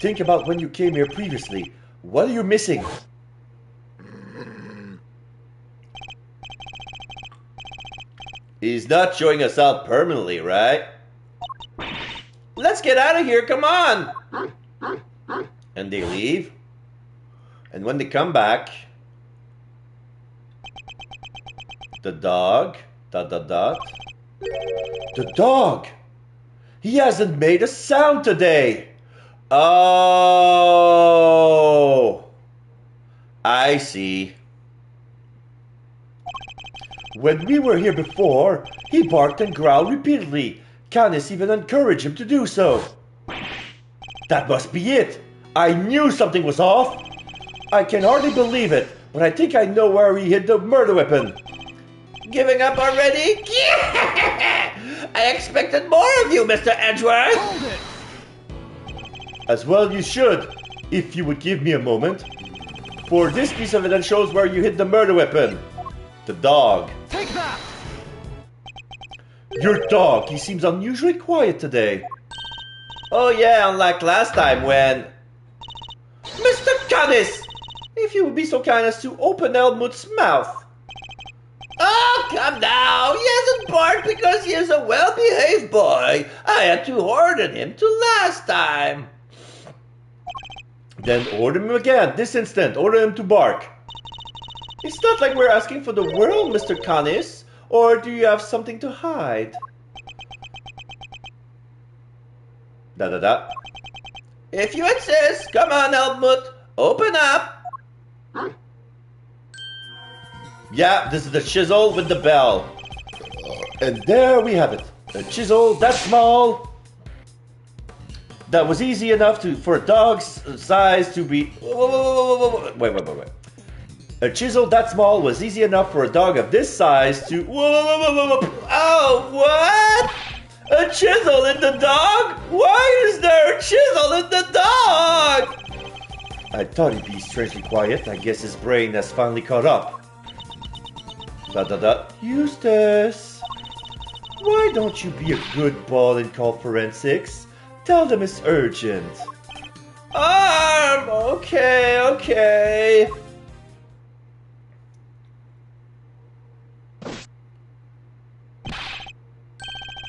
A: Think about when you came here previously. What are you missing? He's not showing us out permanently, right? Let's get out of here, come on! And they leave. And when they come back, the dog, ... The dog! He hasn't made a sound today! Oh! I see. When we were here before, he barked and growled repeatedly. Canis even encouraged him to do so. That must be it! I knew something was off! I can hardly believe it, but I think I know where he hid the murder weapon. Giving up already? I expected more of you, Mr. Edgeworth!
D: Hold it!
A: As well you should, if you would give me a moment. For this piece of evidence shows where you hid the murder weapon. The dog.
D: Take that!
A: Your dog, he seems unusually quiet today. Oh yeah, unlike last time when... Mr. Canis! If you would be so kind as to open Elmwood's mouth. Oh, come now! He hasn't barked because he is a well-behaved boy. I had to order him to last time. Then order him again, this instant. Order him to bark. It's not like we're asking for the world, Mr. Canis. Or do you have something to hide? Da-da-da. If you insist, come on, Elmwood. Open up. Yeah, this is the chisel with the bell. And there we have it. A chisel that small. That was easy enough for a dog's size to be... Wait. A chisel that small was easy enough for a dog of this size to... Oh, what? A chisel in the dog? Why is there a chisel in the dog? I thought he'd be strangely quiet. I guess his brain has finally caught up. Eustace, why don't you be a good ball and call forensics? Tell them it's urgent. Okay.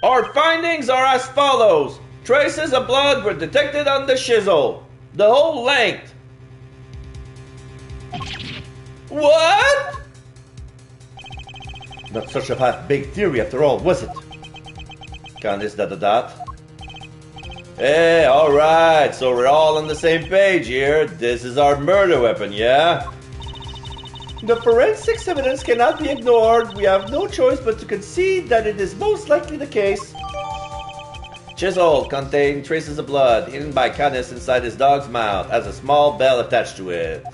A: Our findings are as follows. Traces of blood were detected on the chisel. The whole length. What? Not such a half-baked theory after all, was it? Candice ... Hey, alright, so we're all on the same page here. This is our murder weapon, yeah? The forensics evidence cannot be ignored. We have no choice but to concede that it is most likely the case. Chisel contained traces of blood hidden by Canis inside his dog's mouth, has a small bell attached to it.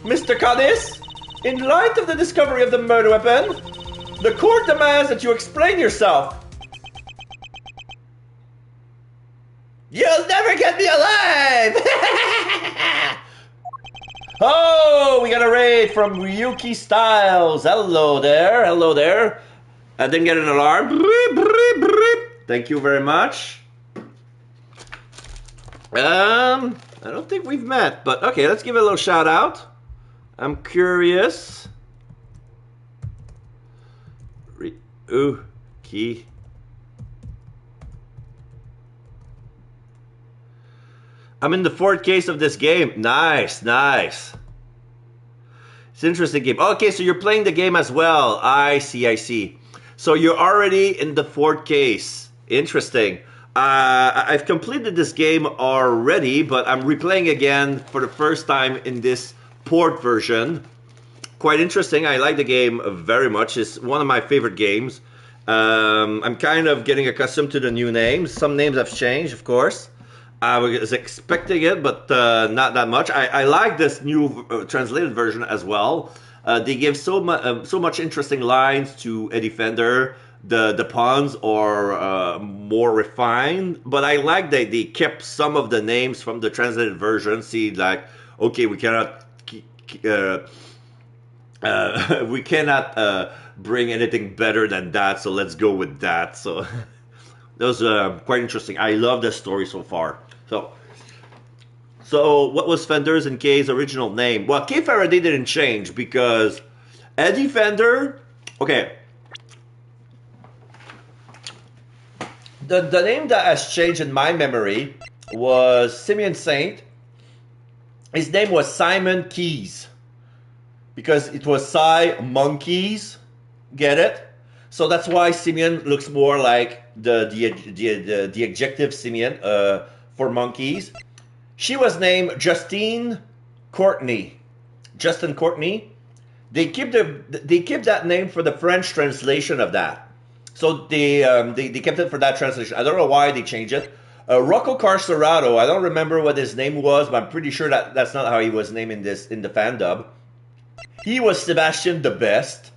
A: Mr. Canis, in light of the discovery of the murder weapon, the court demands that you explain yourself. You'll never get me alive! Oh, we got a raid from Ryuki Styles. Hello there. I didn't get an alarm. Thank you very much. I don't think we've met, but okay, let's give it a little shout out. I'm curious. Key. I'm in the fourth case of this game. Nice. It's an interesting game. Okay, so you're playing the game as well. I see. So you're already in the fourth case. Interesting. I've completed this game already, but I'm replaying again for the first time in this port version. Quite interesting. I like the game very much. It's one of my favorite games. I'm kind of getting accustomed to the new names. Some names have changed, of course. I was expecting it, but not that much. I like this new translated version as well. They give so much interesting lines to Eddie Fender. The puns are more refined, but I like that they kept some of the names from the translated version. See, like, okay, we cannot bring anything better than that, so let's go with that. So that was quite interesting. I love this story so far. So what was Fender's and Kay's original name? Well, Kay Faraday didn't change because Eddie Fender, okay. The name that has changed in my memory was Simeon Saint. His name was Simon Keys because it was Cy Monkeys. Get it? So that's why Simeon looks more like the adjective Simeon for monkeys. She was named Justine Courtney. Justin Courtney. They kept that name for the French translation of that. So they kept it for that translation. I don't know why they changed it. Rocco Carcerado, I don't remember what his name was, but I'm pretty sure that's not how he was named in the fan dub. He was Sebastian the Best.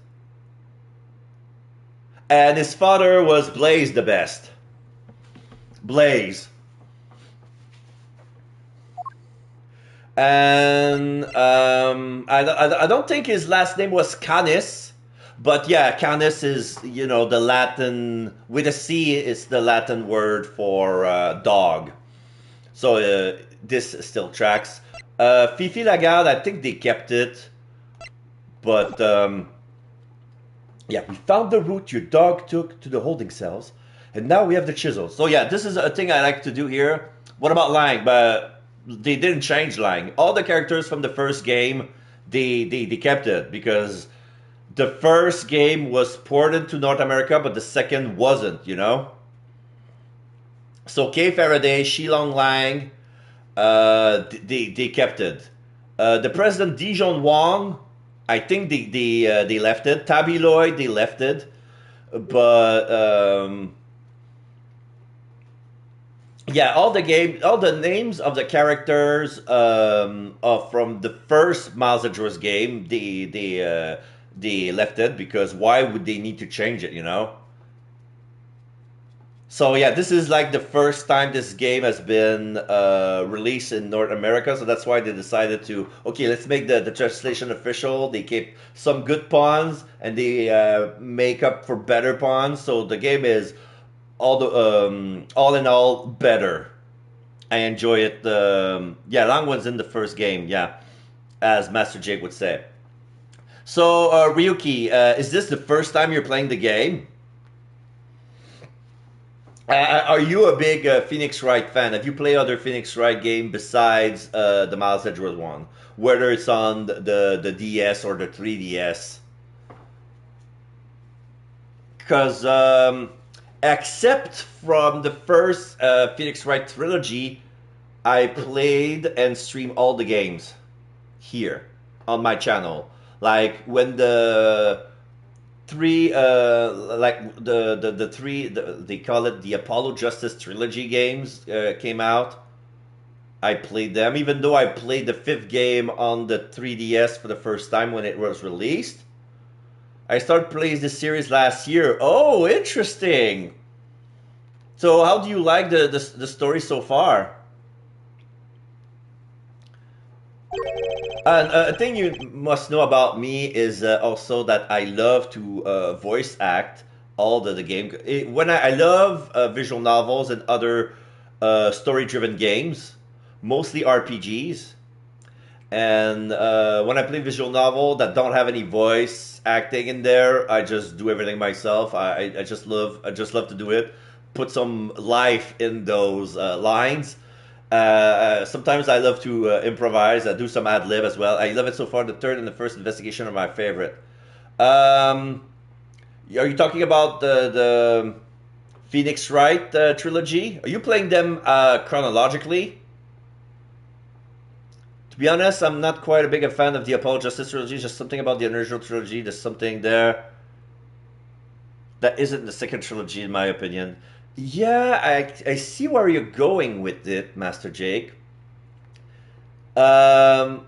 A: And his father was Blaze the Best. Blaze. And I don't think his last name was Canis, but yeah, Canis is, you know, the Latin, with a C is the Latin word for dog. So this still tracks. Fifi Lagarde, I think they kept it, but yeah, we found the route your dog took to the holding cells, and now we have the chisel. So yeah, this is a thing I like to do here. What about Lang? But they didn't change Lang. All the characters from the first game, they kept it, because the first game was ported to North America, but the second wasn't, you know? So Kay Faraday, Shilong Lang, they kept it. The president Dijon Wong, I think they left it. Tabby Lloyd, they left it. But yeah, all the names of the characters from the first Miles Edgeworth game, they left it, because why would they need to change it, you know? So yeah, this is like the first time this game has been released in North America, so that's why they decided to, okay, let's make the translation official. They keep some good puns, and they make up for better puns, so the game is all in all better. I enjoy it. Yeah, Lang was in the first game, yeah, as Master Jake would say. So Ryuki, is this the first time you're playing the game? Are you a big Phoenix Wright fan? Have you played other Phoenix Wright game besides the Miles Edgeworth one? Whether it's on the DS or the 3DS? Because except from the first Phoenix Wright trilogy, I played and streamed all the games here on my channel. Like when the three like the three they call it the Apollo Justice trilogy games came out, I played them, even though I played the fifth game on the 3DS for the first time when it was released. I started playing this series last year. Oh, interesting. So how do you like the story so far? And a thing you must know about me is also that I love to voice act all the game. When I love visual novels and other story-driven games, mostly RPGs. And when I play visual novel that don't have any voice acting in there, I just do everything myself. I just love to do it. Put some life in those lines. Sometimes I love to improvise. I do some ad lib as well. I love it so far. The third and the first investigation are my favorite. Are you talking about the Phoenix Wright trilogy? Are you playing them chronologically? To be honest, I'm not quite a big a fan of the Apollo Justice trilogy. Just something about the original trilogy. There's something there that isn't the second trilogy, in my opinion. Yeah, I see where you're going with it, Master Jake. Apollo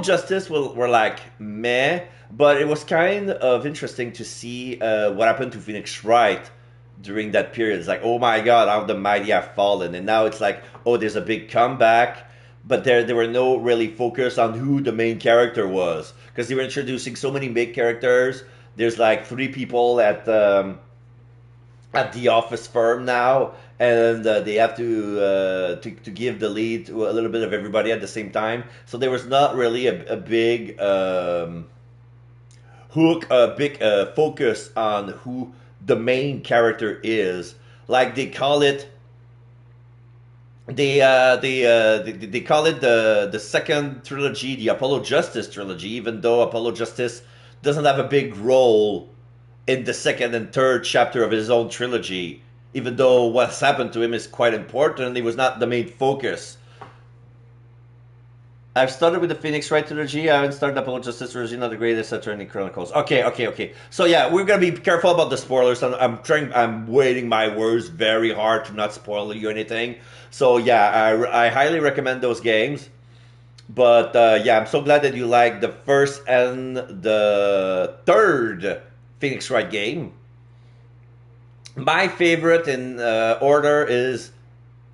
A: Justice were like meh, but it was kind of interesting to see what happened to Phoenix Wright during that period. It's like, oh my god, how the mighty have fallen. And now it's like, oh, there's a big comeback, but there were no really focus on who the main character was, because they were introducing so many big characters. There's like 3 people at the office firm now, and they have to give the lead to a little bit of everybody at the same time. So there was not really a big hook, a big focus on who the main character is. Like they call it, they call it the second trilogy, the Apollo Justice trilogy, even though Apollo Justice doesn't have a big role in the second and third chapter of his own trilogy, even though what's happened to him is quite important. He was not the main focus. I've started with the Phoenix Wright trilogy. I haven't started Apollo Justice trilogy, not the greatest Attorney Chronicles. Okay. So yeah, we're gonna be careful about the spoilers. I'm weighting my words very hard to not spoil you anything. So yeah, I highly recommend those games. But yeah, I'm so glad that you like the first and the third Phoenix Wright game. My favorite in order is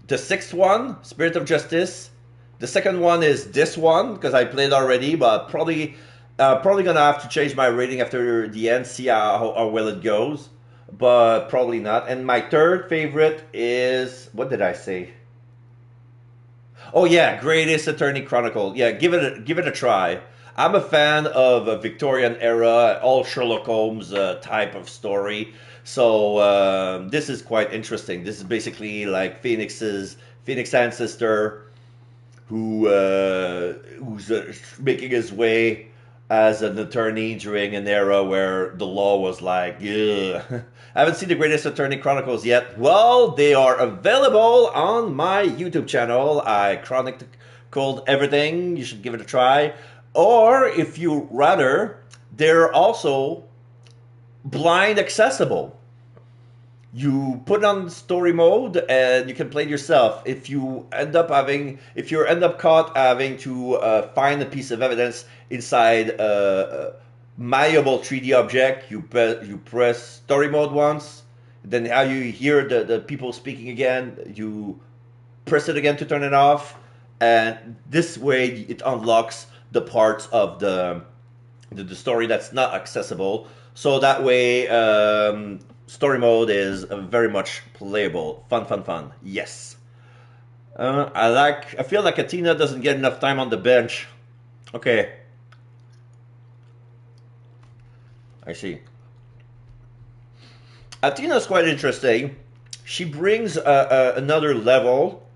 A: the 6th one, Spirit of Justice, The second one is this one, because I played already, but probably gonna have to change my rating after the end, see how well it goes. But probably not. And my third favorite is, what did I say? Oh yeah, Greatest Attorney Chronicle. Yeah, give it a try. I'm a fan of a Victorian era, all Sherlock Holmes type of story. So this is quite interesting. This is basically like Phoenix's ancestor, who's making his way as an attorney during an era where the law was like, ugh. I haven't seen the Greatest Attorney Chronicles yet. Well, they are available on my YouTube channel. I chronicled everything. You should give it a try. Or if you rather, they're also blind accessible. You put on story mode and you can play it yourself. If you're end up caught having to find a piece of evidence inside a malleable 3D object, you press story mode once. Then how you hear the people speaking again, you press it again to turn it off, and this way it unlocks the parts of the story that's not accessible. So that way, story mode is very much playable. Fun. Yes. I feel like Athena doesn't get enough time on the bench. Okay. I see. Athena's quite interesting. She brings another level.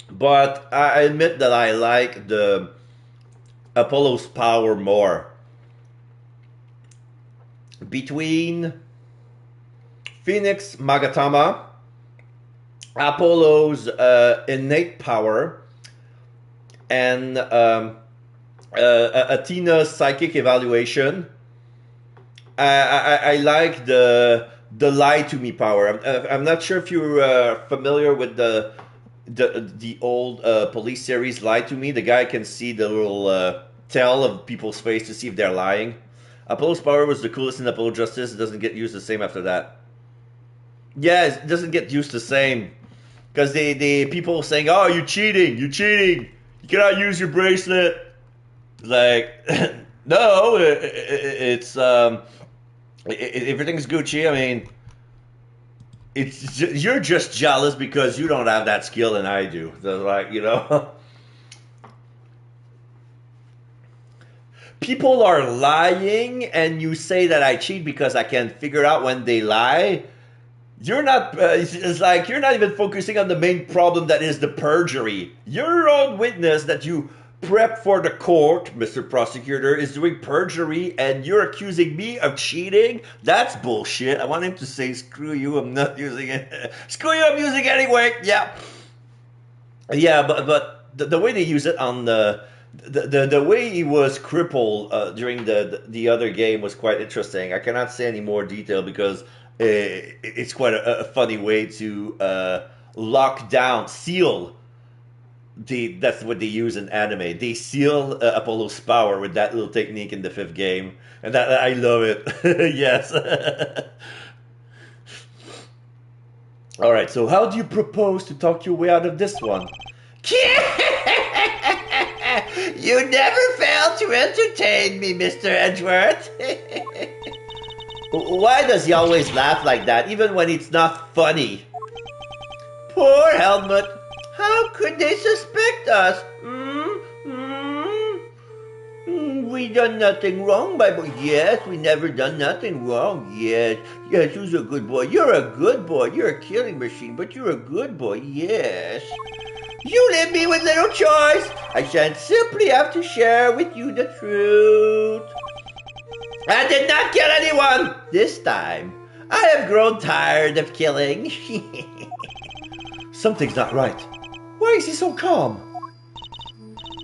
A: But I admit that I like the Apollo's power more. Between Phoenix Magatama, Apollo's innate power, and Athena's psychic evaluation, I like the lie to me power. I'm not sure if you're familiar with the old police series Lie to Me. The guy can see the little tell of people's face to see if they're lying. Apollo's power was the coolest in Apollo Justice. It doesn't get used the same after that. Yeah, it doesn't get used the same. Because the people saying, oh, you're cheating. You cannot use your bracelet. Like, no, it's everything's Gucci. I mean, you're just jealous because you don't have that skill and I do. So like, you know. People are lying and you say that I cheat because I can figure out when they lie. You're not, it's like you're not even focusing on the main problem that is the perjury. Your own witness that you prep for the court, Mr. Prosecutor, is doing perjury and you're accusing me of cheating? That's bullshit. I want him to say, screw you, I'm not using it. Screw you, I'm using it anyway. Yeah. Yeah, but the way they use it on the way he was crippled during the other game was quite interesting. I cannot say any more detail because it's quite a funny way to lock down, seal. That's what they use in anime. They seal Apollo's power with that little technique in the 5th game, and that I love it. Yes. All right. So, how do you propose to talk your way out of this one? You never fail to entertain me, Mr. Edgeworth. Why does he always laugh like that, even when it's not funny? Poor Helmut. How could they suspect us? We done nothing wrong, Bible. Yes, we never done nothing wrong. Yes, who's a good boy? You're a good boy. You're a killing machine, but you're a good boy. Yes. You leave me with little choice. I shall simply have to share with you the truth. I did not kill anyone this time. I have grown tired of killing. Something's not right. Why is he so calm?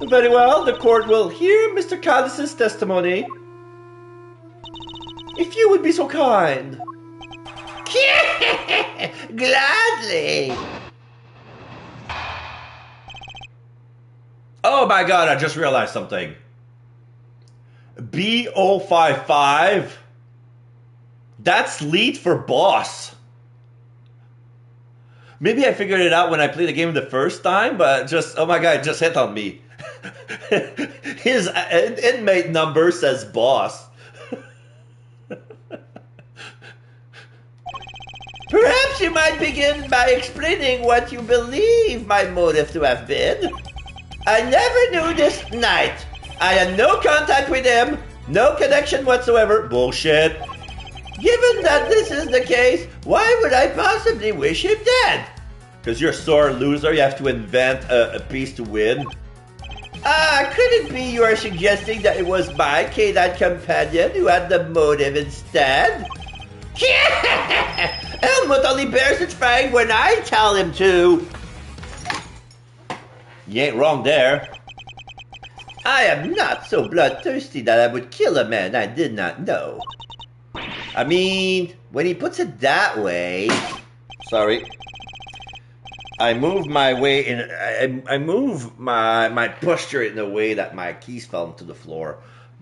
A: Very well, the court will hear Mr. Caddis's testimony. If you would be so kind. Gladly. Oh my god, I just realized something. B055, that's lead for boss. Maybe I figured it out when I played the game the first time, but just, oh my god, it just hit on me. His inmate number says boss. Perhaps you might begin by explaining what you believe my motive to have been. I never knew this knight. I had no contact with him, no connection whatsoever. Bullshit. Given that this is the case, why would I possibly wish him dead? Because you're a sore loser, you have to invent a piece to win. Could it be you are suggesting that it was my canine companion who had the motive instead? Helmut only bears its fang when I tell him to. You ain't wrong there. I am not so bloodthirsty that I would kill a man I did not know. I mean, when he puts it that way... Sorry. I move my way in... I move my posture in a way that my keys fell into the floor.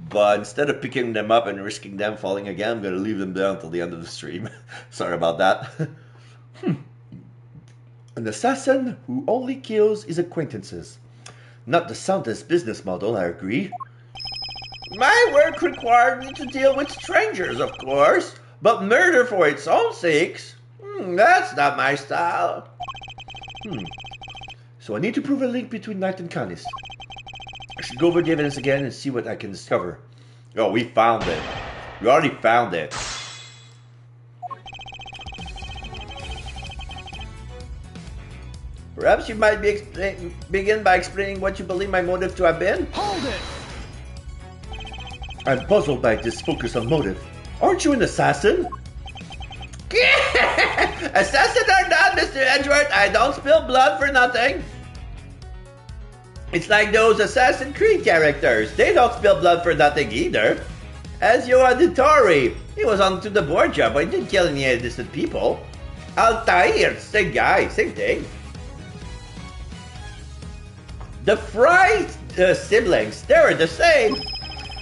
A: But instead of picking them up and risking them falling again, I'm going to leave them down until the end of the stream. Sorry about that.
B: An assassin who only kills his acquaintances. Not the soundest business model, I agree.
A: My work required me to deal with strangers, of course, but murder for its own sakes, that's not my style.
B: So I need to prove a link between Knight and Canis. I should go over the evidence again and see what I can discover.
A: Oh, we found it. We already found it. Perhaps you might begin by explaining what you believe my motive to have been?
D: Hold it!
B: I'm puzzled by this focus on motive. Aren't you an assassin?
A: Assassin or not, Mr. Edgeworth, I don't spill blood for nothing. It's like those Assassin's Creed characters. They don't spill blood for nothing either. As Auditore, he was onto the board job, but he didn't kill any innocent people. Altair, same guy, same thing. The Fry siblings, they were the same.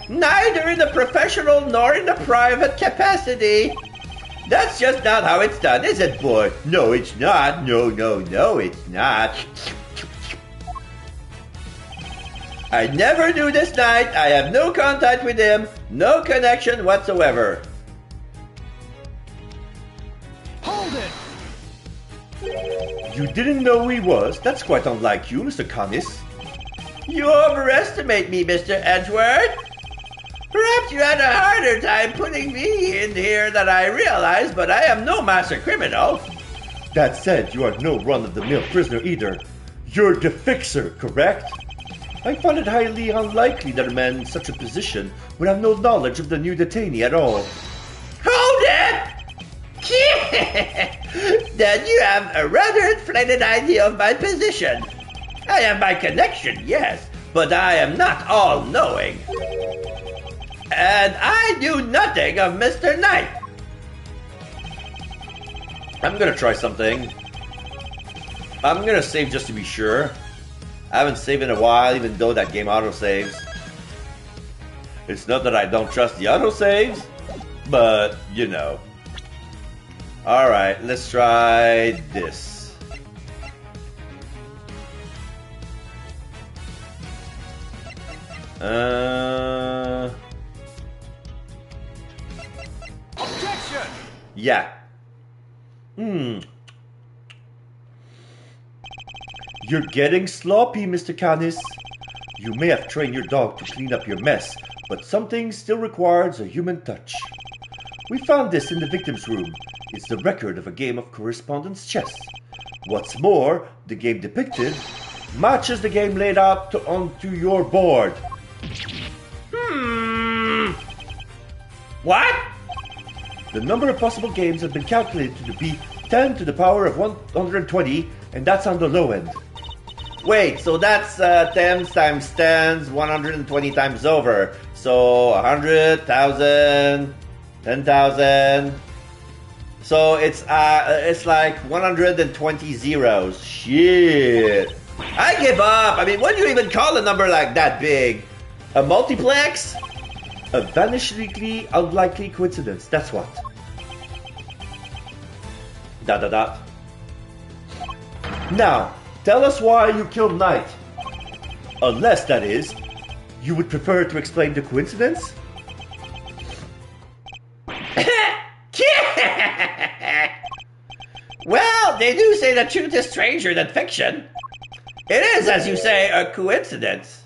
A: Neither in a professional nor in a private capacity. That's just not how it's done, is it, boy? No, it's not. No, it's not. I never knew this knight. I have no contact with him. No connection whatsoever.
D: Hold
B: it! You didn't know who he was? That's quite unlike you, Mr. Canis.
A: You overestimate me, Mr. Edgeworth. Perhaps you had a harder time putting me in here than I realized, but I am no master criminal.
B: That said, you are no run-of-the-mill prisoner either. You're the fixer, correct? I find it highly unlikely that a man in such a position would have no knowledge of the new detainee at all.
A: Hold it! Then you have a rather inflated idea of my position. I have my connection, yes, but I am not all-knowing. And I knew nothing of Mr. Knight.
B: I'm gonna try something. I'm gonna save just to be sure. I haven't saved in a while, even though that game autosaves. It's not that I don't trust the autosaves, but you know. Alright, let's try this.
D: Objection!
B: Yeah. You're getting sloppy, Mr. Canis. You may have trained your dog to clean up your mess, but something still requires a human touch. We found this in the victim's room. It's the record of a game of correspondence chess. What's more, the game depicted matches the game laid out onto your board.
A: What?
B: The number of possible games have been calculated to be 10 to the power of 120, and that's on the low end.
A: Wait, so that's 10 times 10, 120 times over. So 100,000, 10,000. So it's like 120 zeros. Shit. I give up. I mean, what do you even call a number like that big? A multiplex?
B: A vanishingly unlikely coincidence, that's what. ... Now, tell us why you killed Knight. Unless, that is, you would prefer to explain the coincidence?
C: Well, they do say the truth is stranger than fiction. It is, as you say, a coincidence.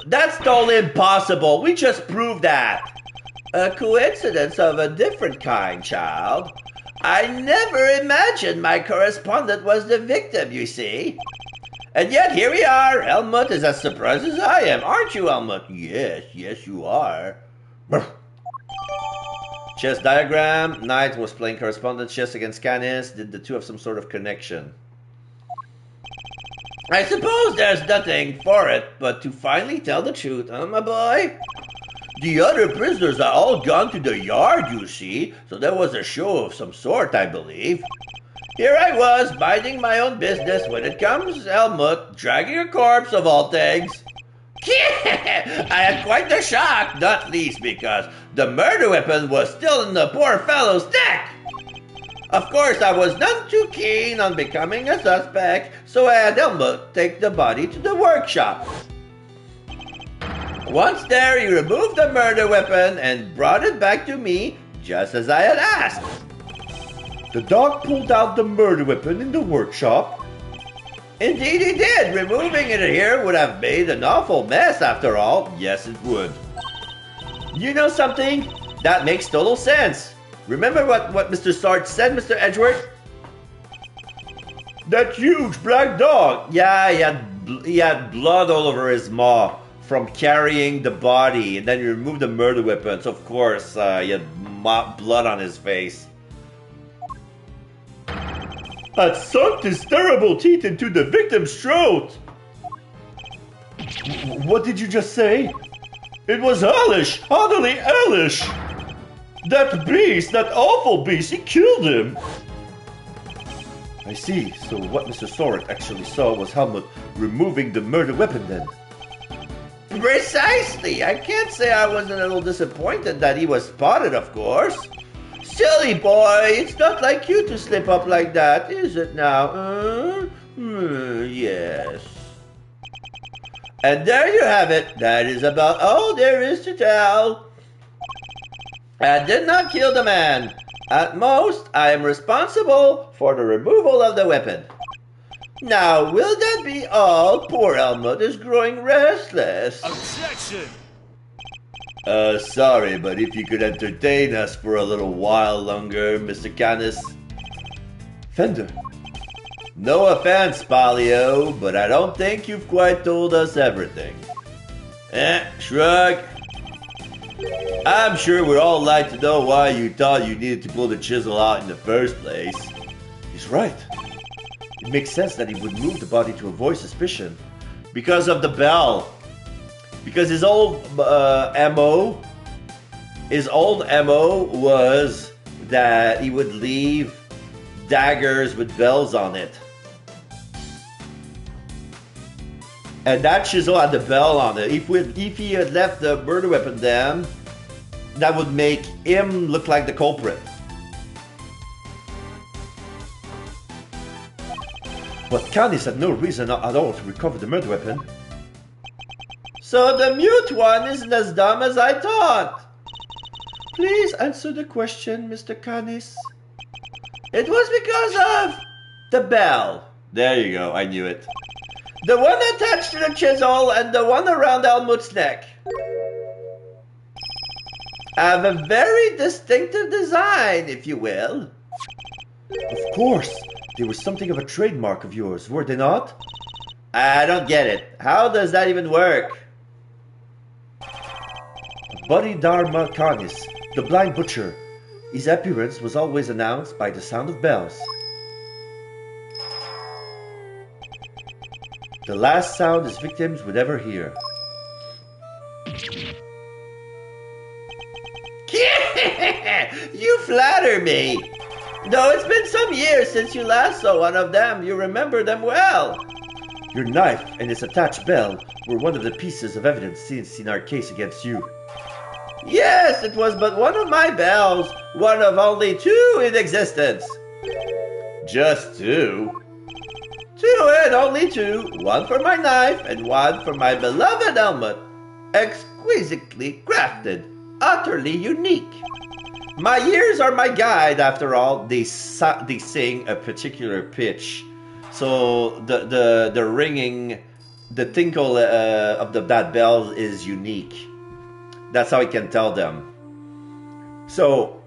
A: That's totally impossible. We just proved that. A coincidence of a different kind, child. I never imagined my correspondent was the victim, you see. And yet here we are. Helmut is as surprised as I am. Aren't you, Helmut? Yes, you are. Chess diagram. Knight was playing correspondent chess against Canis. Did the two have some sort of connection? I suppose there's nothing for it but to finally tell the truth, huh, my boy? The other prisoners are all gone to the yard, you see, so there was a show of some sort, I believe. Here I was, minding my own business, when it comes Helmut, dragging a corpse of all things. I had quite the shock, not least because the murder weapon was still in the poor fellow's neck. Of course, I was none too keen on becoming a suspect, so I had Helmut take the body to the workshop. Once there, he removed the murder weapon and brought it back to me, just as I had asked.
B: The dog pulled out the murder weapon in the workshop?
A: Indeed he did. Removing it here would have made an awful mess after all. Yes, it would. You know something? That makes total sense. Remember what Mr. Sarge said, Mr. Edgeworth?
B: That huge black dog!
A: Yeah, he had blood all over his maw from carrying the body, and then he removed the murder weapon, so of course he had blood on his face.
B: Had sunk his terrible teeth into the victim's throat! What did you just say? It was hellish! Utterly hellish! That beast, that awful beast, he killed him! I see, so what Mr. Sorek actually saw was Helmut removing the murder weapon then.
A: Precisely! I can't say I wasn't a little disappointed that he was spotted, of course. Silly boy, it's not like you to slip up like that, is it now? Yes. And there you have it. That is about all there is to tell. I did not kill the man. At most, I am responsible for the removal of the weapon. Now, will that be all? Poor Helmut is growing restless.
D: Objection!
A: Sorry, but if you could entertain us for a little while longer, Mr. Canis.
B: Fender.
A: No offense, Palio, but I don't think you've quite told us everything. Shrug. I'm sure we'd all like to know why you thought you needed to pull the chisel out in the first place.
B: He's right. It makes sense that he would move the body to avoid suspicion.
A: Because of the bell. Because his old MO was that he would leave daggers with bells on it. And that chisel had the bell on it. If he had left the murder weapon then, that would make him look like the culprit.
B: But Canis had no reason at all to recover the murder weapon.
A: So the mute one isn't as dumb as I thought.
B: Please answer the question, Mr. Canis.
A: It was because of the bell. There you go, I knew it. The one attached to the chisel and the one around Helmut's neck have a very distinctive design, if you will.
B: Of course. They were something of a trademark of yours, were they not?
A: I don't get it. How does that even work?
B: Buddy Dharma Canis, the blind butcher. His appearance was always announced by the sound of bells. The last sound his victims would ever hear.
A: You flatter me. Though it's been some years since you last saw one of them, you remember them well.
B: Your knife and its attached bell were one of the pieces of evidence seen in our case against you.
A: Yes, it was but one of my bells, one of only two in existence. Just two? 2 and only 2. 1 for my knife and 1 for my beloved helmet. Exquisitely crafted. Utterly unique. My ears are my guide, after all. They sing a particular pitch. So the ringing, the tinkle of that bell is unique. That's how I can tell them. So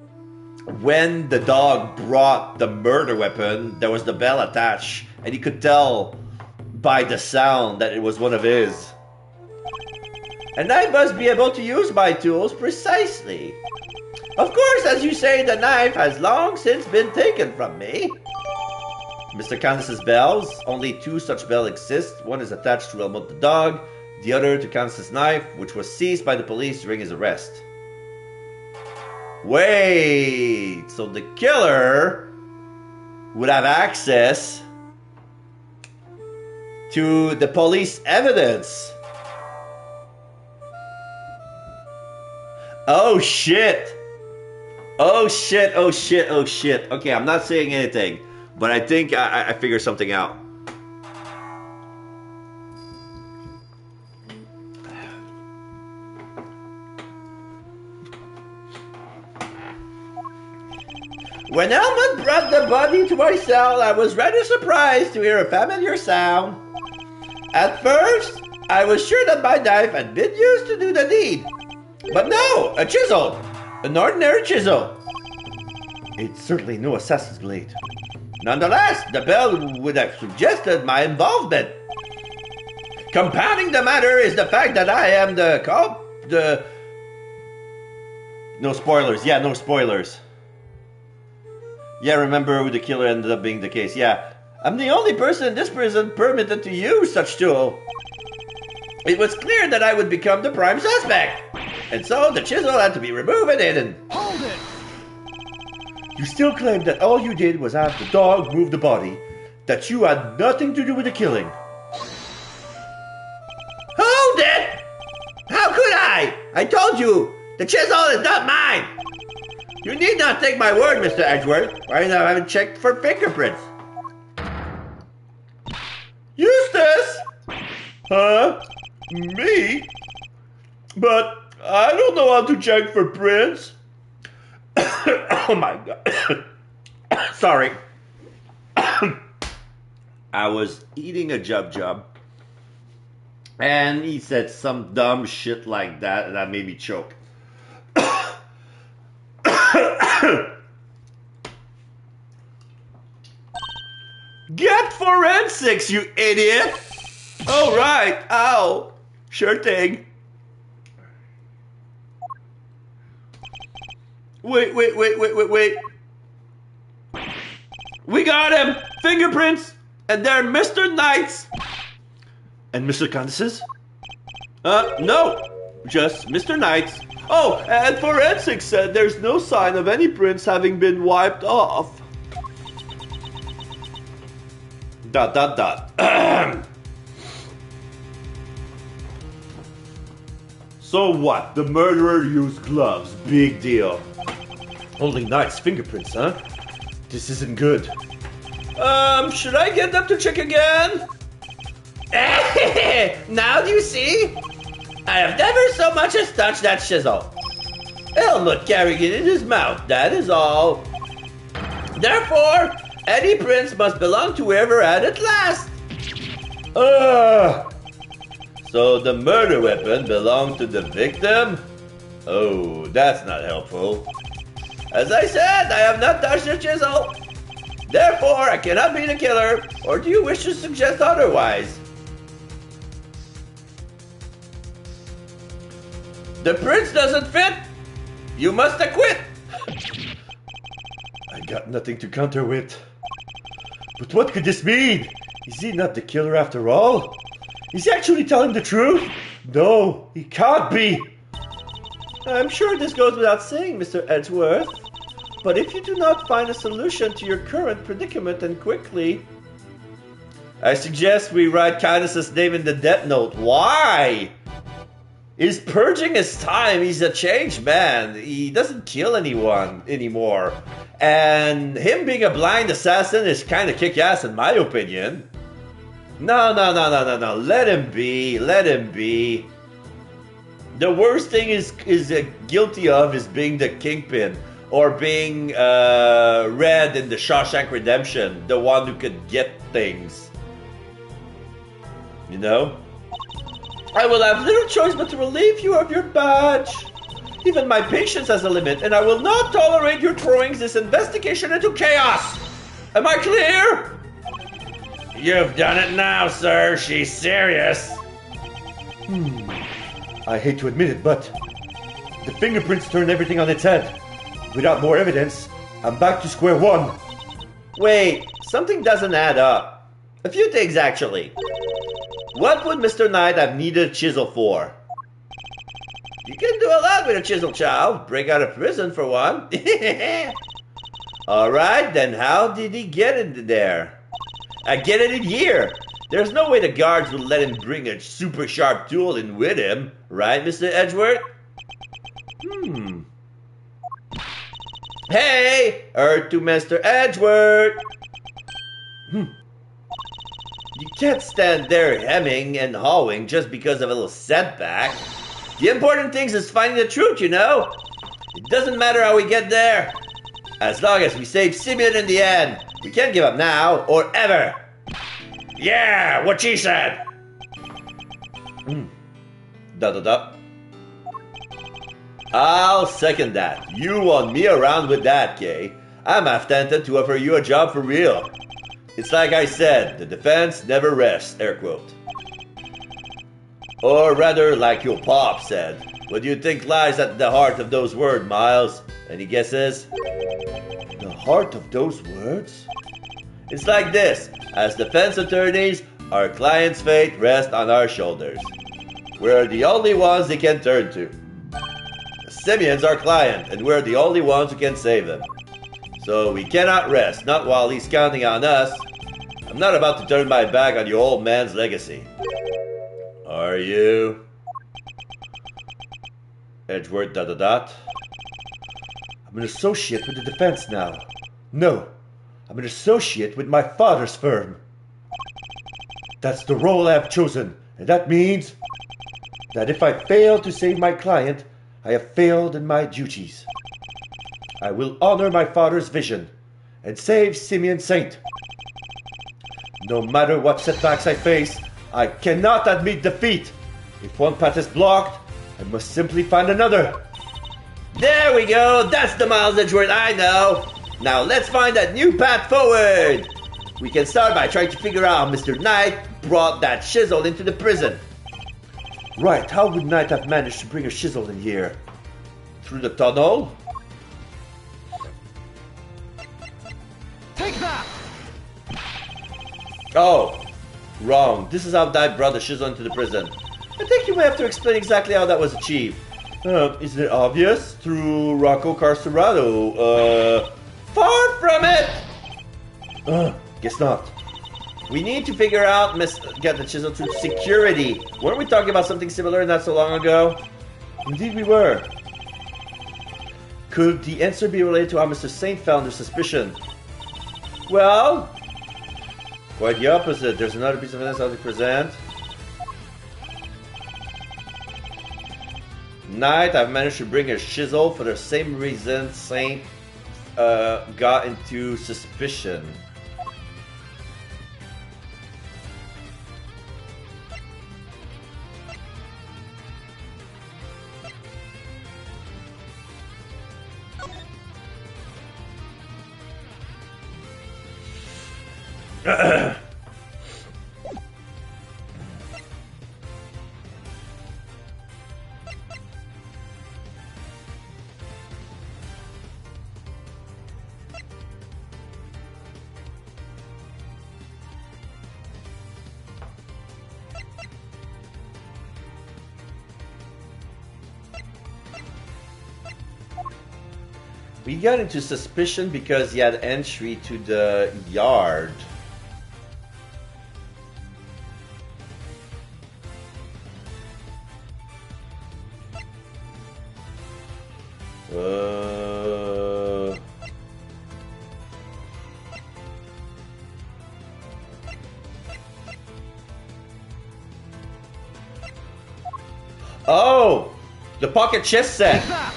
A: when the dog brought the murder weapon, there was the bell attached, and he could tell by the sound that it was one of his. And I must be able to use my tools precisely. Of course, as you say, the knife has long since been taken from me. Mr. Candace's bells, only 2 such bells exist. One is attached to Elmo the dog, the other to Candace's knife, which was seized by the police during his arrest. Wait, so the killer would have access to the police evidence. Oh shit. Oh shit, oh shit, oh shit. Okay, I'm not saying anything, but I think I figured something out. When Helmut brought the body to my cell, I was rather surprised to hear a familiar sound. At first, I was sure that my knife had been used to do the deed. But no, a chisel. An ordinary chisel. It's certainly no assassin's blade. Nonetheless, the bell would have suggested my involvement. Compounding the matter is the fact that I am the No spoilers. Yeah, no spoilers. Yeah, remember who the killer ended up being the case. Yeah, I'm the only person in this prison permitted to use such tool. It was clear that I would become the prime suspect. And so the chisel had to be removed and hidden.
D: Hold it!
B: You still claim that all you did was have the dog move the body, that you had nothing to do with the killing.
A: Hold it! How could I? I told you, the chisel is not mine. You need not take my word, Mr. Edgeworth. I haven't checked for fingerprints.
B: Eustace? Huh? Me? But I don't know how to check for prints. Oh my god.
A: Sorry. I was eating a jub, and he said some dumb shit like that, and that made me choke. Get forensics, you idiot! Oh, right. Ow. Sure thing. Wait. We got him! Fingerprints! And they're Mr. Knight's!
B: And Mr. Candace's?
A: No. Just Mr. Knight's.
B: Oh, and forensics said there's no sign of any prints having been wiped off. ...
A: So what? The murderer used gloves. Big deal.
B: Only Knight's fingerprints, huh? This isn't good.
A: Should I get them to check again? Now do you see? I have never so much as touched that chisel. Helmut carrying it in his mouth, that is all. Therefore, any prints must belong to whoever had it last. So the murder weapon belonged to the victim? Oh, that's not helpful. As I said, I have not touched the chisel. Therefore, I cannot be the killer. Or do you wish to suggest otherwise? The prints doesn't fit. You must acquit.
B: I got nothing to counter with. But what could this mean? Is he not the killer after all? Is he actually telling the truth? No, he can't be.
A: I'm sure this goes without saying, Mr. Edgeworth. But if you do not find a solution to your current predicament, and quickly, I suggest we write Candace's name in the death note. Why? He's purging his time. He's a changed man. He doesn't kill anyone anymore. And him being a blind assassin is kind of kick-ass in my opinion. No. Let him be. Let him be. The worst thing is guilty of is being the kingpin or being Red in the Shawshank Redemption, the one who could get things. You know? I will have little choice but to relieve you of your badge. Even my patience has a limit, and I will not tolerate your throwing this investigation into chaos. Am I clear? You've done it now, sir. She's serious.
B: I hate to admit it, but the fingerprints turned everything on its head. Without more evidence, I'm back to square one.
A: Wait, something doesn't add up. A few things, actually. What would Mr. Knight have needed a chisel for? You can do a lot with a chisel, child. Break out of prison, for one. Alright, then how did he get into there? I get it in here. There's no way the guards would let him bring a super sharp tool in with him. Right, Mr. Edgeworth? Hey! Earth to Mr. Edgeworth! You can't stand there hemming and hawing just because of a little setback. The important thing is finding the truth, you know? It doesn't matter how we get there. As long as we save Simeon in the end. We can't give up now or ever. Yeah, what she said. I'll second that. You want me around with that, Kay. I'm half tempted to offer you a job for real. It's like I said, the defense never rests, air quote. Or rather, like your pop said. What do you think lies at the heart of those words, Miles? Any guesses?
B: The heart of those words?
A: It's like this. As defense attorneys, our client's fate rests on our shoulders. We're the only ones they can turn to. Simeon's our client, and we're the only ones who can save him. So we cannot rest, not while he's counting on us. I'm not about to turn my back on your old man's legacy. Are you? Edgeworth ...
B: I'm an associate with the defense now. No, I'm an associate with my father's firm. That's the role I have chosen, and that means that if I fail to save my client, I have failed in my duties. I will honor my father's vision and save Simeon Saint. No matter what setbacks I face, I cannot admit defeat. If one path is blocked, I must simply find another.
A: There we go! That's the Miles Edgeworth I know! Now let's find that new path forward! We can start by trying to figure out how Mr. Knight brought that chisel into the prison.
B: Right, how would Knight have managed to bring a chisel in here?
A: Through the tunnel?
D: Take that!
A: Oh, wrong. This is how Knight brought the chisel into the prison. I think you may have to explain exactly how that was achieved.
B: Isn't it obvious?
A: Through Rocco Carcerado. Far from it!
B: Guess not.
A: We need to figure out, get the chisel through security. Weren't we talking about something similar not so long ago?
B: Indeed we were.
A: Could the answer be related to how Mr. Saint fell under suspicion? Well, quite the opposite. There's another piece of evidence I'll present. Knight, I've managed to bring a chisel for the same reason Saint got into suspicion. We got into suspicion because he had entry to the yard. Oh! The pocket chess set!
D: Take that!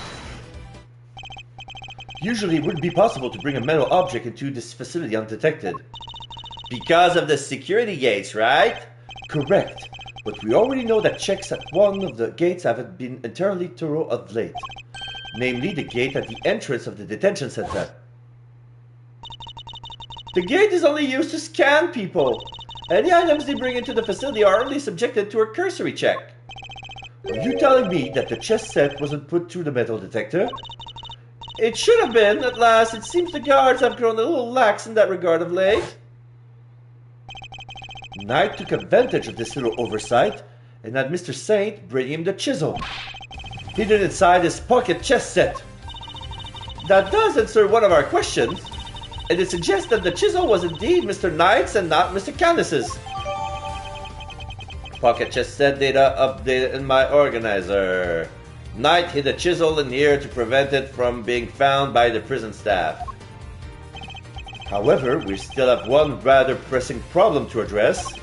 A: Usually it wouldn't be possible to bring a metal object into this facility undetected. Because of the security gates, right? Correct. But we already know that checks at one of the gates haven't been entirely thorough of late. Namely, the gate at the entrance of the detention center. The gate is only used to scan people. Any items they bring into the facility are only subjected to a cursory check. Are you telling me that the chess set wasn't put through the metal detector? It should have been. At last, it seems the guards have grown a little lax in that regard of late. Knight took advantage of this little oversight and had Mr. Saint bring him the chisel, hidden inside his pocket chess set. That does answer one of our questions, and it suggests that the chisel was indeed Mr. Knight's and not Mr. Candace's. Pocket chess set data updated in my organizer. Knight hid a chisel in here to prevent it from being found by the prison staff. However, we still have one rather pressing problem to address.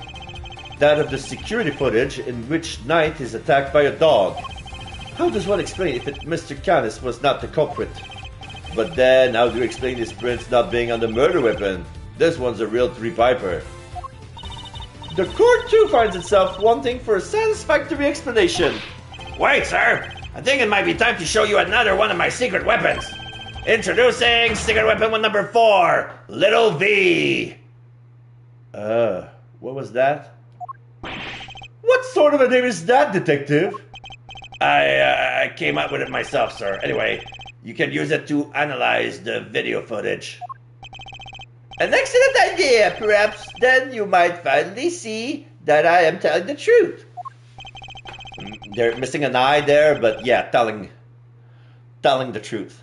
A: That of the security footage in which Knight is attacked by a dog. How does one explain if Mr. Canis was not the culprit? But then, how do you explain his prints not being on the murder weapon? This one's a real three-piper. The court too finds itself wanting for a satisfactory explanation.
E: Wait, sir! I think it might be time to show you another one of my secret weapons. Introducing secret weapon number 4, Little V.
A: What was that? What sort of a name is that, detective?
E: I came up with it myself, sir. Anyway, you can use it to analyze the video footage.
A: An excellent idea. Perhaps then you might finally see that I am telling the truth. They're missing an eye there, but yeah, telling the truth.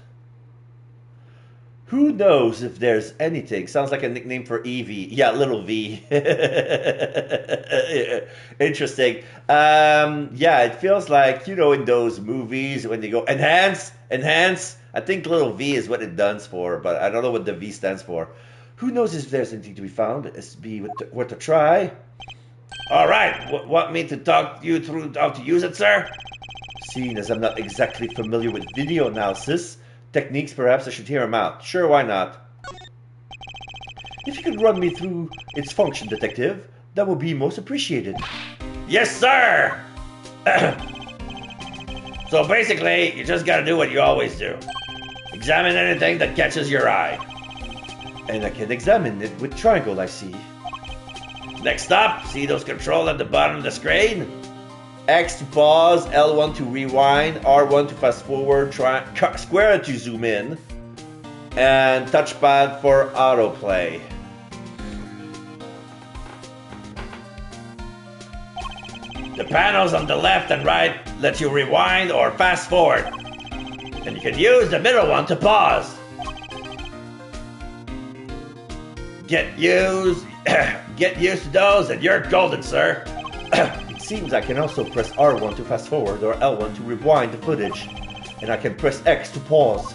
A: Who knows if there's anything? Sounds like a nickname for Evie. Yeah, Little V. Interesting. Yeah, it feels like, you know, in those movies when they go enhance. I think Little V is what it stands for, but I don't know what the V stands for. Who knows if there's anything to be found? It's be worth a try.
E: All right, want me to talk you through how to use it, sir?
A: Seeing as I'm not exactly familiar with video analysis techniques, perhaps I should hear him out. Sure, why not? If you could run me through its function, detective, that would be most appreciated.
E: Yes, sir! So basically, you just gotta do what you always do. Examine anything that catches your eye.
A: And I can examine it with triangle, I see.
E: Next up, see those controls at the bottom of the screen?
A: X to pause, L1 to rewind, R1 to fast forward, square to zoom in, and touchpad for autoplay.
E: The panels on the left and right let you rewind or fast forward. And you can use the middle one to pause. Get used to those and you're golden, sir.
A: It seems I can also press R1 to fast forward or L1 to rewind the footage, and I can press X to pause.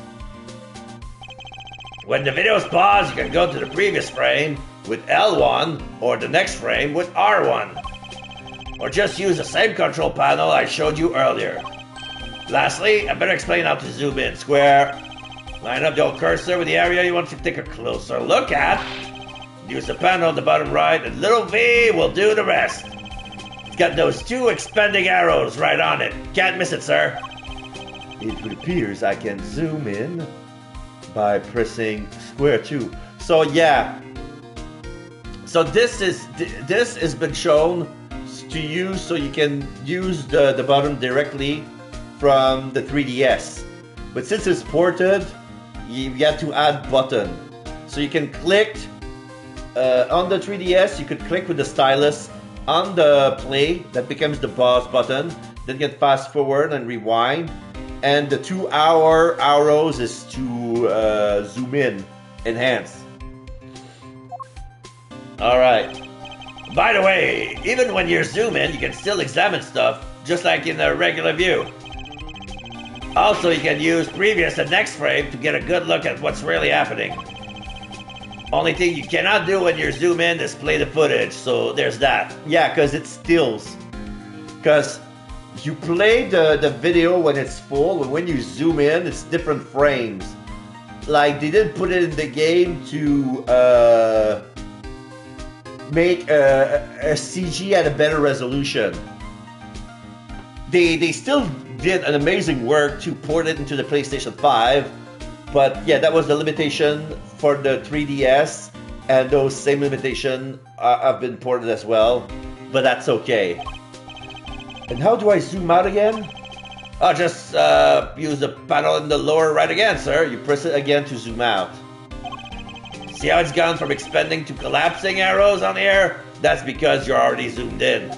E: When the video's paused, you can go to the previous frame with L1 or the next frame with R1. Or just use the same control panel I showed you earlier. Lastly, I better explain how to zoom in. Square. Line up the old cursor with the area you want to take a closer look at. Use the panel on the bottom right, and Little V will do the rest. It's got those 2 expanding arrows right on it. Can't miss it, sir.
A: It appears I can zoom in by pressing square too. So yeah. So this has been shown to use so you can use the button directly from the 3DS. But since it's ported, you have to add button. So you can click on the 3DS, you could click with the stylus on the play, that becomes the pause button. Then you can fast forward and rewind. And the 2 arrows is to zoom in, enhance.
E: Alright. By the way, even when you're zoom in, you can still examine stuff, just like in a regular view. Also, you can use previous and next frame to get a good look at what's really happening. Only thing you cannot do when you're zoom in is play the footage, so there's that.
A: Yeah, because it stills. Because you play the video when it's full, and when you zoom in, it's different frames. Like, they didn't put it in the game to make a CG at a better resolution. They still did an amazing work to port it into the PlayStation 5, but yeah, that was the limitation for the 3DS, and those same limitations have been ported as well, but that's okay. And how do I zoom out again?
E: Oh, just use the panel in the lower right again, sir.
A: You press it again to zoom out.
E: See how it's gone from expanding to collapsing arrows on here? That's because you're already zoomed in.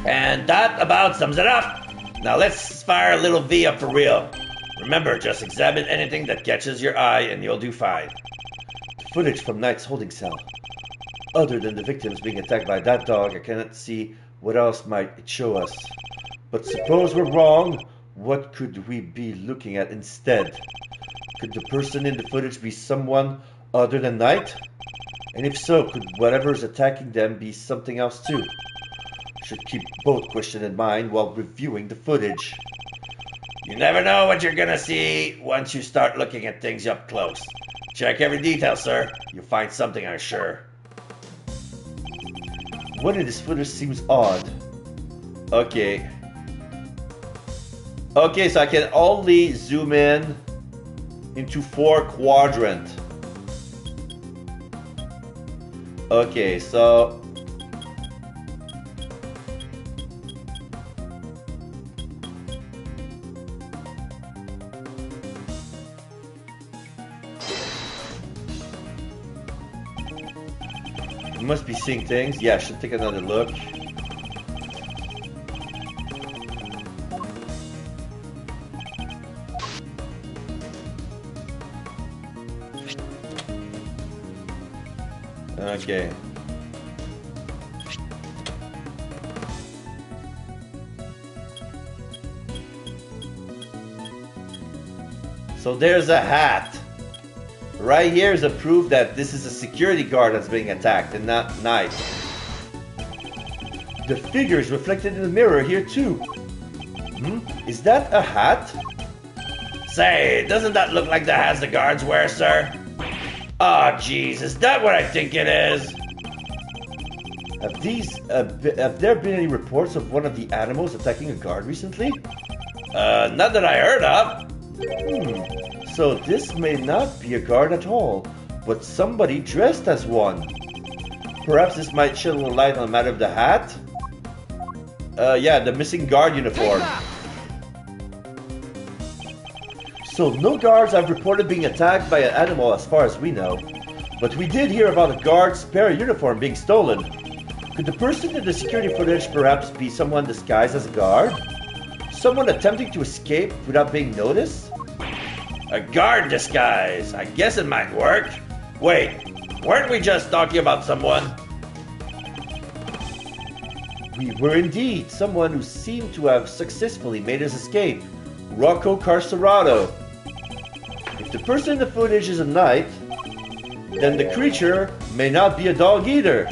E: And that about sums it up. Now let's fire a little V up for real. Remember, just examine anything that catches your eye and you'll do fine.
A: Footage from Knight's holding cell. Other than the victims being attacked by that dog, I cannot see what else might it show us. But suppose we're wrong, what could we be looking at instead? Could the person in the footage be someone other than Knight? And if so, could whatever's attacking them be something else too? Should keep both questions in mind while reviewing the footage.
E: You never know what you're gonna see once you start looking at things up close. Check every detail, sir. You'll find something, I'm sure.
A: One in this footage seems odd. Okay. Okay, so I can only zoom in into 4 quadrants. Okay, so you must be seeing things. Yeah, I should take another look. Okay. So there's a hat. Right here is a proof that this is a security guard that's being attacked and not Knight. The figure is reflected in the mirror here too. Is that a hat?
E: Say, doesn't that look like the hats the guards wear, sir? Oh, jeez, is that what I think it is?
A: Have there been any reports of one of the animals attacking a guard recently?
E: Not that I heard of.
A: So this may not be a guard at all, but somebody dressed as one. Perhaps this might shed a little light on the matter of the hat? Yeah, the missing guard uniform. So no guards have reported being attacked by an animal as far as we know. But we did hear about a guard's spare uniform being stolen. Could the person in the security footage perhaps be someone disguised as a guard? Someone attempting to escape without being noticed?
E: A guard disguise. I guess it might work. Wait, weren't we just talking about someone?
A: We were indeed. Someone who seemed to have successfully made his escape. Rocco Carcerado. If the person in the footage is a knight, then the creature may not be a dog either.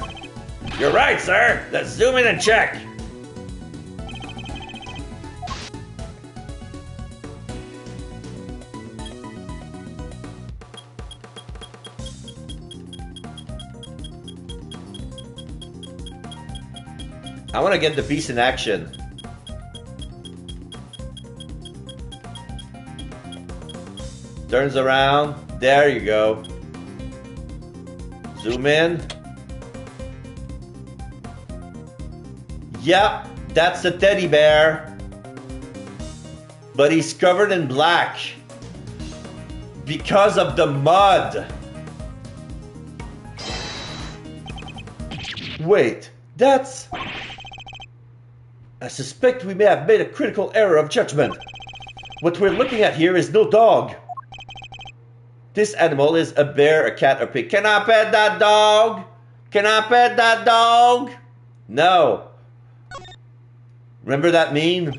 E: You're right, sir. Let's zoom in and check.
A: I want to get the beast in action. Turns around. There you go. Zoom in. Yep, that's the teddy bear. But he's covered in black. Because of the mud. Wait, that's... I suspect we may have made a critical error of judgment. What we're looking at here is no dog. This animal is a bear, a cat, or pig. Can I pet that dog? Can I pet that dog? No. Remember that meme?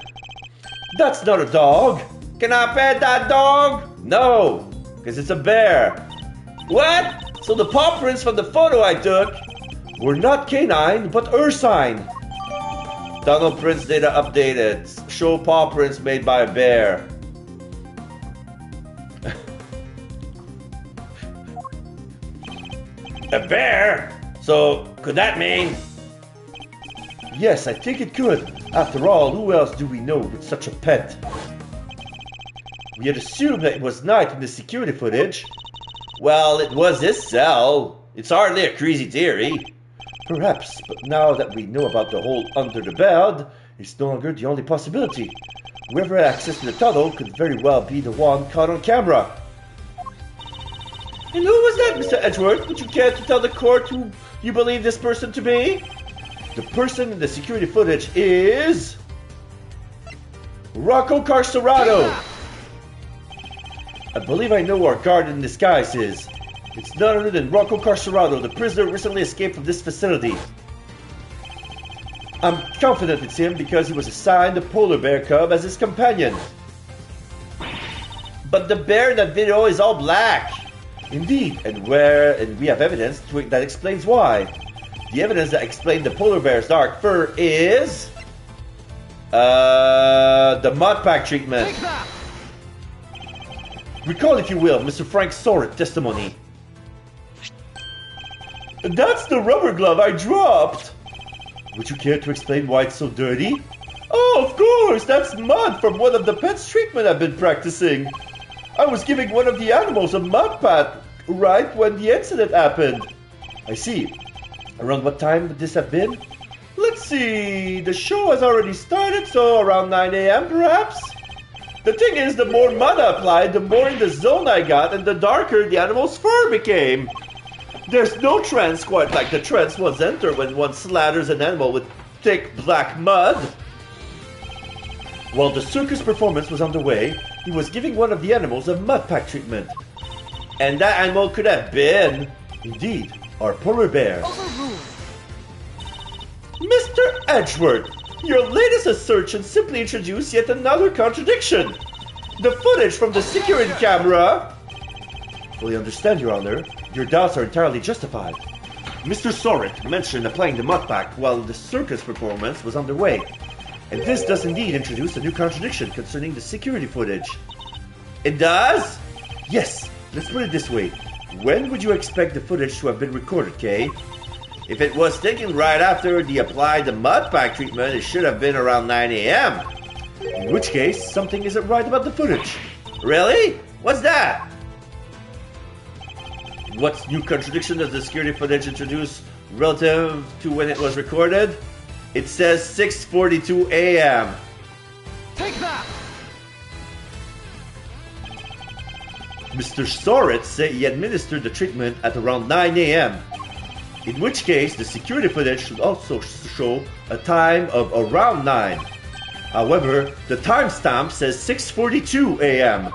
A: That's not a dog. Can I pet that dog? No, because it's a bear. What? So the paw prints from the photo I took were not canine, but ursine. Tunnel prints data updated. Show paw prints made by a bear.
E: A bear? So, could that mean?
B: Yes, I think it could. After all, who else do we know with such a pet? We had assumed that it was night in the security footage.
A: Well, it was his cell. It's hardly a crazy theory.
B: Perhaps, but now that we know about the hole under the bed, it's no longer the only possibility. Whoever had access to the tunnel could very well be the one caught on camera.
A: And who was that, Mr. Edgeworth? Would you care to tell the court who you believe this person to be?
B: The person in the security footage is... Rocco Carcerado! I believe I know who our guard in disguise is. It's none other than Rocco Carcerado, the prisoner recently escaped from this facility. I'm confident it's him because he was assigned a polar bear cub as his companion.
A: But the bear in that video is all black.
B: Indeed, and we have evidence that explains why. The evidence that explains the polar bear's dark fur is...
A: the mud pack treatment.
D: Take that!
B: Recall, if you will, Mr. Frank Sorrett testimony. That's the rubber glove I dropped! Would you care to explain why it's so dirty? Oh, of course! That's mud from one of the pet's treatment I've been practicing. I was giving one of the animals a mud bath right when the incident happened. I see. Around what time would this have been? Let's see. The show has already started, so around 9 a.m. perhaps? The thing is, the more mud I applied, the more in the zone I got, and the darker the animal's fur became. There's no trance quite like the trance one's enter when one slathers an animal with thick black mud. While the circus performance was underway, he was giving one of the animals a mud pack treatment.
A: And that animal could have been...
B: Indeed, our polar bear.
D: Overruled.
B: Mr. Edgeworth, your latest assertion simply introduced yet another contradiction. The footage from the security camera... Fully understand, Your Honor. Your doubts are entirely justified. Mr. Sorrett mentioned applying the mud pack while the circus performance was underway. And this does indeed introduce a new contradiction concerning the security footage.
A: It does?
B: Yes, let's put it this way. When would you expect the footage to have been recorded, Kay?
A: If it was taken right after he applied the mud pack treatment, it should have been around 9 a.m.
B: In which case, something isn't right about the footage.
A: Really? What's that?
B: What new contradiction does the security footage introduce relative to when it was recorded?
A: It says 6:42 a.m.
D: Take that!
B: Mr. Sorrett said he administered the treatment at around 9 a.m. In which case, the security footage should also show a time of around 9. However, the timestamp says 6:42 a.m.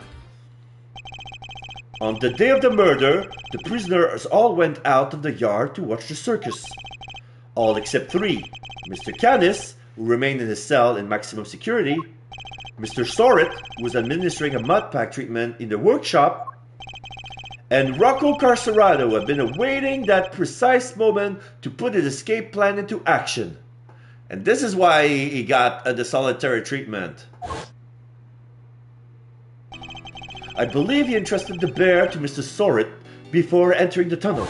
B: On the day of the murder, the prisoners all went out of the yard to watch the circus. All except 3. Mr. Canis, who remained in his cell in maximum security, Mr. Sorrett, who was administering a mud pack treatment in the workshop, and Rocco Carcerado, who had been awaiting that precise moment to put his escape plan into action.
A: And this is why he got the solitary treatment.
B: I believe he entrusted the bear to Mr. Sorrett before entering the tunnel.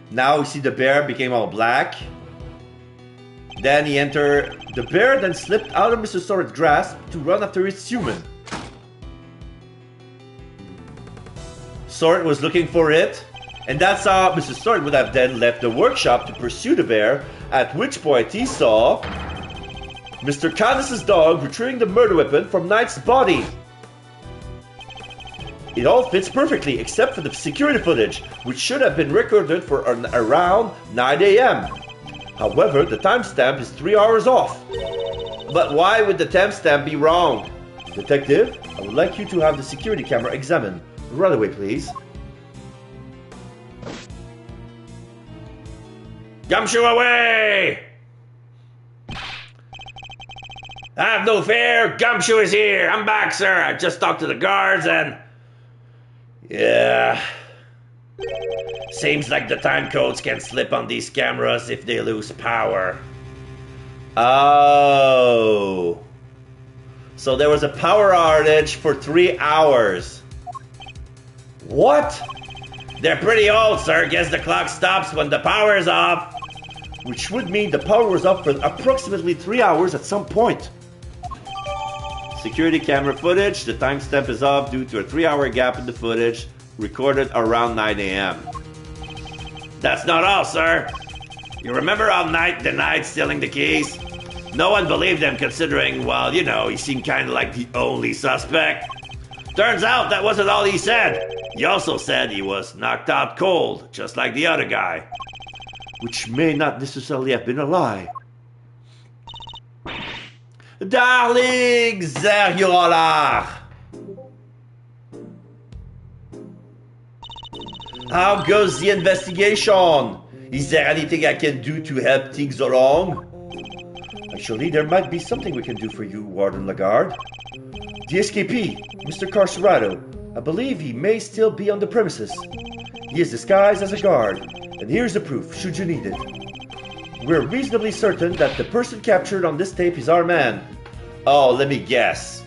A: Now you see the bear became all black. Then he entered.
B: The bear then slipped out of Mr. Sorrett's grasp to run after its human.
A: Sorrett was looking for it, and that's how Mr. Sorrett would have then left the workshop to pursue the bear, at which point he saw Mr. Canis' dog retrieving the murder weapon from Knight's body.
B: It all fits perfectly except for the security footage, which should have been recorded for around 9 a.m. However, the timestamp is 3 hours off.
A: But why would the timestamp be wrong?
B: Detective, I would like you to have the security camera examined. Right away, please.
E: Gumshoe away! Have no fear, Gumshoe is here. I'm back, sir. I just talked to the guards and... Yeah. Seems like the time codes can slip on these cameras if they lose power.
A: Oh. So there was a power outage for 3 hours. What?
E: They're pretty old, sir. Guess the clock stops when the power is off.
A: Which would mean the power was off for approximately 3 hours at some point. Security camera footage. The timestamp is off due to a 3-hour gap in the footage, recorded around 9 a.m.
E: That's not all, sir. You remember how Knight denied stealing the keys? No one believed him considering, well, you know, he seemed kind of like the only suspect. Turns out that wasn't all he said. He also said he was knocked out cold, just like the other guy.
A: Which may not necessarily have been a lie. Darling Zergurolar! How goes the investigation? Is there anything I can do to help things along? Actually, there might be something we can do for you, Warden Lagarde. The escapee, Mr. Carcerado, I believe he may still be on the premises. He is disguised as a guard, and here's the proof, should you need it. We're reasonably certain that the person captured on this tape is our man. Oh, let me guess.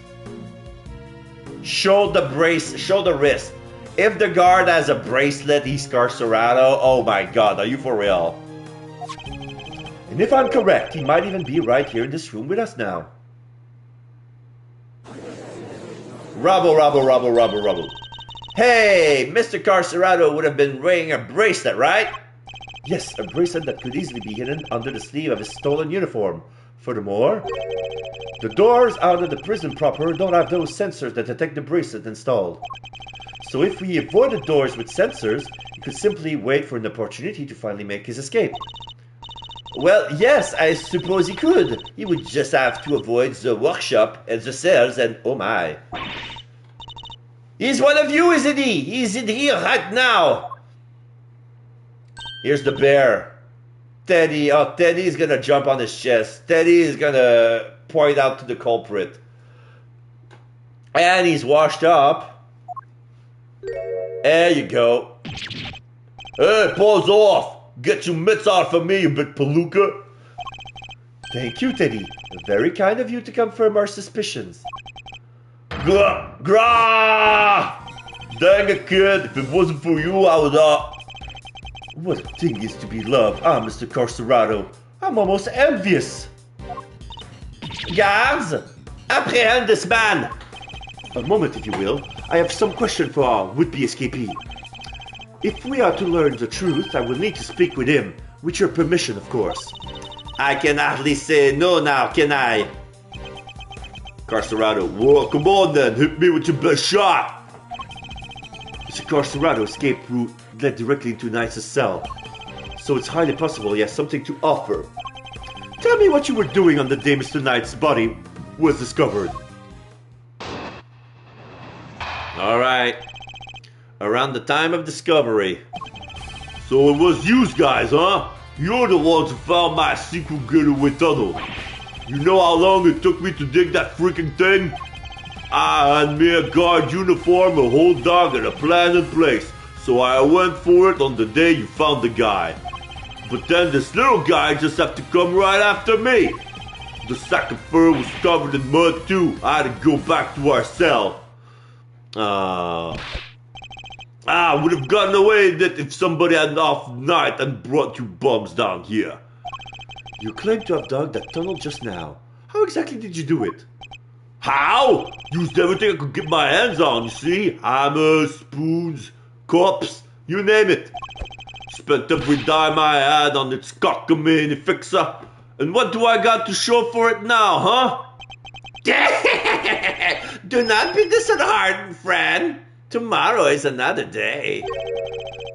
A: Show the wrist. If the guard has a bracelet, he's Carcerado. Oh my god, are you for real? And if I'm correct, he might even be right here in this room with us now. Rubble. Hey, Mr. Carcerado would have been wearing a bracelet, right? Yes, a bracelet that could easily be hidden under the sleeve of his stolen uniform. Furthermore, the doors out of the prison proper don't have those sensors that detect the bracelet installed. So if we avoid the doors with sensors, he could simply wait for an opportunity to finally make his escape. Well, yes, I suppose he could. He would just have to avoid the workshop and the cells and oh my. He's one of you, isn't he? He's in here right now. Here's the bear. Teddy. Oh, Teddy's gonna jump on his chest. Teddy is gonna point out to the culprit. And he's washed up. There you go. Hey, paws off. Get your mitts off of me, you big palooka. Thank you, Teddy. Very kind of you to confirm our suspicions. Grah! Dang it, kid. If it wasn't for you, I would, What a thing is to be loved. Ah, Mr. Carcerado. I'm almost envious. Guards, apprehend this man. A moment, if you will. I have some question for our would-be escapee. If we are to learn the truth, I will need to speak with him. With your permission, of course. I can hardly say no now, can I? Carcerado, whoa, come on then, hit me with your best shot. Mr. Carcerado's escape route led directly into Knight's cell. So it's highly possible he has something to offer. Tell me what you were doing on the day Mr. Knight's body was discovered. Alright. Around the time of discovery.
B: So it was you guys, huh? You're the ones who found my secret getaway tunnel. You know how long it took me to dig that freaking thing? I had me a guard uniform, a whole dog, and a plan in place. So I went for it on the day you found the guy. But then this little guy just had to come right after me. The sack of fur was covered in mud too. I had to go back to our cell. I would have gotten away with it if somebody had an off night and brought you bums down here.
A: You claim to have dug that tunnel just now. How exactly did you do it?
B: How? Used everything I could get my hands on, you see? Hammers, spoons, cups, you name it. Spent every dime I had on its cockamamie fixer. And what do I got to show for it now, huh?
E: Do not be disheartened, friend. Tomorrow is another day.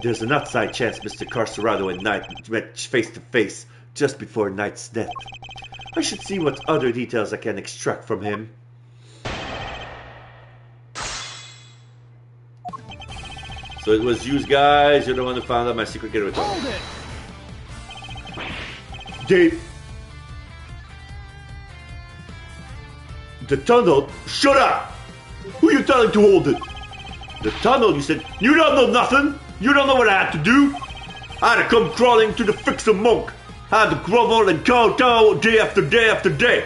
A: There's an outside chance Mr. Carcerado and Knight met face to face just before Knight's death. I should see what other details I can extract from him. So it was you guys, you're the one who found out my secret getaway tunnel.
D: Hold it!
B: Dave. The tunnel? Shut up! Who you telling to hold it?
A: The tunnel, you said?
B: You don't know nothing! You don't know what I had to do! I had to come crawling to the fixer monk. Had to grovel and kowtow day after day after day.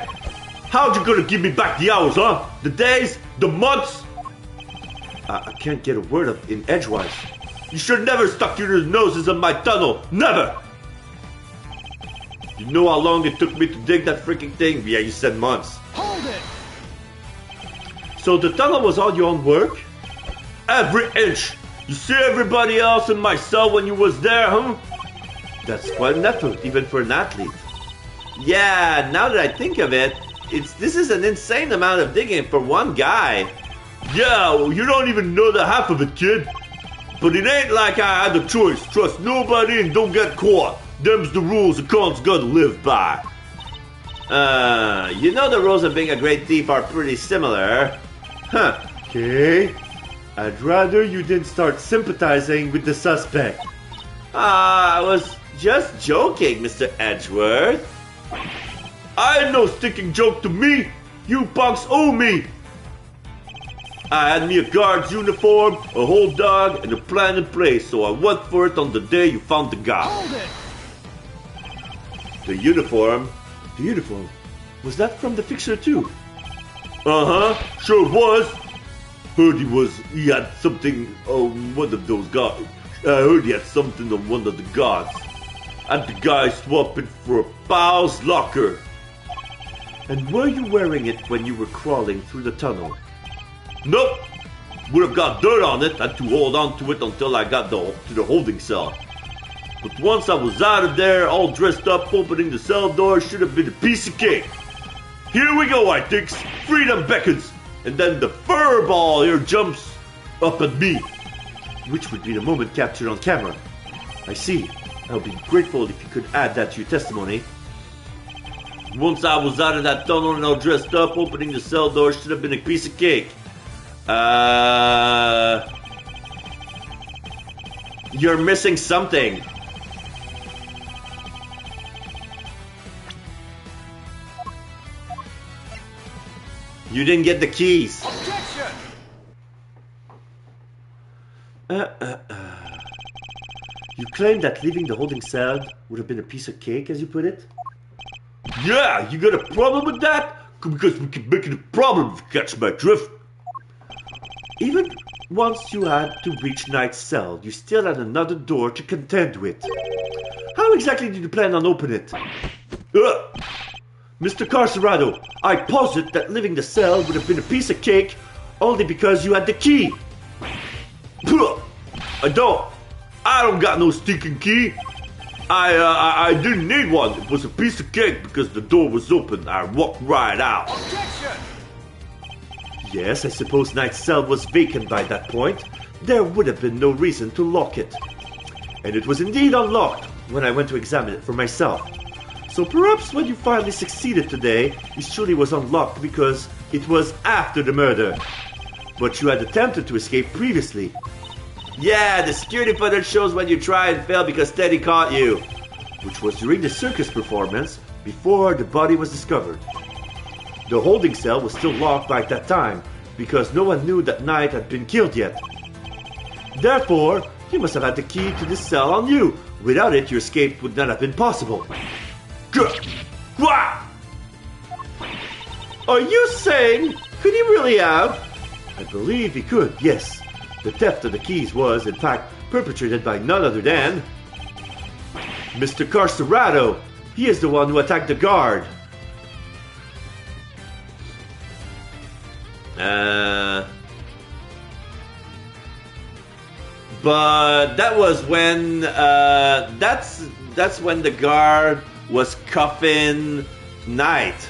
B: How you gonna give me back the hours, huh? The days? The months? I can't get a word of in edgewise. You should never stuck your noses in my tunnel. Never! You know how long it took me to dig that freaking thing? Yeah, you said months.
D: Hold it!
B: So the tunnel was all your own work? Every inch! You see everybody else in my cell when you was there, huh? That's quite an effort, even for an athlete. Yeah, now that I think of it, this is an insane amount of digging for one guy. Yeah, well, you don't even know the half of it, kid. But it ain't like I had a choice. Trust nobody and don't get caught. Them's the rules the con's gotta live by.
A: You know the rules of being a great thief are pretty similar.
B: Huh. Okay. I'd rather you didn't start sympathizing with the suspect.
A: I was just joking, Mr. Edgeworth.
B: I ain't no sticking joke to me. You punks owe me. I had me a guard's uniform, a whole dog, and a plan in place, so I went for it on the day you found the guy.
D: Hold it!
B: The uniform? The uniform? Was that from the fixer too? Uh-huh, sure was. Heard he had something on one of those guys. I heard he had something on one of the guards. Had the guy swap it for a pal's locker. And were you wearing it when you were crawling through the tunnel? Nope. Would have got dirt on it. Had to hold on to it until I got to the holding cell. But once I was out of there, all dressed up, opening the cell door should have been a piece of cake. Here we go, I thinks. Freedom beckons. And then the fur ball here jumps up at me. Which would be the moment captured on camera. I see. I would be grateful if you could add that to your testimony. Once I was out of that tunnel and all dressed up, opening the cell door should have been a piece of cake.
A: You're missing something. You didn't get the keys.
D: Objection!
B: You claim that leaving the holding cell would have been a piece of cake, as you put it?
A: Yeah, you got a problem with that? Because we can make it a problem if you catch my drift.
B: Even once you had to reach Knight's cell, you still had another door to contend with. How exactly did you plan on opening it? Mr. Carcerado, I posit that leaving the cell would have been a piece of cake only because you had the key.
A: I don't got no stinking key. I didn't need one. It was a piece of cake because the door was open. I walked right out.
D: Objection!
B: Yes, I suppose Knight's cell was vacant by that point. There would have been no reason to lock it. And it was indeed unlocked when I went to examine it for myself. So perhaps when you finally succeeded today, it surely was unlocked because it was after the murder. But you had attempted to escape previously.
A: Yeah, the security footage shows when you try and fail because Teddy caught you.
B: Which was during the circus performance, before the body was discovered. The holding cell was still locked by that time, because no one knew that Knight had been killed yet. Therefore, you must have had the key to this cell on you. Without it, your escape would not have been possible.
A: Are you saying, could he really have?
B: I believe he could, yes. The theft of the keys was, in fact, perpetrated by none other than Mr. Carcerado. He is the one who attacked the guard.
A: But that was when that's when the guard was cuffing Knight.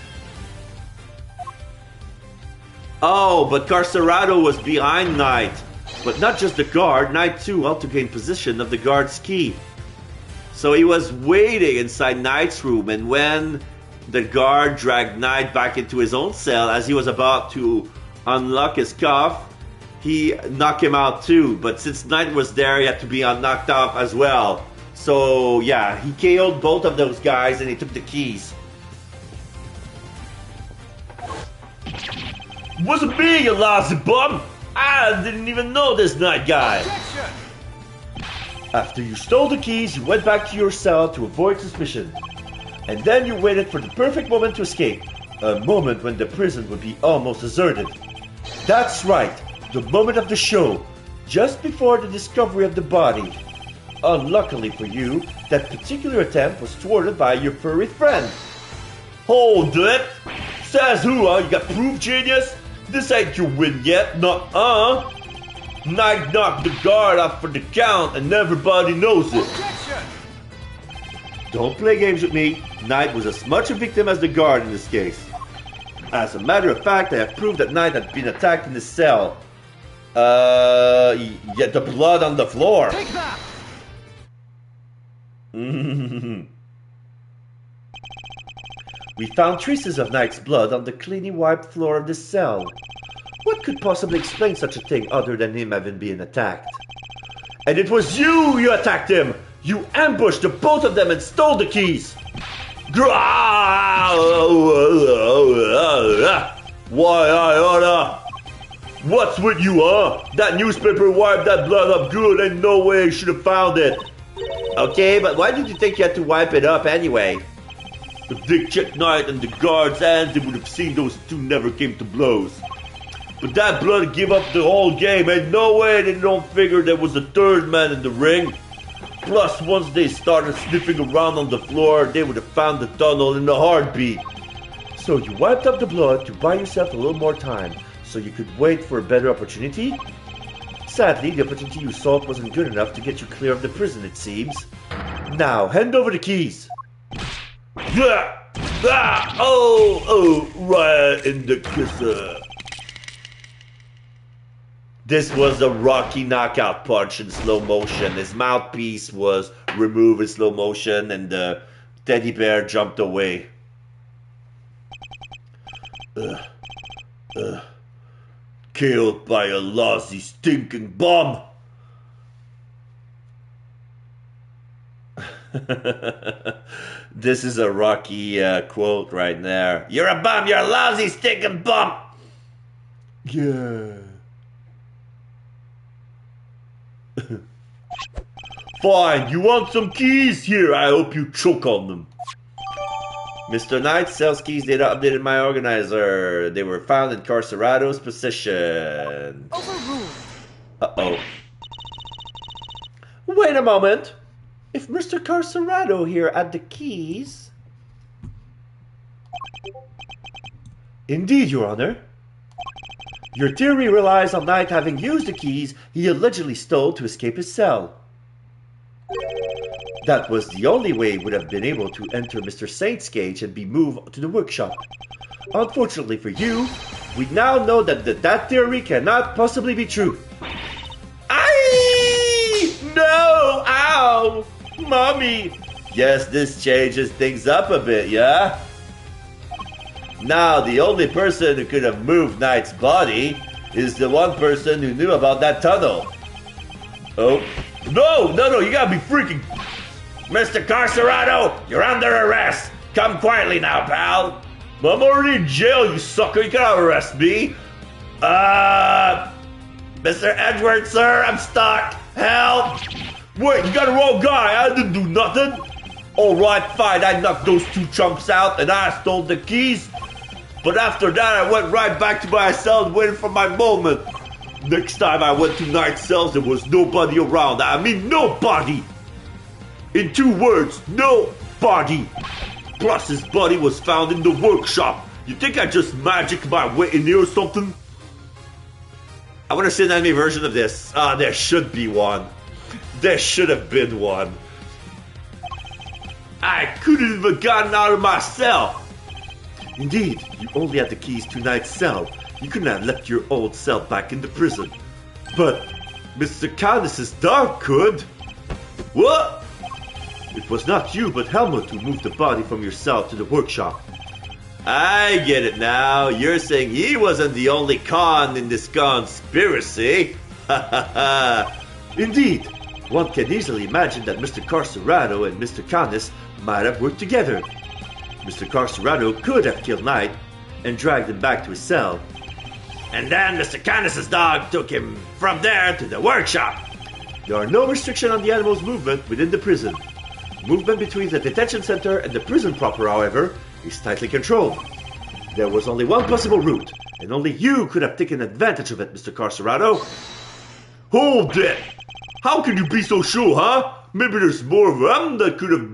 A: Oh, but Carcerado was behind Knight.
B: But not just the guard, Knight too helped to gain possession of the guard's key.
A: So he was waiting inside Knight's room, and when the guard dragged Knight back into his own cell as he was about to unlock his cuff, he knocked him out too. But since Knight was there, he had to be knocked off as well. So yeah, he KO'd both of those guys and he took the keys.
B: Wasn't me, you lousy bum! I didn't even know this Knight guy!
D: Objection!
B: After you stole the keys, you went back to your cell to avoid suspicion.
A: And then you waited for the perfect moment to escape. A moment when the prison would be almost deserted. That's right, the moment of the show, just before the discovery of the body. Unluckily for you, that particular attempt was thwarted by your furry friend.
B: Hold it! Says who, huh? You got proof, genius? This ain't your win yet, nuh-uh. Knight knocked the guard off for the count and everybody knows it.
D: Objection!
A: Don't play games with me. Knight was as much a victim as the guard in this case. As a matter of fact, I have proved that Knight had been attacked in his cell.
B: Yeah, the blood on the floor.
D: Take that!
A: We found traces of Knight's blood on the cleanly wiped floor of the cell. What could possibly explain such a thing other than him having been attacked?
B: And it was you attacked him! You ambushed the both of them and stole the keys! Why, Iona? What's with you, huh? That newspaper wiped that blood up good, and no way you should have found it.
A: Okay, but why did you think you had to wipe it up anyway?
B: If Dick checked Knight and the guard's hands, they would have seen those two never came to blows. But that blood gave up the whole game, and no way they don't figure there was a third man in the ring. Plus, once they started sniffing around on the floor, they would have found the tunnel in a heartbeat.
A: So you wiped up the blood to buy yourself a little more time, so you could wait for a better opportunity? Sadly, the opportunity you sought wasn't good enough to get you clear of the prison, it seems. Now, hand over the keys.
B: Oh, right in the kisser.
A: This was a Rocky knockout punch in slow motion. His mouthpiece was removed in slow motion and the teddy bear jumped away.
B: Killed by a lousy stinking bomb.
A: This is a Rocky quote right there.
E: You're a bum, you're a lousy stinking bum.
B: Yeah. Fine, you want some keys? Here, I hope you choke on them.
A: Mr. Knight, sales keys data updated my organizer. They were found in Carcerado's possession.
D: Overruled.
A: Uh-oh. Wait a moment. If Mr. Carcerado here had the keys... Indeed, Your Honor. Your theory relies on Knight having used the keys he allegedly stole to escape his cell. That was the only way he would have been able to enter Mr. Saint's cage and be moved to the workshop. Unfortunately for you, we now know that that theory cannot possibly be true.
B: Aye! No! Ow! Mommy!
A: Yes, this changes things up a bit, yeah? Now, the only person who could have moved Knight's body is the one person who knew about that tunnel.
B: Oh. No, you gotta be freaking...
E: Mr. Carcerado, you're under arrest. Come quietly now, pal.
B: I'm already in jail, you sucker. You cannot arrest me.
E: Mr. Edwards, sir, I'm stuck. Help!
B: Wait, you got the wrong guy. I didn't do nothing. Alright, fine. I knocked those two chumps out and I stole the keys. But after that, I went right back to my cell and waited for my moment. Next time I went to Knight's cells, there was nobody around. I mean, nobody. In 2 words, nobody. Plus, his body was found in the workshop. You think I just magicked my way in here or something?
A: I want to see an anime version of this. There should be one. There should have been one.
B: I couldn't even gotten out of my cell.
A: Indeed, you only had the keys to Knight's cell. You couldn't have left your old cell back in the prison. But Mr. Candace's dog could.
B: What?
A: It was not you, but Helmut who moved the body from your cell to the workshop.
B: I get it now. You're saying he wasn't the only con in this conspiracy. Ha ha ha.
A: Indeed, one can easily imagine that Mr. Carcerado and Mr. Candace might have worked together. Mr. Carcerado could have killed Knight and dragged him back to his cell.
E: And then Mr. Candace's dog took him from there to the workshop.
A: There are no restrictions on the animal's movement within the prison. Movement between the detention center and the prison proper, however, is tightly controlled. There was only one possible route, and only you could have taken advantage of it, Mr. Carcerado.
B: Hold it! How can you be so sure, huh? Maybe there's more of them that could have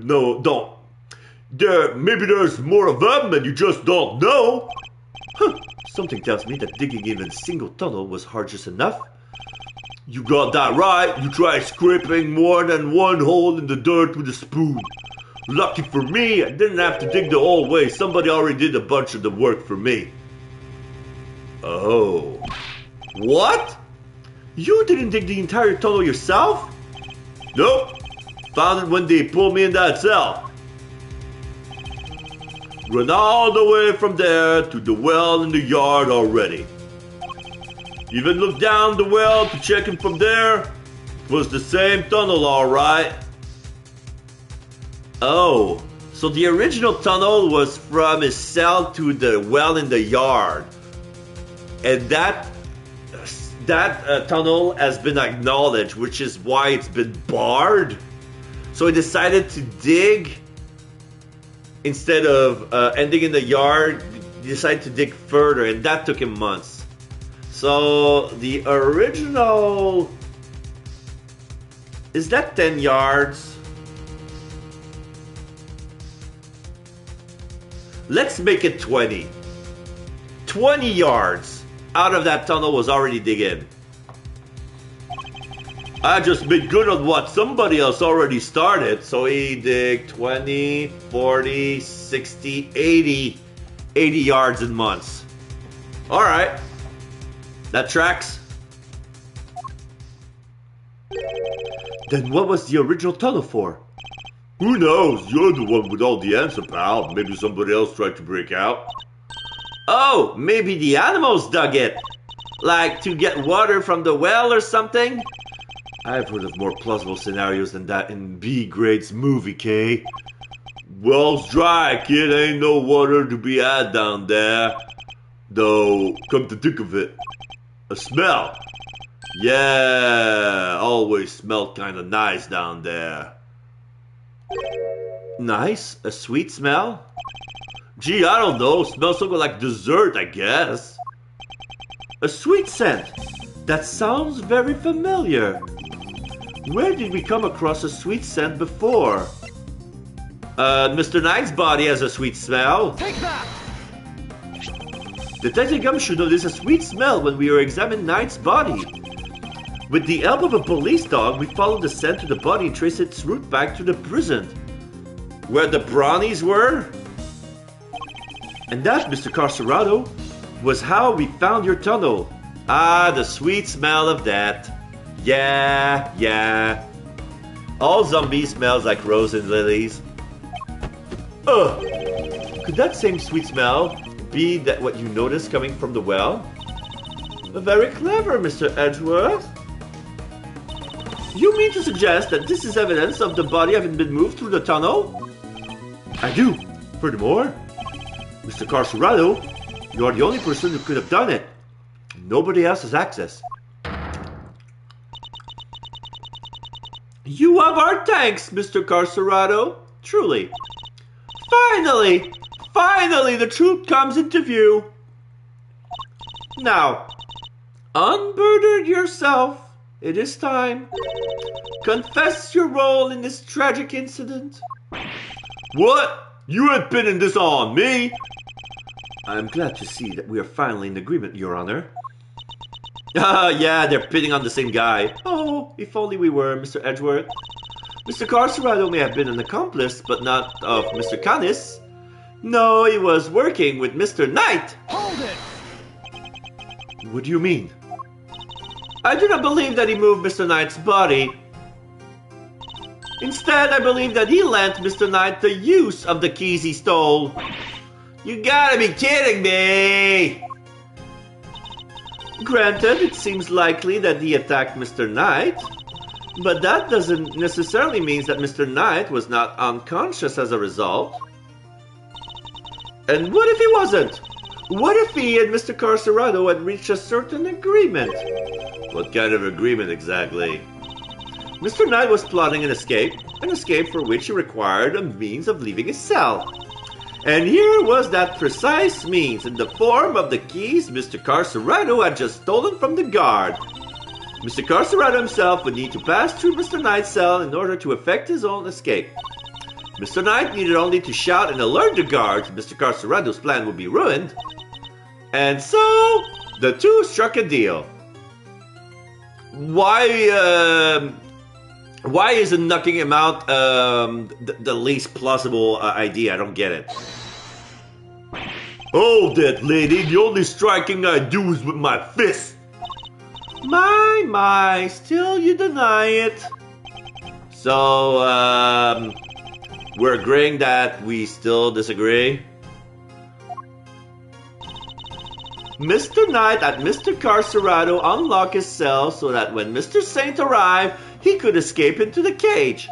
B: maybe there's more of them and you just don't know.
A: Huh. Something tells me that digging even a single tunnel was hard just enough.
B: You got that right. You tried scraping more than one hole in the dirt with a spoon. Lucky for me, I didn't have to dig the whole way. Somebody already did a bunch of the work for me.
A: Oh. What? You didn't dig the entire tunnel yourself?
B: Nope. Found it when they pulled me in that cell. Run all the way from there to the well in the yard already. Even looked down the well to check it from there. It was the same tunnel, alright.
A: Oh, so the original tunnel was from his cell to the well in the yard. And that tunnel has been acknowledged, which is why it's been barred. So he decided to dig. Instead of ending in the yard, he decided to dig further, and that took him months. So the original... Is that 10 yards? Let's make it 20. 20 yards out of that tunnel was already dig in.
B: I just made good on what somebody else already started.
A: So he dig 20, 40, 60, 80 yards in months. Alright. That tracks. Then what was the original tunnel for?
B: Who knows? You're the one with all the answer, pal. Maybe somebody else tried to break out.
A: Oh, maybe the animals dug it. Like to get water from the well or something? I've heard of more plausible scenarios than that in B Grade's movie, Kay.
B: Well's dry, kid. Ain't no water to be had down there. Though, come to think of it, a smell. Yeah, always smelled kind of nice down there.
A: Nice? A sweet smell?
B: Gee, I don't know. Smells something like dessert, I guess.
A: A sweet scent? That sounds very familiar. Where did we come across a sweet scent before? Mr. Knight's body has a sweet smell.
D: Take that!
A: Detective Gum should notice a sweet smell when we were examining Knight's body. With the help of a police dog, we followed the scent to the body and traced its route back to the prison. Where the brownies were? And that, Mr. Carcerado, was how we found your tunnel. Ah, the sweet smell of that. Yeah. All zombies smells like roses and lilies. Ugh. Could that same sweet smell be that what you noticed coming from the well? Very clever, Mr. Edgeworth. You mean to suggest that this is evidence of the body having been moved through the tunnel? I do. Furthermore, Mr. Carcerado, you are the only person who could have done it. Nobody else has access. You have our thanks, Mr. Carcerado. Truly. Finally, the truth comes into view. Now, unburden yourself. It is time. Confess your role in this tragic incident.
B: What? You ain't pinning this on me.
A: I'm glad to see that we are finally in agreement, Your Honor. Yeah, they're pitting on the same guy. Oh, if only we were, Mr. Edgeworth. Mr. Carcerado may have been an accomplice, but not of Mr. Canis. No, he was working with Mr. Knight.
D: Hold it!
A: What do you mean? I do not believe that he moved Mr. Knight's body. Instead, I believe that he lent Mr. Knight the use of the keys he stole. You gotta be kidding me! Granted, it seems likely that he attacked Mr. Knight, but that doesn't necessarily mean that Mr. Knight was not unconscious as a result. And what if he wasn't? What if he and Mr. Carcerado had reached a certain agreement?
B: What kind of agreement exactly?
A: Mr. Knight was plotting an escape for which he required a means of leaving his cell. And here was that precise means in the form of the keys Mr. Carcerado had just stolen from the guard. Mr. Carcerado himself would need to pass through Mr. Knight's cell in order to effect his own escape. Mr. Knight needed only to shout and alert the guards Mr. Carcerado's plan would be ruined. And so, the two struck a deal. Why isn't knocking him out the least plausible idea? I don't get it.
B: Hold it, lady. The only striking I do is with my fist.
A: My, still you deny it. So, we're agreeing that we still disagree? Mr. Knight had Mr. Carcerado unlock his cell so that when Mr. Saint arrived, he could escape into the cage.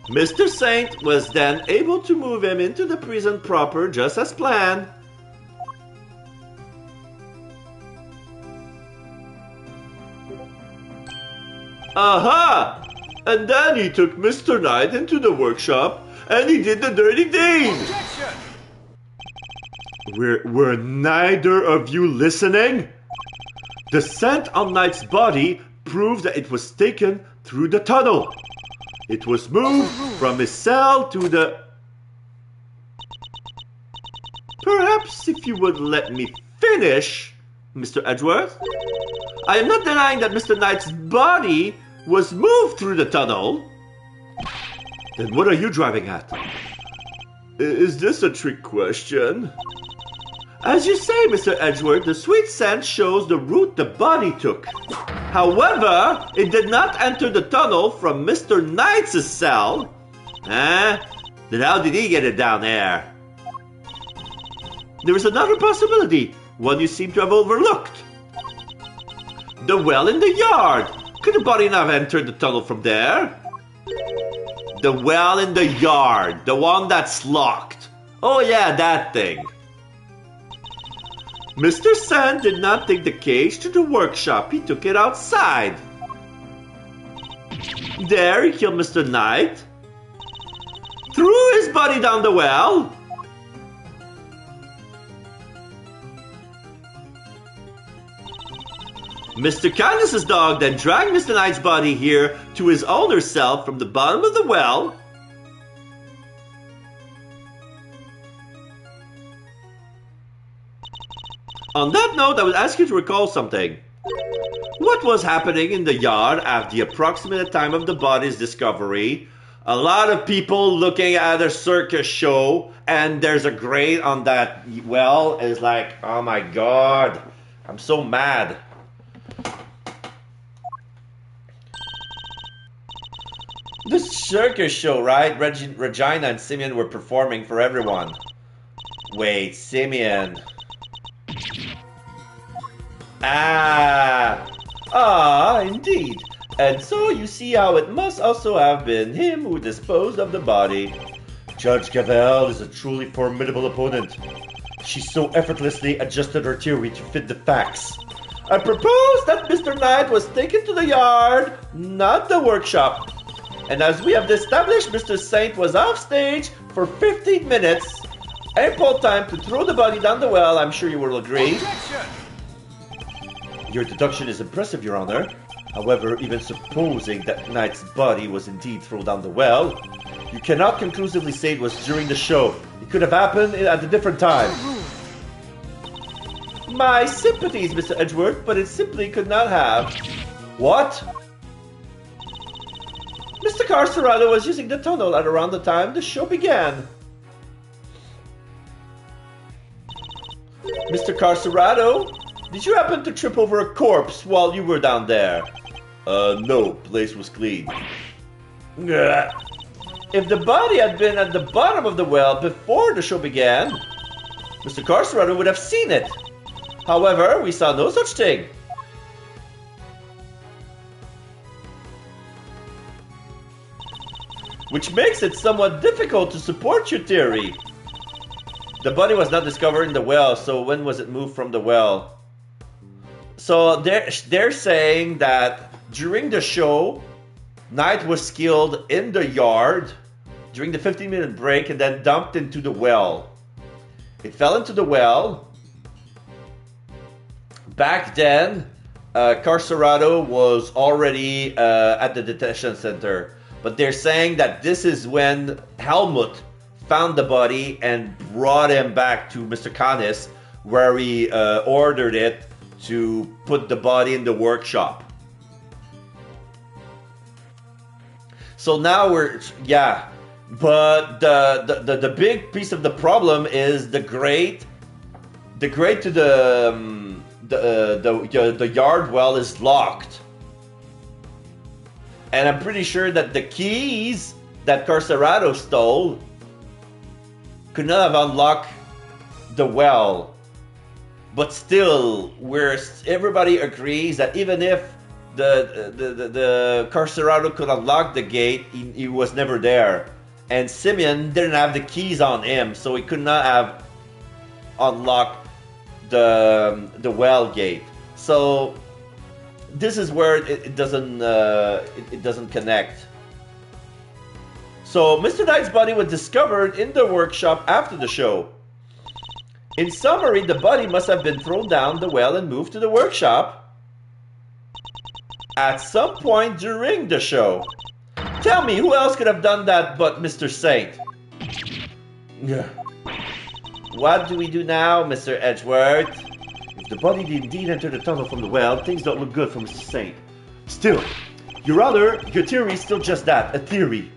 A: Mr. Saint was then able to move him into the prison proper just as planned.
B: Aha! And then he took Mr. Knight into the workshop and he did the dirty deed.
D: Objection!
B: Were neither of you listening? The scent on Knight's body proved that it was taken through the tunnel. It was moved from his cell to the...
A: Perhaps if you would let me finish, Mr. Edgeworth. I am not denying that Mr. Knight's body was moved through the tunnel.
B: Then what are you driving at? Is this a trick question?
A: As you say, Mr. Edgeworth, the sweet scent shows the route the body took. However, it did not enter the tunnel from Mr. Knight's cell. Then how did he get it down there? There is another possibility, one you seem to have overlooked. The well in the yard. Could the body not have entered the tunnel from there? The well in the yard, the one that's locked. Oh yeah, that thing. Mr. Sand did not take the cage to the workshop, he took it outside. There he killed Mr. Knight, threw his body down the well. Mr. Kindness's dog then dragged Mr. Knight's body here to his owner's cell from the bottom of the well. On that note, I would ask you to recall something. What was happening in the yard at the approximate time of the body's discovery? A lot of people looking at a circus show, and there's a grate on that well. It's like, oh my god, I'm so mad. The circus show, right? Regina and Simeon were performing for everyone. Wait, Simeon. Indeed. And so you see how it must also have been him who disposed of the body.
B: Judge Gavel is a truly formidable opponent. She so effortlessly adjusted her theory to fit the facts.
A: I propose that Mr. Knight was taken to the yard, not the workshop. And as we have established, Mr. Saint was off stage for 15 minutes. Ample time to throw the body down the well, I'm sure you will agree.
D: Objection!
B: Your deduction is impressive, Your Honor. However, even supposing that Knight's body was indeed thrown down the well, you cannot conclusively say it was during the show. It could have happened at a different time.
A: My sympathies, Mr. Edgeworth, but it simply could not have.
B: What?
A: Mr. Carcerado was using the tunnel at around the time the show began. Mr. Carcerado, did you happen to trip over a corpse while you were down there?
B: No, place was clean.
A: If the body had been at the bottom of the well before the show began, Mr. Carcerado would have seen it. However, we saw no such thing. Which makes it somewhat difficult to support your theory. The body was not discovered in the well, so when was it moved from the well? So they're saying that during the show, Knight was killed in the yard during the 15-minute break and then dumped into the well. It fell into the well. Back then, Carcerado was already at the detention center. But they're saying that this is when Helmut found the body and brought him back to Mr. Canis, where he ordered it to put the body in the workshop. So now yeah. But the big piece of the problem is the grate to the yard well is locked. And I'm pretty sure that the keys that Carcerado stole could not have unlocked the well. But still, everybody agrees that even if the Carcerado could unlock the gate, he was never there. And Simeon didn't have the keys on him, so he could not have unlocked the well gate. So this is where it doesn't connect. So Mr. Knight's body was discovered in the workshop after the show. In summary, the body must have been thrown down the well and moved to the workshop at some point during the show. Tell me, who else could have done that but Mr. Saint? What do we do now, Mr. Edgeworth?
B: If the body did indeed enter the tunnel from the well, things don't look good for Mr. Saint. Still, your theory is still just that, a theory.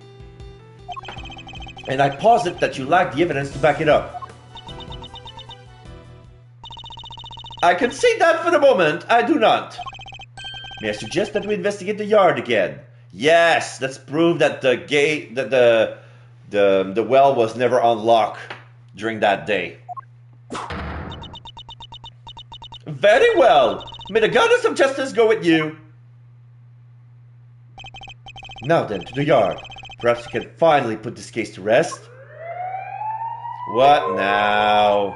A: And I posit that you lack the evidence to back it up. I concede that for the moment, I do not.
B: May I suggest that we investigate the yard again?
A: Yes, let's prove that the gate, that the well was never unlocked during that day. Very well. May the goddess of justice go with you.
B: Now then, to the yard. Perhaps we can finally put this case to rest.
A: What now?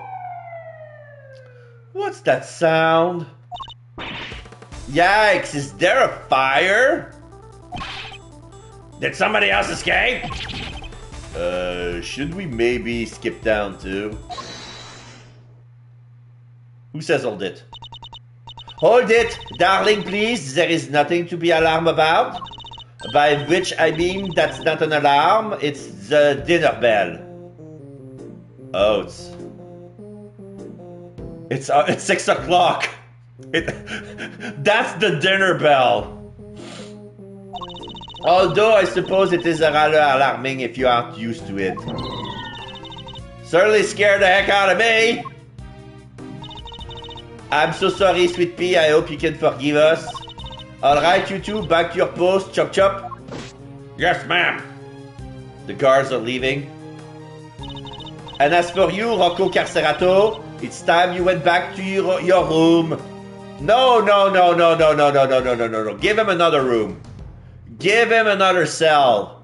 B: What's that sound?
A: Yikes, is there a fire?
E: Did somebody else escape?
A: Should we maybe skip down too? Who says hold it? Hold it, darling, please. There is nothing to be alarmed about. By which I mean that's not an alarm, it's the dinner bell. Oh, it's 6 o'clock. That's the dinner bell. Although I suppose it is rather alarming if you aren't used to it. Certainly scared the heck out of me. I'm so sorry, Sweet Pea. I hope you can forgive us. Alright, you two, back to your post, Chop Chop.
E: Yes, ma'am.
A: The guards are leaving. And as for you, Rocco Carcerato, it's time you went back to your room. No. Give him another room. Give him another cell.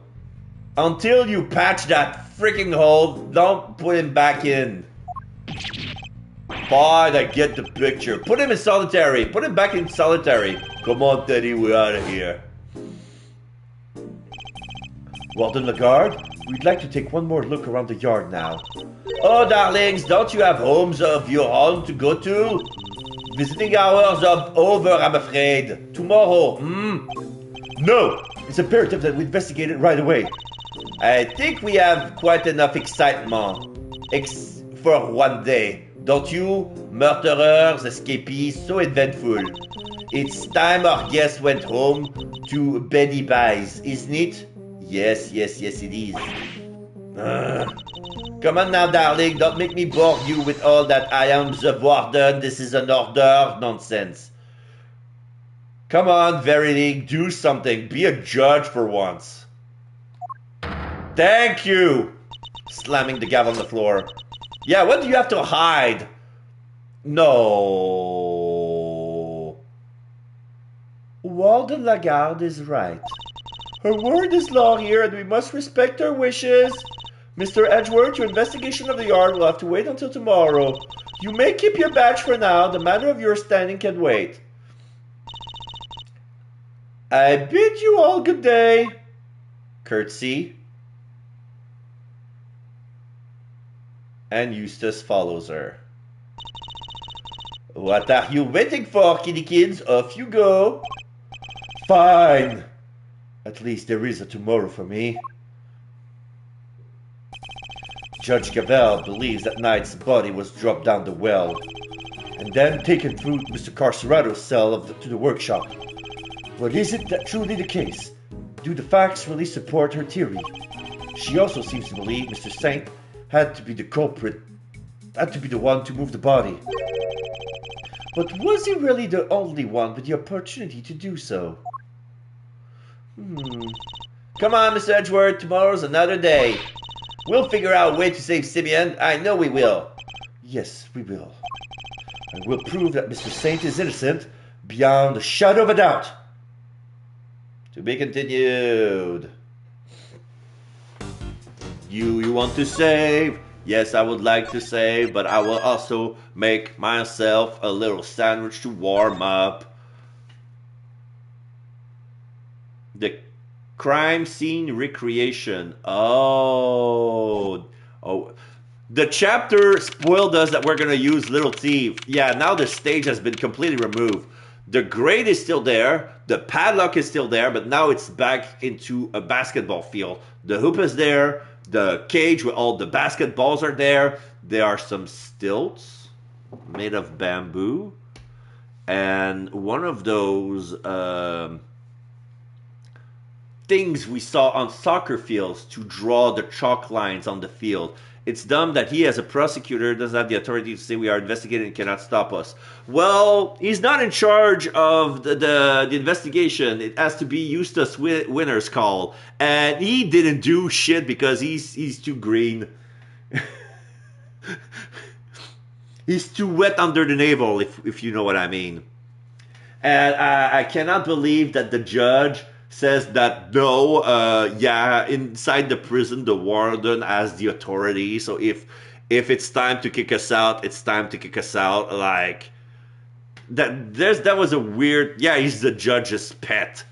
A: Until you patch that freaking hole, don't put him back in. Fine, I get the picture. Put him in solitary. Put him back in solitary. Come on, Teddy, we're out of here.
B: Walden Lagarde, we'd like to take one more look around the yard now.
A: Oh, darlings, don't you have homes of your own to go to? Visiting hours are over, I'm afraid. Tomorrow,
B: No! It's imperative that we investigate it right away.
A: I think we have quite enough excitement. For one day. Don't you? Murderers, escapees, so eventful. It's time our guest went home to Betty Buys, isn't it? Yes, it is. Come on now, darling, don't make me bore you with all that I am the warden, this is an order nonsense. Come on, Verity, do something. Be a judge for once. Thank you! Slamming the gavel on the floor. Yeah, what do you have to hide? No.
B: Walden Lagarde is right. Her word is law here, and we must respect her wishes. Mr. Edgeworth, your investigation of the yard will have to wait until tomorrow. You may keep your badge for now. The matter of your standing can wait.
A: I bid you all good day. Curtsy. And Eustace follows her. What are you waiting for, kitty kids? Off you go. Fine. At least there is a tomorrow for me. Judge Gavel believes that Knight's body was dropped down the well and then taken through Mr. Carcerado's cell to the workshop. But is it that truly the case? Do the facts really support her theory? She also seems to believe Mr. Saint had to be the culprit, had to be the one to move the body. But was he really the only one with the opportunity to do so? Come on, Mr. Edgeworth, tomorrow's another day. We'll figure out a way to save Simeon. I know we will. Yes, we will. And we'll prove that Mr. Saint is innocent beyond a shadow of a doubt. To be continued. You want to save? Yes, I would like to save, but I will also make myself a little sandwich to warm up. The crime scene recreation. Oh. The chapter spoiled us that we're going to use Little Thief. Yeah, now the stage has been completely removed. The grate is still there. The padlock is still there, but now it's back into a basketball field. The hoop is there. The cage with all the basketballs are there. There are some stilts made of bamboo. And one of those things we saw on soccer fields to draw the chalk lines on the field. It's dumb that he, as a prosecutor, doesn't have the authority to say we are investigating and cannot stop us. Well, he's not in charge of the investigation. It has to be Eustace Winner's call. And he didn't do shit because he's too green. He's too wet under the navel, if you know what I mean. And I cannot believe that the judge says that no, inside the prison, the warden has the authority. So if it's time to kick us out, it's time to kick us out. Like that was a weird. Yeah, he's the judge's pet.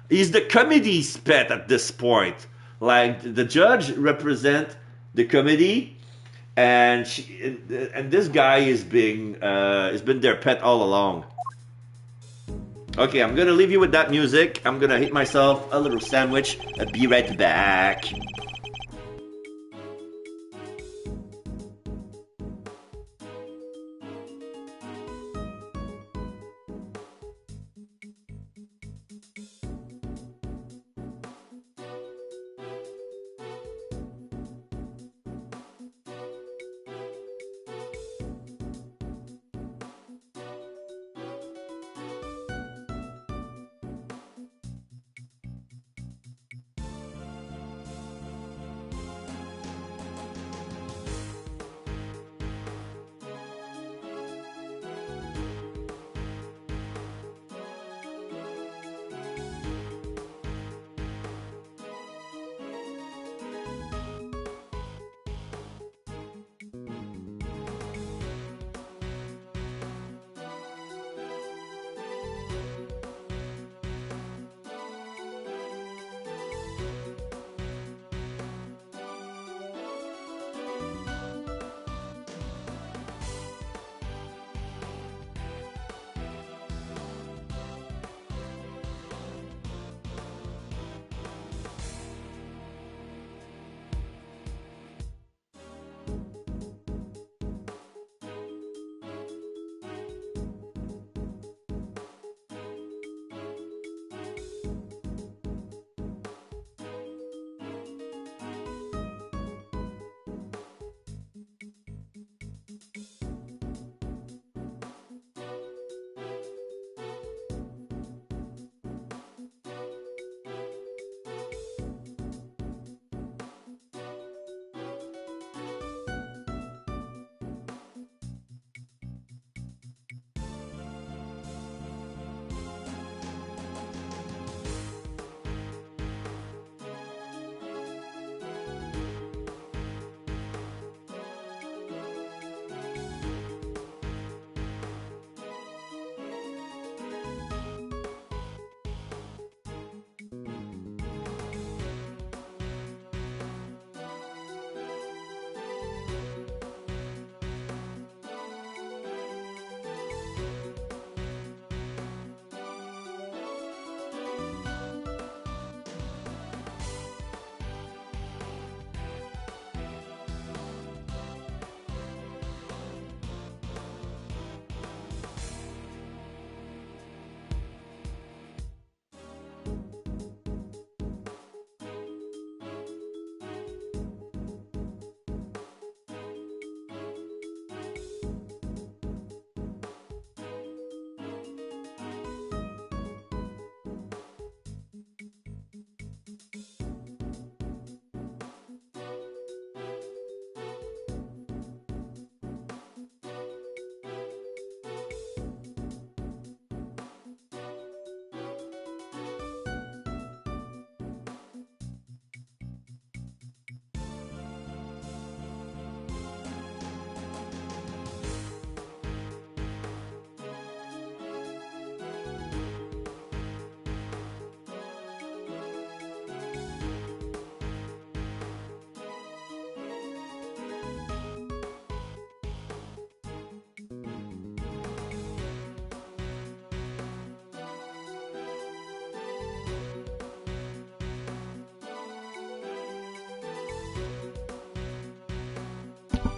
A: He's the committee's pet at this point. Like the judge represents the committee, and this guy has been their pet all along. Okay, I'm gonna leave you with that music. I'm gonna hit myself a little sandwich. I'll be right back.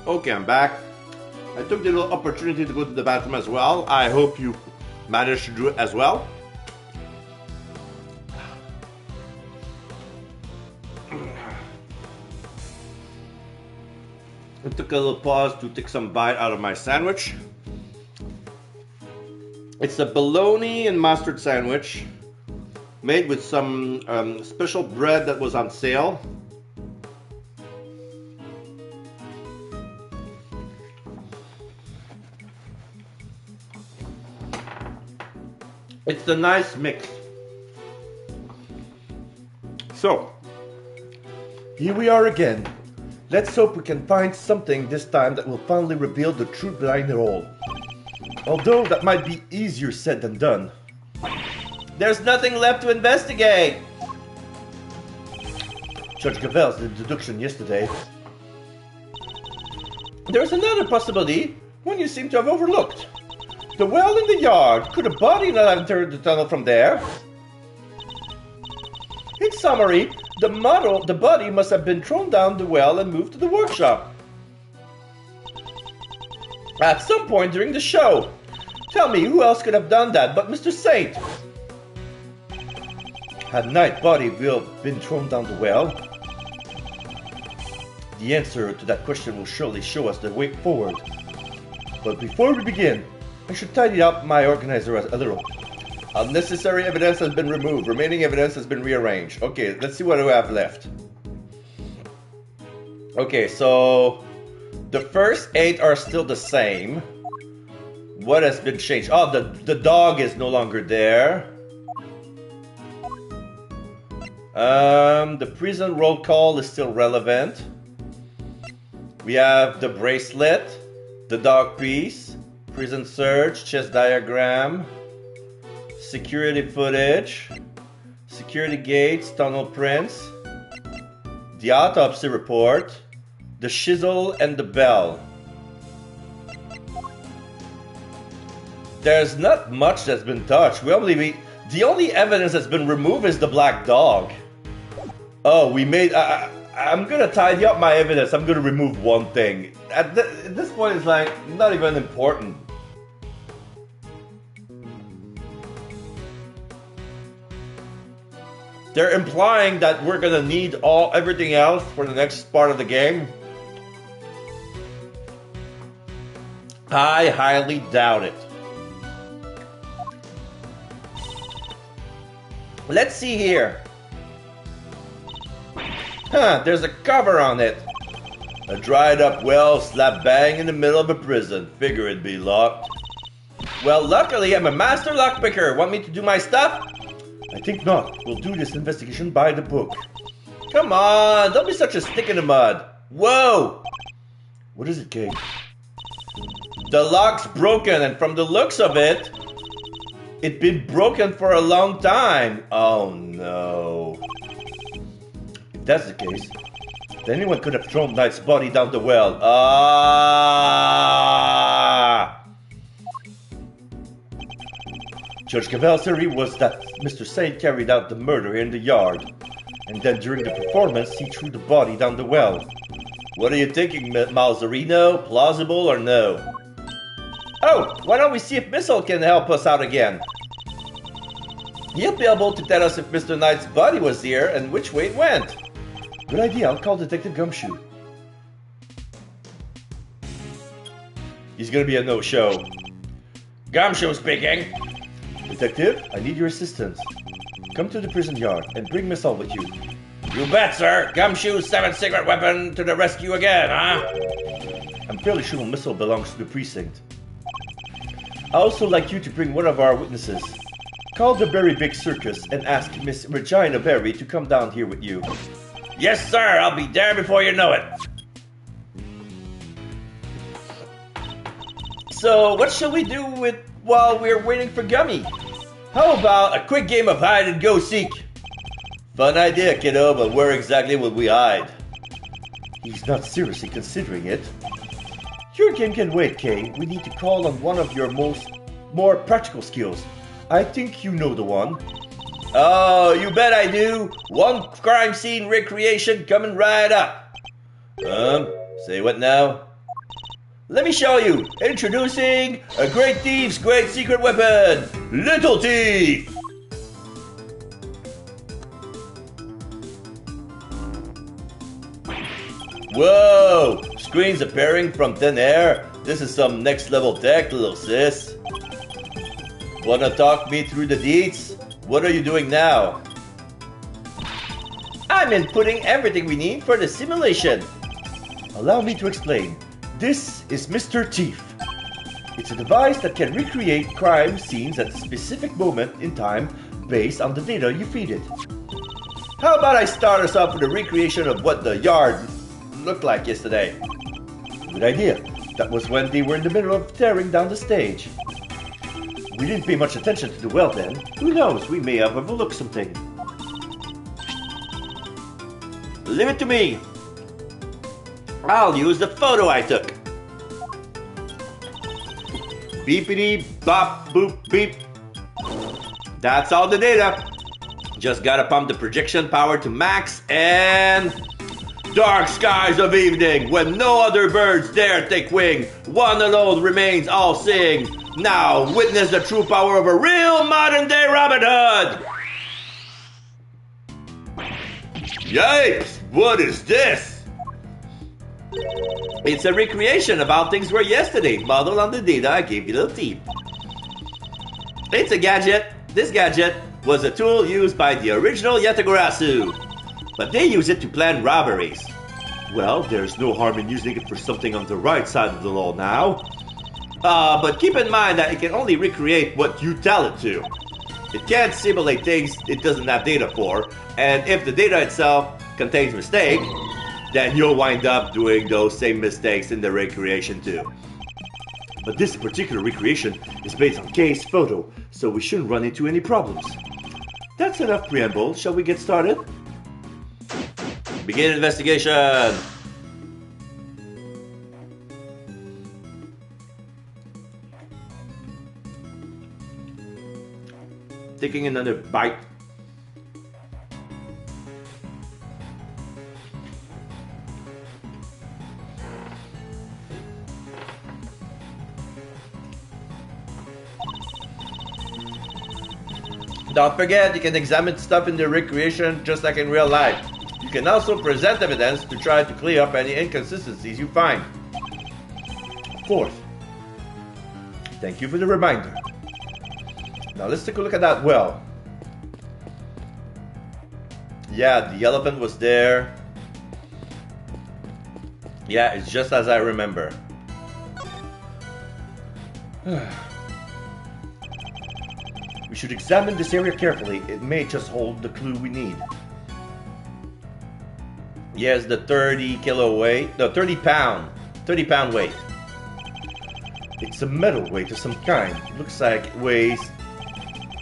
A: Okay, I'm back. I took the little opportunity to go to the bathroom as well. I hope you managed to do it as well. I took a little pause to take some bite out of my sandwich. It's a bologna and mustard sandwich made with some special bread that was on sale. It's a nice mix. So, here we are again. Let's hope we can find something this time that will finally reveal the truth behind it all. Although that might be easier said than done.
E: There's nothing left to investigate.
A: Judge Gavel's deduction yesterday.
E: There's another possibility, one you seem to have overlooked. The well in the yard. Could a body not have entered the tunnel from there? In summary, the body must have been thrown down the well and moved to the workshop at some point during the show. Tell me, who else could have done that but Mr. Saint?
A: Had Night body been thrown down the well? The answer to that question will surely show us the way forward. But before we begin, I should tidy up my organizer a little.
E: Unnecessary evidence has been removed. Remaining evidence has been rearranged. Okay, let's see what we have left. Okay, so the first 8 are still the same. What has been changed? Oh, the dog is no longer there. The prison roll call is still relevant. We have the bracelet, the dog piece, prison search, chest diagram, security footage, security gates, tunnel prints, the autopsy report, the chisel, and the bell. There's not much that's been touched. The only evidence that's been removed is the black dog. Oh, I'm gonna tidy up my evidence. I'm gonna remove one thing. At this point, it's like not even important. They're implying that we're gonna need everything else for the next part of the game. I highly doubt it. Let's see here. Huh, there's a cover on it. A dried up well slapped bang in the middle of a prison. Figure it'd be locked. Well, luckily I'm a master lockpicker. Want me to do my stuff?
A: I think not. We'll do this investigation by the book.
E: Come on, don't be such a stick in the mud. Whoa!
A: What is it, Kay?
E: The lock's broken, and from the looks of it, it'd been broken for a long time. Oh no.
A: If that's the case, then anyone could have thrown Knight's body down the well. Judge Gavel's theory was that Mr. Saint carried out the murder in the yard, and then during the performance he threw the body down the well.
E: What are you thinking, Malzarino? Plausible or no? Oh, why don't we see if Missile can help us out again? He'll be able to tell us if Mr. Knight's body was here and which way it went.
A: Good idea, I'll call Detective Gumshoe.
E: He's gonna be a no-show. Gumshoe speaking.
A: Detective, I need your assistance. Come to the prison yard and bring Missile with you.
E: You bet, sir. Gumshoe's 7th secret weapon to the rescue again, huh?
A: I'm fairly sure Missile belongs to the precinct. I'd also like you to bring one of our witnesses. Call the Berry Big Circus and ask Miss Regina Berry to come down here with you.
E: Yes, sir. I'll be there before you know it. So, what shall we do while we're waiting for Gummy? How about a quick game of hide and go seek? Fun idea, kiddo, but where exactly will we hide?
A: He's not seriously considering it. Your game can wait, Kay. We need to call on one of your more practical skills. I think you know the one.
E: Oh, you bet I do. One crime scene recreation coming right up. Say what now? Let me show you. Introducing a great thief's great secret weapon, Little Thief. Whoa! Screens appearing from thin air. This is some next level tech, little sis. Wanna talk me through the deets? What are you doing now? I'm inputting everything we need for the simulation.
B: Allow me to explain. This is Mr. Thief. It's a device that can recreate crime scenes at a specific moment in time based on the data you feed it.
E: How about I start us off with a recreation of what the yard looked like yesterday?
B: Good idea. That was when they were in the middle of tearing down the stage. We didn't pay much attention to the well then. Who knows, we may have overlooked something.
E: Leave it to me. I'll use the photo I took. Beepity bop boop beep. That's all the data. Just gotta pump the projection power to max and... Dark skies of evening, when no other birds dare take wing, one alone remains all-seeing. Now witness the true power of a real modern-day Robin Hood. Yikes! What is this? It's a recreation of how things were yesterday, modeled on the data I gave you, Little Thief. It's a gadget. This gadget was a tool used by the original Yatagarasu, but they use it to plan robberies.
B: Well, there's no harm in using it for something on the right side of the law now.
E: But keep in mind that it can only recreate what you tell it to. It can't simulate things it doesn't have data for, and if the data itself contains mistake, then you'll wind up doing those same mistakes in the recreation too.
B: But this particular recreation is based on case photo, so we shouldn't run into any problems. That's enough preamble. Shall we get started?
E: Begin investigation!
B: Taking another bite.
E: Don't forget, you can examine stuff in the recreation just like in real life. You can also present evidence to try to clear up any inconsistencies you find.
B: Of course. Thank you for the reminder. Now let's take a look at that well.
E: Yeah, the elephant was there. Yeah, it's just as I remember.
B: We should examine this area carefully. It may just hold the clue we need.
E: Yes, the 30 kilo weight. No, 30 pound weight.
B: It's a metal weight of some kind. Looks like it weighs.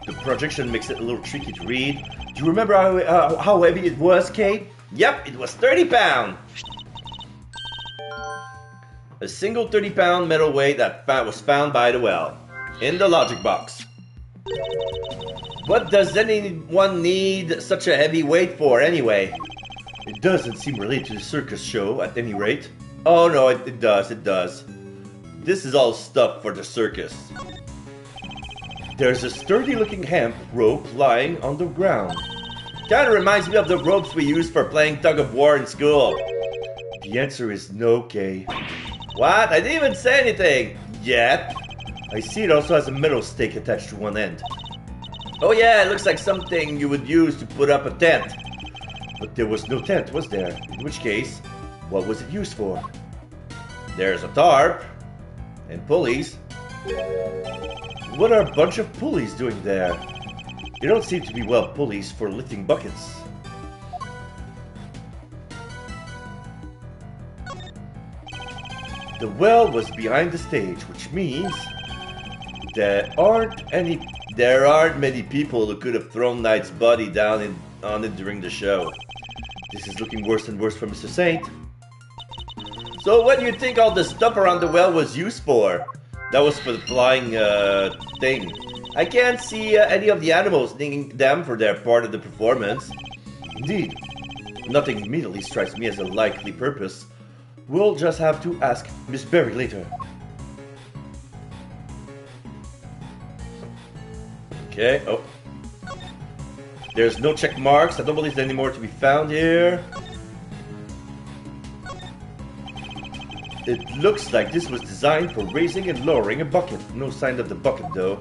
B: The projection makes it a little tricky to read. Do you remember how heavy it was, Kate?
E: Yep, it was 30 pounds. A single 30-pound metal weight that was found by the well. In the logic box. What does anyone need such a heavy weight for anyway?
B: It doesn't seem related to the circus show at any rate.
E: Oh no, it does. This is all stuff for the circus.
B: There's a sturdy looking hemp rope lying on the ground.
E: Kinda reminds me of the ropes we used for playing tug of war in school.
B: The answer is no, Kay.
E: What? I didn't even say anything yet.
B: I see it also has a metal stake attached to one end.
E: Oh yeah, it looks like something you would use to put up a tent.
B: But there was no tent, was there? In which case, what was it used for?
E: There's a tarp and pulleys.
B: What are a bunch of pulleys doing there? They don't seem to be pulleys for lifting buckets. The well was behind the stage, which means there aren't many people who could have thrown Knight's body down on it during the show. This is looking worse and worse for Mr. Saint.
E: So what do you think all the stuff around the well was used for? That was for the flying thing. I can't see any of the animals needing them for their part of the performance.
B: Indeed. Nothing immediately strikes me as a likely purpose.
A: We'll just have to ask Miss Berry later. Okay, oh. There's no check marks. I don't believe there's any more to be found here. It looks like this was designed for raising and lowering a bucket. No sign of the bucket though.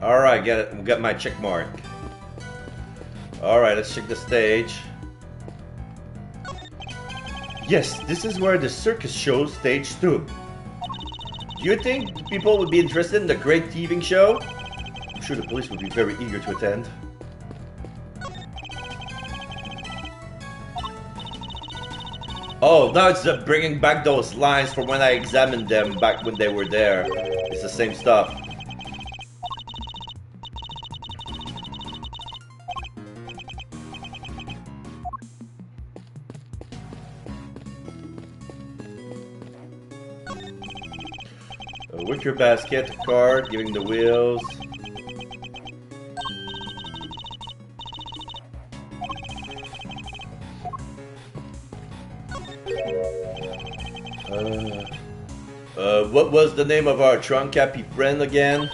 A: Alright, get it. We'll get my check mark. Alright, let's check the stage. Yes, this is where the circus show stage stood. Do you think people would be interested in the great thieving show? I'm sure the police would be very eager to attend. Oh, now it's bringing back those lines from when I examined them back when they were there. It's the same stuff. Wicker basket, card, giving the wheels. What was the name of our trunk happy friend again?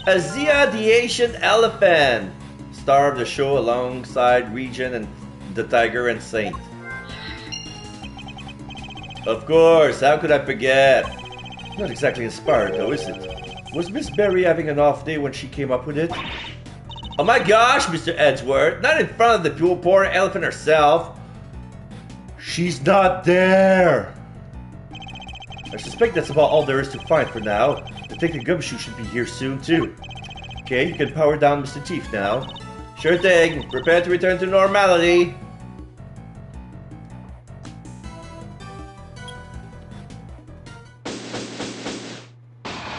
A: Azia the Asian Elephant! Star of the show alongside Regent and the Tiger and Saint. Of course, how could I forget? Not exactly inspired though, is it? Was Miss Berry having an off day when she came up with it? Oh my gosh, Mr. Edgeworth, not in front of the poor elephant herself. She's not there. I suspect that's about all there is to find for now. Detective Gumshoe should be here soon too. Okay, you can power down Mr. Chief now. Sure thing, prepare to return to normality.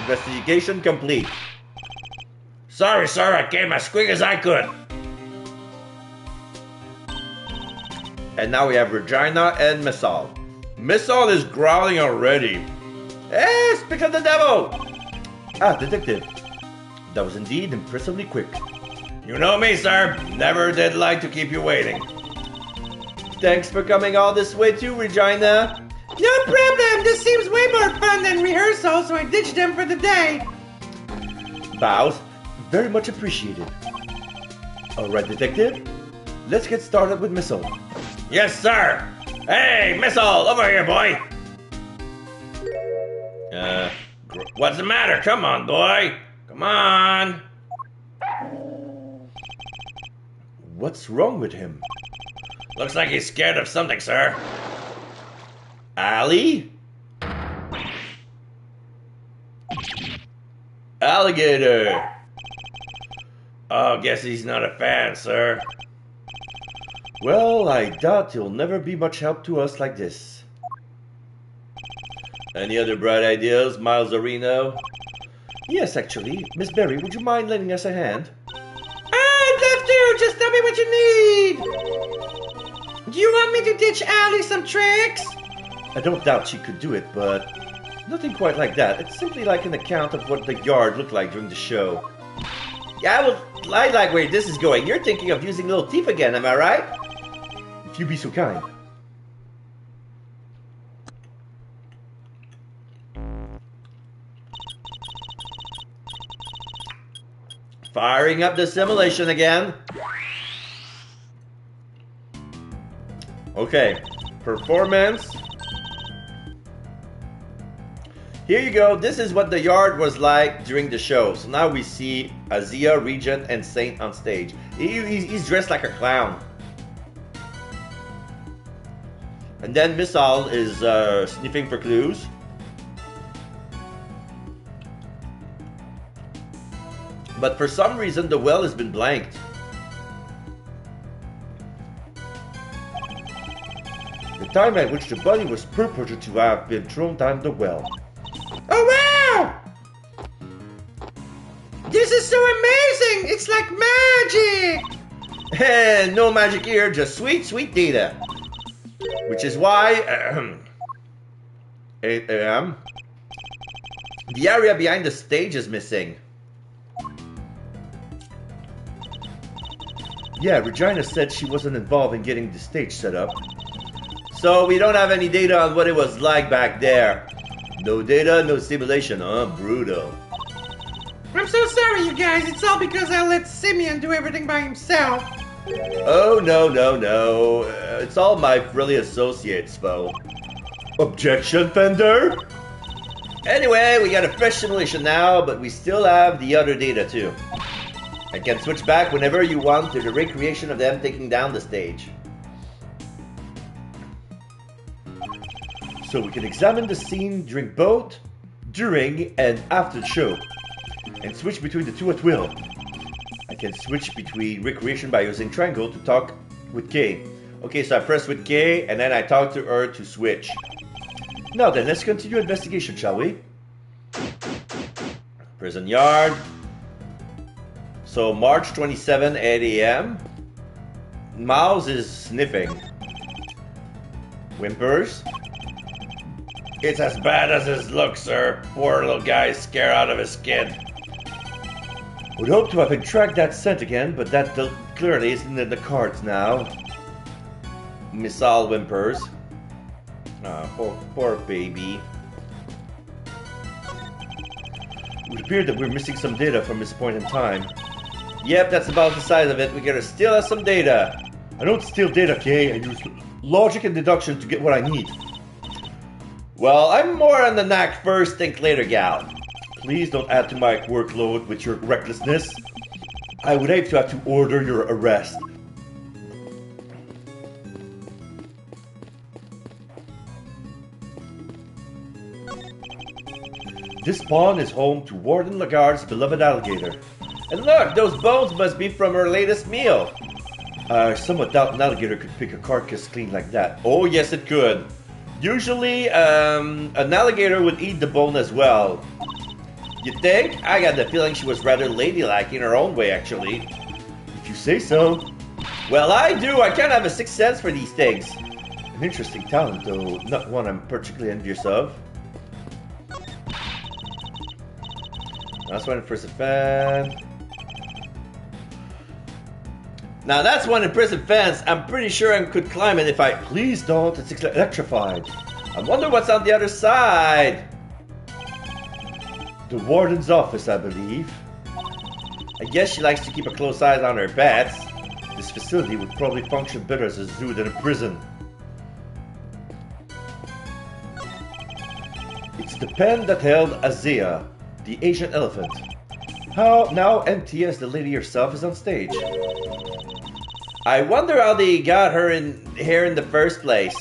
A: Investigation complete.
E: Sorry, sir, I came as quick as I could.
A: And now we have Regina and Missile. Missile is growling already. Hey, speak of the devil! Ah, detective. That was indeed impressively quick.
E: You know me, sir. Never did like to keep you waiting.
A: Thanks for coming all this way too, Regina.
C: No problem. This seems way more fun than rehearsal, so I ditched them for the day.
A: Bows. Very much appreciated. Alright, detective. Let's get started with Missile.
E: Yes, sir. Hey, Missile, over here, boy. What's the matter? Come on, boy. Come on.
A: What's wrong with him?
E: Looks like he's scared of something, sir.
A: Allie? Alligator.
E: Oh, guess he's not a fan, sir.
A: Well, I doubt he'll never be much help to us like this. Any other bright ideas, Miles Areno? Yes, actually. Miss Berry, would you mind lending us a hand?
C: I'd love to. Just tell me what you need. Do you want me to teach Allie some tricks?
A: I don't doubt she could do it, but nothing quite like that. It's simply like an account of what the yard looked like during the show.
E: Yeah, I like where this is going. You're thinking of using little teeth again, am I right?
A: If you be so kind.
E: Firing up the simulation again.
A: Okay, performance. Here you go. This is what the yard was like during the show. So now we see Azia, Regent, and Saint on stage. He's dressed like a clown. And then Missile is sniffing for clues. But for some reason, the well has been blanked. The time at which the body was purported to have been thrown down the well.
C: Oh, wow! This is so amazing! It's like magic!
A: Hey, no magic here, just sweet, sweet data. Which is why 8 a.m. The area behind the stage is missing. Yeah, Regina said she wasn't involved in getting the stage set up. So we don't have any data on what it was like back there. No data, no simulation, huh? Brutal.
C: I'm so sorry, you guys. It's all because I let Simeon do everything by himself.
A: Oh, no. It's all my friendly associates, foe.
B: Objection, Fender?
A: Anyway, we got a fresh simulation now, but we still have the other data too. I can switch back whenever you want to the recreation of them taking down the stage.
B: So we can examine the scene during both, during, and after the show, and switch between the two at will. I can switch between recreation by using triangle to talk with K.
A: Okay, so I press with K, and then I talk to her to switch.
B: Now then, let's continue investigation, shall we?
A: Prison yard. So March 27, 8 a.m. Mouse is sniffing. Whimpers. It's as bad as his looks, sir. Poor little guy's scared out of his skin.
B: Would hope to have tracked that scent again, but that clearly isn't in the cards now.
A: Missile whimpers. Poor baby.
B: It would appear that we're missing some data from this point in time.
A: Yep, that's about the size of it. We gotta steal us some data.
B: I don't steal data, Kay. I use logic and deduction to get what I need.
A: Well, I'm more on the knack first, think later, gal.
B: Please don't add to my workload with your recklessness. I would hate to have to order your arrest. This pond is home to Warden Lagarde's beloved alligator.
A: And look, those bones must be from her latest meal.
B: I somewhat doubt an alligator could pick a carcass clean like that.
A: Oh, yes, it could. Usually, an alligator would eat the bone as well. You think? I got the feeling she was rather ladylike in her own way, actually.
B: If you say so.
A: Well, I do. I kind of have a sixth sense for these things.
B: An interesting talent, though. Not one I'm particularly envious of.
A: That's one in prison fence. Now that's one in prison fence. I'm pretty sure I could climb it if I...
B: Please don't. It's electrified.
A: I wonder what's on the other side.
B: The warden's office, I believe.
A: I guess she likes to keep a close eye on her pets.
B: This facility would probably function better as a zoo than a prison. It's the pen that held Azea, the Asian elephant. How now empty as the lady herself is on stage.
A: I wonder how they got her in here in the first place.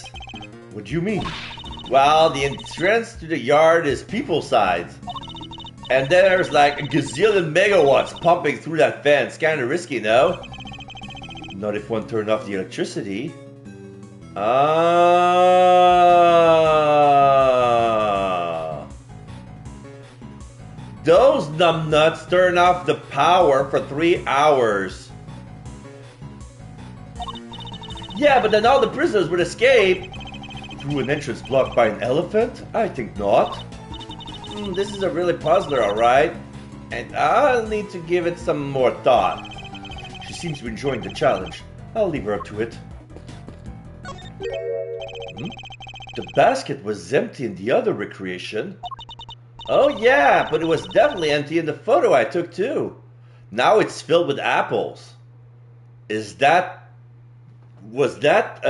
B: What do you mean?
A: Well, the entrance to the yard is people size. And then there's like a gazillion megawatts pumping through that fence. Kinda risky, no?
B: Not if one turned off the electricity.
A: Those numbnuts turn off the power for 3 hours. Yeah, but then all the prisoners would escape.
B: Through an entrance blocked by an elephant? I think not.
A: This is a really puzzler, alright. And I'll need to give it some more thought.
B: She seems to be enjoying the challenge. I'll leave her up to it. The basket was empty in the other recreation.
A: Oh yeah, but it was definitely empty in the photo I took too. Now it's filled with apples. Was that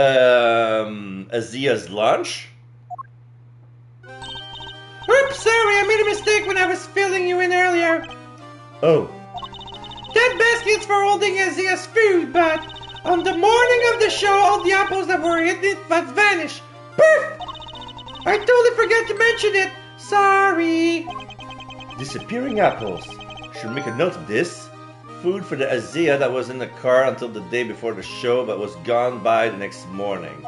A: Azia's lunch?
C: Oops, sorry, I made a mistake when I was filling you in earlier.
B: Oh.
C: That basket's for holding Azia's food, but on the morning of the show, all the apples that were in it vanished. Poof! I totally forgot to mention it. Sorry.
B: Disappearing apples. Should make a note of this.
A: Food for the Azia that was in the car until the day before the show but was gone by the next morning.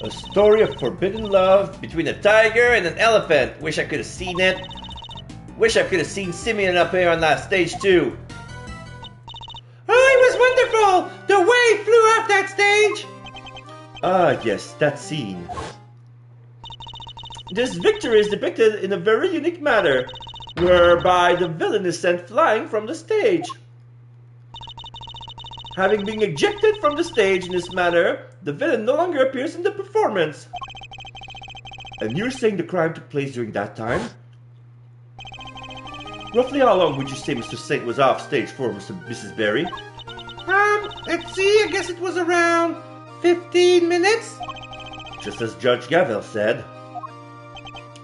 B: A story of forbidden love
A: between a tiger and an elephant. Wish I could have seen it. Wish I could have seen Simeon up here on that stage too.
C: that stage?
B: Ah, yes, that scene. This victory is depicted in a very unique manner, whereby the villain is sent flying from the stage. Having been ejected from the stage in this manner, the villain no longer appears in the performance. And you're saying the crime took place during that time? Roughly how long would you say Mr. Saint was off stage for, Mrs. Berry?
C: Let's see, I guess it was around 15 minutes?
B: Just as Judge Gavel said.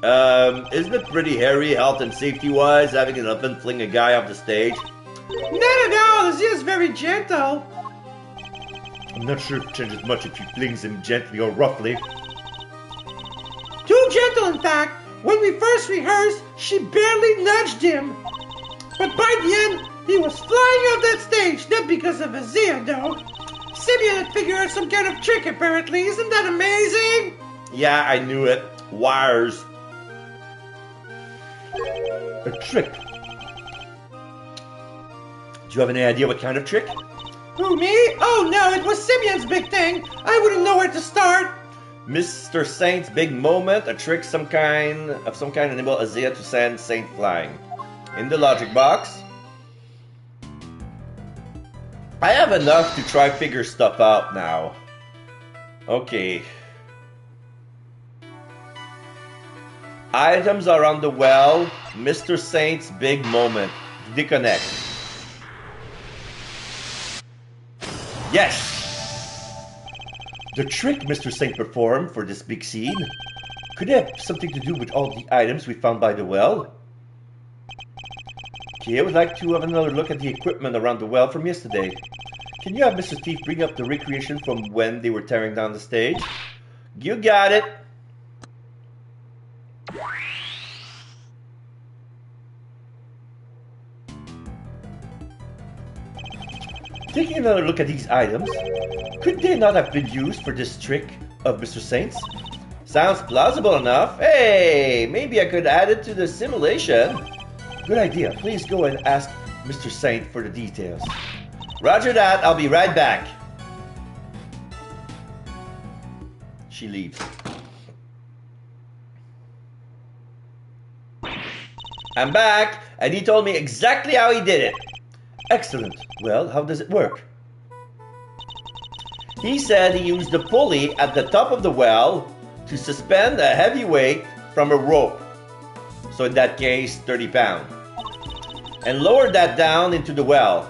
A: Isn't it pretty hairy, health and safety-wise, having an elephant fling a guy off the stage?
C: Not at all, Azia's very gentle.
B: I'm not sure it changes much if he flings him gently or roughly.
C: Too gentle, in fact. When we first rehearsed, she barely nudged him. But by the end, he was flying off that stage, not because of Azia, though. Simeon had figured out some kind of trick, apparently. Isn't that amazing?
A: Yeah, I knew it. Wires.
B: A trick. Do you have any idea what kind of trick?
C: Who, me? Oh no, it was Simeon's big thing. I wouldn't know where to start.
A: Mr. Saint's big moment, a trick some kind enable Azia to send Saint flying. In the logic box. I have enough to try figure stuff out now. Okay. Items are on the well. Mr. Saint's big moment. Disconnect. Yes!
B: The trick Mr. Saint performed for this big scene could have something to do with all the items we found by the well. Okay, I would like to have another look at the equipment around the well from yesterday. Can you have Mr. Thief bring up the recreation from when they were tearing down the stage?
A: You got it!
B: Taking another look at these items, could they not have been used for this trick of Mr. Saint's?
A: Sounds plausible enough. Hey, maybe I could add it to the simulation.
B: Good idea. Please go and ask Mr. Saint for the details.
A: Roger that, I'll be right back. She leaves. I'm back, and he told me exactly how he did it.
B: Excellent. Well, how does it work?
A: He said he used the pulley at the top of the well to suspend a heavy weight from a rope. So in that case, 30 pounds. And lowered that down into the well.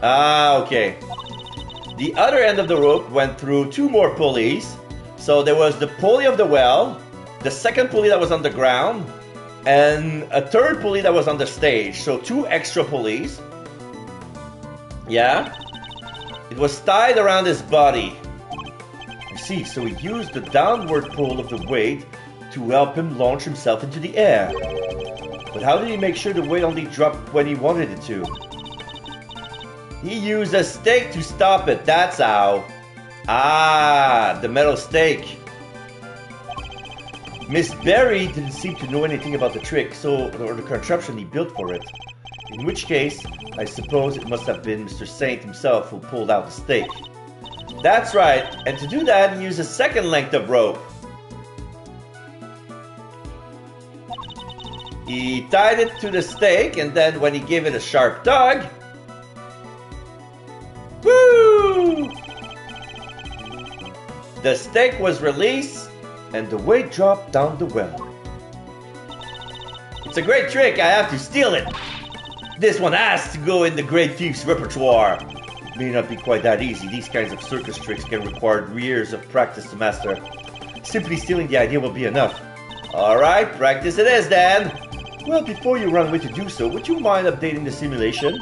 A: Ah, okay. The other end of the rope went through two more pulleys. So there was the pulley of the well, the second pulley that was on the ground, and a third pulley that was on the stage. So two extra pulleys. Yeah? It was tied around his body.
B: I see, so he used the downward pull of the weight to help him launch himself into the air. But how did he make sure the weight only dropped when he wanted it to?
A: He used a stake to stop it, that's how. Ah, the metal stake.
B: Miss Berry didn't seem to know anything about the trick, or the contraption he built for it. In which case, I suppose it must have been Mr. Saint himself who pulled out the stake.
A: That's right, and to do that, he used a second length of rope. He tied it to the stake, and then when he gave it a sharp tug, woo! The stake was released,
B: and the weight dropped down the well.
A: It's a great trick, I have to steal it. This one has to go in the Great Thief's repertoire.
B: It may not be quite that easy. These kinds of circus tricks can require years of practice to master. Simply stealing the idea will be enough.
A: Alright, practice it is then.
B: Well, before you run away to do so, would you mind updating the simulation?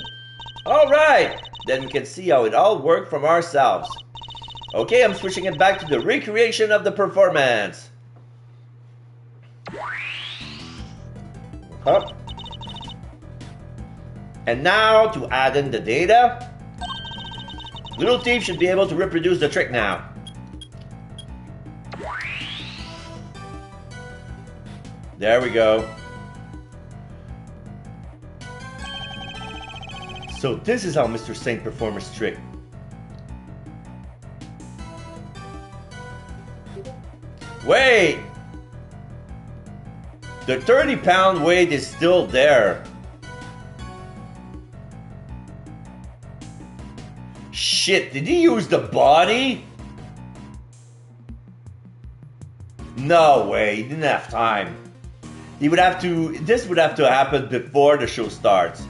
A: Alright, then we can see how it all worked from ourselves. Okay, I'm switching it back to the recreation of the performance. Up. And now to add in the data. Little Thief should be able to reproduce the trick now. There we go.
B: So this is how Mr. Saint performed his trick.
A: Wait! The 30-pound weight is still there. Shit, did he use the body? No way, he didn't have time. This would have to happen before the show starts.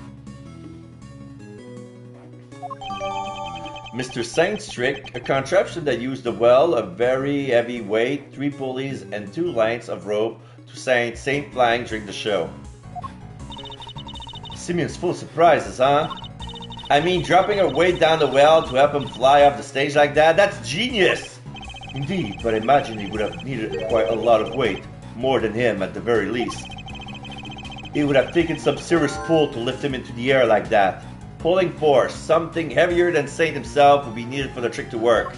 A: Mr. Saint's trick, a contraption that used a well, a very heavy weight, 3 pulleys, and 2 lengths of rope to Saint flying during the show. Simeon's full of surprises, huh? I mean, dropping a weight down the well to help him fly off the stage like that, that's genius! Indeed, but I imagine he would have needed quite a lot of weight, more than him at the very least. It would have taken some serious pull to lift him into the air like that. Pulling force, something heavier than Saint himself would be needed for the trick to work.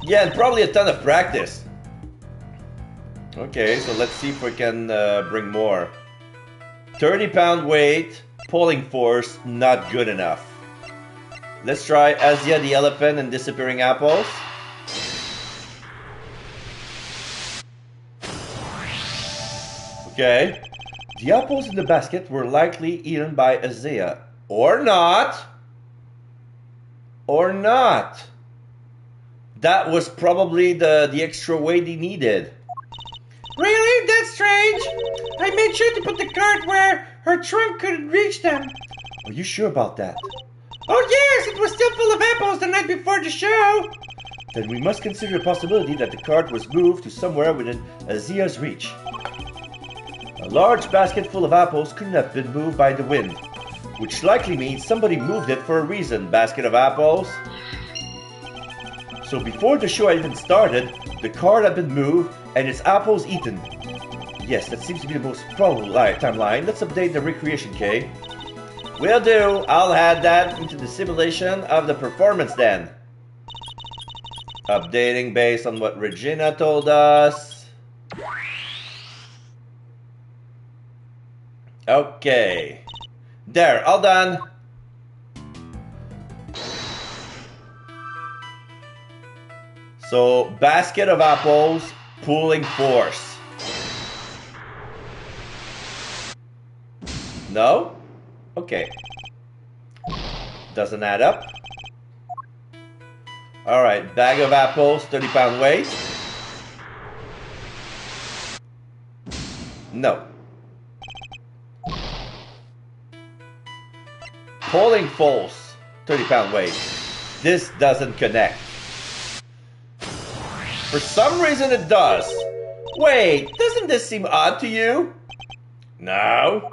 A: Yeah, and probably a ton of practice. Okay, so let's see if we can bring more. 30-pound weight, pulling force, not good enough. Let's try Asia the elephant and disappearing apples. Okay. The apples in the basket were likely eaten by Isaiah. Or not. Or not. That was probably the extra weight he needed.
C: Really? That's strange. I made sure to put the cart where her trunk couldn't reach them.
A: Are you sure about that?
C: Oh yes, it was still full of apples the night before the show.
A: Then we must consider the possibility that the cart was moved to somewhere within Isaiah's reach. A large basket full of apples couldn't have been moved by the wind, which likely means somebody moved it for a reason. Basket of apples. So before the show even started, the cart had been moved and its apples eaten. Yes, that seems to be the most probable timeline. Let's update the recreation key. Will do. I'll add that into the simulation of the performance then. Updating based on what Regina told us. Okay. There, all done. So, basket of apples, pulling force. No? Okay. Doesn't add up. Alright, bag of apples, 30-pound weight. No. Pulling force, 30-pound weight. This doesn't connect. For some reason it does. Wait, doesn't this seem odd to you? No.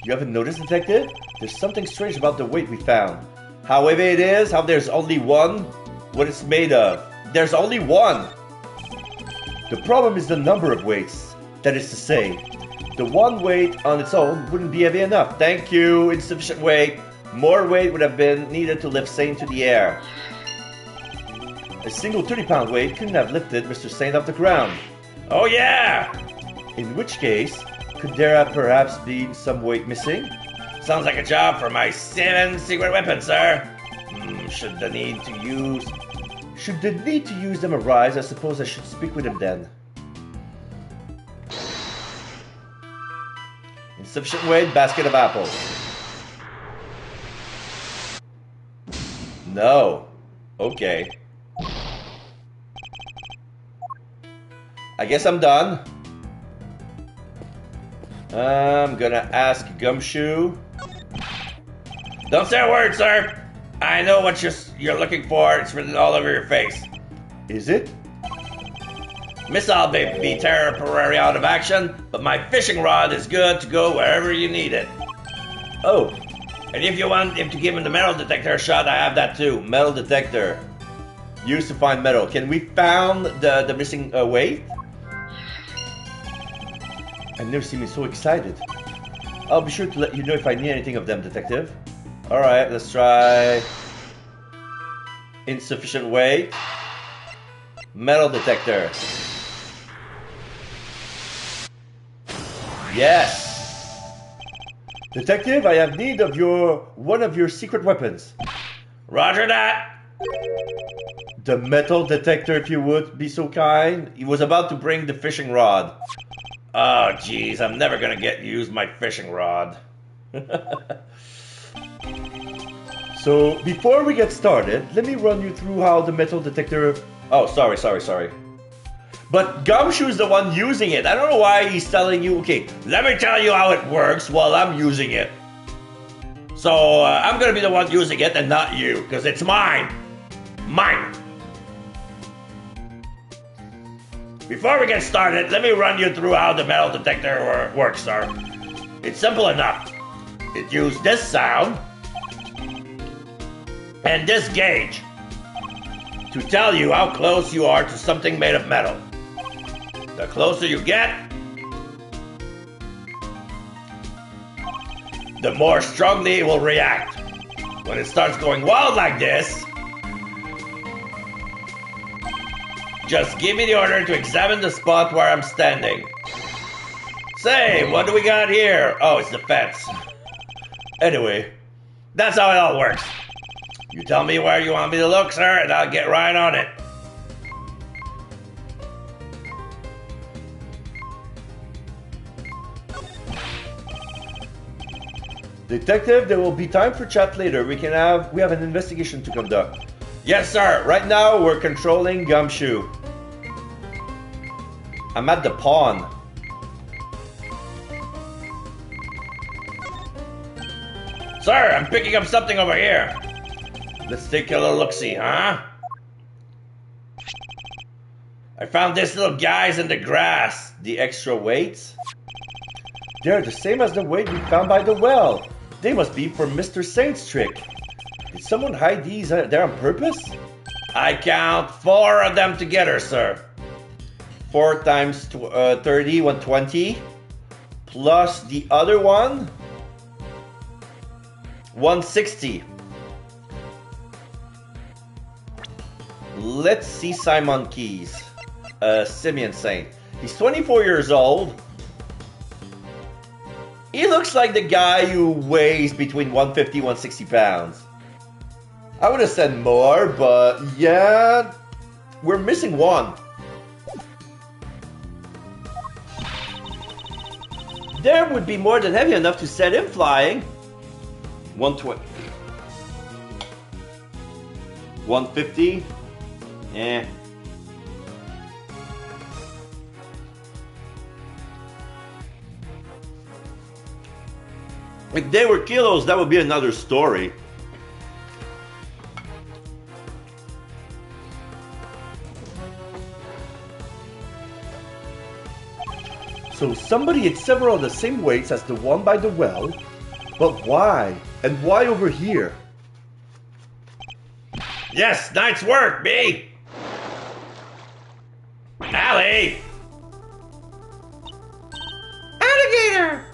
A: You haven't noticed, Detective? There's something strange about the weight we found. However it is, how there's only one, what it's made of. There's only one. The problem is the number of weights. That is to say, the one weight on its own wouldn't be heavy enough. Thank you, insufficient weight. More weight would have been needed to lift Saint to the air. A single 30-pound weight couldn't have lifted Mr. Saint off the ground.
E: Oh yeah!
A: In which case, could there have perhaps been some weight missing?
E: Sounds like a job for my 7 secret weapons, sir. Should the need to use them arise, I suppose I should speak with him then. Insufficient weight, basket of apples. No. Okay. I guess I'm done. I'm gonna ask Gumshoe. Don't say a word, sir. I know what you're looking for. It's written all over your face.
A: Is it?
E: Missile may be temporarily out of action, but my fishing rod is good to go wherever you need it.
A: Oh.
E: And if you want him to give him the metal detector shot, I have that too.
A: Metal detector. Used to find metal. Can we found the missing weight? I've never seen me so excited. I'll be sure to let you know if I need anything of them, Detective. Alright, let's try... Insufficient weight. Metal detector. Yes! Detective, I have need of one of your secret weapons.
E: Roger that!
A: The metal detector, if you would be so kind. He was about to bring the fishing rod.
E: Oh, jeez, I'm never gonna get to use my fishing rod.
A: So, before we get started, let me run you through how the metal detector... Oh, sorry. But Gumshoe's the one using it. I don't know why he's telling you... Okay,
E: Let me tell you how it works while I'm using it. So, I'm gonna be the one using it and not you, because it's mine. Mine. Before we get started, let me run you through how the metal detector works, sir. It's simple enough. It uses this sound and this gauge to tell you how close you are to something made of metal. The closer you get, the more strongly it will react. When it starts going wild like this, just give me the order to examine the spot where I'm standing. Say, what do we got here? Oh, it's the fence. Anyway, that's how it all works. You tell me where you want me to look, sir, and I'll get right on it.
A: Detective, there will be time for chat later. We have an investigation to conduct.
E: Yes, sir.
A: Right now, we're controlling Gumshoe. I'm at the pawn.
E: Sir, I'm picking up something over here. Let's take a little look-see, huh? I found these little guys in the grass.
A: The extra weights? They're the same as the weight we found by the well. They must be for Mr. Saint's trick. Did someone hide these there on purpose?
E: I count 4 of them together, sir.
A: 4 times 30, 120. Plus the other one, 160. Let's see Simon Keys. Simeon Saint. He's 24 years old. He looks like the guy who weighs between 150 and 160 pounds. I would have said more, but yeah, we're missing one. There would be more than heavy enough to set him flying. 120. 150. Eh. If they were kilos, that would be another story. So somebody had several of the same weights as the one by the well, but why? And why over here?
E: Yes, nice work, B. Allie!
C: Alligator!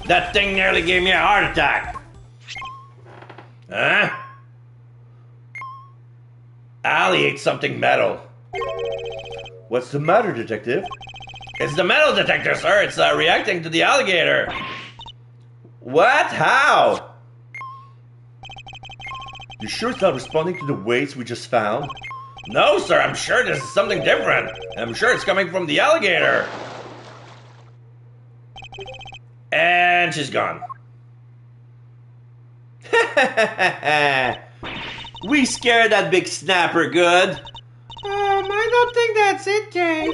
E: That thing nearly gave me a heart attack. Huh? Allie ate something metal.
A: What's the matter, detective?
E: It's the metal detector, sir. It's reacting to the alligator.
A: What? How? You sure it's not responding to the weights we just found?
E: No, sir. I'm sure this is something different. I'm sure it's coming from the alligator. And she's gone.
A: We scared that big snapper good.
C: I don't think that's it, Jay.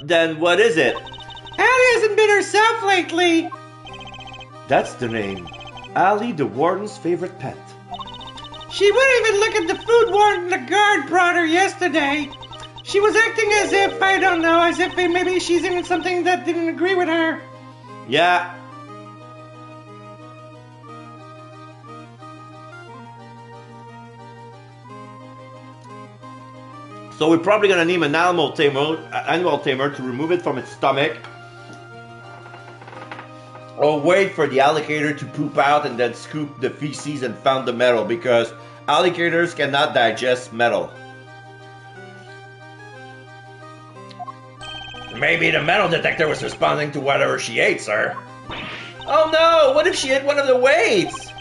A: Then what is it?
C: Allie hasn't been herself lately.
A: That's the name. Allie, the warden's favorite pet.
C: She wouldn't even look at the food warden the guard brought her yesterday. She was acting as if, I don't know, as if maybe she's in something that didn't agree with her.
A: Yeah. So we're probably gonna need an animal tamer to remove it from its stomach. Or wait for the alligator to poop out and then scoop the feces and found the metal, because alligators cannot digest metal.
E: Maybe the metal detector was responding to whatever she ate, sir.
A: Oh no! What if she ate one of the weights?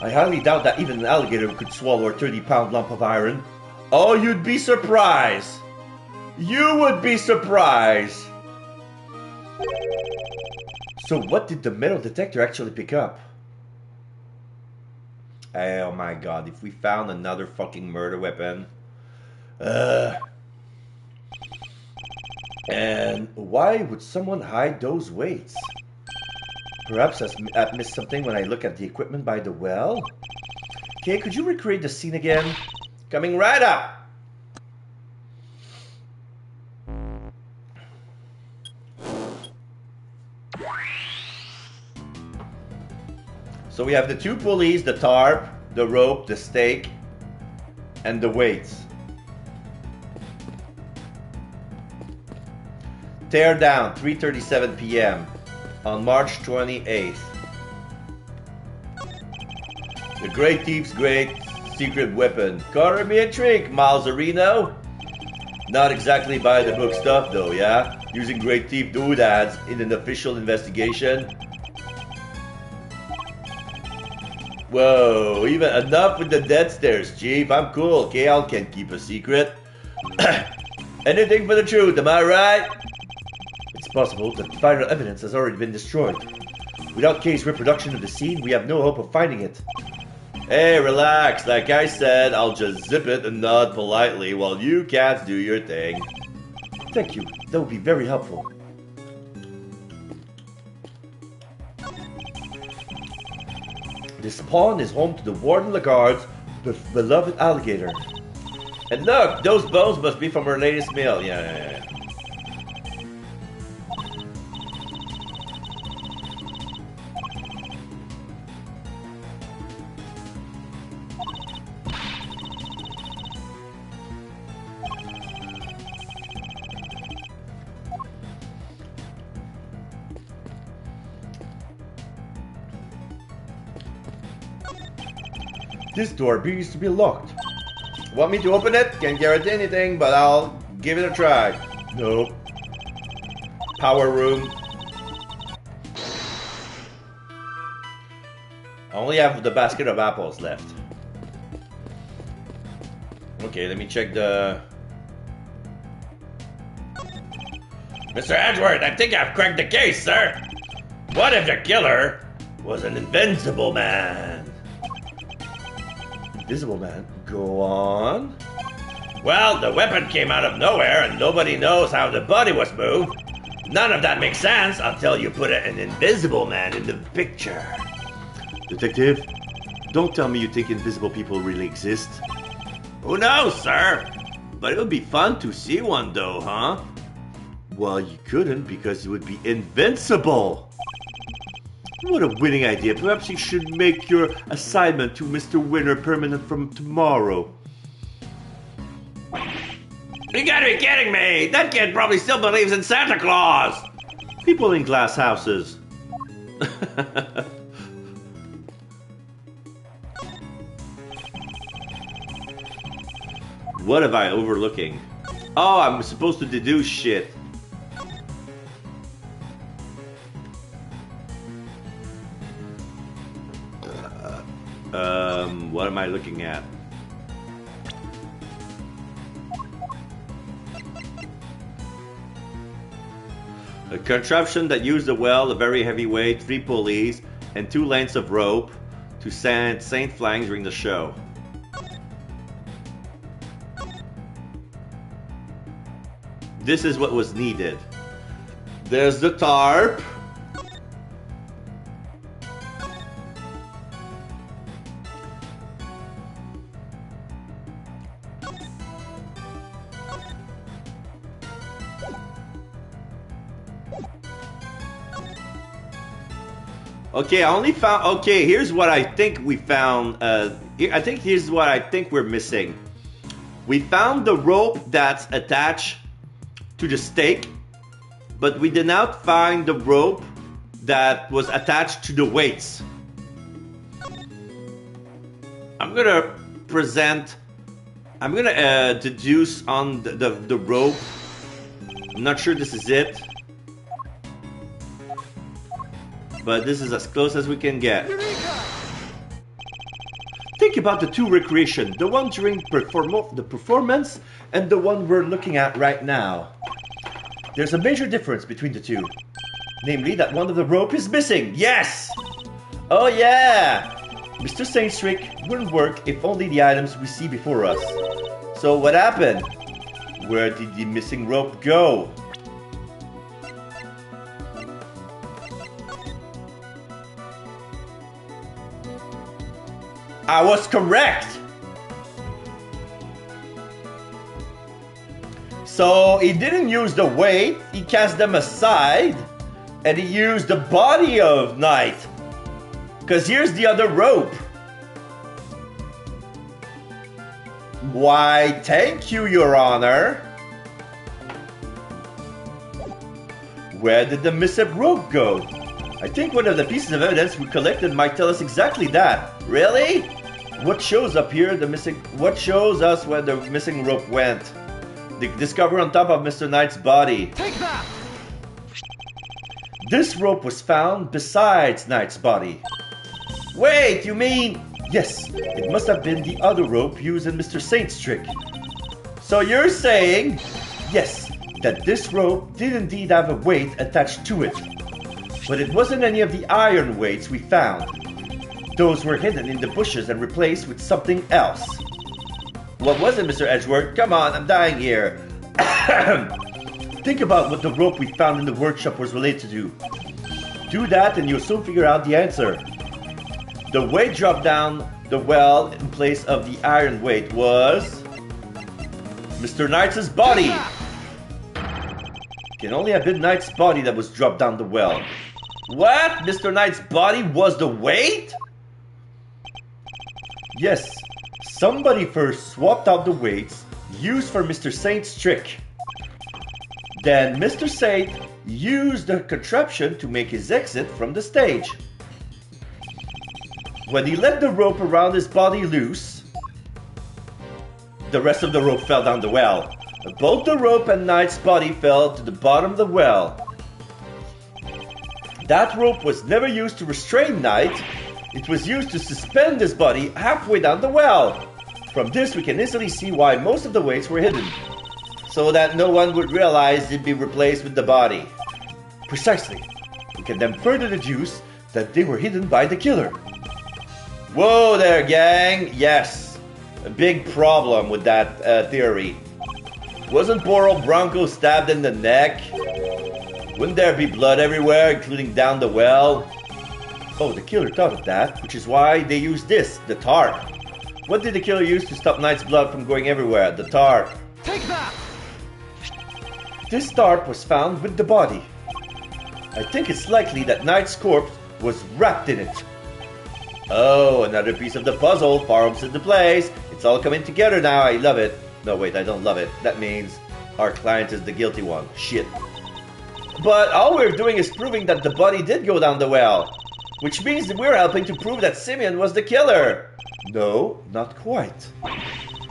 A: I highly doubt that even an alligator could swallow a 30-pound lump of iron. Oh, you'd be surprised. You would be surprised. So what did the metal detector actually pick up? Oh my god, if we found another fucking murder weapon. And why would someone hide those weights? Perhaps I missed something when I look at the equipment by the well? Okay, could you recreate the scene again? Coming right up! So we have the 2 pulleys, the tarp, the rope, the stake, and the weights. Tear down, 3:37 p.m. on March 28th. The Great Thief's great secret weapon. Color me intrigued, Malzerino. Not exactly by the book stuff though, yeah? Using Great Thief doodads in an official investigation. Whoa, even enough with the dead stares, Chief. I'm cool. KL can keep a secret. Anything for the truth, am I right? It's possible that final evidence has already been destroyed. Without case reproduction of the scene, we have no hope of finding it. Hey, relax. Like I said, I'll just zip it and nod politely while you cats do your thing. Thank you. That would be very helpful. This pond is home to the Warden Lagarde's beloved alligator. And look, those bones must be from her latest meal. Yeah. This door appears to be locked. Want me to open it? Can't guarantee anything, but I'll give it a try. Nope. Power room. I only have the basket of apples left. Okay, let me check the...
E: Mr. Edgeworth, I think I've cracked the case, sir. What if the killer was an invincible man?
A: Invisible man? Go on.
E: Well, the weapon came out of nowhere and nobody knows how the body was moved. None of that makes sense until you put an invisible man in the picture.
A: Detective, don't tell me you think invisible people really exist.
E: Who knows, sir? But it would be fun to see one though, huh?
A: Well, you couldn't because it would be invincible. What a winning idea. Perhaps you should make your assignment to Mr. Winner permanent from tomorrow.
E: You gotta be kidding me! That kid probably still believes in Santa Claus!
A: People in glass houses. What am I overlooking? Oh, I'm supposed to deduce shit. What am I looking at? A contraption that used a well, a very heavy weight, 3 pulleys, and 2 lengths of rope to send Saint flangs during the show. This is what was needed. There's the tarp. Okay, I only found... Okay, here's what I think we found. Here's what I think we're missing. We found the rope that's attached to the stake, but we did not find the rope that was attached to the weights. I'm gonna deduce on the rope. I'm not sure this is it, but this is as close as we can get. think about the two recreation, the one during the performance and the one we're looking at right now. There's a major difference between the two. Namely that one of the rope is missing. Yes! Oh yeah! Mr. Saint's trick wouldn't work if only the items we see before us. So what happened? Where did the missing rope go? I was correct! So he didn't use the weight, he cast them aside, and he used the body of Knight. Because here's the other rope. Why, thank you, Your Honor. Where did the missing rope go? I think one of the pieces of evidence we collected might tell us exactly that. Really? What shows up here? What shows us where the missing rope went? The discovery on top of Mr. Knight's body.
D: Take that!
A: This rope was found besides Knight's body. Wait, you mean? Yes, it must have been the other rope used in Mr. Saint's trick. So you're saying, yes, that this rope did indeed have a weight attached to it. But it wasn't any of the iron weights we found. Those were hidden in the bushes and replaced with something else. What was it, Mr. Edgeworth? Come on, I'm dying here. Think about what the rope we found in the workshop was related to. Do that and you'll soon figure out the answer. The weight dropped down the well in place of the iron weight was Mr. Knight's body. Can only have been Knight's body that was dropped down the well. What? Mr. Knight's body was the weight? Yes, somebody first swapped out the weights used for Mr. Saint's trick. Then Mr. Saint used the contraption to make his exit from the stage. When he let the rope around his body loose, the rest of the rope fell down the well. Both the rope and Knight's body fell to the bottom of the well. That rope was never used to restrain Knight. It was used to suspend his body halfway down the well. From this we can easily see why most of the weights were hidden, so that no one would realize it'd be replaced with the body. Precisely. We can then further deduce that they were hidden by the killer. Whoa there, gang! Yes, a big problem with that theory. Wasn't poor old Bronco stabbed in the neck? Wouldn't there be blood everywhere, including down the well? Oh, the killer thought of that, which is why they used this, the tarp. What did the killer use to stop Knight's blood from going everywhere? The tarp.
D: Take that!
A: This tarp was found with the body. I think it's likely that Knight's corpse was wrapped in it. Oh, another piece of the puzzle falls into place. It's all coming together now. I love it. No, wait, I don't love it. That means our client is the guilty one. Shit. But all we're doing is proving that the body did go down the well. Which means that we're helping to prove that Simeon was the killer. No, not quite.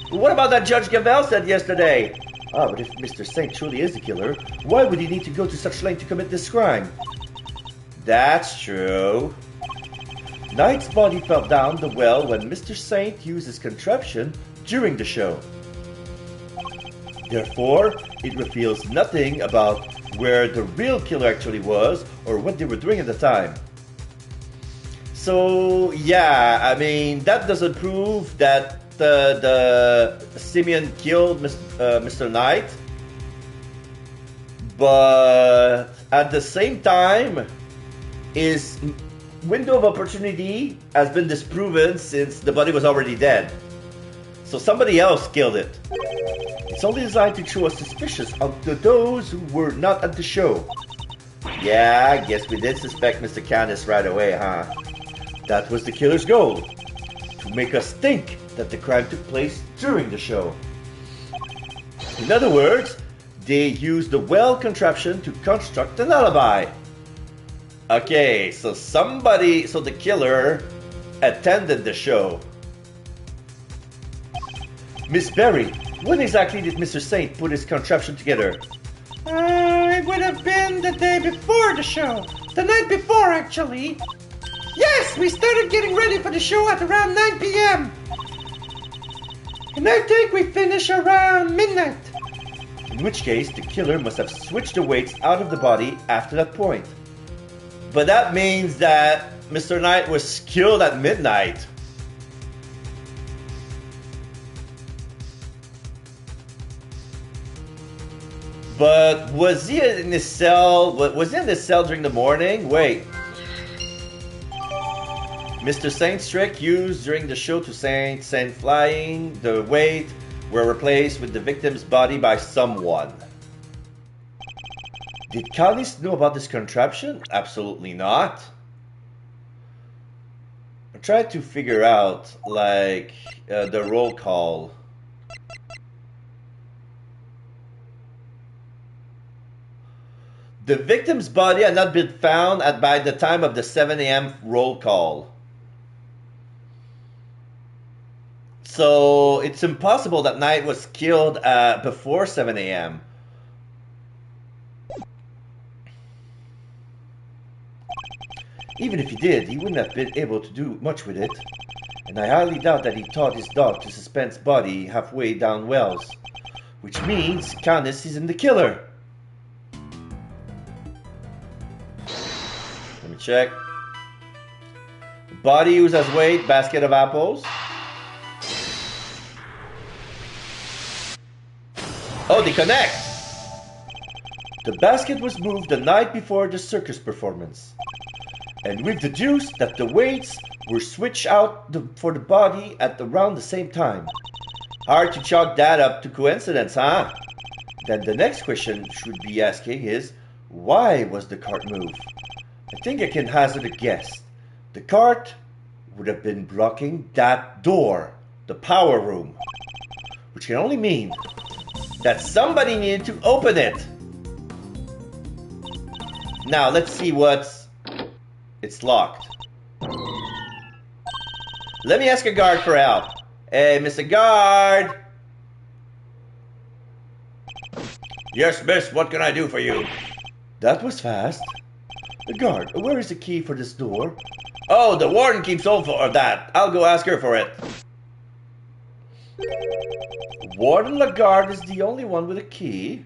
A: What about that Judge Gambit said yesterday? Ah, but if Mr. Saint truly is the killer, why would he need to go to such length to commit this crime? That's true. Knight's body fell down the well when Mr. Saint used his contraption during the show. Therefore, it reveals nothing about where the real killer actually was or what they were doing at the time. So, yeah, I mean, that doesn't prove that the Simeon killed Mr. Knight. But at the same time, his window of opportunity has been disproven since the body was already dead. So somebody else killed it. It's only designed to show us suspicious onto those who were not at the show. Yeah, I guess we did suspect Mr. Candace right away, huh? That was the killer's goal. To make us think that the crime took place during the show. In other words, they used the well contraption to construct an alibi. Okay, so the killer attended the show. Miss Berry, when exactly did Mr. Saint put his contraption together?
C: It would have been the day before the show. The night before, actually. Yes, we started getting ready for the show at around 9 p.m. And I think we finish around midnight.
A: In which case, the killer must have switched the weights out of the body after that point. But that means that Mr. Knight was killed at midnight. But was he in his cell? Was he in his cell during the morning? Wait. Mr. Saint's trick used during the show to Saint flying the weight were replaced with the victim's body by someone. Did Callis know about this contraption? Absolutely not. I tried to figure out, like, the roll call. The victim's body had not been found by the time of the 7 a.m. roll call. So it's impossible that Knight was killed before 7 a.m. Even if he did, he wouldn't have been able to do much with it. And I highly doubt that he taught his dog to suspend its body halfway down wells. Which means Canis isn't the killer. Let me check. Body used as weight, basket of apples. Oh, they connect! The basket was moved the night before the circus performance. And we've deduced that the weights were switched out for the body at around the same time. Hard to chalk that up to coincidence, huh? Then the next question should be asking is, why was the cart moved? I think I can hazard a guess. The cart would have been blocking that door, the power room. Which can only mean that somebody needed to open it. Now, let's see what's... It's locked. Let me ask a guard for help. Hey, Mr. Guard!
E: Yes, miss, what can I do for you?
A: That was fast. The guard, where is the key for this door?
E: Oh, the warden keeps hold of that. I'll go ask her for it.
A: Warden Lagarde is the only one with a key.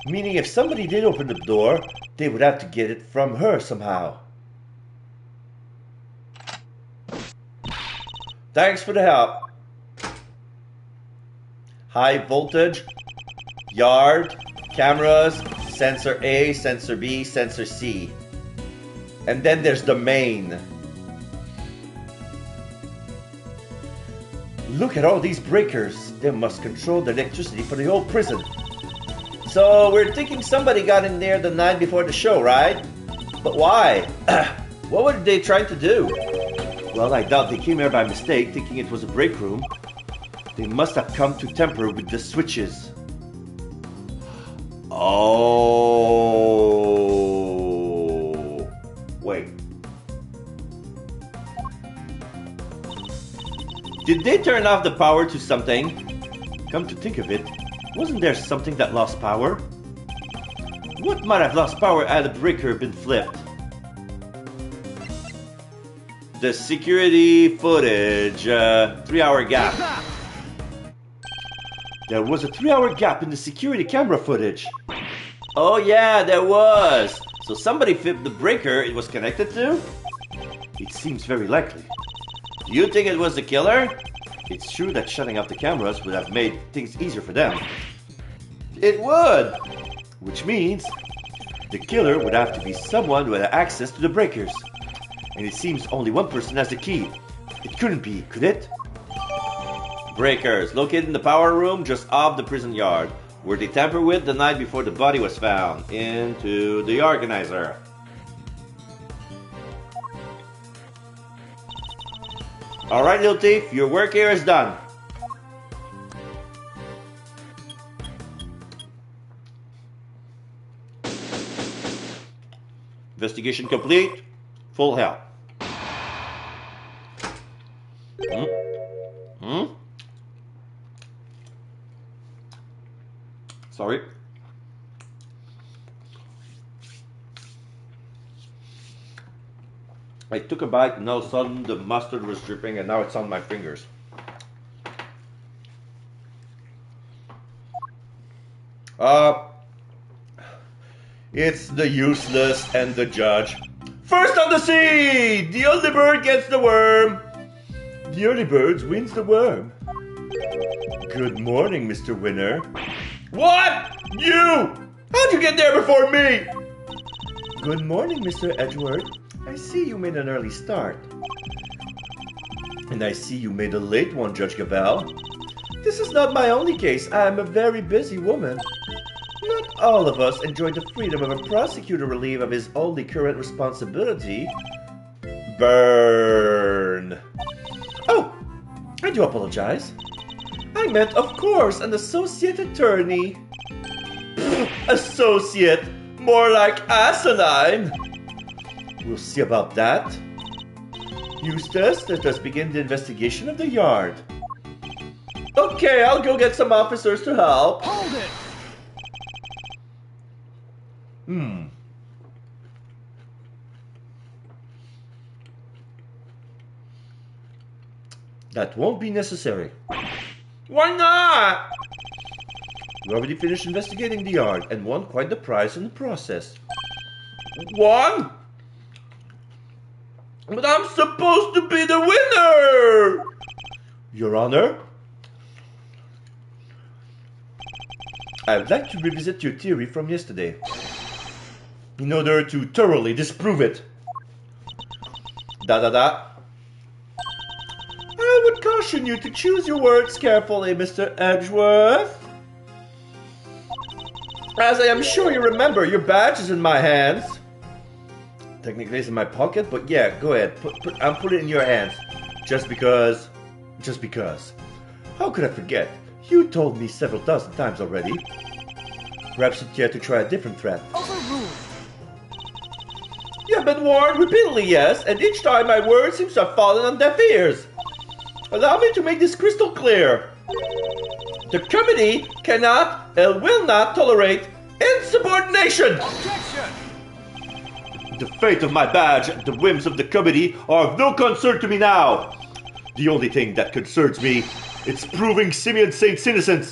A: Meaning if somebody did open the door, they would have to get it from her somehow. Thanks for the help. High voltage, yard, cameras, sensor A, sensor B, sensor C. And then there's the main. Look at all these breakers. They must control the electricity for the whole prison. So we're thinking somebody got in there the night before the show, right? But why? What were they trying to do? Well, I doubt they came here by mistake, thinking it was a break room. They must have come to tamper with the switches. Oh. Wait. Did they turn off the power to something? Come to think of it, wasn't there something that lost power? What might have lost power had the breaker been flipped? The security footage, 3-hour gap. There was a 3-hour gap in the security camera footage. Oh yeah, there was. So somebody flipped the breaker it was connected to? It seems very likely. Do you think it was the killer? It's true that shutting off the cameras would have made things easier for them. It would! Which means the killer would have to be someone who had access to the breakers. And it seems only one person has the key. It couldn't be, could it? Breakers, located in the power room just off the prison yard, were they tampered with the night before the body was found. Into the organizer. Alright, little thief, your work here is done. Investigation complete. Full help. Sorry. I took a bite and all of a sudden the mustard was dripping and now it's on my fingers. It's the useless and the judge. First on the sea! The early bird gets the worm. The early bird wins the worm. Good morning, Mr. Winner. What? You! How'd you get there before me? Good morning, Mr. Edgeworth. I see you made an early start. And I see you made a late one, Judge Gabelle. This is not my only case. I am a very busy woman. Not all of us enjoy the freedom of a prosecutor relief of his only current responsibility. Burn. Oh, I do apologize. I meant, of course, an associate attorney. Associate, more like asinine. We'll see about that. Eustace, let us begin the investigation of the yard. Okay, I'll go get some officers to help.
D: Hold it!
A: That won't be necessary. Why not? We already finished investigating the yard and won quite the prize in the process. Won? But I'm supposed to be the winner! Your Honor? I would like to revisit your theory from yesterday in order to thoroughly disprove it. I would caution you to choose your words carefully, Mr. Edgeworth. As I am sure you remember, your badge is in my hands. Technically it's in my pocket, but yeah, go ahead. I'll put it in your hands. Just because. How could I forget? You told me several dozen times already. Perhaps you care to try a different threat.
D: Overruled.
A: You have been warned repeatedly, yes, and each time my words seem to have fallen on deaf ears. Allow me to make this crystal clear. The committee cannot and will not tolerate insubordination.
D: Objection!
A: The fate of my badge and the whims of the committee are of no concern to me now. The only thing that concerns me is proving Simeon Saint's innocence.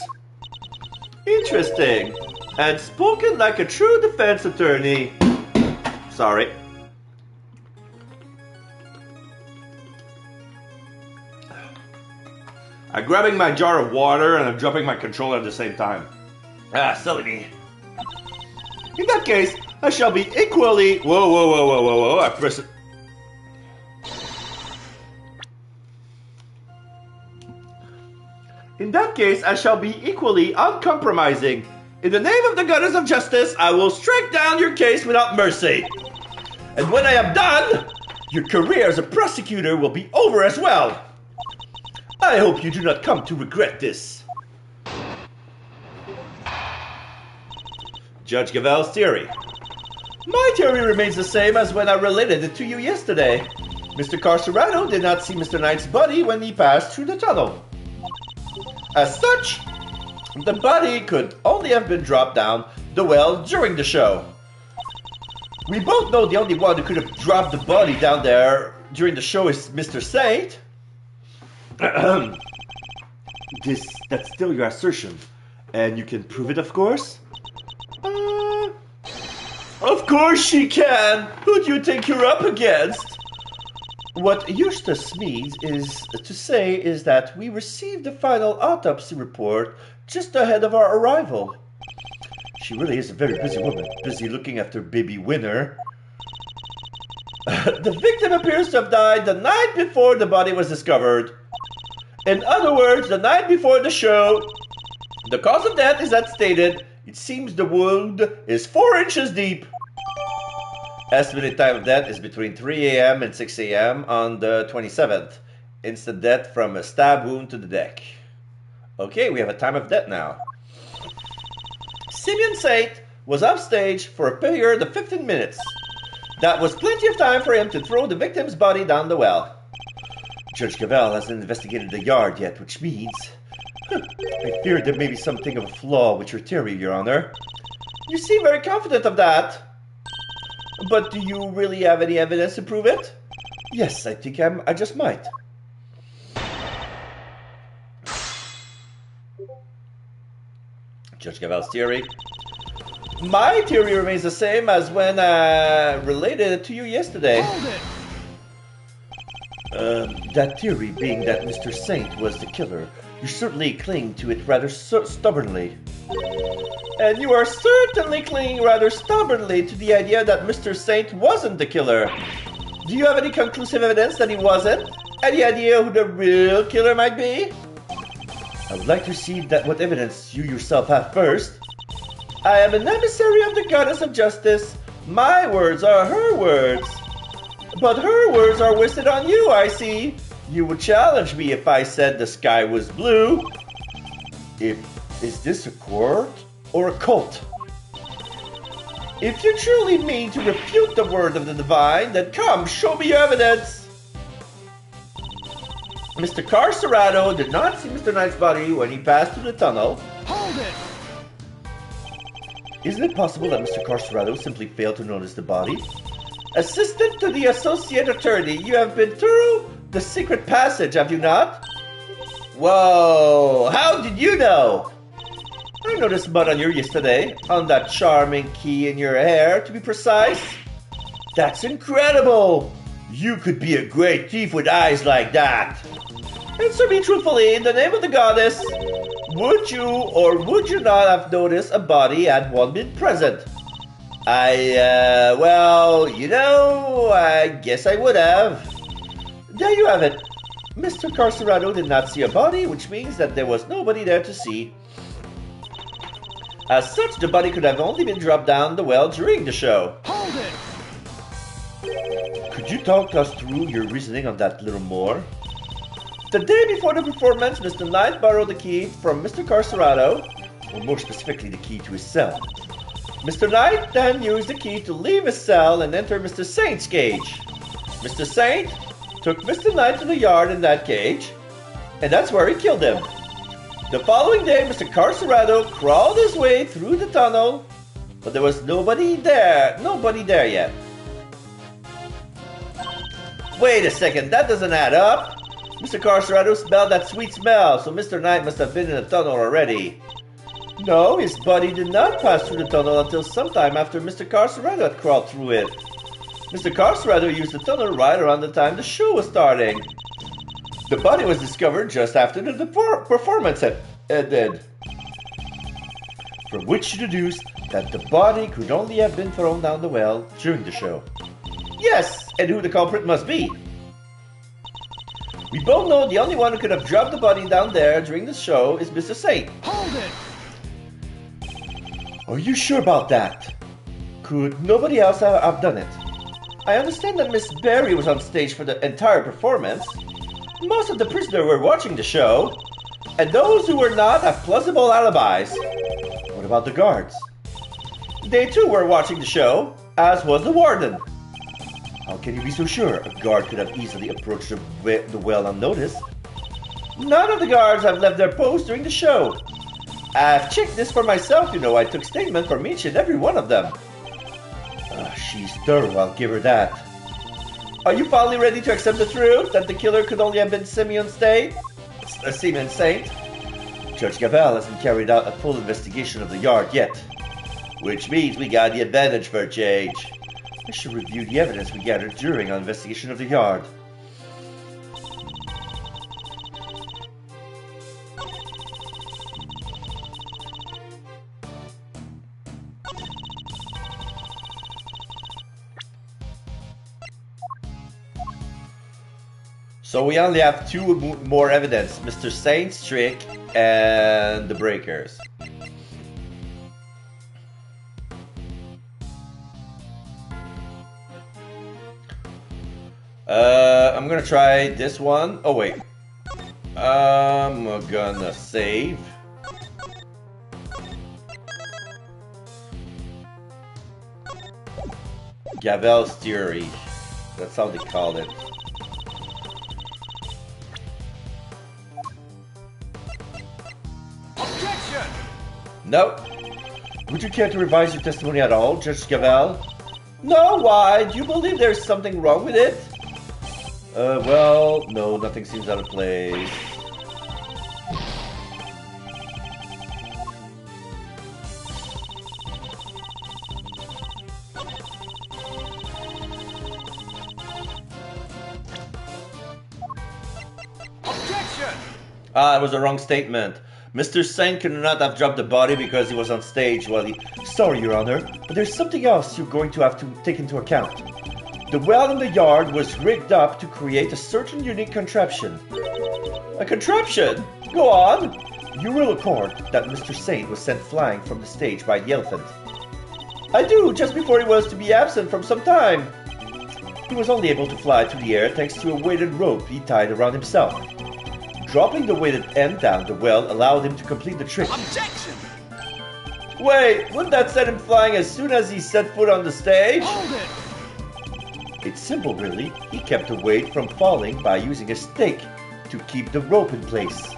A: Interesting. And spoken like a true defense attorney. Sorry. I'm grabbing my jar of water and I'm dropping my controller at the same time. Ah, silly me. In that case, I shall be equally... Whoa, I press it. In that case, I shall be equally uncompromising. In the name of the goddess of justice, I will strike down your case without mercy. And when I am done, your career as a prosecutor will be over as well. I hope you do not come to regret this. Judge Gavelle's theory. My theory remains the same as when I related it to you yesterday. Mr. Carcerano did not see Mr. Knight's body when he passed through the tunnel. As such, the body could only have been dropped down the well during the show. We both know the only one who could have dropped the body down there during the show is Mr. Saint. That's still your assertion. And you can prove it, of course? Of course she can! Who do you think you're up against? What Eustace means is that we received the final autopsy report just ahead of our arrival. She really is a very busy woman, busy looking after baby Winner. The victim appears to have died the night before the body was discovered. In other words, the night before the show. The cause of death is as stated. It seems the wound is 4 inches deep. Estimated time of death is between 3 a.m. and 6 a.m. on the 27th. Instant death from a stab wound to the neck. Okay, we have a time of death now. Simeon Saint was off stage for a period of 15 minutes. That was plenty of time for him to throw the victim's body down the well. Judge Gabelle hasn't investigated the yard yet, which means... I fear there may be something of a flaw with your theory, Your Honor. You seem very confident of that. But do you really have any evidence to prove it? Yes, I think I just might. Judge Gavel's theory. My theory remains the same as when I related it to you yesterday.
D: Hold it!
A: That theory being that Mr. Saint was the killer, you certainly cling to it rather stubbornly. And you are certainly clinging rather stubbornly to the idea that Mr. Saint wasn't the killer. Do you have any conclusive evidence that he wasn't? Any idea who the real killer might be? I would like to see what evidence you yourself have first. I am an emissary of the goddess of justice. My words are her words. But her words are wasted on you, I see. You would challenge me if I said the sky was blue. Is this a court or a cult? If you truly mean to refute the word of the divine, then come, show me your evidence. Mr. Carcerado did not see Mr. Knight's body when he passed through the tunnel.
D: Hold it!
A: Isn't it possible that Mr. Carcerado simply failed to notice the body? Assistant to the Associate Attorney, you have been through the secret passage, have you not? Whoa, how did you know? I noticed mud on your yesterday, on that charming key in your hair, to be precise. That's incredible! You could be a great thief with eyes like that. Answer me truthfully, in the name of the goddess, would you or would you not have noticed a body had one been present? Well, you know, I guess I would have. There you have it. Mr. Carcerado did not see a body, which means that there was nobody there to see. As such, the body could have only been dropped down the well during the show.
D: Hold it!
A: Could you talk us through your reasoning on that a little more? The day before the performance, Mr. Knight borrowed the key from Mr. Carcerado, or more specifically the key to his cell. Mr. Knight then used the key to leave his cell and enter Mr. Saint's cage. Mr. Saint took Mr. Knight to the yard in that cage, and that's where he killed him. The following day, Mr. Carcerado crawled his way through the tunnel, but there was nobody there yet. Wait a second, that doesn't add up. Mr. Carcerado smelled that sweet smell, so Mr. Knight must have been in the tunnel already. No, his body did not pass through the tunnel until sometime after Mr. Carcerado had crawled through it. Mr. Carcerado used the tunnel right around the time the show was starting. The body was discovered just after the performance had ended. From which you deduce that the body could only have been thrown down the well during the show. Yes, and who the culprit must be. We both know the only one who could have dropped the body down there during the show is Mr. Saint.
D: Hold it!
A: Are you sure about that? Could nobody else have done it? I understand that Miss Berry was on stage for the entire performance. Most of the prisoners were watching the show, and those who were not have plausible alibis. What about the guards? They too were watching the show, as was the warden. How can you be so sure a guard could have easily approached the well unnoticed? None of the guards have left their post during the show. I've checked this for myself, you know. I took statement from each and every one of them. She's thorough, I'll give her that. Are you finally ready to accept the truth that the killer could only have been Simeon Saint? Judge Gavel hasn't carried out a full investigation of the yard yet. Which means we got the advantage for a change. I should review the evidence we gathered during our investigation of the yard. So we only have two more evidence, Mr. Saint's trick and the breakers. I'm gonna try this one. Oh wait. I'm gonna save. Gavel's theory. That's how they call it.
D: Objection!
A: No. Would you care to revise your testimony at all, Judge Gavel? No, why? Do you believe there's something wrong with it? Well, no, nothing seems out of place.
D: Objection!
A: Ah, it was a wrong statement. Mr. Saint could not have dropped the body because he was on stage while he... Sorry, Your Honor, but there's something else you're going to have to take into account. The well in the yard was rigged up to create a certain unique contraption. A contraption? Go on! You will accord that Mr. Saint was sent flying from the stage by the elephant. I do, just before he was to be absent from some time. He was only able to fly through the air thanks to a weighted rope he tied around himself. Dropping the weighted end down the well allowed him to complete the trick.
D: Objection!
A: Wait, wouldn't that set him flying as soon as he set foot on the stage?
D: Hold it!
A: It's simple, really. He kept the weight from falling by using a stake to keep the rope in place.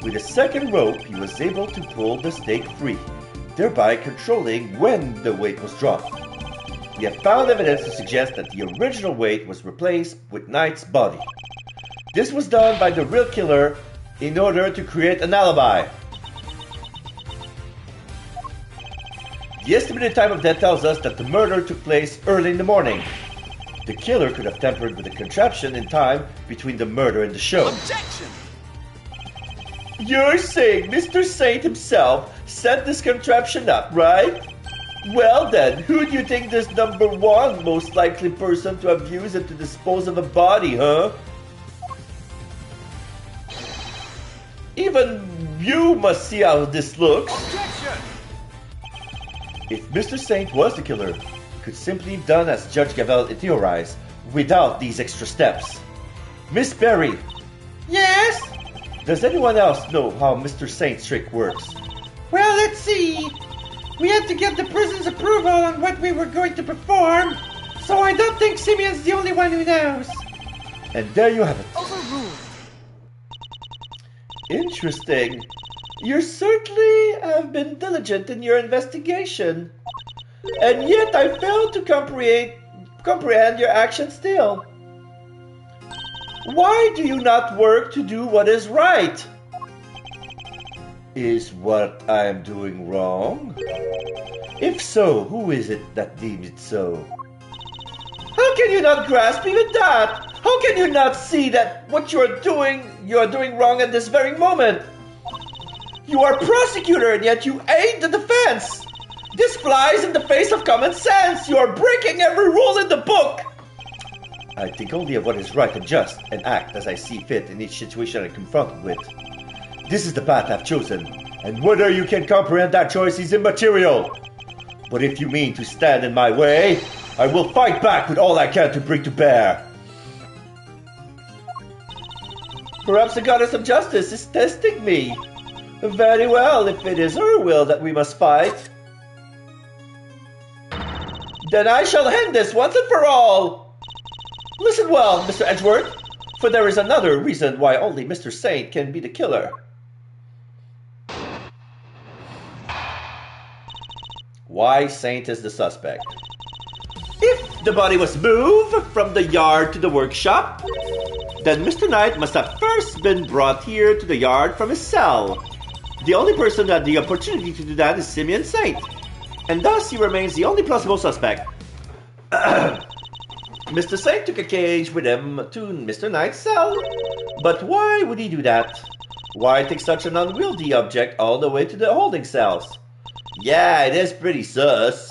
A: With a second rope, he was able to pull the stake free, thereby controlling when the weight was dropped. We have found evidence to suggest that the original weight was replaced with Knight's body. This was done by the real killer in order to create an alibi. The estimated time of death tells us that the murder took place early in the morning. The killer could have tampered with the contraption in time between the murder and the show.
D: Objection!
A: You're saying Mr. Saint himself set this contraption up, right? Well then, who do you think is number one most likely person to have used it to dispose of a body, huh? Even you must see how this looks.
D: Objection!
A: If Mr. Saint was the killer, he could simply have done as Judge Gavel theorized, without these extra steps. Miss Berry,
C: Yes?
A: does anyone else know how Mr. Saint's trick works?
C: Well, let's see. We had to get the prison's approval on what we were going to perform, so I don't think Simeon's the only one who knows.
A: And there you have it.
D: Overruled.
A: Interesting. You certainly have been diligent in your investigation. And yet I fail to comprehend your actions still. Why do you not work to do what is right? Is what I am doing wrong? If so, who is it that deems it so? How can you not grasp even that? How can you not see that what you are doing wrong at this very moment? You are prosecutor and yet you aid the defense. This flies in the face of common sense. You are breaking every rule in the book. I think only of what is right and just and act as I see fit in each situation I'm confronted with. This is the path I've chosen, and whether you can comprehend that choice is immaterial. But if you mean to stand in my way, I will fight back with all I can to bring to bear. Perhaps the goddess of justice is testing me. Very well, if it is her will that we must fight, then I shall end this once and for all. Listen well, Mr. Edgeworth, for there is another reason why only Mr. Saint can be the killer. Why Saint is the suspect? If the body was moved from the yard to the workshop, then Mr. Knight must have first been brought here to the yard from his cell. The only person who had the opportunity to do that is Simeon Saint, and thus he remains the only plausible suspect. Mr. Saint took a cage with him to Mr. Knight's cell, but why would he do that? Why take such an unwieldy object all the way to the holding cells? Yeah, it is pretty sus.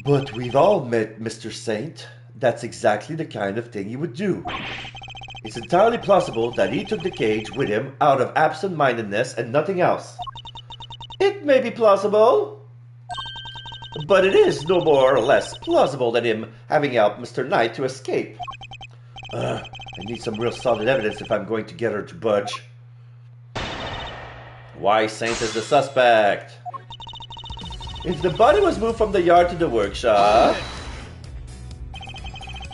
A: But we've all met Mr. Saint. That's exactly the kind of thing he would do. It's entirely plausible that he took the cage with him out of absent-mindedness and nothing else. It may be plausible, but it is no more or less plausible than him having helped Mr. Knight to escape. I need some real solid evidence if I'm going to get her to budge. Why Saint is the suspect? If the body was moved from the yard to the workshop...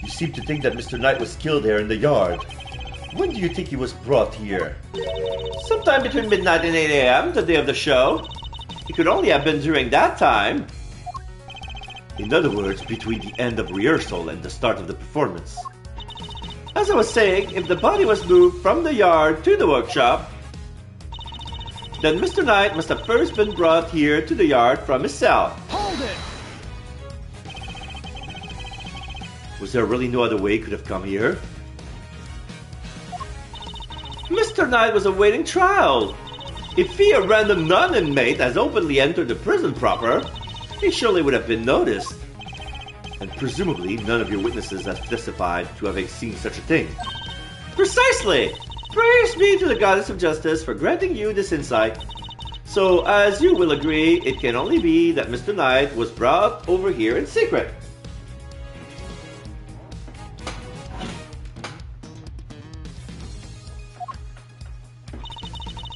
A: You seem to think that Mr. Knight was killed here in the yard. When do you think he was brought here? Sometime between midnight and 8 a.m., the day of the show. It could only have been during that time. In other words, between the end of rehearsal and the start of the performance. As I was saying, if the body was moved from the yard to the workshop, then Mr. Knight must have first been brought here to the yard from his cell.
D: Hold it!
A: Was there really no other way he could have come here? Mr. Knight was awaiting trial. If he, a random non-inmate, has openly entered the prison proper, he surely would have been noticed. And presumably, none of your witnesses have testified to having seen such a thing. Precisely! Praise be to the goddess of justice for granting you this insight. So, as you will agree, it can only be that Mr. Knight was brought over here in secret.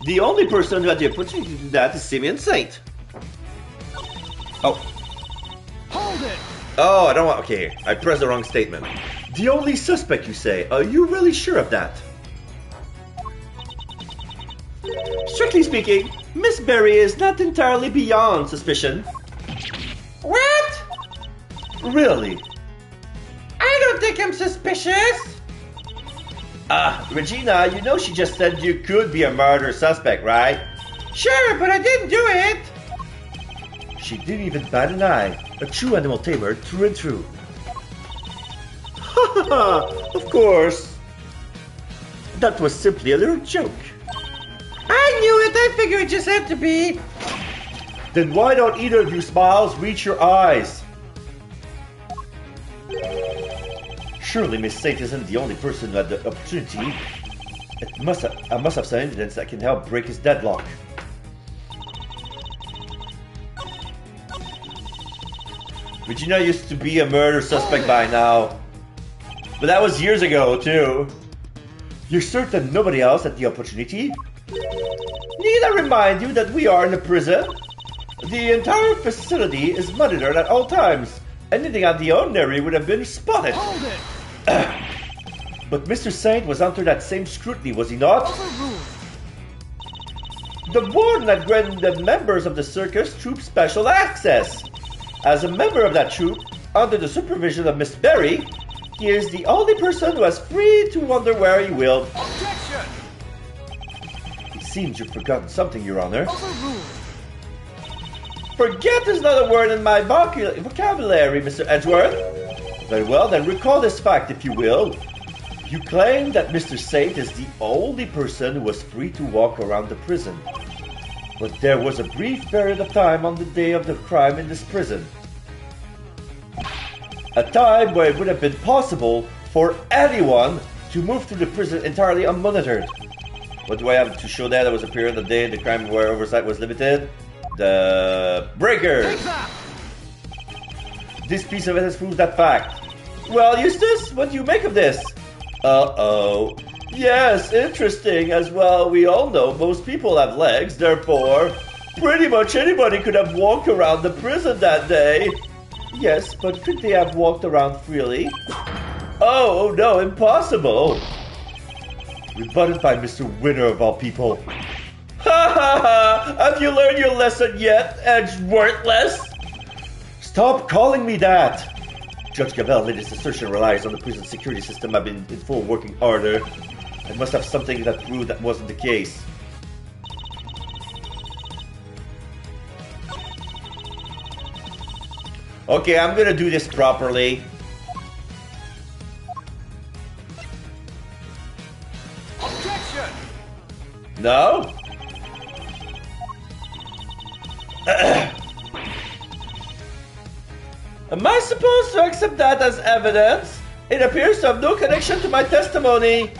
A: The only person who had the opportunity to do that is Simeon Saint. Oh.
D: Hold it!
A: Oh, I don't want... Okay, I pressed the wrong statement. The only suspect, you say? Are you really sure of that? Strictly speaking, Miss Berry is not entirely beyond suspicion.
C: What?
A: Really?
C: I don't think I'm suspicious.
A: Regina, you know she just said you could be a murder suspect, right?
C: Sure, but I didn't do it.
A: She didn't even bat an eye. A true animal tamer through and through. Ha ha ha! Of course. That was simply a little joke.
C: I knew it. I figured it just had to be.
A: Then why don't either of you smiles reach your eyes? Surely Miss Saint isn't the only person who had the opportunity. I must have some evidence that can help break his deadlock. Regina used to be a murder suspect by now. But that was years ago, too. You're certain nobody else had the opportunity? Need I remind you that we are in a prison? The entire facility is monitored at all times. Anything out of the ordinary would have been spotted.
D: Hold it!
A: But Mr. Saint was under that same scrutiny, was he not? The warden had granted the members of the circus troop special access. As a member of that troop, under the supervision of Miss Berry, he is the only person who is free to wander where he will.
D: Objection!
A: It seems you've forgotten something, Your Honor.
D: Overruled!
A: Forget is not a word in my vocabulary, Mr. Edgeworth. Very well, then recall this fact, if you will. You claim that Mr. Saint is the only person who was free to walk around the prison. But there was a brief period of time on the day of the crime in this prison. A time where it would have been possible for anyone to move through the prison entirely unmonitored. What do I have to show that? There was a period of the day the crime where oversight was limited. The breakers! This piece of evidence proves that fact. Well, Eustace, what do you make of this? Uh-oh. Yes, interesting. As well, we all know most people have legs, therefore, pretty much anybody could have walked around the prison that day. Yes, but could they have walked around freely? Oh, no, impossible. Rebutted by Mr. Winner of all people. Ha ha ha! Have you learned your lesson yet, Edgeworthless? Stop calling me that! Judge Gavel's assertion relies on the prison security system having in full working order. I must have something that proved that wasn't the case. Okay, I'm gonna do this properly.
D: Objection!
A: No? Am I supposed to accept that as evidence? It appears to have no connection to my testimony.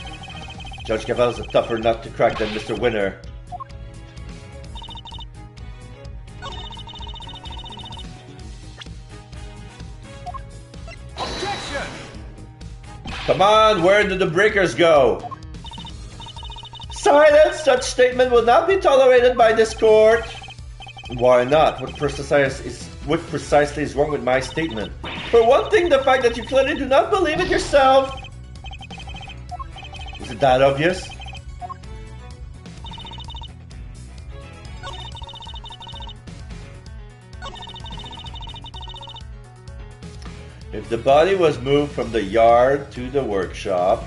A: Judge Gavel's a tougher nut to crack than Mr. Winner.
D: Objection!
A: Come on, where did the breakers go? Silence! Such statement will not be tolerated by this court. Why not? What precisely is wrong with my statement? For one thing, the fact that you clearly do not believe it yourself. Is it that obvious? If The body was moved from the yard to the workshop.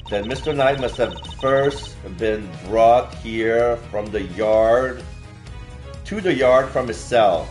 A: Then Mr. Knight must have first been brought here from the yard to the yard from his cell.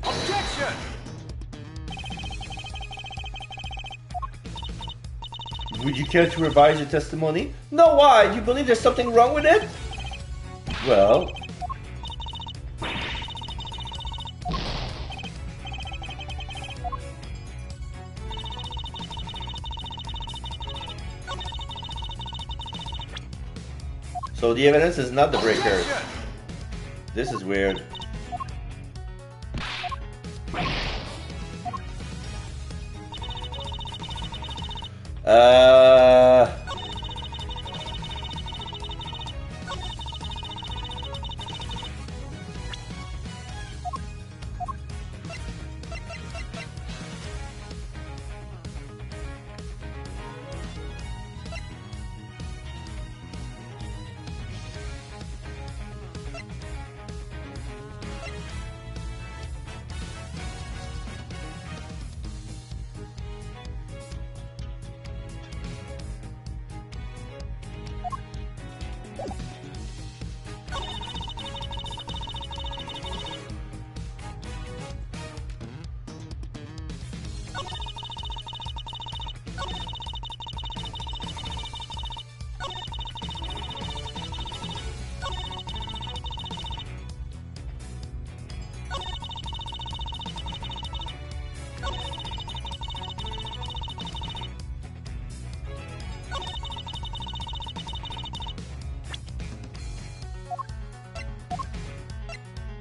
D: Objection!
A: Would you care to revise your testimony? No, why? Do you believe there's something wrong with it? Well... So the evidence is not the breakers.
D: Objection!
A: This is weird.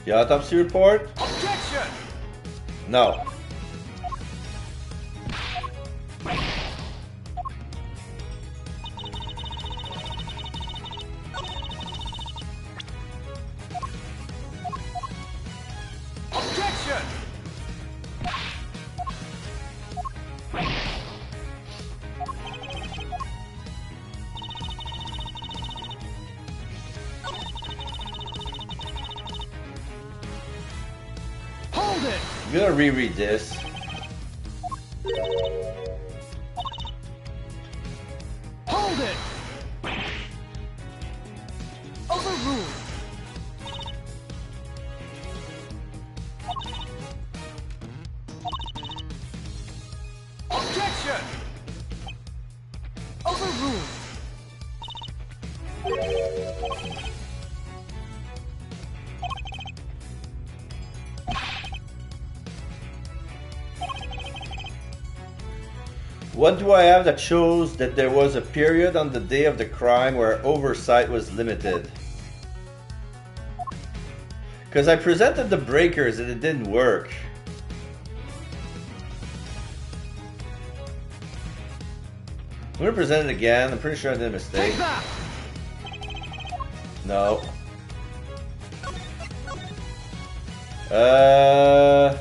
A: The autopsy report?
D: Objection!
A: No.
D: Objection! Hold it!
A: I'm gonna reread this.
D: Hold it! Overruled! Objection! Overruled!
A: What do I have that shows that there was a period on the day of the crime where oversight was limited? Because I presented the breakers and it didn't work. I'm gonna present it again. I'm pretty sure I did a mistake.
D: Take that!
A: No. ...45,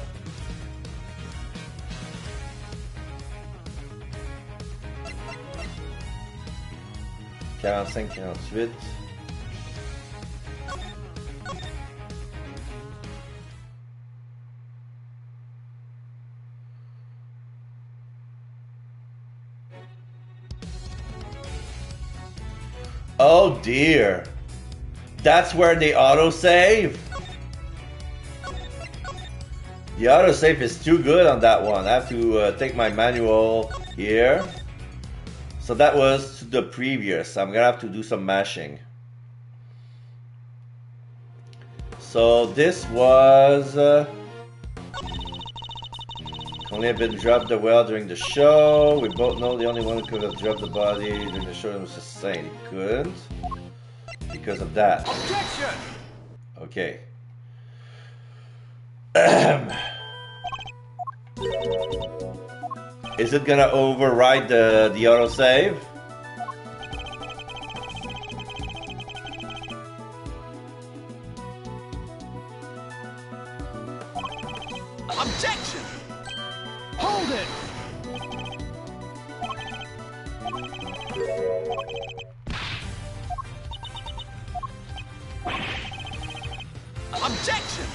A: 48... Oh dear. That's where they autosave? The autosave is too good on that one. I have to take my manual here. So that was the previous. I'm gonna have to do some mashing. So this was... only have been dropped the well during the show. We both know the only one who could have dropped the body during the show was Hussein. He couldn't. Because of that.
D: Objection!
A: Okay. Is it gonna override the autosave?
D: Objection! Hold it! Objection!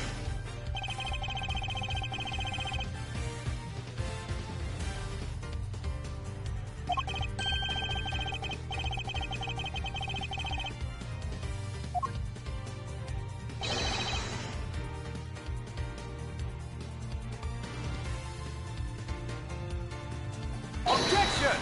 D: Objection!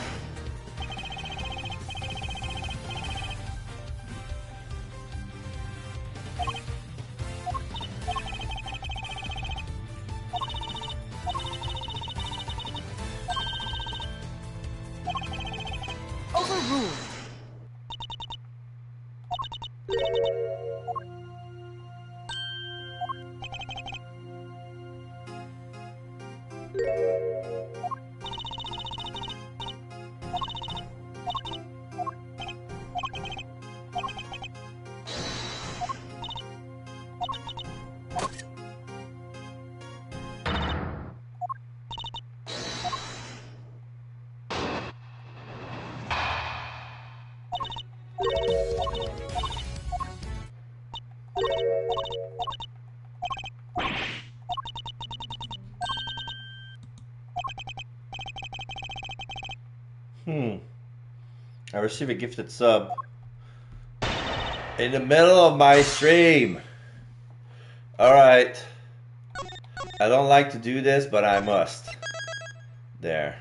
D: Overruled.
A: I received a gifted sub in the middle of my stream. Alright. I don't like to do this, but I must. There.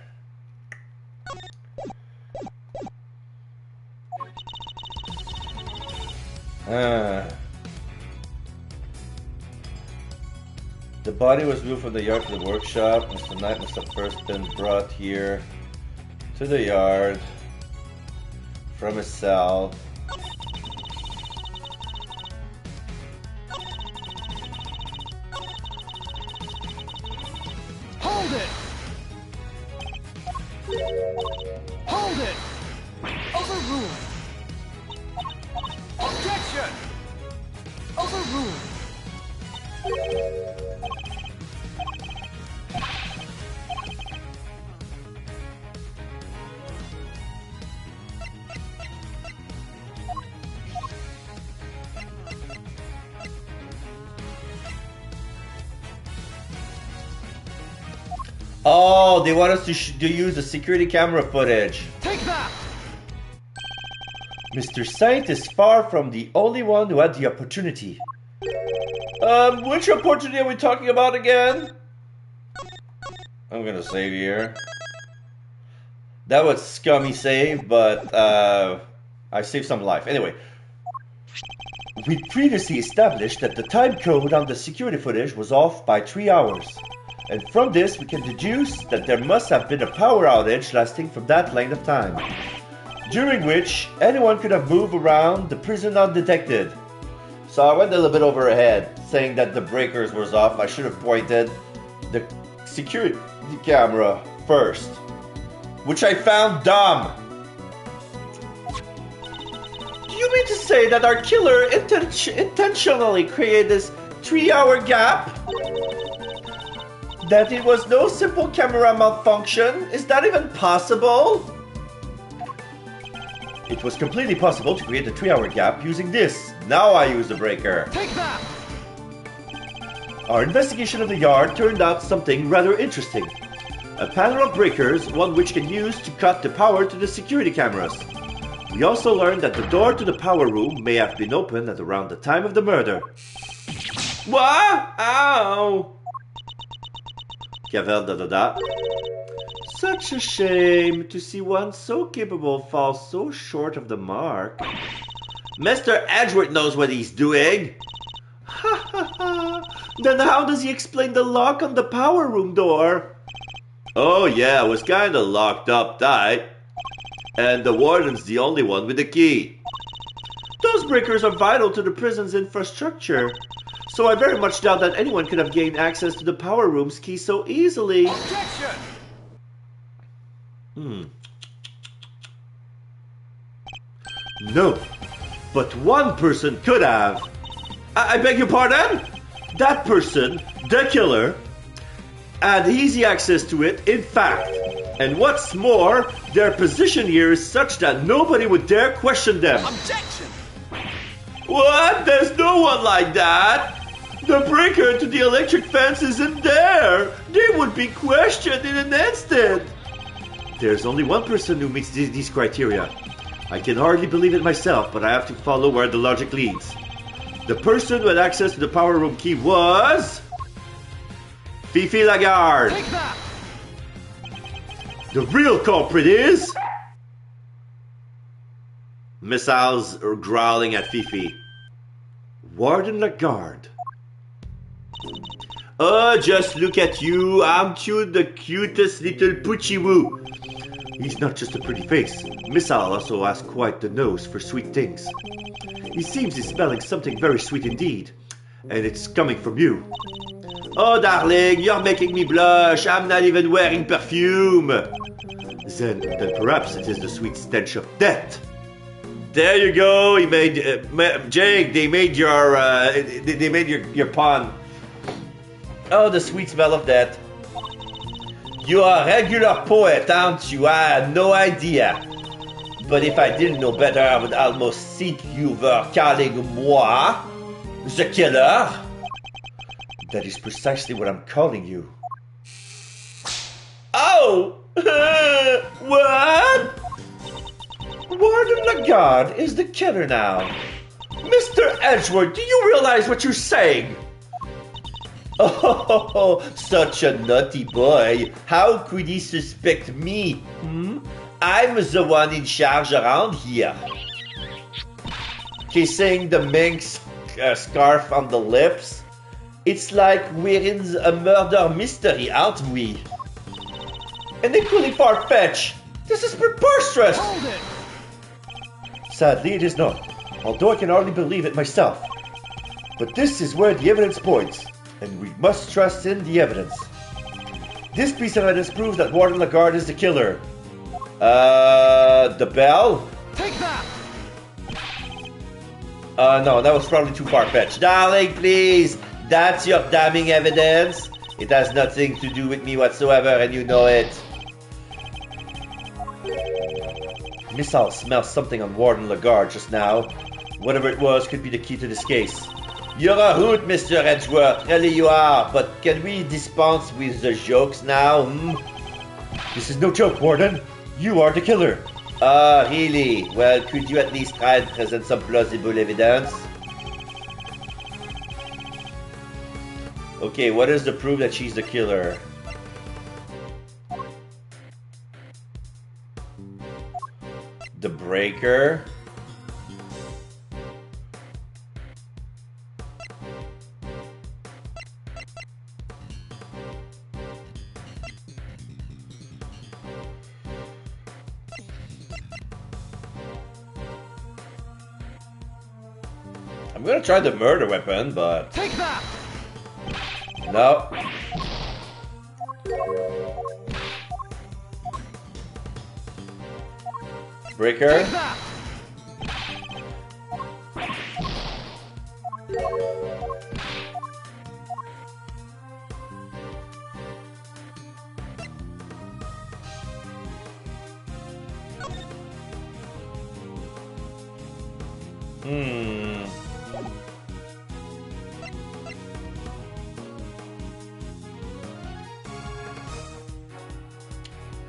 A: The body was moved from the yard to the workshop. Mr. Knight must have first been brought here to the yard from his cell.
D: Hold it! Hold it! Overruled. Objection! Overruled.
A: Oh, they want us to use the security camera footage.
D: Take that!
A: Mr. Saint is far from the only one who had the opportunity. Which opportunity are we talking about again? I'm gonna save here. That was scummy save, but I saved some life. Anyway, we previously established that the time code on the security footage was off by 3 hours. And from this, we can deduce that there must have been a power outage lasting from that length of time, during which anyone could have moved around the prison undetected. So I went a little bit over ahead, saying that the breakers was off. I should have pointed the security camera first, which I found dumb. Do you mean to say that our killer intentionally created this 3-hour gap? That it was no simple camera malfunction? Is that even possible? It was completely possible to create a 3-hour gap using this. Now I use the breaker.
D: Take that!
A: Our investigation of the yard turned out something rather interesting. A panel of breakers, one which can use to cut the power to the security cameras. We also learned that the door to the power room may have been open at around the time of the murder. What? Ow! Cavell da. Such a shame to see one so capable fall so short of the mark. Mr. Edgeworth knows what he's doing. Ha ha ha. Then how does he explain the lock on the power room door? Oh yeah, it was kinda locked up tight. And the warden's the only one with the key. Those breakers are vital to the prison's infrastructure. So I very much doubt that anyone could have gained access to the power room's key so easily.
D: Objection!
A: No, but one person could have. I beg your pardon? That person, the killer, had easy access to it, in fact. And what's more, their position here is such that nobody would dare question them.
D: Objection!
A: What? There's no one like that. The breaker to the electric fence isn't there. They would be questioned in an instant. There's only one person who meets these criteria. I can hardly believe it myself, but I have to follow where the logic leads. The person who had access to the power room key was... Fifi Lagarde.
D: Take that!
A: The real culprit is... Missiles are growling at Fifi. Warden Lagarde. Oh, just look at you. Aren't you the cutest little poochie-woo? He's not just a pretty face. Missile also has quite the nose for sweet things. He seems he's smelling something very sweet indeed. And it's coming from you. Oh, darling, you're making me blush. I'm not even wearing perfume. Then perhaps it is the sweet stench of death. There you go. He made Jake. They made your pun. Oh, the sweet smell of death. You are a regular poet, aren't you? I had no idea. But if I didn't know better, I would almost think you were calling moi the killer. That is precisely what I'm calling you. Oh! What? Warden Lagarde is the killer now. Mr. Edgeworth, do you realize what you're saying? Oh, such a naughty boy. How could he suspect me? I'm the one in charge around here. Kissing the mink scarf on the lips. It's like we're in a murder mystery, aren't we? And equally far-fetched. This is preposterous.
D: Hold it!
A: Sadly, it is not. Although I can hardly believe it myself. But this is where the evidence points. And we must trust in the evidence. This piece of evidence proves that Warden Lagarde is the killer. The bell?
D: Take that!
A: No, that was probably too far-fetched. Darling, please! That's your damning evidence. It has nothing to do with me whatsoever, and you know it. Missile smells something on Warden Lagarde just now. Whatever it was could be the key to this case. You're a hoot, Mr. Edgeworth, really you are, but can we dispense with the jokes now, This is no joke, Warden. You are the killer. Ah, really? Well, could you at least try and present some plausible evidence? Okay, what is the proof that she's the killer? The breaker. I'm gonna try the murder weapon, but...
D: Take that!
A: No. Breaker.
D: Take that!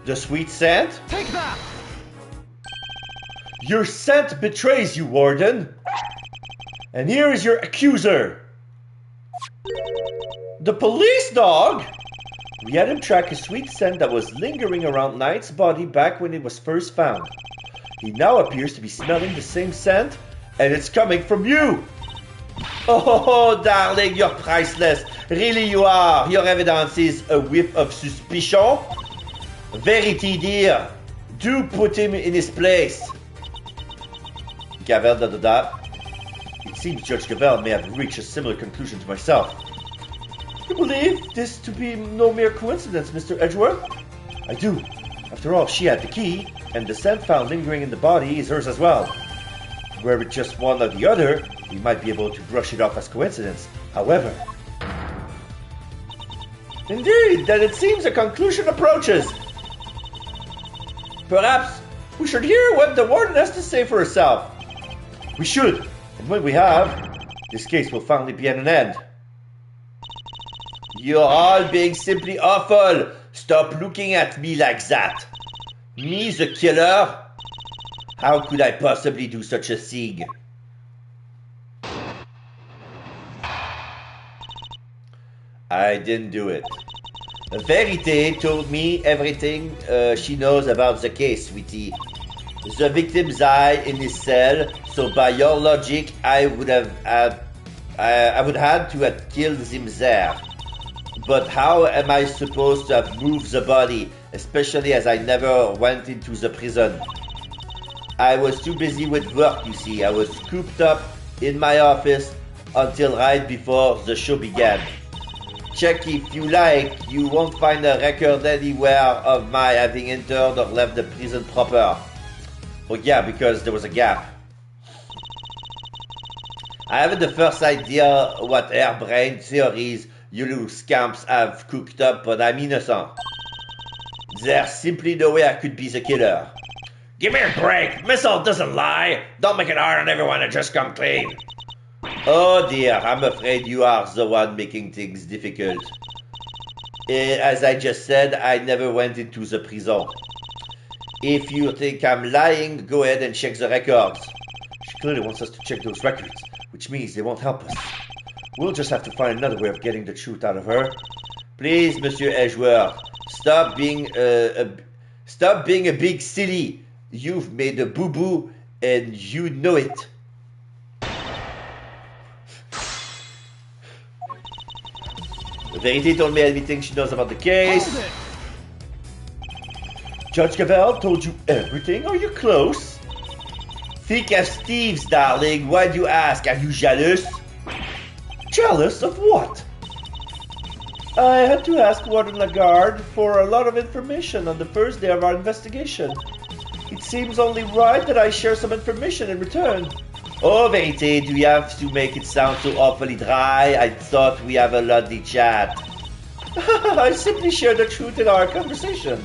A: The sweet scent?
D: Take that!
A: Your scent betrays you, Warden. And here is your accuser. The police dog? We had him track a sweet scent that was lingering around Knight's body back when it was first found. He now appears to be smelling the same scent, and it's coming from you. Oh, darling, you're priceless. Really you are. Your evidence is a whiff of suspicion. Verity, dear. Do put him in his place. Caverne da da da. It seems Judge Gavelle may have reached a similar conclusion to myself. You believe this to be no mere coincidence, Mr. Edgeworth? I do. After all, she had the key, and the scent found lingering in the body is hers as well. Were it just one or the other, we might be able to brush it off as coincidence. However...
E: Indeed, then it seems a conclusion approaches. Perhaps we should hear what the warden has to say for herself.
A: We should, and when we have, this case will finally be at an end.
E: You're all being simply awful. Stop looking at me like that. Me, the killer? How could I possibly do such a thing?
A: I didn't do it.
E: Verite told me everything she knows about the case, sweetie. The victim died in his cell, so by your logic, I would had to have killed him there. But how am I supposed to have moved the body, especially as I never went into the prison? I was too busy with work, you see. I was cooped up in my office until right before the show began. Check if you like, you won't find a record anywhere of my having entered or left the prison proper.
A: Oh yeah, because there was a gap.
E: I haven't the first idea what harebrained theories you little scamps have cooked up, but I'm innocent. There's simply no way I could be the killer.
B: Give me a break. Missile doesn't lie. Don't make it hard on everyone to just come clean.
E: Oh dear, I'm afraid you are the one making things difficult. As I just said, I never went into the prison. If you think I'm lying, go ahead and check the records.
A: She clearly wants us to check those records, which means they won't help us. We'll just have to find another way of getting the truth out of her.
E: Please, Monsieur Edgeworth, stop being a big silly. You've made a boo-boo, and you know it. Verite told me everything she knows about the case.
A: Judge Gavelle told you everything? Are you close?
E: Think of Steve's, darling. Why do you ask? Are you jealous?
A: Jealous of what? I had to ask Warden Lagarde for a lot of information on the first day of our investigation. It seems only right that I share some information in return.
E: Oh, Verite, do you have to make it sound so awfully dry? I thought we have a lovely chat.
A: I simply shared the truth in our conversation.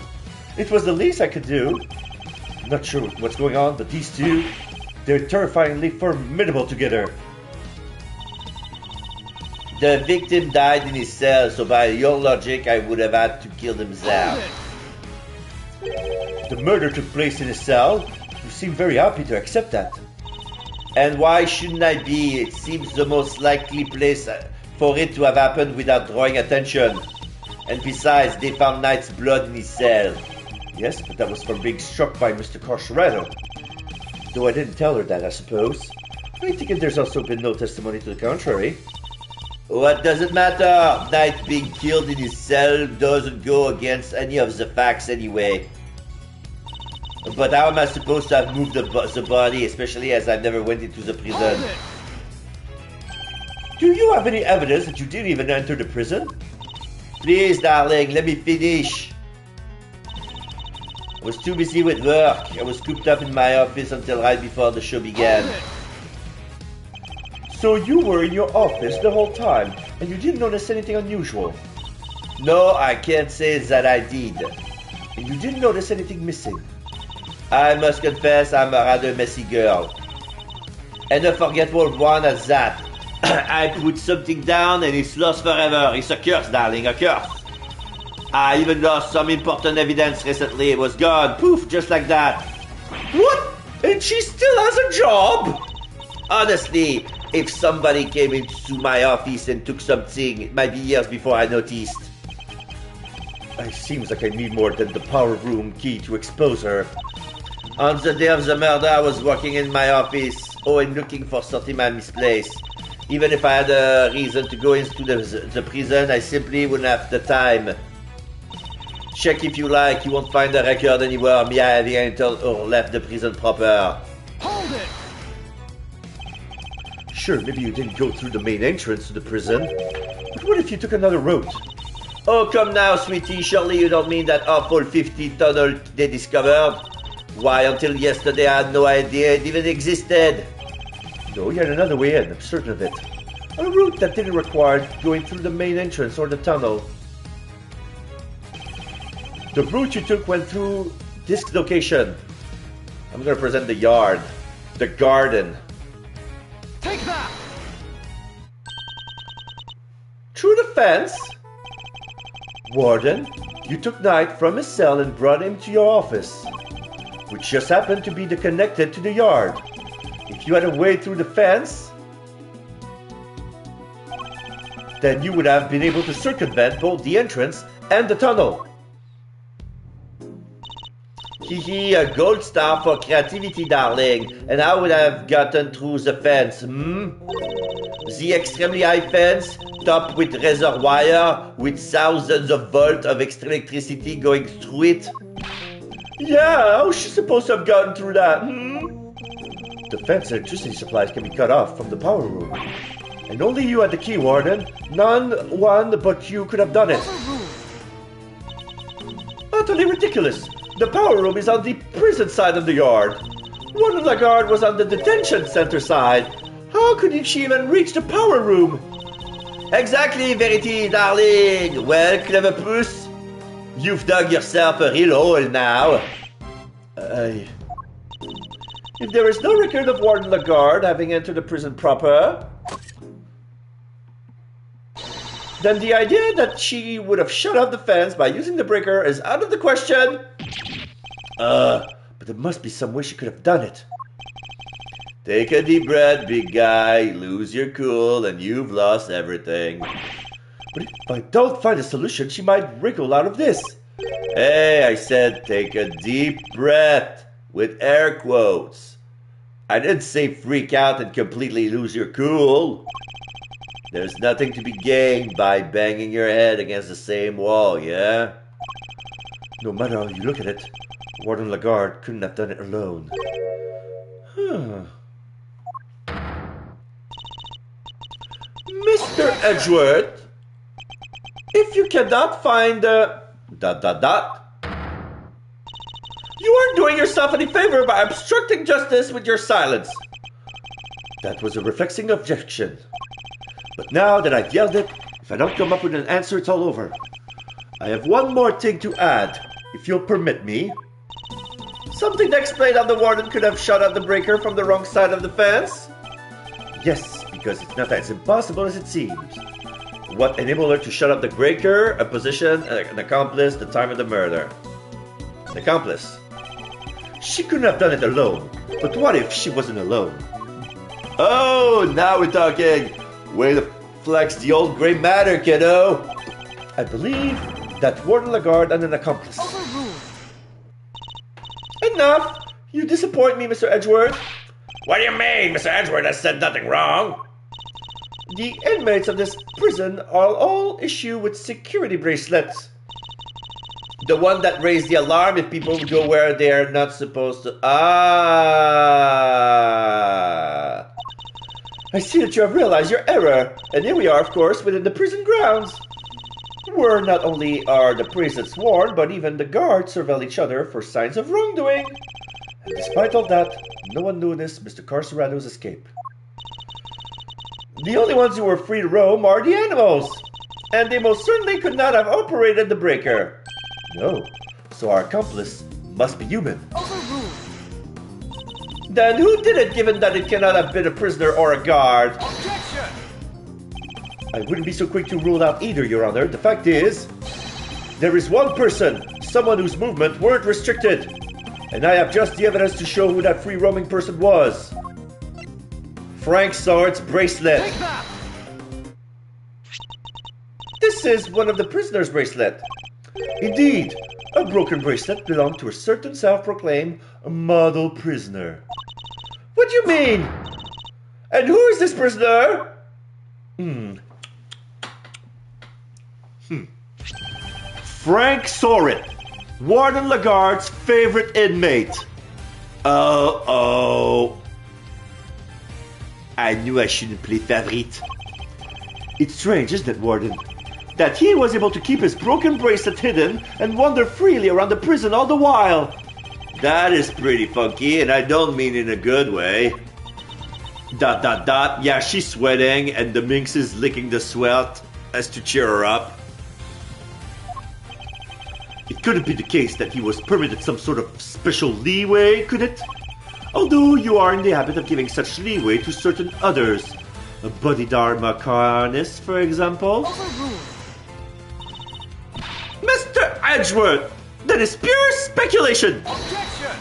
A: It was the least I could do. I'm not sure what's going on, but these two, they're terrifyingly formidable together.
E: The victim died in his cell, so by your logic, I would have had to kill him there.
A: The murder took place in his cell. You seem very happy to accept that.
E: And why shouldn't I be? It seems the most likely place for it to have happened without drawing attention. And besides, they found Knight's blood in his cell.
A: Yes, but that was from being struck by Mr. Carcerero. Though I didn't tell her that, I suppose. I think there's also been no testimony to the contrary.
E: What does it matter? Knight being killed in his cell doesn't go against any of the facts anyway. But how am I supposed to have moved the body, especially as I never went into the prison?
A: Do you have any evidence that you didn't even enter the prison?
E: Please, darling, let me finish. I was too busy with work. I was cooped up in my office until right before the show began.
A: So you were in your office the whole time, and you didn't notice anything unusual?
E: No, I can't say that I did.
A: And you didn't notice anything missing?
E: I must confess I'm a rather messy girl. And a forgetful one at that. I put something down and it's lost forever. It's a curse, darling, a curse. I even lost some important evidence recently. It was gone. Poof, just like that.
A: What? And she still has a job?
E: Honestly, if somebody came into my office and took something, it might be years before I noticed.
A: It seems like I need more than the power room key to expose her.
E: On the day of the murder, I was working in my office. Oh, and looking for something I misplaced. Even if I had a reason to go into the prison, I simply wouldn't have the time. Check if you like, you won't find a record anywhere me having entered or left the prison proper.
D: Hold it!
A: Sure, maybe you didn't go through the main entrance to the prison, but what if you took another route?
E: Oh, come now, sweetie. Surely you don't mean that awful 50 tunnel they discovered? Why, until yesterday I had no idea it even existed.
A: No, you had another way in, I'm certain of it. A route that didn't require going through the main entrance or the tunnel. The route you took went through this location. I'm gonna present the yard. The garden.
D: Take that!
A: Through the fence? Warden, you took Knight from his cell and brought him to your office, which just happened to be connected to the yard. If you had a way through the fence, then you would have been able to circumvent both the entrance and the tunnel.
E: Hee, a gold star for creativity, darling. And I would have gotten through the fence, The extremely high fence, topped with razor wire, with thousands of volts of extra electricity going through it.
A: Yeah, how's she supposed to have gotten through that, The fence electricity supplies can be cut off from the power room. And only you had the key, Warden. None one but you could have done it. Utterly ridiculous. The power room is on the prison side of the yard. Warden Lagarde was on the detention center side. How could she even reach the power room?
E: Exactly, Verity, darling. Well, clever puss, you've dug yourself a real hole now.
A: If there is no record of Warden Lagarde having entered the prison proper, then the idea that she would have shut off the fence by using the breaker is out of the question. But there must be some way she could have done it.
E: Take a deep breath, big guy. Lose your cool and you've lost everything.
A: But if I don't find a solution, she might wriggle out of this.
E: Hey, I said take a deep breath with air quotes. I didn't say freak out and completely lose your cool. There's nothing to be gained by banging your head against the same wall, yeah?
A: No matter how you look at it, Warden Lagarde couldn't have done it alone. Mr. Edgeworth, if you cannot find you aren't doing yourself any favor by obstructing justice with your silence. That was a reflexing objection. But now that I've yelled it, if I don't come up with an answer, it's all over. I have one more thing to add, if you'll permit me.
E: Something to explain how the warden could have shut out the breaker from the wrong side of the fence?
A: Yes, because it's not as impossible as it seems.
E: What enabled her to shut up the breaker? A position, an accomplice, the time of the murder. An accomplice.
A: She couldn't have done it alone. But what if she wasn't alone?
E: Oh, now we're talking. Way to flex the old gray matter, kiddo.
A: I believe that Warden Lagarde and an accomplice. Enough! You disappoint me, Mr. Edgeworth.
E: What do you mean? Mr. Edgeworth has said nothing wrong.
A: The inmates of this prison are all issued with security bracelets.
E: The one that raised the alarm if people go where they're not supposed to.
A: I see that you have realized your error, and here we are, of course, within the prison grounds. Where not only are the priests sworn, but even the guards surveil each other for signs of wrongdoing. And despite all that, no one noticed Mr. Carcerado's escape. The only ones who were free to roam are the animals, and they most certainly could not have operated the breaker. No, so our accomplice must be human. Then who did it, given that it cannot have been a prisoner or a guard?
D: Objection!
A: I wouldn't be so quick to rule out either, Your Honor. The fact is, there is one person, someone whose movement weren't restricted, and I have just the evidence to show who that free-roaming person was. Frank Sword's bracelet.
D: Take that!
A: This is one of the prisoner's bracelet. Indeed, a broken bracelet belonged to a certain self-proclaimed model prisoner. What do you mean? And who is this prisoner? Frank Sorin, Warden Lagarde's favorite inmate.
B: I knew I shouldn't play favorite. It's strange, isn't it, Warden? That he was able to keep his broken bracelet hidden and wander freely around the prison all the while.
A: That is pretty funky, and I don't mean in a good way. ... Yeah, she's sweating, and the minx is licking the sweat as to cheer her up.
B: It couldn't be the case that he was permitted some sort of special leeway, could it? Although you are in the habit of giving such leeway to certain others. A Bodhidharma Karnis, for example. Mr. Edgeworth! That is pure speculation!
D: Objection!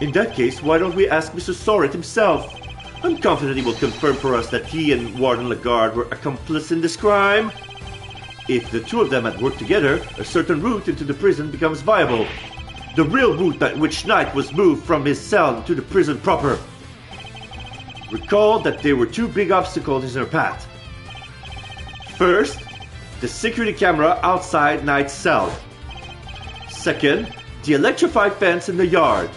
B: In that case, why don't we ask Mr. Soret himself? I'm confident he will confirm for us that he and Warden Lagarde were accomplices in this crime. If the two of them had worked together, a certain route into the prison becomes viable. The real route by which Knight was moved from his cell to the prison proper. Recall that there were two big obstacles in her path. First, the security camera outside Knight's cell. Second, the electrified fence in the yard.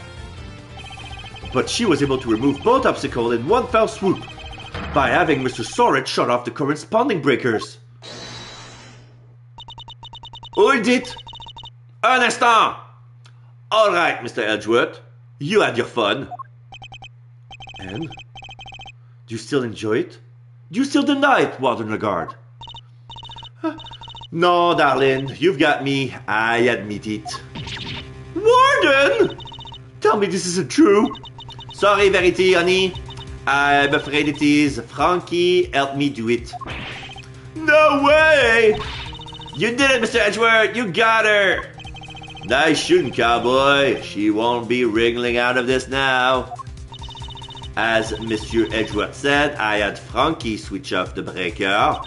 B: But she was able to remove both obstacles in one fell swoop by having Mr. Soret shut off the corresponding breakers.
A: Hold it! Un instant! All right, Mr. Edgeworth. You had your fun.
B: And? Do you still enjoy it? Do you still deny it, Warden Lagarde?
A: No, darling. You've got me. I admit it.
B: Warden! Tell me this isn't true.
A: Sorry, Verity, honey. I'm afraid it is. Frankie helped me do it.
B: No way!
A: You did it, Mr. Edgeworth. You got her. Nice shooting, cowboy. She won't be wriggling out of this now. As Monsieur Edgeworth said, I had Frankie switch off the breaker.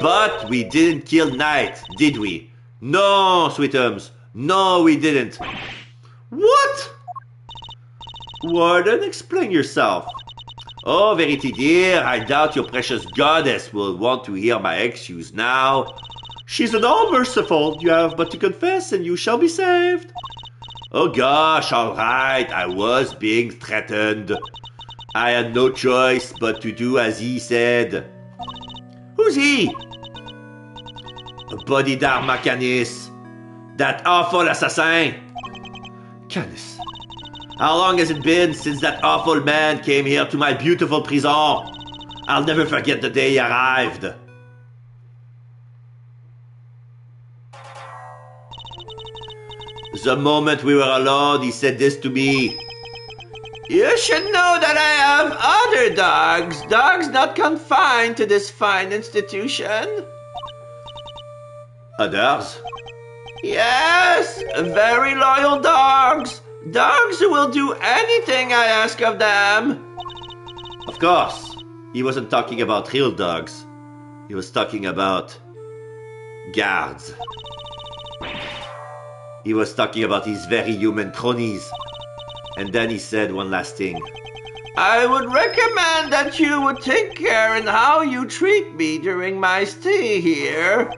A: But we didn't kill Knight, did we? No, sweetums. No, we didn't.
B: What? Warden, explain yourself.
A: Oh, Verity dear, I doubt your precious goddess will want to hear my excuse now.
B: She's an all-merciful. You have but to confess and you shall be saved.
A: Oh gosh, all right, I was being threatened. I had no choice but to do as he said.
B: Who's he?
A: Bodhidharma Canis. That awful assassin.
B: Canis.
A: How long has it been since that awful man came here to my beautiful prison? I'll never forget the day he arrived. The moment we were alone, he said this to me. You should know that I have other dogs. Dogs not confined to this fine institution.
B: Others?
A: Yes, very loyal dogs. Dogs who will do anything I ask of them.
B: Of course, he wasn't talking about real dogs. He was talking about guards. He was talking about his very human cronies. And then he said one last thing.
A: I would recommend that you would take care in how you treat me during my stay here.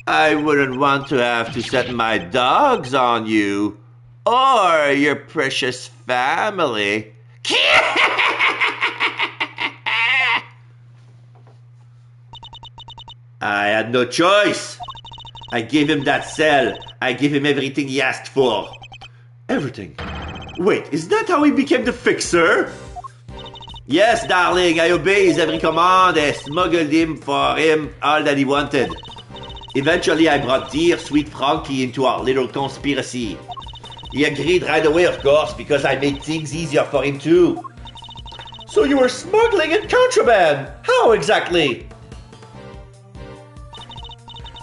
A: I wouldn't want to have to set my dogs on you. Or your precious family. I had no choice. I gave him that cell. I gave him everything he asked for.
B: Everything? Wait, is that how he became the fixer?
A: Yes, darling, I obeyed his every command. I smuggled him for him all that he wanted. Eventually, I brought dear, sweet Frankie into our little conspiracy. He agreed right away, of course, because I made things easier for him too.
B: So you were smuggling in contraband? How exactly?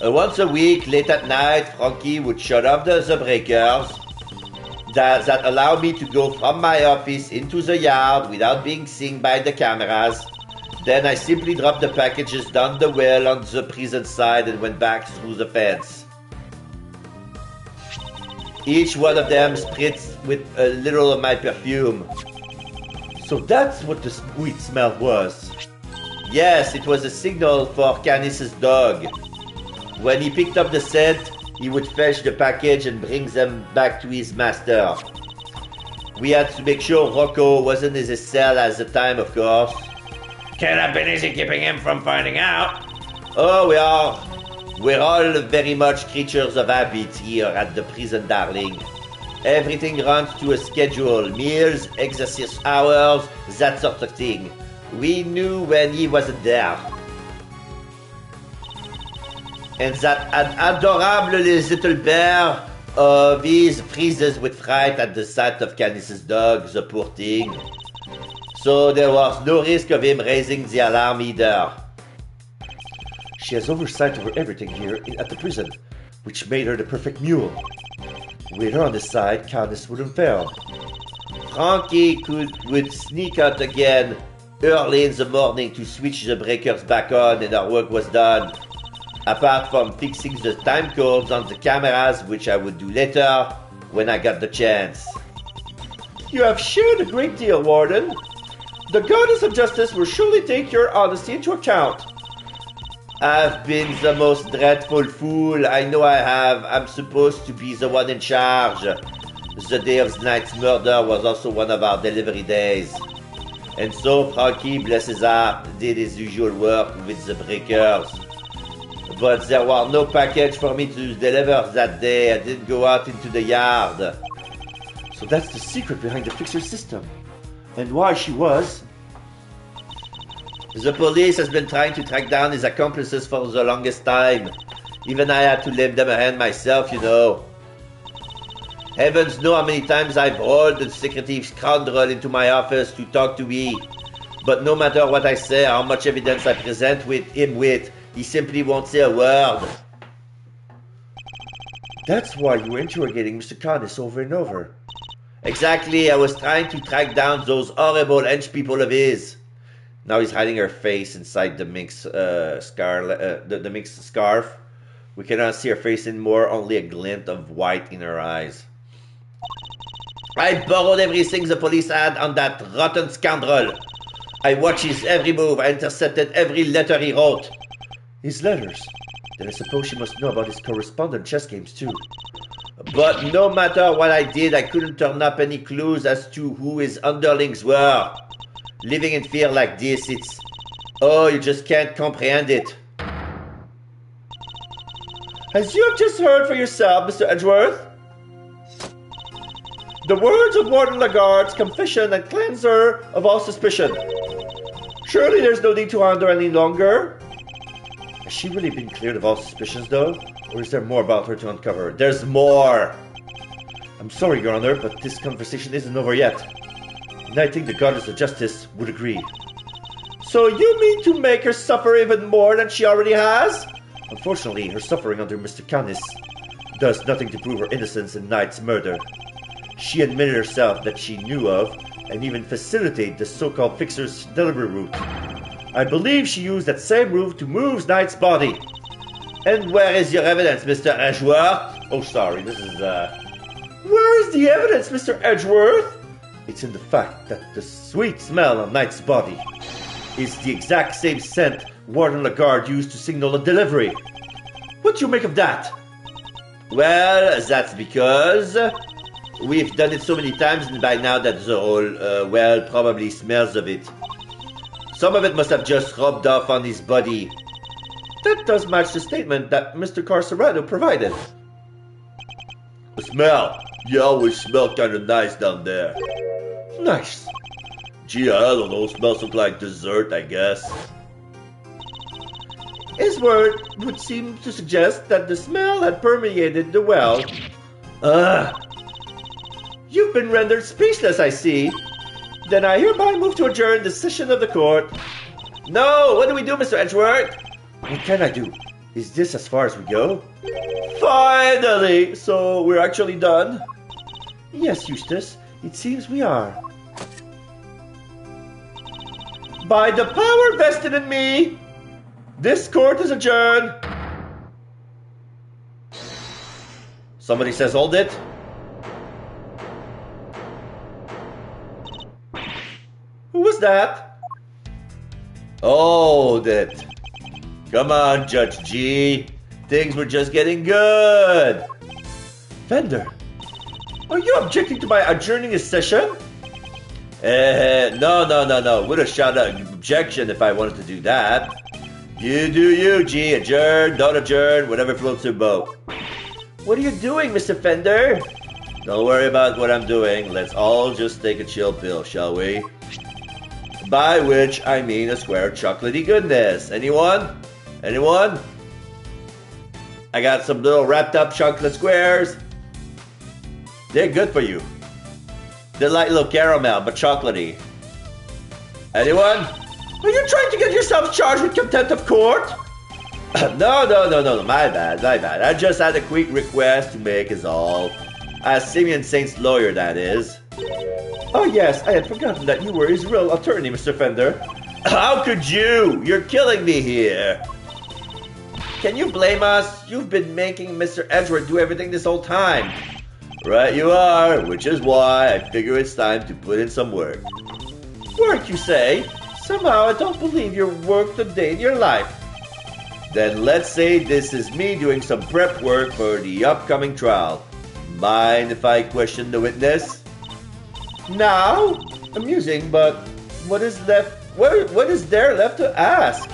A: Once a week, late at night, Frankie would shut off the breakers that allowed me to go from my office into the yard without being seen by the cameras. Then I simply dropped the packages down the well on the prison side and went back through the fence. Each one of them spritzed with a little of my perfume.
B: So that's what the sweet smell was.
A: Yes, it was a signal for Canis's dog. When he picked up the scent, he would fetch the package and bring them back to his master. We had to make sure Rocco wasn't in his cell at the time, of course.
E: Can't have been easy keeping him from finding out.
A: Oh, we are. We're all very much creatures of habit here at the prison, darling. Everything runs to a schedule, meals, exercise hours, that sort of thing. We knew when he wasn't there. And that adorable little bear of his freezes with fright at the sight of Canis's dog, the poor thing. So there was no risk of him raising the alarm either.
B: She has oversight over everything here at the prison, which made her the perfect mule. With her on the side, Canis wouldn't fail.
A: Frankie would sneak out again early in the morning to switch the breakers back on and our work was done. Apart from fixing the time codes on the cameras, which I would do later when I got the chance.
B: You have shared a great deal, Warden. The goddess of justice will surely take your honesty into account.
A: I've been the most dreadful fool. I know I have. I'm supposed to be the one in charge. The day of the night's murder was also one of our delivery days. And so Frankie, bless his heart, did his usual work with the breakers. But there was no package for me to deliver that day. I didn't go out into the yard.
B: So that's the secret behind the fixer system. And why she was...
A: The police has been trying to track down his accomplices for the longest time. Even I had to lend them a hand myself, you know. Heavens know how many times I've hauled the secretive scoundrel into my office to talk to me. But no matter what I say, how much evidence I present with him with, he simply won't say a word.
B: That's why you were interrogating Mr. Canis over and over.
A: Exactly, I was trying to track down those horrible hench people of his. Now he's hiding her face inside the mink scarf. We cannot see her face anymore, only a glint of white in her eyes. I borrowed everything the police had on that rotten scoundrel. I watched his every move. I intercepted every letter he wrote.
B: His letters? Then I suppose she must know about his correspondent chess games too.
A: But no matter what I did, I couldn't turn up any clues as to who his underlings were. Living in fear like this, it's... Oh, you just can't comprehend it.
B: As you have just heard for yourself, Mr. Edgeworth, the words of Warden Lagarde's confession and cleanse her of all suspicion. Surely there's no need to hound her any longer. Has she really been cleared of all suspicions, though? Or is there more about her to uncover?
A: There's more!
B: I'm sorry, Your Honor, but this conversation isn't over yet. And I think the goddess of justice would agree.
A: So you mean to make her suffer even more than she already has?
B: Unfortunately, her suffering under Mr. Canis does nothing to prove her innocence in Knight's murder. She admitted herself that she knew of, and even facilitated the so-called fixer's delivery route. I believe she used that same route to move Knight's body.
A: And where is your evidence, Mr. Edgeworth? Oh, sorry, this is,
B: Where is the evidence, Mr. Edgeworth? It's in the fact that the sweet smell of Knight's body is the exact same scent Warden Lagarde used to signal a delivery. What do you make of that?
A: Well, that's because we've done it so many times by now that the whole, probably smells of it. Some of it must have just rubbed off on his body.
B: That does match the statement that Mr. Carcerado provided.
A: The smell. You always smell kind of nice down there.
B: Nice.
A: Gee, I don't know. Smells look like dessert, I guess.
B: His word would seem to suggest that the smell had permeated the well. You've been rendered speechless, I see. Then I hereby move to adjourn the session of the court.
A: No! What do we do, Mr. Edgeworth?
B: What can I do? Is this as far as we go?
A: Finally! So we're actually done?
B: Yes, Eustace. It seems we are.
A: By the power vested in me, this court is adjourned. Somebody says hold it.
B: Who was that?
A: Hold it. Come on, Judge G. Things were just getting good.
B: Fender.
A: Are you objecting to my adjourning a session? No. Would have shot an objection if I wanted to do that. You do you, G. Adjourn, don't adjourn, whatever floats your boat. What are you doing, Mr. Fender? Don't worry about what I'm doing. Let's all just take a chill pill, shall we? By which I mean a square of chocolatey goodness. Anyone? Anyone? I got some little wrapped up chocolate squares. They're good for you. They're like little caramel, but chocolatey. Anyone? Are you trying to get yourself charged with contempt of court? No, my bad. I just had a quick request to make is all. As Simeon Saint's lawyer, that is. Oh yes, I had forgotten that you were his real attorney, Mr. Fender. How could you? You're killing me here. Can you blame us? You've been making Mr. Edgeworth do everything this whole time. Right you are, which is why I figure it's time to put in some work. Work, you say? Somehow I don't believe you worked a day in your life. Then let's say this is me doing some prep work for the upcoming trial. Mind if I question the witness? Now? Amusing, but what is left? What is there left to ask?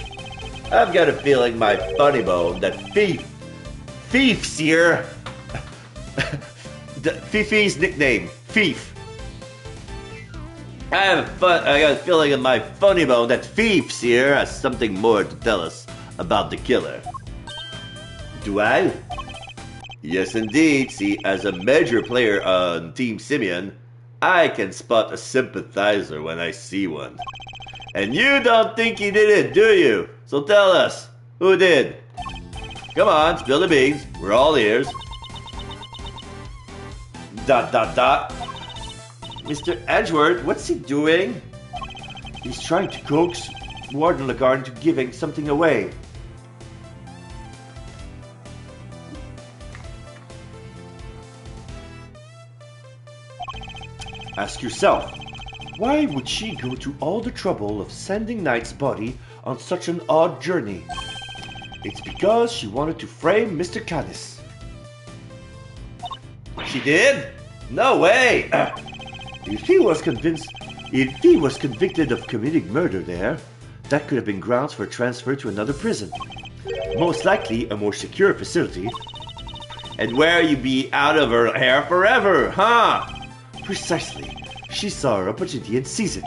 A: I've got a feeling my funny bone, that Thief's here. Fifi's nickname, Thief. I got a feeling in my funny bone that Thief's here has something more to tell us about the killer. Do I? Yes, indeed. See, as a major player on Team Simeon, I can spot a sympathizer when I see one. And you don't think he did it, do you? So tell us, who did? Come on, spill the beans. We're all ears. ... Mr. Edgeworth, what's he doing? He's trying to coax Warden Lagarde into giving something away. Ask yourself, why would she go to all the trouble of sending Knight's body on such an odd journey? It's because she wanted to frame Mr. Caddis. She did? No way! If he was convicted of committing murder there, that could have been grounds for transfer to another prison. Most likely a more secure facility. And where you'd be out of her hair forever, huh? Precisely. She saw her opportunity and seized it.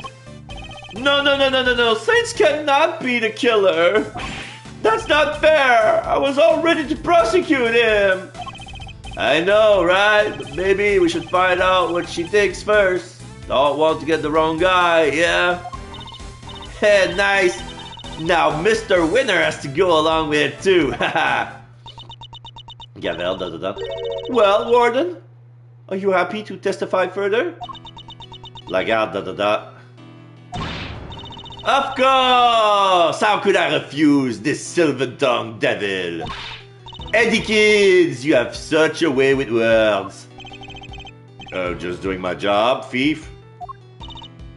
A: No. Saints cannot be the killer. That's not fair. I was all ready to prosecute him. I know, right? But maybe we should find out what she thinks first. Don't want to get the wrong guy, yeah? Hey, nice. Now Mr. Winner has to go along with it too. Haha. Gavel, . Well, Warden, are you happy to testify further? Lagarde, . Of course! How could I refuse this silver-tongued devil? Eddie kids, you have such a way with words. Just doing my job, thief.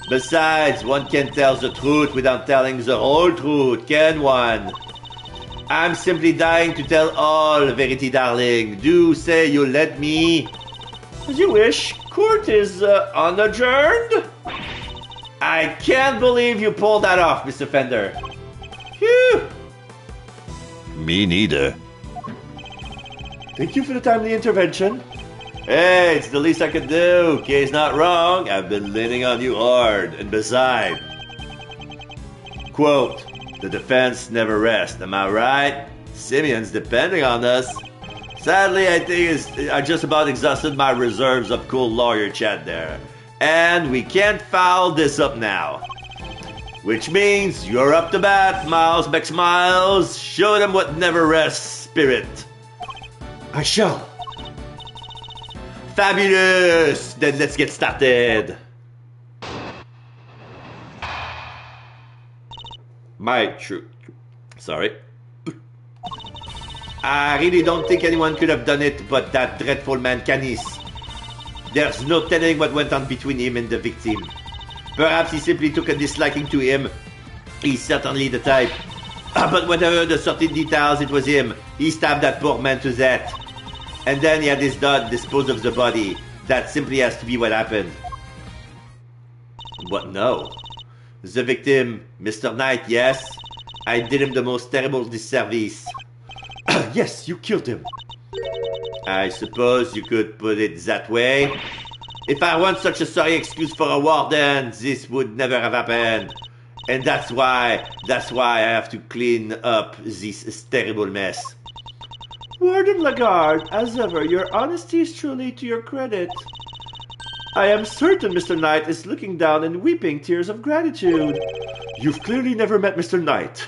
A: Besides, one can't tell the truth without telling the whole truth, can one? I'm simply dying to tell all, Verity darling. Do say you'll let me. As you wish. Court is unadjourned. I can't believe you pulled that off, Mr. Fender. Phew. Me neither. Thank you for the timely intervention. Hey, it's the least I could do. Kay's not wrong. I've been leaning on you hard. And besides, quote, the defense never rests. Am I right? Simeon's depending on us. Sadly, I think I just about exhausted my reserves of cool lawyer chat there. And we can't foul this up now. Which means you're up to bat, Miles McSmiles. Show them what never rests, spirit. I shall. Fabulous! Then let's get started. Sorry. I really don't think anyone could have done it but that dreadful man Canis. There's no telling what went on between him and the victim. Perhaps he simply took a disliking to him. He's certainly the type. But whatever the certain details, it was him. He stabbed that poor man to death. And then he had his dad dispose of the body. That simply has to be what happened. What now? The victim, Mr. Knight, yes? I did him the most terrible disservice.
B: Yes, you killed him.
A: I suppose you could put it that way. If I want such a sorry excuse for a warden, this would never have happened. And that's why I have to clean up this terrible mess.
B: Warden Lagarde, as ever, your honesty is truly to your credit. I am certain Mr. Knight is looking down and weeping tears of gratitude. You've clearly never met Mr. Knight.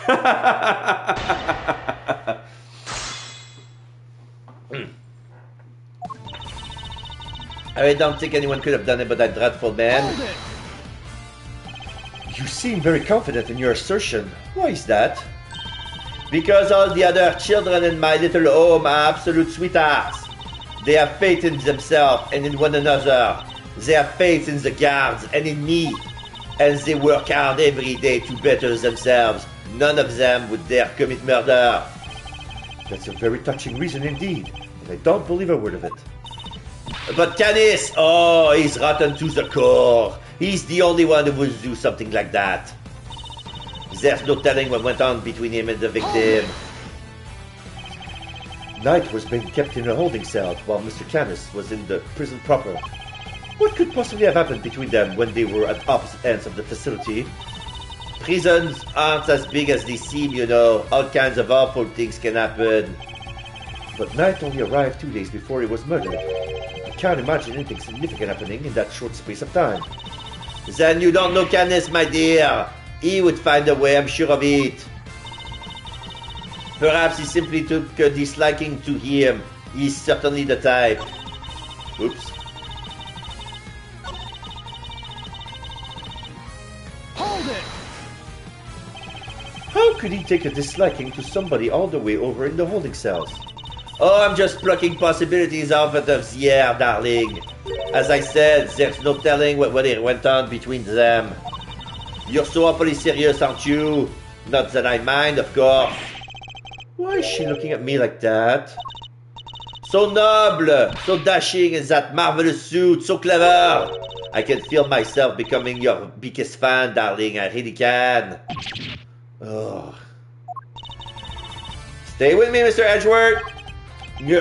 A: I don't think anyone could have done it but that dreadful man.
B: You seem very confident in your assertion. Why is that?
A: Because all the other children in my little home are absolute sweethearts. They have faith in themselves and in one another. They have faith in the guards and in me. And they work hard every day to better themselves. None of them would dare commit murder.
B: That's a very touching reason indeed, and I don't believe a word of it.
A: But Canis, oh, he's rotten to the core. He's the only one who would do something like that. There's no telling what went on between him and the victim.
B: Knight was being kept in a holding cell while Mr. Canis was in the prison proper. What could possibly have happened between them when they were at opposite ends of the facility?
A: Prisons aren't as big as they seem, you know. All kinds of awful things can happen.
B: But Knight only arrived 2 days before he was murdered. I can't imagine anything significant happening in that short space of time.
A: Then you don't know Canis, my dear. He would find a way, I'm sure of it. Perhaps he simply took a disliking to him. He's certainly the type. Oops.
D: Hold it!
B: How could he take a disliking to somebody all the way over in the holding cells?
A: Oh, I'm just plucking possibilities out of the air, darling. As I said, there's no telling what went on between them. You're so awfully serious, aren't you? Not that I mind, of course.
B: Why is she looking at me like that?
A: So noble, so dashing in that marvelous suit, so clever. I can feel myself becoming your biggest fan, darling. I really can. Oh. Stay with me, Mr. Edgeworth.
B: Yeah,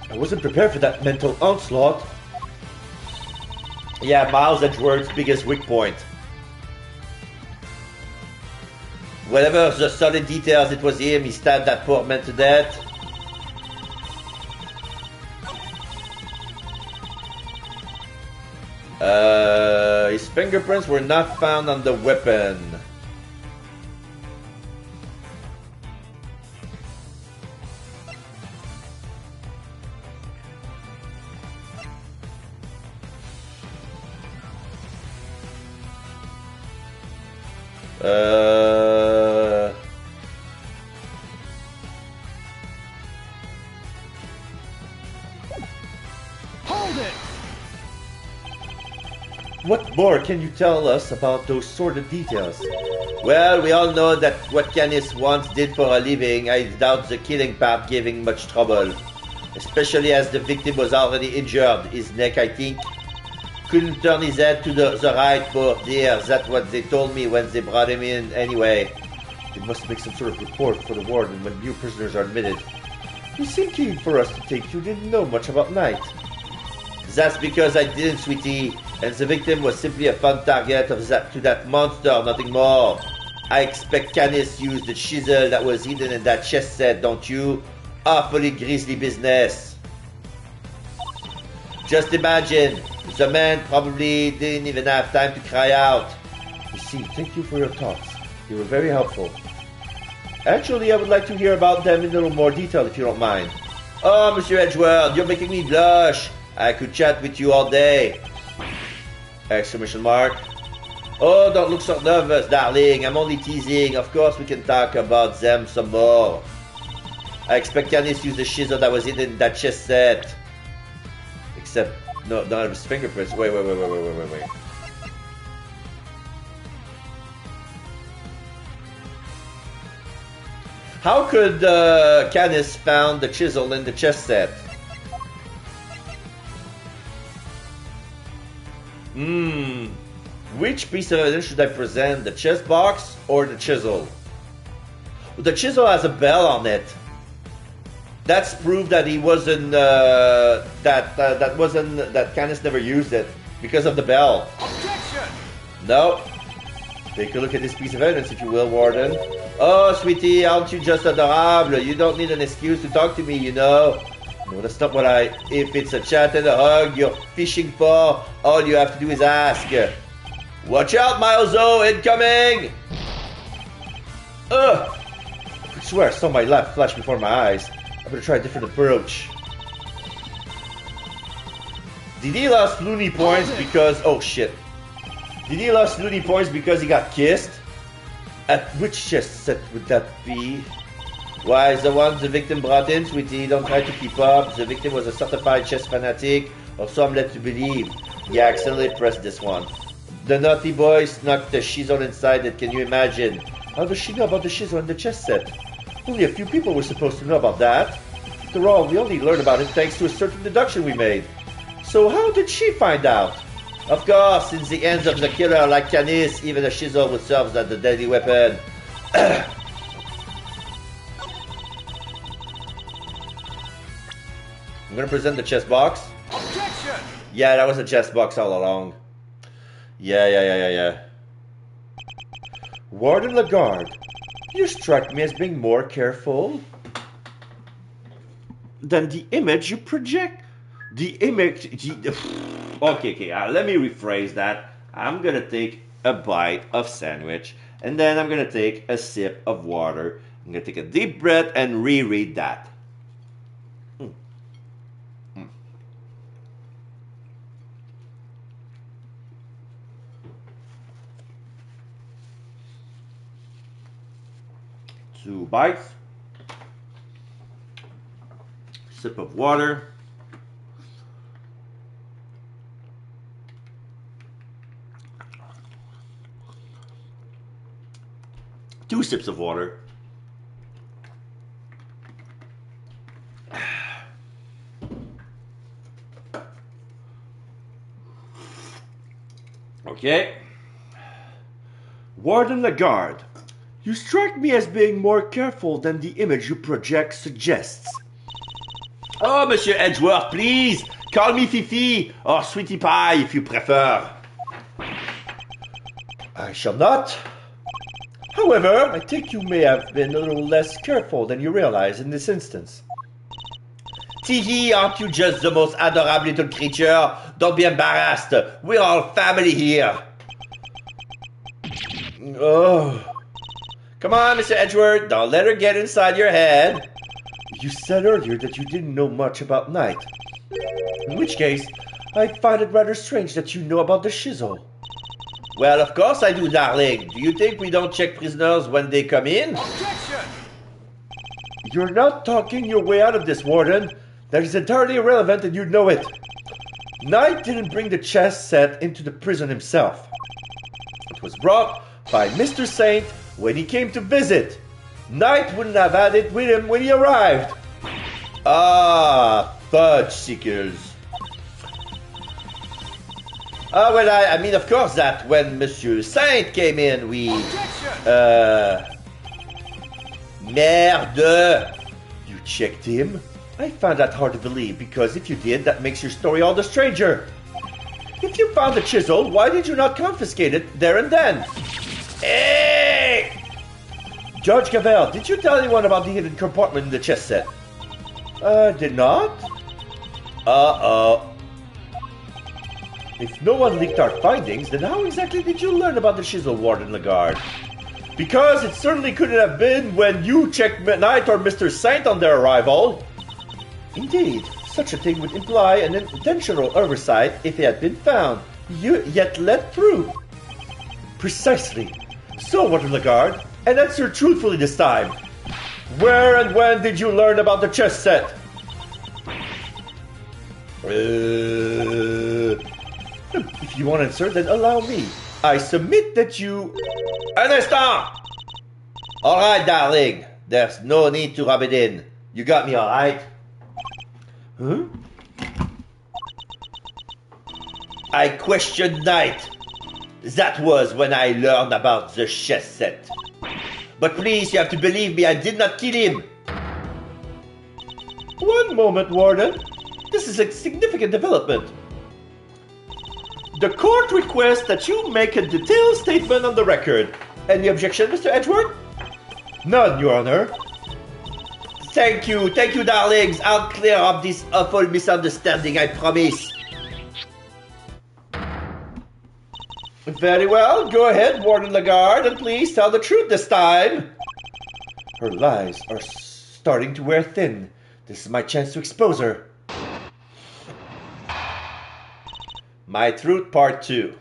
B: I wasn't prepared for that mental onslaught.
A: Yeah, Miles Edgeworth's biggest weak point. Whatever the solid details, it was him. He stabbed that poor man to death. His fingerprints were not found on the weapon.
D: Hold it!
B: What more can you tell us about those sordid details?
A: Well, we all know that what Canis once did for a living. I doubt the killing part gave him much trouble. Especially as the victim was already injured. His neck, I think, couldn't turn his head to the right, poor dear. That's what they told me when they brought him in anyway.
B: They must make some sort of report for the warden when new prisoners are admitted. You seem keen for us to think you didn't know much about Knight.
A: That's because I didn't, sweetie. And the victim was simply a fun target of that monster, nothing more. I expect Canis used the chisel that was hidden in that chest set, don't you? Awfully grisly business. Just imagine, the man probably didn't even have time to cry out.
B: You see, thank you for your thoughts. They were very helpful. Actually, I would like to hear about them in a little more detail if you don't mind.
A: Oh, Monsieur Edgeworth, you're making me blush. I could chat with you all day. Exclamation mark. Oh, don't look so nervous, darling. I'm only teasing. Of course, we can talk about them some more. I expect Canis used the chisel that was in that chest set. Except, no, don't have his fingerprints. Wait. How could Canis found the chisel in the chest set? Which piece of evidence should I present? The chess box or the chisel? The chisel has a bell on it. That's proof that he wasn't. That Canis never used it because of the bell.
D: Objection!
A: No. Take a look at this piece of evidence, if you will, Warden. Oh, sweetie, aren't you just adorable? You don't need an excuse to talk to me, you know. No, that's not what I... If it's a chat and a hug you're fishing for, all you have to do is ask. Watch out, Miles-O, incoming! Ugh! I swear I saw my life flash before my eyes. I better try a different approach. Did he lost loony points because... Oh, shit. Did he lost loony points because he got kissed? At which chess set would that be? Why, the one the victim brought in, sweetie. Don't try to keep up. The victim was a certified chess fanatic, or so I'm led to believe. Yeah, accidentally pressed this one. The naughty boy snuck the shizzle inside it, can you imagine? How does she know about the shizzle in the chess set? Only a few people were supposed to know about that. After all, we only learned about it thanks to a certain deduction we made. So how did she find out? Of course, since the ends of the killer like Canis, even a shizzle would serve as the deadly weapon. I'm gonna present the chess box.
D: Objection!
A: Yeah, that was a chess box all along. Yeah. Warden Lagarde, you strike me as being more careful than the image you project. Okay, let me rephrase that. I'm gonna take a bite of sandwich, and then I'm gonna take a sip of water. I'm gonna take a deep breath and reread that. Two bites. Sip of water. Two sips of water. Okay. Warden Lagarde, you strike me as being more careful than the image you project suggests. Oh, Monsieur Edgeworth, please! Call me Fifi, or Sweetie Pie if you prefer. I shall not. However, I think you may have been a little less careful than you realize in this instance. Tee, aren't you just the most adorable little creature? Don't be embarrassed. We're all family here. Oh. Come on, Mr. Edgeworth, don't let her get inside your head. You said earlier that you didn't know much about Knight. In which case, I find it rather strange that you know about the shizzle. Well, of course I do, darling. Do you think we don't check prisoners when they come in?
D: Objection!
A: You're not talking your way out of this, Warden. That is entirely irrelevant and you know it. Knight didn't bring the chess set into the prison himself. It was brought by Mr. Saint when he came to visit. Knight wouldn't have had it with him when he arrived. Ah, fudge seekers. Well, I mean, of course, that when Monsieur Saint came in, we... Merde! You checked him? I find that hard to believe, because if you did, that makes your story all the stranger. If you found the chisel, why did you not confiscate it there and then? Hey! Judge Gavel, did you tell anyone about the hidden compartment in the chess set? Did not? Uh-oh. If no one leaked our findings, then how exactly did you learn about the shizzle, Warden Lagarde? Because it certainly couldn't have been when you checked Knight or Mr. Saint on their arrival. Indeed, such a thing would imply an intentional oversight if it had been found, yet let through. Precisely. So, Warden Lagarde, and answer truthfully this time. Where and when did you learn about the chess set? If you want to answer, then allow me. I submit that you... Un instant! Alright, darling. There's no need to rub it in. You got me alright? Huh?
E: I questioned Knight. That was when I learned about the chess set. But please, you have to believe me, I did not kill him.
A: One moment, Warden. This is a significant development. The court requests that you make a detailed statement on the record. Any objection, Mr. Edgeworth? None, Your Honor.
E: Thank you, darlings. I'll clear up this awful misunderstanding, I promise.
A: Very well, go ahead, Warden Lagarde, and please tell the truth this time. Her lies are starting to wear thin. This is my chance to expose her.
E: My truth, part 2.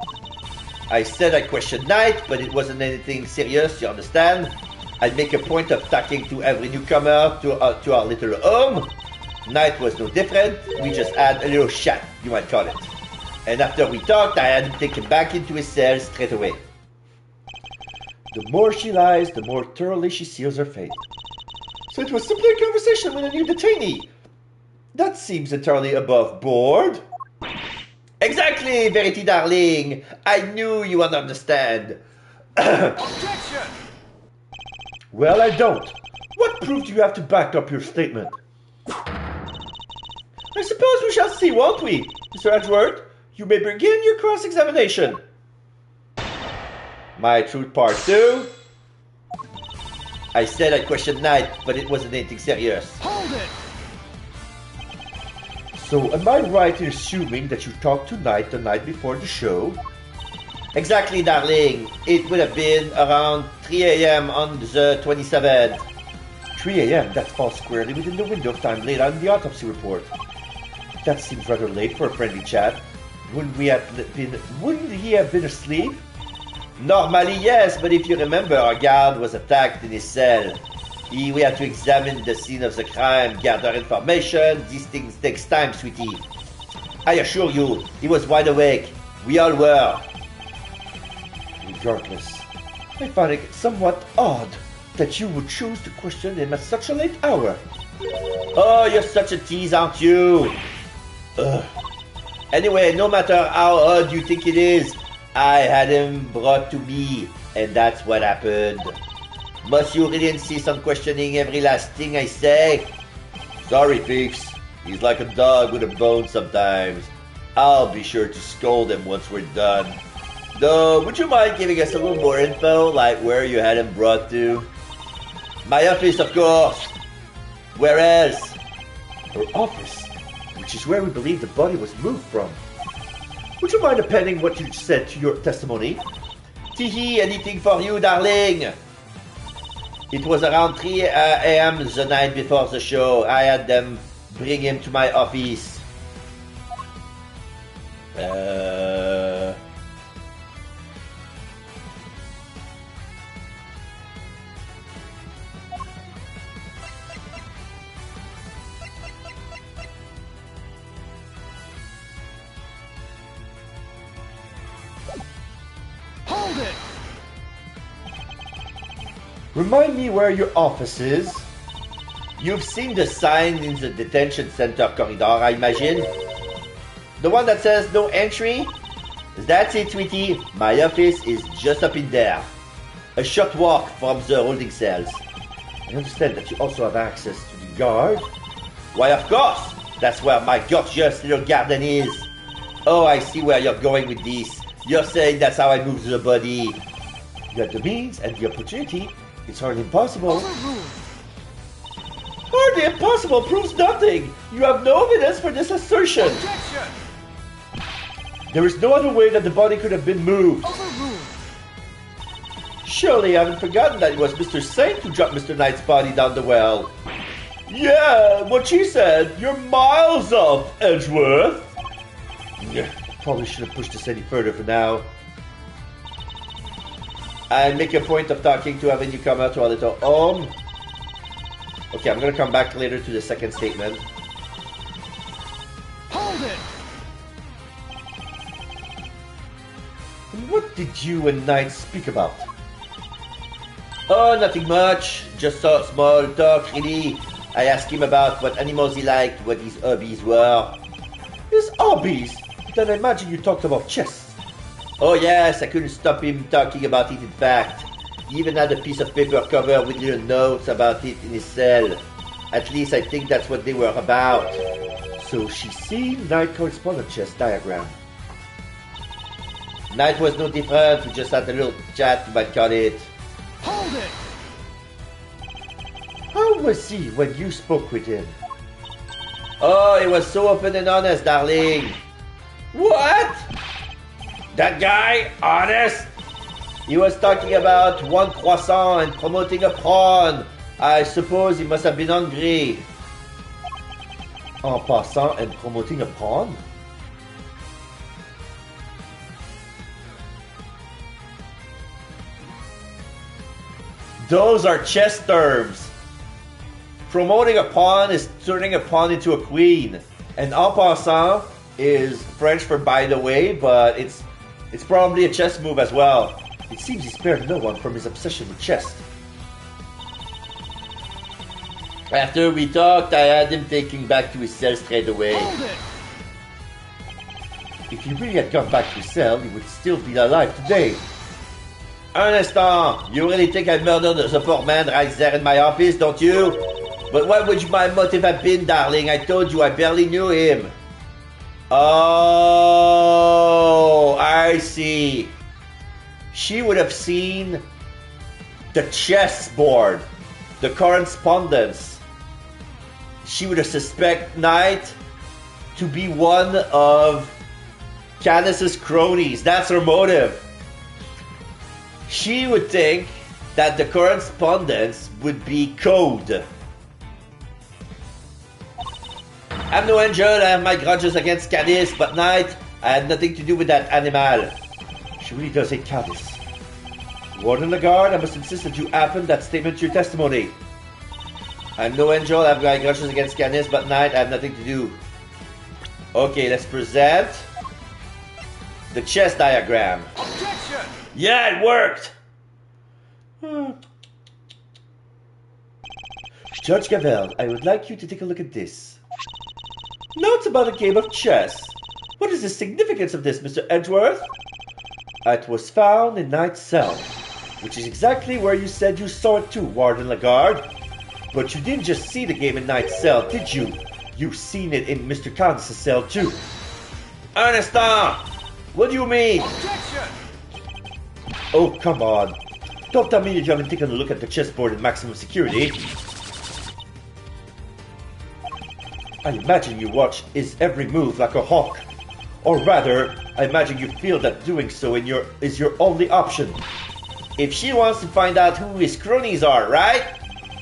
E: I said I questioned Knight, but it wasn't anything serious, you understand? I make a point of talking to every newcomer to our little home. Knight was no different, we just had a little chat, you might call it. And after we talked, I had him taken back into his cell straight away.
A: The more she lies, the more thoroughly she seals her fate. So it was simply a conversation with a new detainee. That seems entirely above board.
E: Exactly, Verity darling. I knew you would understand.
D: Objection!
A: Well, I don't. What proof do you have to back up your statement? I suppose we shall see, won't we? Mr. Edgeworth, you may begin your cross-examination.
E: My truth, part 2. I said I questioned Knight, but it wasn't anything serious.
D: Hold it!
A: So, am I right in assuming that you talked to Knight the night before the show?
E: Exactly, darling. It would have been around 3 a.m. on the 27th.
A: 3 a.m., that falls squarely within the window of time laid out in the autopsy report. That seems rather late for a friendly chat. Wouldn't he have been asleep?
E: Normally, yes, but if you remember, our guard was attacked in his cell. We had to examine the scene of the crime, gather information. These things takes time, sweetie. I assure you, he was wide awake. We all were.
A: Regardless, I find it somewhat odd that you would choose to question him at such a late hour.
E: Oh, you're such a tease, aren't you? Ugh. Anyway, no matter how odd you think it is, I had him brought to me, and that's what happened. Must you really insist on questioning every last thing I say? Sorry, Fix. He's like a dog with a bone sometimes. I'll be sure to scold him once we're done. Though, would you mind giving us a little more info, like where you had him brought to? My office, of course. Where else?
A: Her office, which is where we believe the body was moved from. Would you mind appending what you said to your testimony?
E: Teehee, anything for you, darling. It was around 3 a.m. the night before the show. I had them bring him to my office.
D: Hold it!
A: Remind me where your office is.
E: You've seen the sign in the detention center corridor, I imagine? The one that says no entry? That's it, sweetie. My office is just up in there. A short walk from the holding cells.
A: I understand that you also have access to the guard.
E: Why, of course! That's where my gorgeous little garden is. Oh, I see where you're going with this. You're saying that's how I move the body.
A: You have the means and the opportunity. It's hardly impossible.
D: Overruled.
A: Hardly impossible proves nothing. You have no evidence for this assertion.
D: Objection!
A: There is no other way that the body could have been moved.
D: Overruled.
A: Surely you haven't forgotten that it was Mr. Saint who dropped Mr. Knight's body down the well. Yeah, what she said. You're miles off, Edgeworth. Probably should have pushed this any further for now.
E: I make a point of talking to every newcomer to our little home. Okay, I'm gonna come back later to the second statement.
D: Hold it!
A: What did you and Knight speak about?
E: Oh, nothing much. Just so small talk, really. I asked him about what animals he liked, what his hobbies were.
A: His hobbies?
B: Then I imagine you talked about chess.
E: Oh yes, I couldn't stop him talking about it in fact. He even had a piece of paper covered with little notes about it in his cell. At least I think that's what they were about.
B: So she's seen Knight correspondent chess diagram.
E: Night was no different, we just had a little chat, you might call it.
D: Hold it!
B: How was he when you spoke with him?
E: Oh, he was so open and honest, darling. What? That guy? Honest? He was talking about one croissant and promoting a prawn. I suppose he must have been hungry.
B: En passant and promoting a prawn?
E: Those are chess terms. Promoting a pawn is turning a pawn into a queen. And en passant is French for by the way, but it's probably a chess move as well.
B: It seems he spared no one from his obsession with chess.
E: After we talked, I had him taken back to his cell straight away.
D: Hold it!
B: If he really had gone back to his cell, he would still be alive today.
E: Un instant, you really think I murdered the poor man right there in my office, don't you? But what would my motive have been, darling? I told you I barely knew him. Oh, I see. She would have seen the chessboard, the correspondence. She would have suspected Knight to be one of Candace's cronies. That's her motive. She would think that the correspondence would be code. I'm no angel, I have my grudges against Candice, but Knight, I had nothing to do with that animal.
B: She really does hate Candice. Warden Lagarde, I must insist that you append that statement to your testimony.
E: I'm no angel, I have my grudges against Candice, but Knight, I have nothing to do. Okay, let's present the chess diagram.
D: Objection!
E: Yeah, it worked!
B: Judge Gavel, I would like you to take a look at this. Notes about a game of chess. What is the significance of this, Mr. Edgeworth? It was found in Knight's cell, which is exactly where you said you saw it too, Warden Lagarde. But you didn't just see the game in Knight's cell, did you? You've seen it in Mr. Candace's cell too.
E: Un instant! What do you mean?
D: Objection!
B: Oh, come on. Don't tell me that you haven't taken a look at the chessboard in maximum security. I imagine you watch his every move like a hawk. Or rather, I imagine you feel that doing so is your only option.
E: If she wants to find out who his cronies are, right?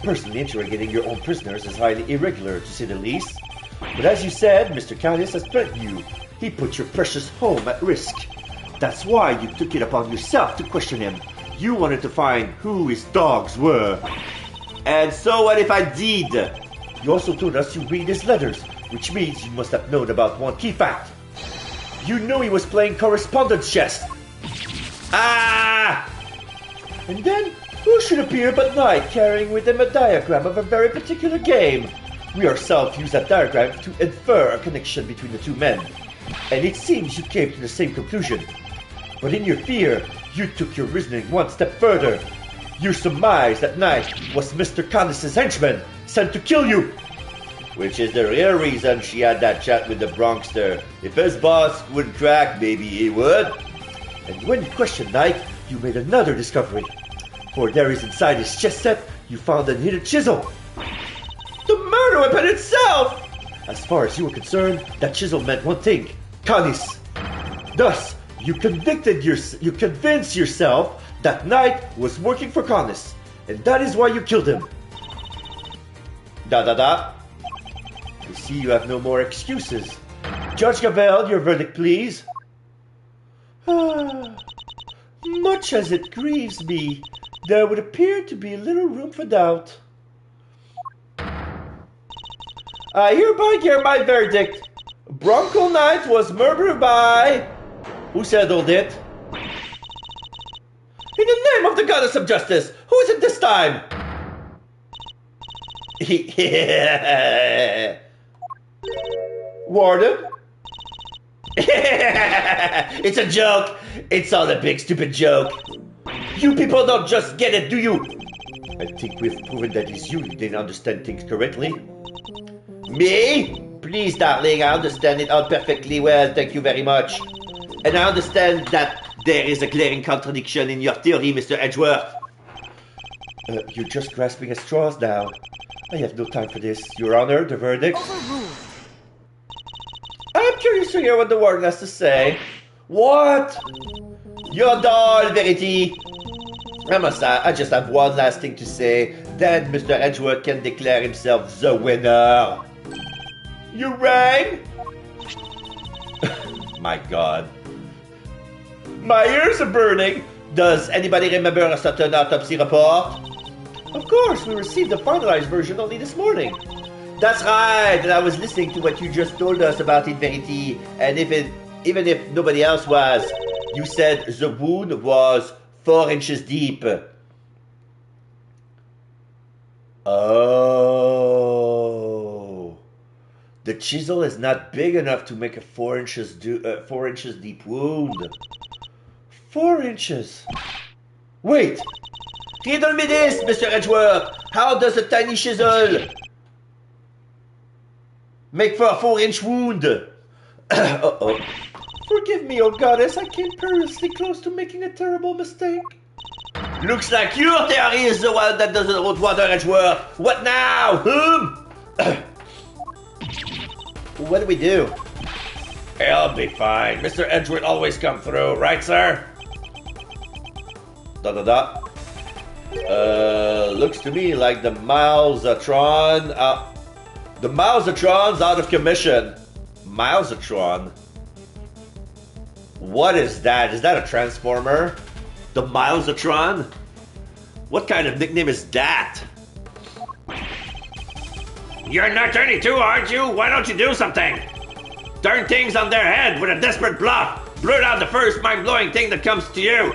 B: Personally, interrogating your own prisoners is highly irregular, to say the least. But as you said, Mr. Candice has threatened you. He put your precious home at risk. That's why you took it upon yourself to question him. You wanted to find who his dogs were.
E: And so what if I did?
B: You also told us you read his letters, which means you must have known about one key fact. You knew he was playing correspondence chess.
E: Ah!
B: And then, who should appear but Knight carrying with him a diagram of a very particular game? We ourselves use that diagram to infer a connection between the two men. And it seems you came to the same conclusion. But in your fear, you took your reasoning one step further. You surmised that Knight was Mr. Candace's henchman, sent to kill you.
E: Which is the real reason she had that chat with the Bronxster. If his boss would crack, maybe he would.
B: And when you questioned Knight, you made another discovery. For there is inside his chess set, you found a hidden chisel.
E: The murder weapon itself!
B: As far as you were concerned, that chisel meant one thing, Candice. Thus, you convinced yourself that Knight was working for Candice, and that is why you killed him.
E: Da.
B: You see, you have no more excuses. Judge Gavel, your verdict, please. Much as it grieves me, there would appear to be little room for doubt.
E: I hereby give my verdict. Bronco Knight was murdered by... Who settled it? In the name of the goddess of justice, who is it this time?
B: Warden?
E: It's a joke. It's all a big stupid joke. You people don't just get it, do you?
A: I think we've proven that it's you who didn't understand things correctly.
E: Me? Please, darling, I understand it all perfectly well, thank you very much. And I understand that there is a glaring contradiction in your theory, Mr. Edgeworth.
A: You're just grasping at straws now. I have no time for this. Your Honor, the verdict?
E: I'm curious to hear what the warden has to say. What? Your doll, Verity. I just have one last thing to say. Then Mr. Edgeworth can declare himself the winner. You rang? My God. My ears are burning. Does anybody remember a certain autopsy report? Of course, we received the finalized version only this morning. That's right, and I was listening to what you just told us about it, Verity, and even if nobody else was, you said the wound was 4 inches deep. Oh. The chisel is not big enough to make a 4 inches deep wound. 4 inches. Wait. Riddle me this, Mr. Edgeworth. How does a tiny chisel make for a 4-inch wound? Uh-oh.
A: Forgive me, oh goddess, I came perilously close to making a terrible mistake.
E: Looks like your theory is the one that doesn't hold water, Edgeworth. What now? What do we do? I'll be fine. Mr. Edgeworth always come through, right, sir? Looks to me like the Milesatron's out of commission. Milesatron? What is that? Is that a transformer? The Milesatron? What kind of nickname is that? You're not 32, aren't you? Why don't you do something? Turn things on their head with a desperate bluff. Blurt out the first mind-blowing thing that comes to you.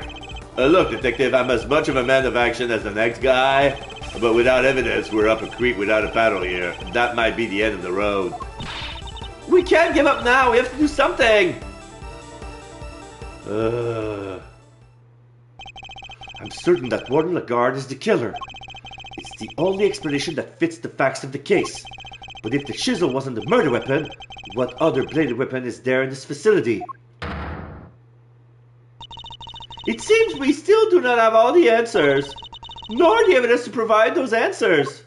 A: Look, Detective, I'm as much of a man of action as the next guy, but without evidence, we're up a creek without a paddle here. That might be the end of the road.
E: We can't give up now. We have to do something.
A: I'm certain that Warden Lagarde is the killer. It's the only explanation that fits the facts of the case. But if the chisel wasn't the murder weapon, what other bladed weapon is there in this facility?
E: It seems we still do not have all the answers, nor the evidence to provide those answers.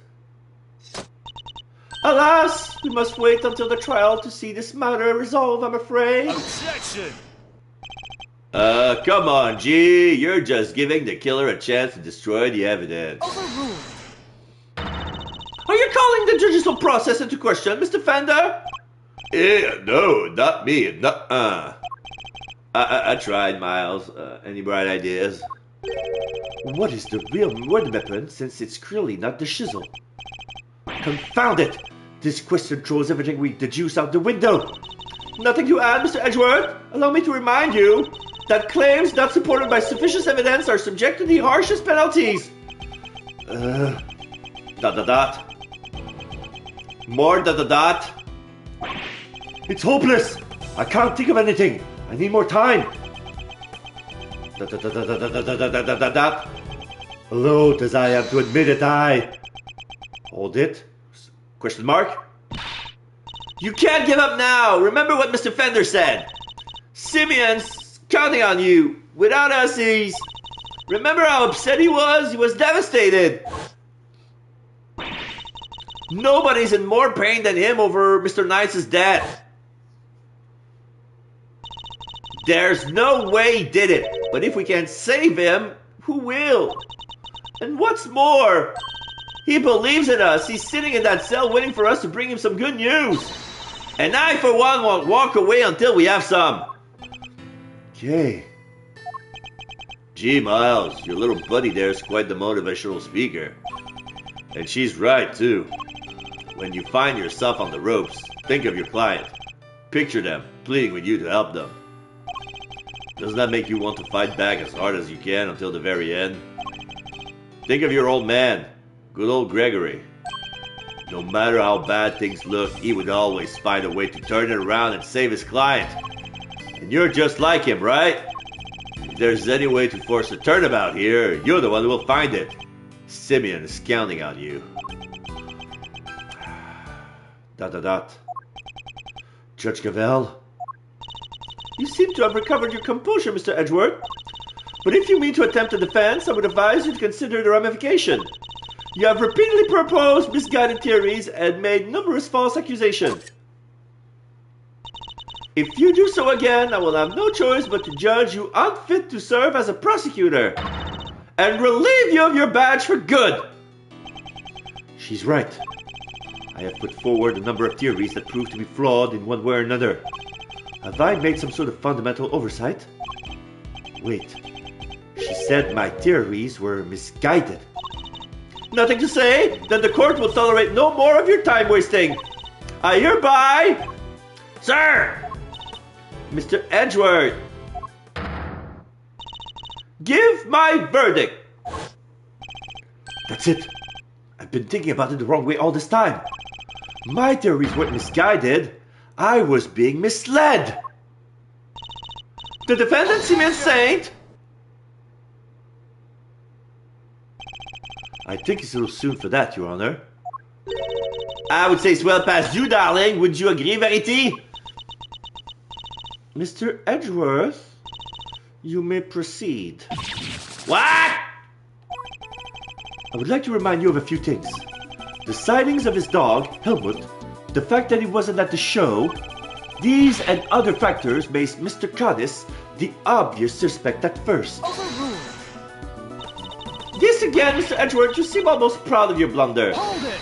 E: Alas, we must wait until the trial to see this matter resolved, I'm afraid.
D: Objection!
A: Come on, G. You're just giving the killer a chance to destroy the evidence.
D: Overruled.
E: Are you calling the judicial process into question, Mr. Fender?
A: No, not me. I tried, Miles. Any bright ideas? What is the real murder weapon, since it's clearly not the chisel? Confound it! This question throws everything we deduce out the window.
E: Nothing to add, Mr. Edgeworth. Allow me to remind you that claims not supported by sufficient evidence are subject to the harshest penalties. More ...
A: It's hopeless! I can't think of anything. I need more time. Hello, does I have to admit it? Hold it.
E: Question mark? You can't give up now. Remember what Mr. Fender said. Simeon's counting on you. Without us, he's... Remember how upset he was? He was devastated. Nobody's in more pain than him over Mr. Knight's death. There's no way he did it. But if we can't save him, who will? And what's more, he believes in us. He's sitting in that cell waiting for us to bring him some good news. And I, for one, won't walk away until we have some.
A: Okay. Gee, Miles, your little buddy there is quite the motivational speaker. And she's right, too. When you find yourself on the ropes, think of your client. Picture them pleading with you to help them. Doesn't that make you want to fight back as hard as you can until the very end? Think of your old man, good old Gregory. No matter how bad things look, he would always find a way to turn it around and save his client. And you're just like him, right? If there's any way to force a turnabout here, you're the one who will find it. Simeon is counting on you. ... Judge Gavel? You seem to have recovered your composure, Mr. Edgeworth. But if you mean to attempt a defense, I would advise you to consider the ramification. You have repeatedly proposed misguided theories and made numerous false accusations. If you do so again, I will have no choice but to judge you unfit to serve as a prosecutor and relieve you of your badge for good. She's right. I have put forward a number of theories that prove to be flawed in one way or another. Have I made some sort of fundamental oversight? Wait. She said my theories were misguided. Nothing to say? Then the court will tolerate no more of your time wasting. I hereby... Sir! Mr. Edgeworth! Give my verdict! That's it. I've been thinking about it the wrong way all this time. My theories weren't misguided. I was being misled. The defendant Simeon Saint... I think it's a little soon for that, Your Honor. I would say it's well past due, darling. Would you agree, Verity? Mr. Edgeworth, you may proceed. What? I would like to remind you of a few things. The sightings of his dog, Helmut, the fact that he wasn't at the show, these and other factors made Mr. Codice the obvious suspect at first. This again, Mr. Edgeworth, you seem almost proud of your blunder.
D: Hold it!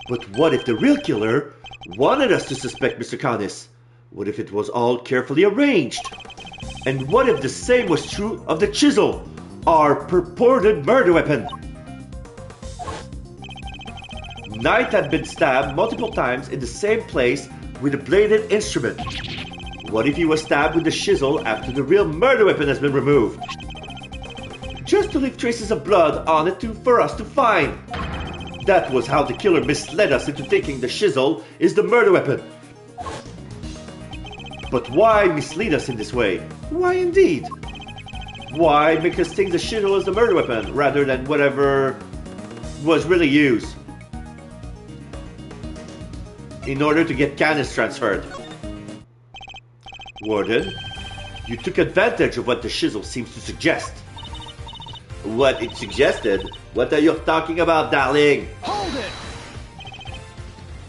A: But what if the real killer wanted us to suspect Mr. Codice? What if it was all carefully arranged? And what if the same was true of the chisel, our purported murder weapon? Knight had been stabbed multiple times in the same place with a bladed instrument. What if he was stabbed with the chisel after the real murder weapon has been removed? Just to leave traces of blood on it for us to find. That was how the killer misled us into thinking the chisel is the murder weapon. But why mislead us in this way? Why indeed? Why make us think the chisel is the murder weapon rather than whatever was really used? In order to get Canis transferred. Warden, you took advantage of what the chisel seems to suggest. What it suggested? What are you talking about, darling?
D: Hold it!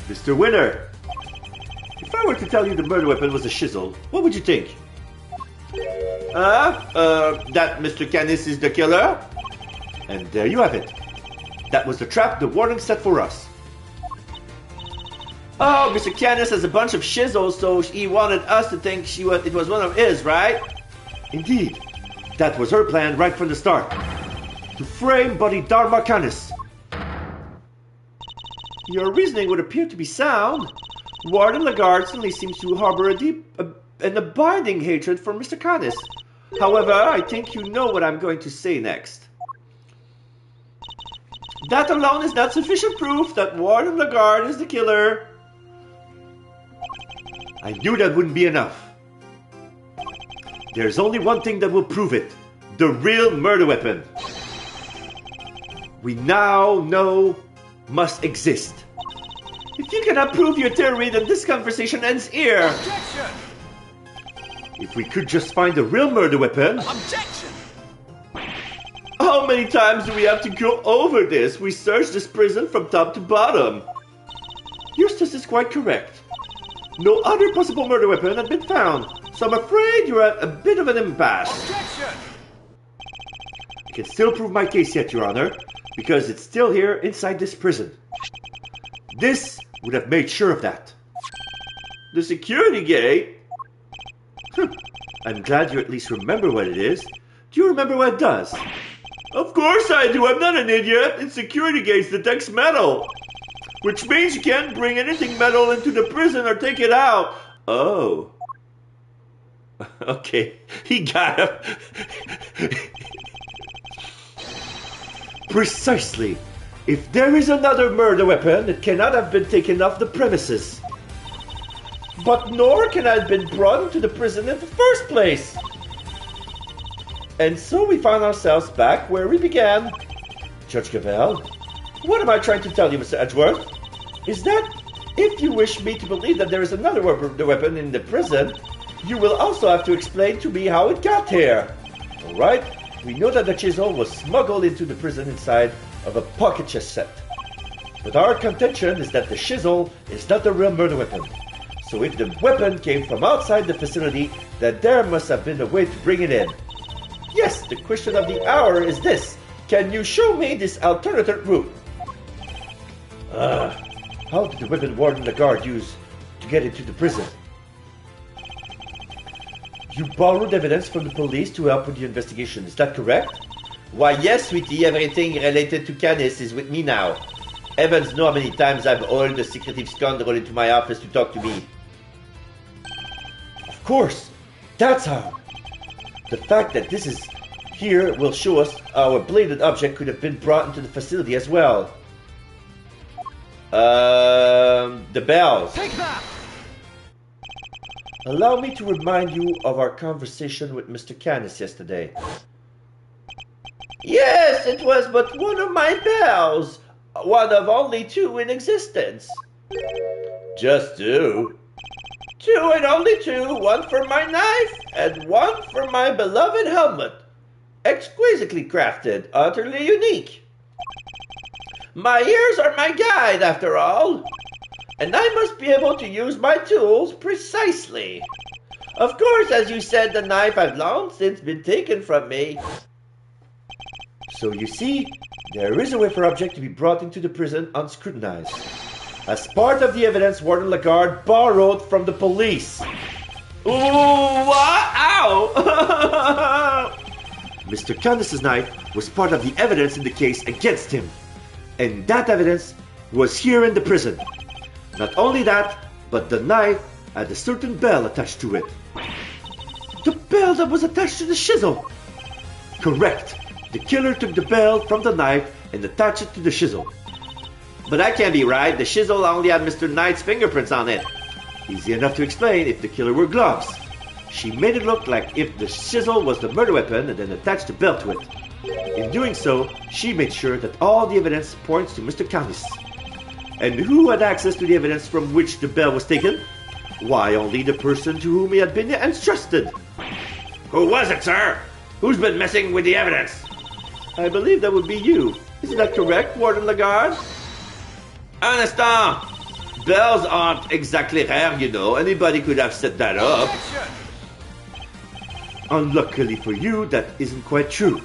A: Mr. Winner, if I were to tell you the murder weapon was a chisel, what would you think? That Mr. Canis is the killer? And there you have it. That was the trap the warden set for us. Oh, Mr. Canis has a bunch of chisels, so he wanted us to think it was one of his, right? Indeed. That was her plan right from the start. To frame Buddy Dharma Canis. Your reasoning would appear to be sound. Warden Lagarde suddenly seems to harbor a deep and abiding hatred for Mr. Canis. However, I think you know what I'm going to say next. That alone is not sufficient proof that Warden Lagarde is the killer. I knew that wouldn't be enough. There's only one thing that will prove it. The real murder weapon. We now know must exist. If you cannot prove your theory, then this conversation ends here.
D: Objection!
A: If we could just find the real murder weapon...
D: Objection!
A: How many times do we have to go over this? We searched this prison from top to bottom. Eustace is quite correct. No other possible murder weapon had been found, so I'm afraid you're at a bit of an impasse.
D: Objection!
A: I can still prove my case yet, Your Honor, because it's still here inside this prison. This would have made sure of that. The security gate? I'm glad you at least remember what it is. Do you remember what it does? Of course I do, I'm not an idiot. Its security gates detects metal. Which means you can't bring anything metal into the prison or take it out. Oh. Okay, he got him. Precisely. If there is another murder weapon, it cannot have been taken off the premises. but nor can I have been brought into the prison in the first place. And so we found ourselves back where we began. Judge Gavelle, what am I trying to tell you, Mr. Edgeworth? Is that if you wish me to believe that there is another weapon in the prison, you will also have to explain to me how it got here. Alright, we know that the chisel was smuggled into the prison inside of a pocket chess set. But our contention is that the chisel is not the real murder weapon. So if the weapon came from outside the facility, then there must have been a way to bring it in. Yes, the question of the hour is this. Can you show me this alternative route? How did the weapon Warden Lagarde use to get into the prison? You borrowed evidence from the police to help with the investigation, is that correct? Why yes, sweetie, everything related to Canis is with me now. Heavens know how many times I've oiled the secretive scoundrel into my office to talk to me. Of course, that's how. The fact that this is here will show us how a bladed object could have been brought into the facility as well. The bells.
D: Take that!
A: Allow me to remind you of our conversation with Mr. Canis yesterday. Yes, it was but one of my bells. One of only two in existence. Just two? Two and only two. One for my knife and one for my beloved helmet. Exquisitely crafted, utterly unique. My ears are my guide, after all. And I must be able to use my tools precisely. Of course, as you said, the knife I've long since been taken from me. So you see, there is a way for object to be brought into the prison unscrutinized. As part of the evidence Warden Lagarde borrowed from the police. Ooh, ow! Mr. Canis's knife was part of the evidence in the case against him. And that evidence was here in the prison. Not only that, but the knife had a certain bell attached to it. The bell that was attached to the chisel! Correct. The killer took the bell from the knife and attached it to the chisel. But that can't be right. The chisel only had Mr. Knight's fingerprints on it. Easy enough to explain if the killer wore gloves. She made it look like if the chisel was the murder weapon and then attached the bell to it. In doing so, she made sure that all the evidence points to Mr. Canis. And who had access to the evidence from which the bell was taken? Why, only the person to whom he had been entrusted.
E: Who was it, sir? Who's been messing with the evidence?
A: I believe that would be you. Isn't that correct, Warden Lagarde?
E: Un instant! Bells aren't exactly rare, you know. Anybody could have set that up.
D: Action!
A: Unluckily for you, that isn't quite true.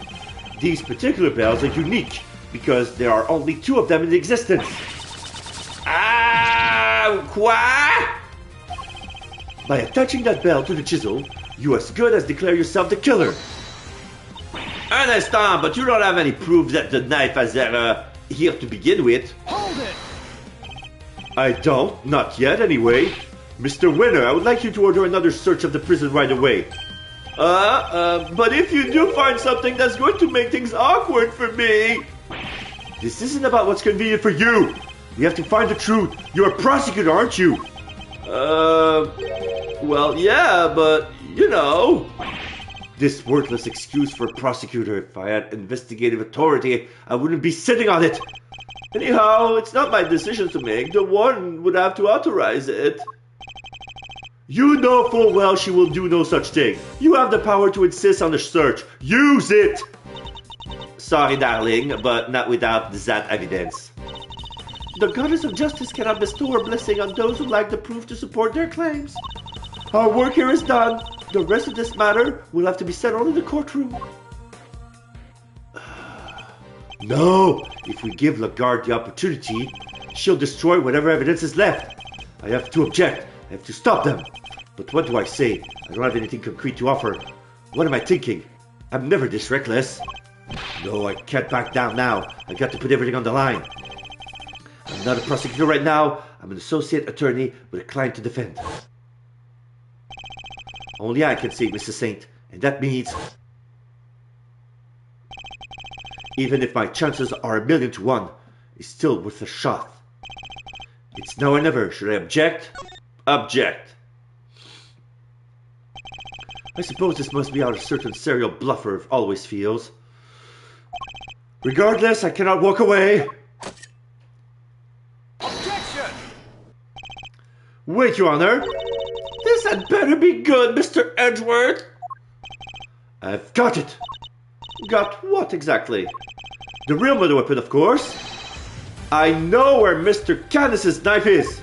A: These particular bells are unique because there are only two of them in existence.
E: Ah, quoi?
A: By attaching that bell to the chisel, you as good as declare yourself the killer.
E: Un instant, but you don't have any proof that the knife was here to begin with.
D: Hold it!
A: I don't, not yet anyway. Mr. Winner, I would like you to order another search of the prison right away. But if you do find something that's going to make things awkward for me... This isn't about what's convenient for you. We have to find the truth. You're a prosecutor, aren't you? Well, yeah, but, you know... This worthless excuse for a prosecutor. If I had investigative authority, I wouldn't be sitting on it. Anyhow, it's not my decision to make. The warden would have to authorize it. You know full well she will do no such thing. You have the power to insist on the search. Use it!
E: Sorry, darling, but not without that evidence.
A: The goddess of justice cannot bestow her blessing on those who lack the proof to support their claims. Our work here is done. The rest of this matter will have to be settled in the courtroom. No! If we give Lagarde the opportunity, she'll destroy whatever evidence is left. I have to object. I have to stop them. But what do I say? I don't have anything concrete to offer. What am I thinking? I'm never this reckless. No, I can't back down now. I've got to put everything on the line. I'm not a prosecutor right now. I'm an associate attorney with a client to defend. Only I can save Mrs. Saint, and that means... Even if my chances are 1,000,000 to 1, it's still worth a shot. It's now or never. Should I object?
E: Object.
A: I suppose this must be how a certain serial bluffer always feels. Regardless, I cannot walk away.
D: Objection!
A: Wait, Your Honor. This had better be good, Mr. Edgeworth. I've got it. Got what exactly? The real murder weapon, of course. I know where Mr. Canis's knife is.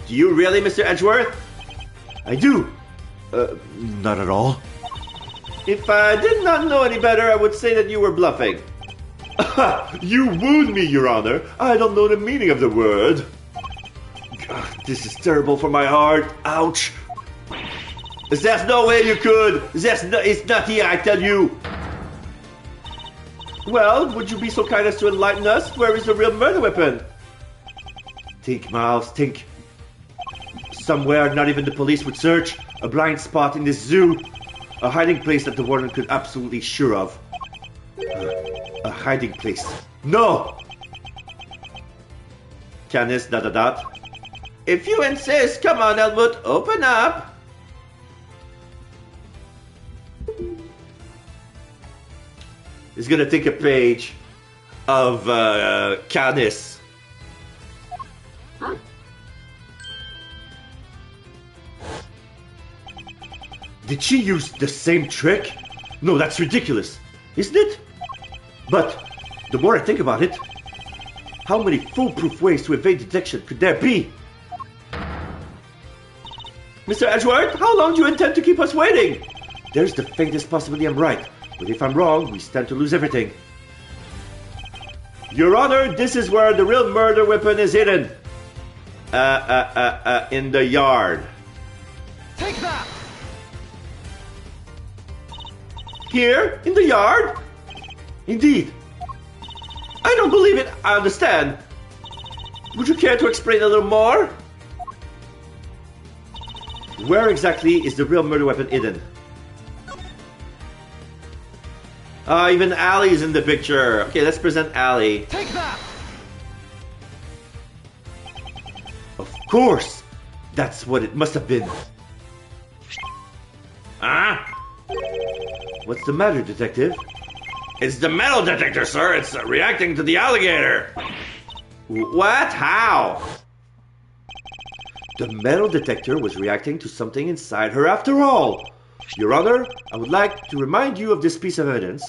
A: Do you really, Mr. Edgeworth? I do. Not at all. If I did not know any better, I would say that you were bluffing. You wooed me, Your Honor. I don't know the meaning of the word. God, this is terrible for my heart. Ouch. There's no way you could. It's not here, I tell you. Well, would you be so kind as to enlighten us? Where is the real murder weapon? Think, Miles, think. Somewhere not even the police would search. A blind spot in this zoo. A hiding place that the warden could absolutely sure of. A hiding place. No! Canis, ... If you insist, come on, Elwood, open up. He's gonna take a page of Canis. Did she use the same trick? No, that's ridiculous, isn't it? But the more I think about it, how many foolproof ways to evade detection could there be? Mr. Edgeworth, how long do you intend to keep us waiting? There's the faintest possibility I'm right, but if I'm wrong, we stand to lose everything. Your Honor, this is where the real murder weapon is hidden. In the yard.
D: Take that!
A: Here? In the yard? Indeed. I don't believe it. I understand. Would you care to explain a little more? Where exactly is the real murder weapon hidden? Even Allie is in the picture. Okay, let's present Allie.
D: Take that!
A: Of course! That's what it must have been.
E: Ah?
A: What's the matter, detective?
E: It's the metal detector, sir. It's reacting to the alligator.
A: What? How? The metal detector was reacting to something inside her after all. Your Honor, I would like to remind you of this piece of evidence.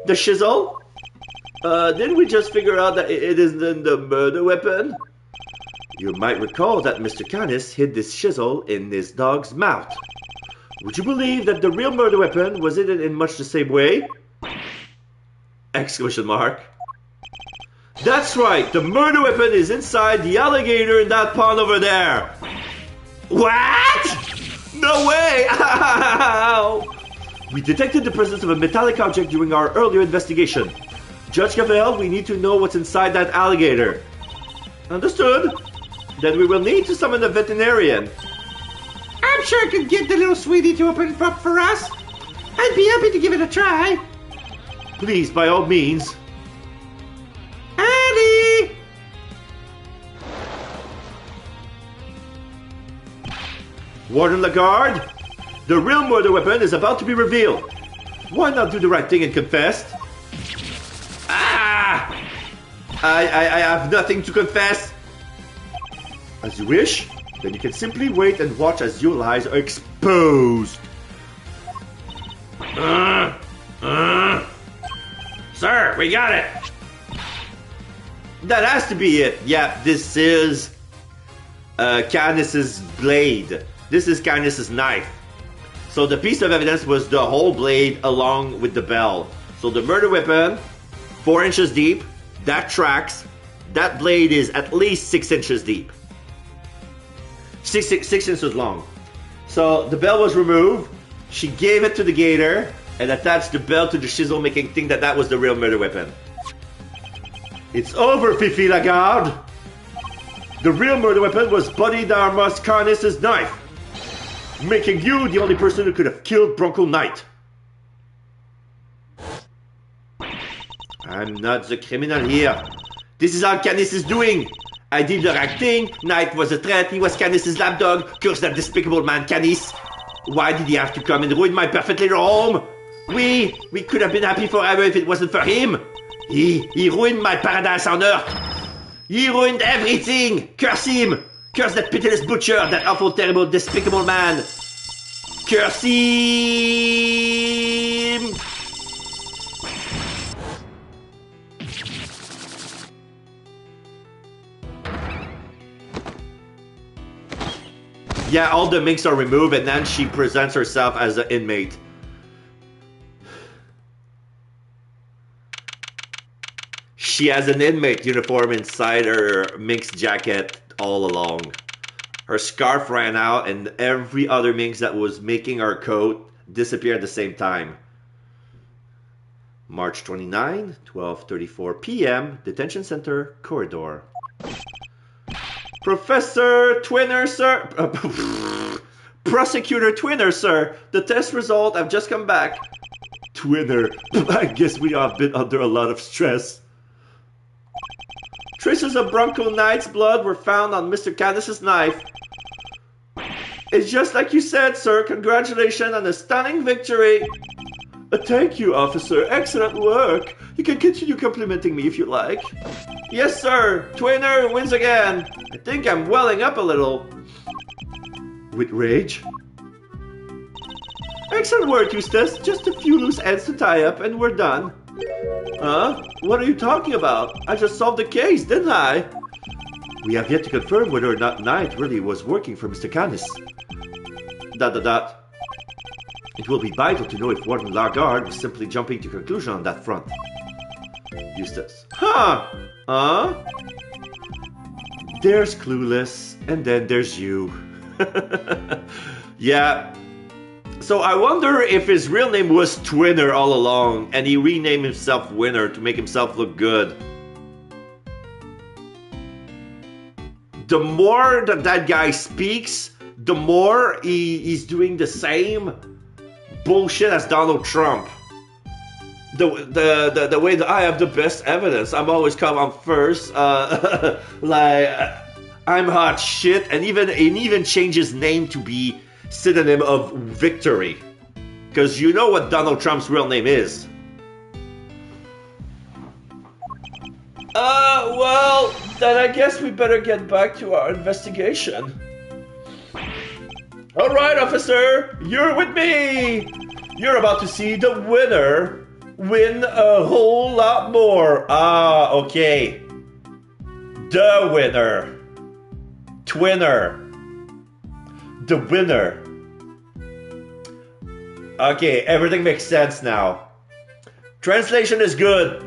A: The chisel? Didn't we just figure out that it isn't the murder weapon? You might recall that Mr. Canis hid this chisel in his dog's mouth. Would you believe that the real murder weapon was hidden in much the same way? Exclamation mark. That's right, the murder weapon is inside the alligator in that pond over there. What? No way! Ow! We detected the presence of a metallic object during our earlier investigation. Judge Gavel, we need to know what's inside that alligator. Understood? Then we will need to summon a veterinarian.
C: I'm sure I could get the little sweetie to open it up for us. I'd be happy to give it a try.
A: Please, by all means.
C: Annie!
A: Warden Lagarde, the real murder weapon is about to be revealed. Why not do the right thing and confess? Ah! I have nothing to confess. As you wish, then you can simply wait and watch as your lies are exposed.
E: Sir, we got it.
A: That has to be it. Yeah, this is Canis's blade. This is Canis's knife. So the piece of evidence was the whole blade along with the bell. So the murder weapon, 4 inches deep, that tracks. That blade is at least 6 inches deep. 6 inches long. So the bell was removed. She gave it to the gator and attached the bell to the chisel, making think that that was the real murder weapon. It's over, Fifi Lagarde. The real murder weapon was Buddy Darmus Canis's knife, making you the only person who could have killed Bronco Knight. I'm not the criminal here. This is all Canis is doing. I did the right thing. Knight was a threat. He was Canis's lapdog. Curse that despicable man, Canis.
E: Why did he have to come and ruin my perfect little home? We could have been happy forever if it wasn't for him. He ruined my paradise on earth. He ruined everything. Curse him. Curse that pitiless butcher, that awful, terrible, despicable man. Curse him. Yeah, all the minks are removed and then she presents herself as an inmate. She has an inmate uniform inside her minx jacket all along. Her scarf ran out and every other minx that was making her coat disappeared at the same time. March 29, 12:34 p.m., Detention Center corridor. Professor Twinner, sir. Prosecutor Twinner, sir. The test result have just come back.
B: Twinner, I guess we have been under a lot of stress.
E: Traces of Bronco Knight's blood were found on Mr. Caddis's knife. It's just like you said, sir. Congratulations on a stunning victory.
B: Thank you, officer. Excellent work. You can continue complimenting me if you like.
E: Yes, sir. Twinner wins again. I think I'm welling up a little.
B: With rage?
E: Excellent work, Eustace. Just a few loose ends to tie up and we're done. Huh? What are you talking about? I just solved the case, didn't I?
B: We have yet to confirm whether or not Knight really was working for Mr. Canis. ... It will be vital to know if Warden Lagarde was simply jumping to conclusion on that front. Eustace.
E: Huh?
B: There's Clueless, and then there's you.
E: Yeah. So I wonder if his real name was Twinner all along, and he renamed himself Winner to make himself look good. The more that guy speaks, the more he's doing the same bullshit as Donald Trump. The way that I have the best evidence, I'm always come on first. Like I'm hot shit, and even change his name to be synonym of victory, because you know what Donald Trump's real name is. Well, then I guess we better get back to our investigation. All right, officer, you're with me. You're about to see the winner win a whole lot more. Ah, okay. The winner. Twinner. The winner. Okay, everything makes sense now. Translation is good.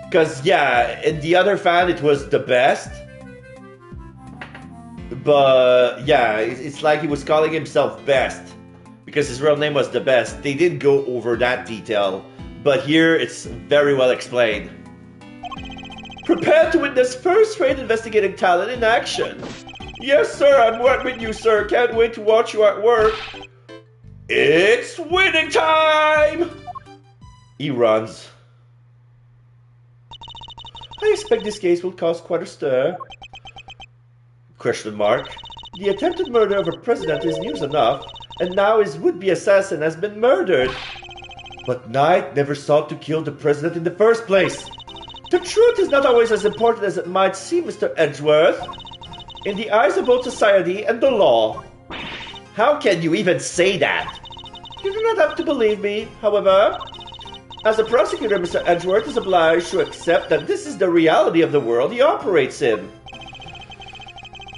E: Because, yeah, in the other fan, it was the best. But, yeah, it's like he was calling himself best. Because his real name was the best. They didn't go over that detail. But here, it's very well explained. Prepare to witness first-rate investigating talent in action. Yes, sir, I'm right with you, sir. Can't wait to watch you at work. It's winning time! He runs. I expect this case will cause quite a stir. Question mark. The attempted murder of a president is news enough, and now his would-be assassin has been murdered. But Knight never sought to kill the president in the first place. The truth is not always as important as it might seem, Mr. Edgeworth. In the eyes of both society and the law. How can you even say that? You do not have to believe me, however. As a prosecutor, Mr. Edgeworth is obliged to accept that this is the reality of the world he operates in.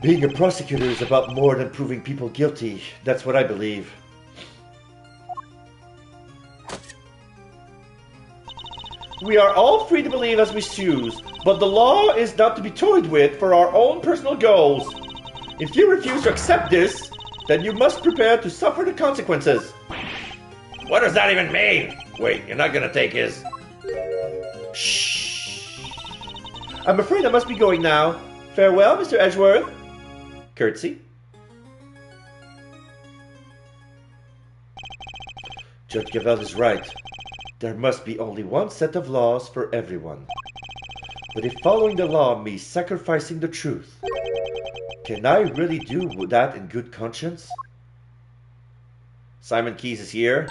E: Being a prosecutor is about more than proving people guilty. That's what I believe. We are all free to believe as we choose, but the law is not to be toyed with for our own personal goals. If you refuse to accept this, then you must prepare to suffer the consequences. What does that even mean? Wait, you're not gonna take his... Shh. I'm afraid I must be going now. Farewell, Mr. Edgeworth. Curtsy. Judge Gavelle is right. There must be only one set of laws for everyone. But if following the law means sacrificing the truth,
A: Can I really do that in good conscience? Simon Keys is here.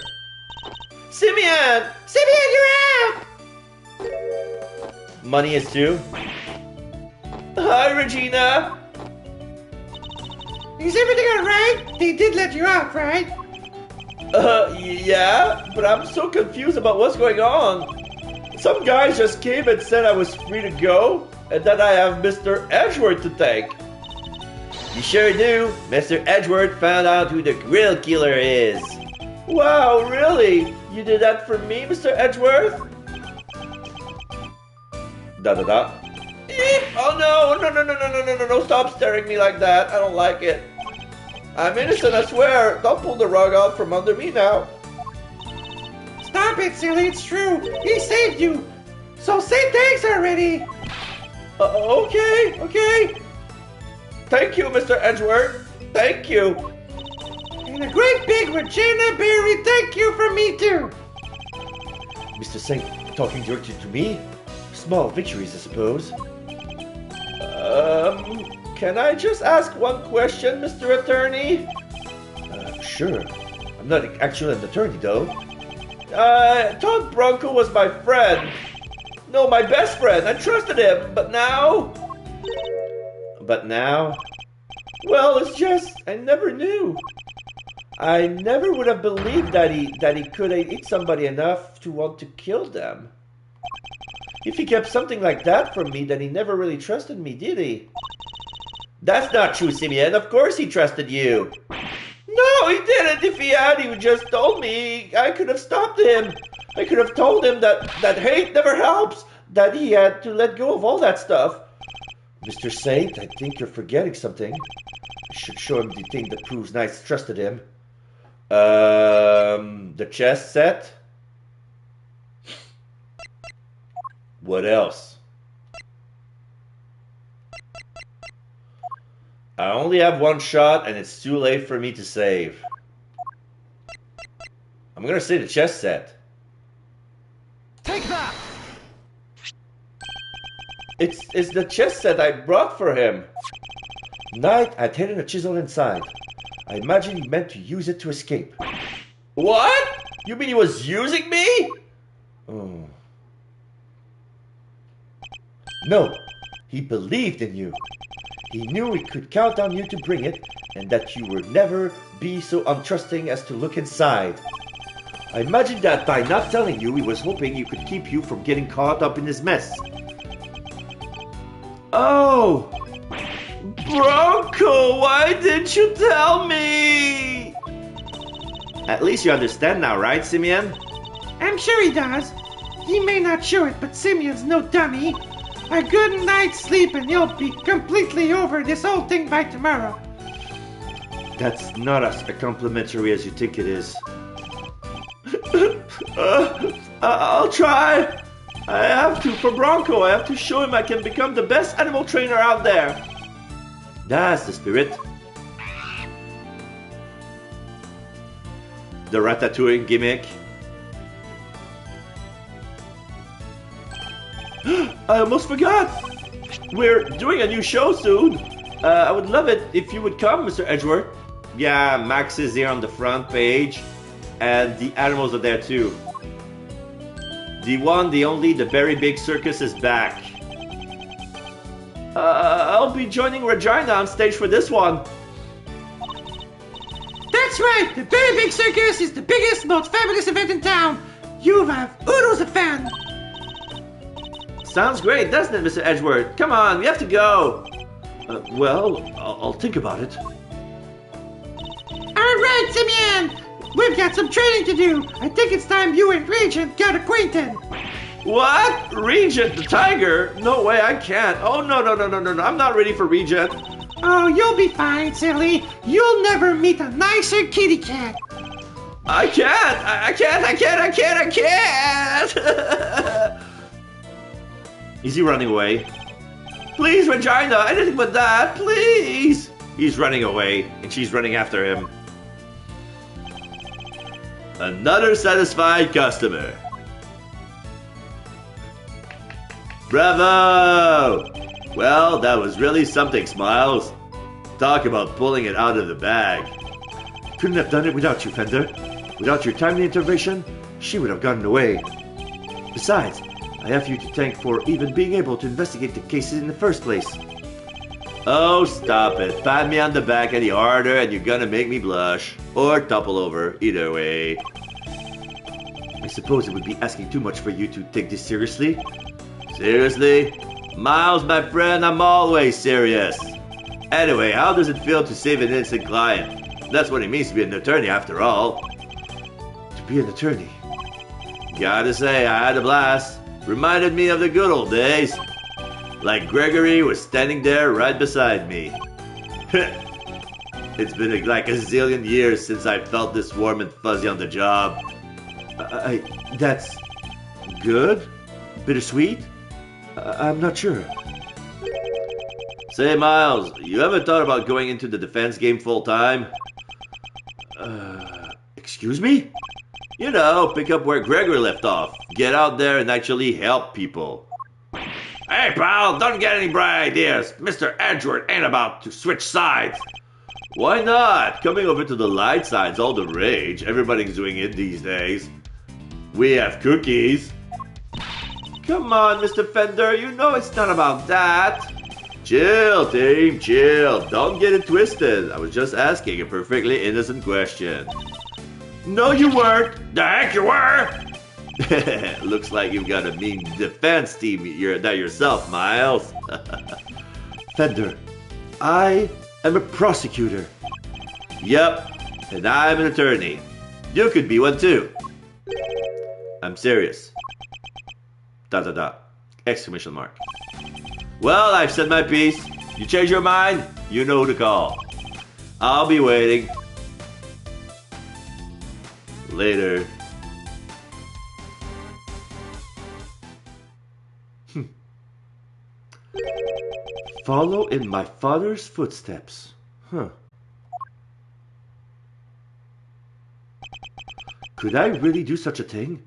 A: Simeon!
C: Simeon, you're out!
A: Money is due. Hi, Regina!
C: Is everything alright? They did let you out, right?
A: Yeah, but I'm so confused about what's going on. Some guys just came and said I was free to go, and that I have Mr. Edgeworth to thank. You sure do. Mr. Edgeworth found out who the real killer is. Wow, really? You did that for me, Mr. Edgeworth? Da-da-da. Eep! Oh no, stop staring at me like that. I don't like it. I'm innocent, I swear. Don't pull the rug out from under me now.
C: Stop it, silly, it's true. He saved you. So say thanks already.
A: Okay. Thank you, Mr. Edgeworth. Thank you.
C: And a great big Regina Berry thank you from me too.
A: Mr. Saint, talking directly to me? Small victories, I suppose. Can I just ask one question, Mr. Attorney? Sure. I'm not actually an attorney, though. Todd Bronco was my friend. No, my best friend. I trusted him, but now... Well, it's just, I never knew. I never would have believed that he could eat somebody enough to want to kill them. If he kept something like that from me, then he never really trusted me, did he? That's not true, Simeon. Of course he trusted you. No, he didn't. If he had, he would just told me. I could have stopped him. I could have told him that hate never helps, that he had to let go of all that stuff. Mr. Saint, I think you're forgetting something. I should show him the thing that proves Knights trusted him. The chess set? What else? I only have one shot and it's too late for me to save. I'm gonna say the chess set.
D: Take that!
A: It's the chess set I brought for him. Knight had hidden a chisel inside. I imagine he meant to use it to escape. What? You mean he was using me? Oh. No, he believed in you. He knew he could count on you to bring it, and that you would never be so untrusting as to look inside. I imagine that by not telling you, he was hoping you could keep you from getting caught up in his mess. Oh! Bronco, why didn't you tell me? At least you understand now, right, Simeon?
C: I'm sure he does. He may not show it, but Simeon's no dummy. A good night's sleep and you'll be completely over this whole thing by tomorrow.
A: That's not as complimentary as you think it is. I'll try. I have to for Bronco. I have to show him I can become the best animal trainer out there. That's the spirit. The ratatouille gimmick. I almost forgot. We're doing a new show soon. I would love it if you would come, Mr. Edgeworth. Yeah, Max is here on the front page. And the animals are there too. The one, the only, the very big circus is back. I'll be joining Regina on stage for this one.
C: That's right, the Very Big Circus is the biggest, most fabulous event in town. You have Udo's a fan.
A: Sounds great, doesn't it, Mr. Edgeworth? Come on, we have to go. Well, I'll think about it.
C: Alright, Simeon. We've got some training to do. I think it's time you and Regent got acquainted.
A: What? Regent the tiger? No way, I can't. Oh, no. I'm not ready for Regent.
C: Oh, you'll be fine, silly. You'll never meet a nicer kitty cat.
A: I can't. Is he running away? Please, Regina, anything but that, please. He's running away, and she's running after him. Another satisfied customer. Bravo! Well, that was really something, Smiles. Talk about pulling it out of the bag.
B: Couldn't have done it without you, Fender. Without your timely intervention, she would have gotten away. Besides, I have you to thank for even being able to investigate the cases in the first place.
A: Oh, stop it. Pat me on the back any harder and you're gonna make me blush. Or topple over, either way.
B: I suppose it would be asking too much for you to take this seriously.
A: Seriously? Miles, my friend, I'm always serious. Anyway, how does it feel to save an innocent client? That's what it means to be an attorney after all.
B: To be an attorney?
A: Gotta say, I had a blast. Reminded me of the good old days. Like Gregory was standing there right beside me. It's been like a zillion years since I felt this warm and fuzzy on the job.
B: That's good? Bittersweet? I'm not sure.
A: Say, Miles, you ever thought about going into the defense game full time?
B: Excuse me?
A: You know, pick up where Gregory left off. Get out there and actually help people. Hey, pal, don't get any bright ideas. Mr. Edgeworth ain't about to switch sides. Why not? Coming over to the light side's all the rage. Everybody's doing it these days. We have cookies. Come on, Mr. Fender, you know it's not about that. Chill, team, chill. Don't get it twisted. I was just asking a perfectly innocent question.
B: No, you weren't.
A: The heck you were? Looks like you've got a mean defense team that yourself, Miles.
B: Fender, I am a prosecutor.
A: Yep, and I'm an attorney. You could be one too. I'm serious. ... Exclamation mark. Well, I've said my piece. You change your mind, you know who to call. I'll be waiting. Later.
B: Follow in my father's footsteps. Huh. Could I really do such a thing?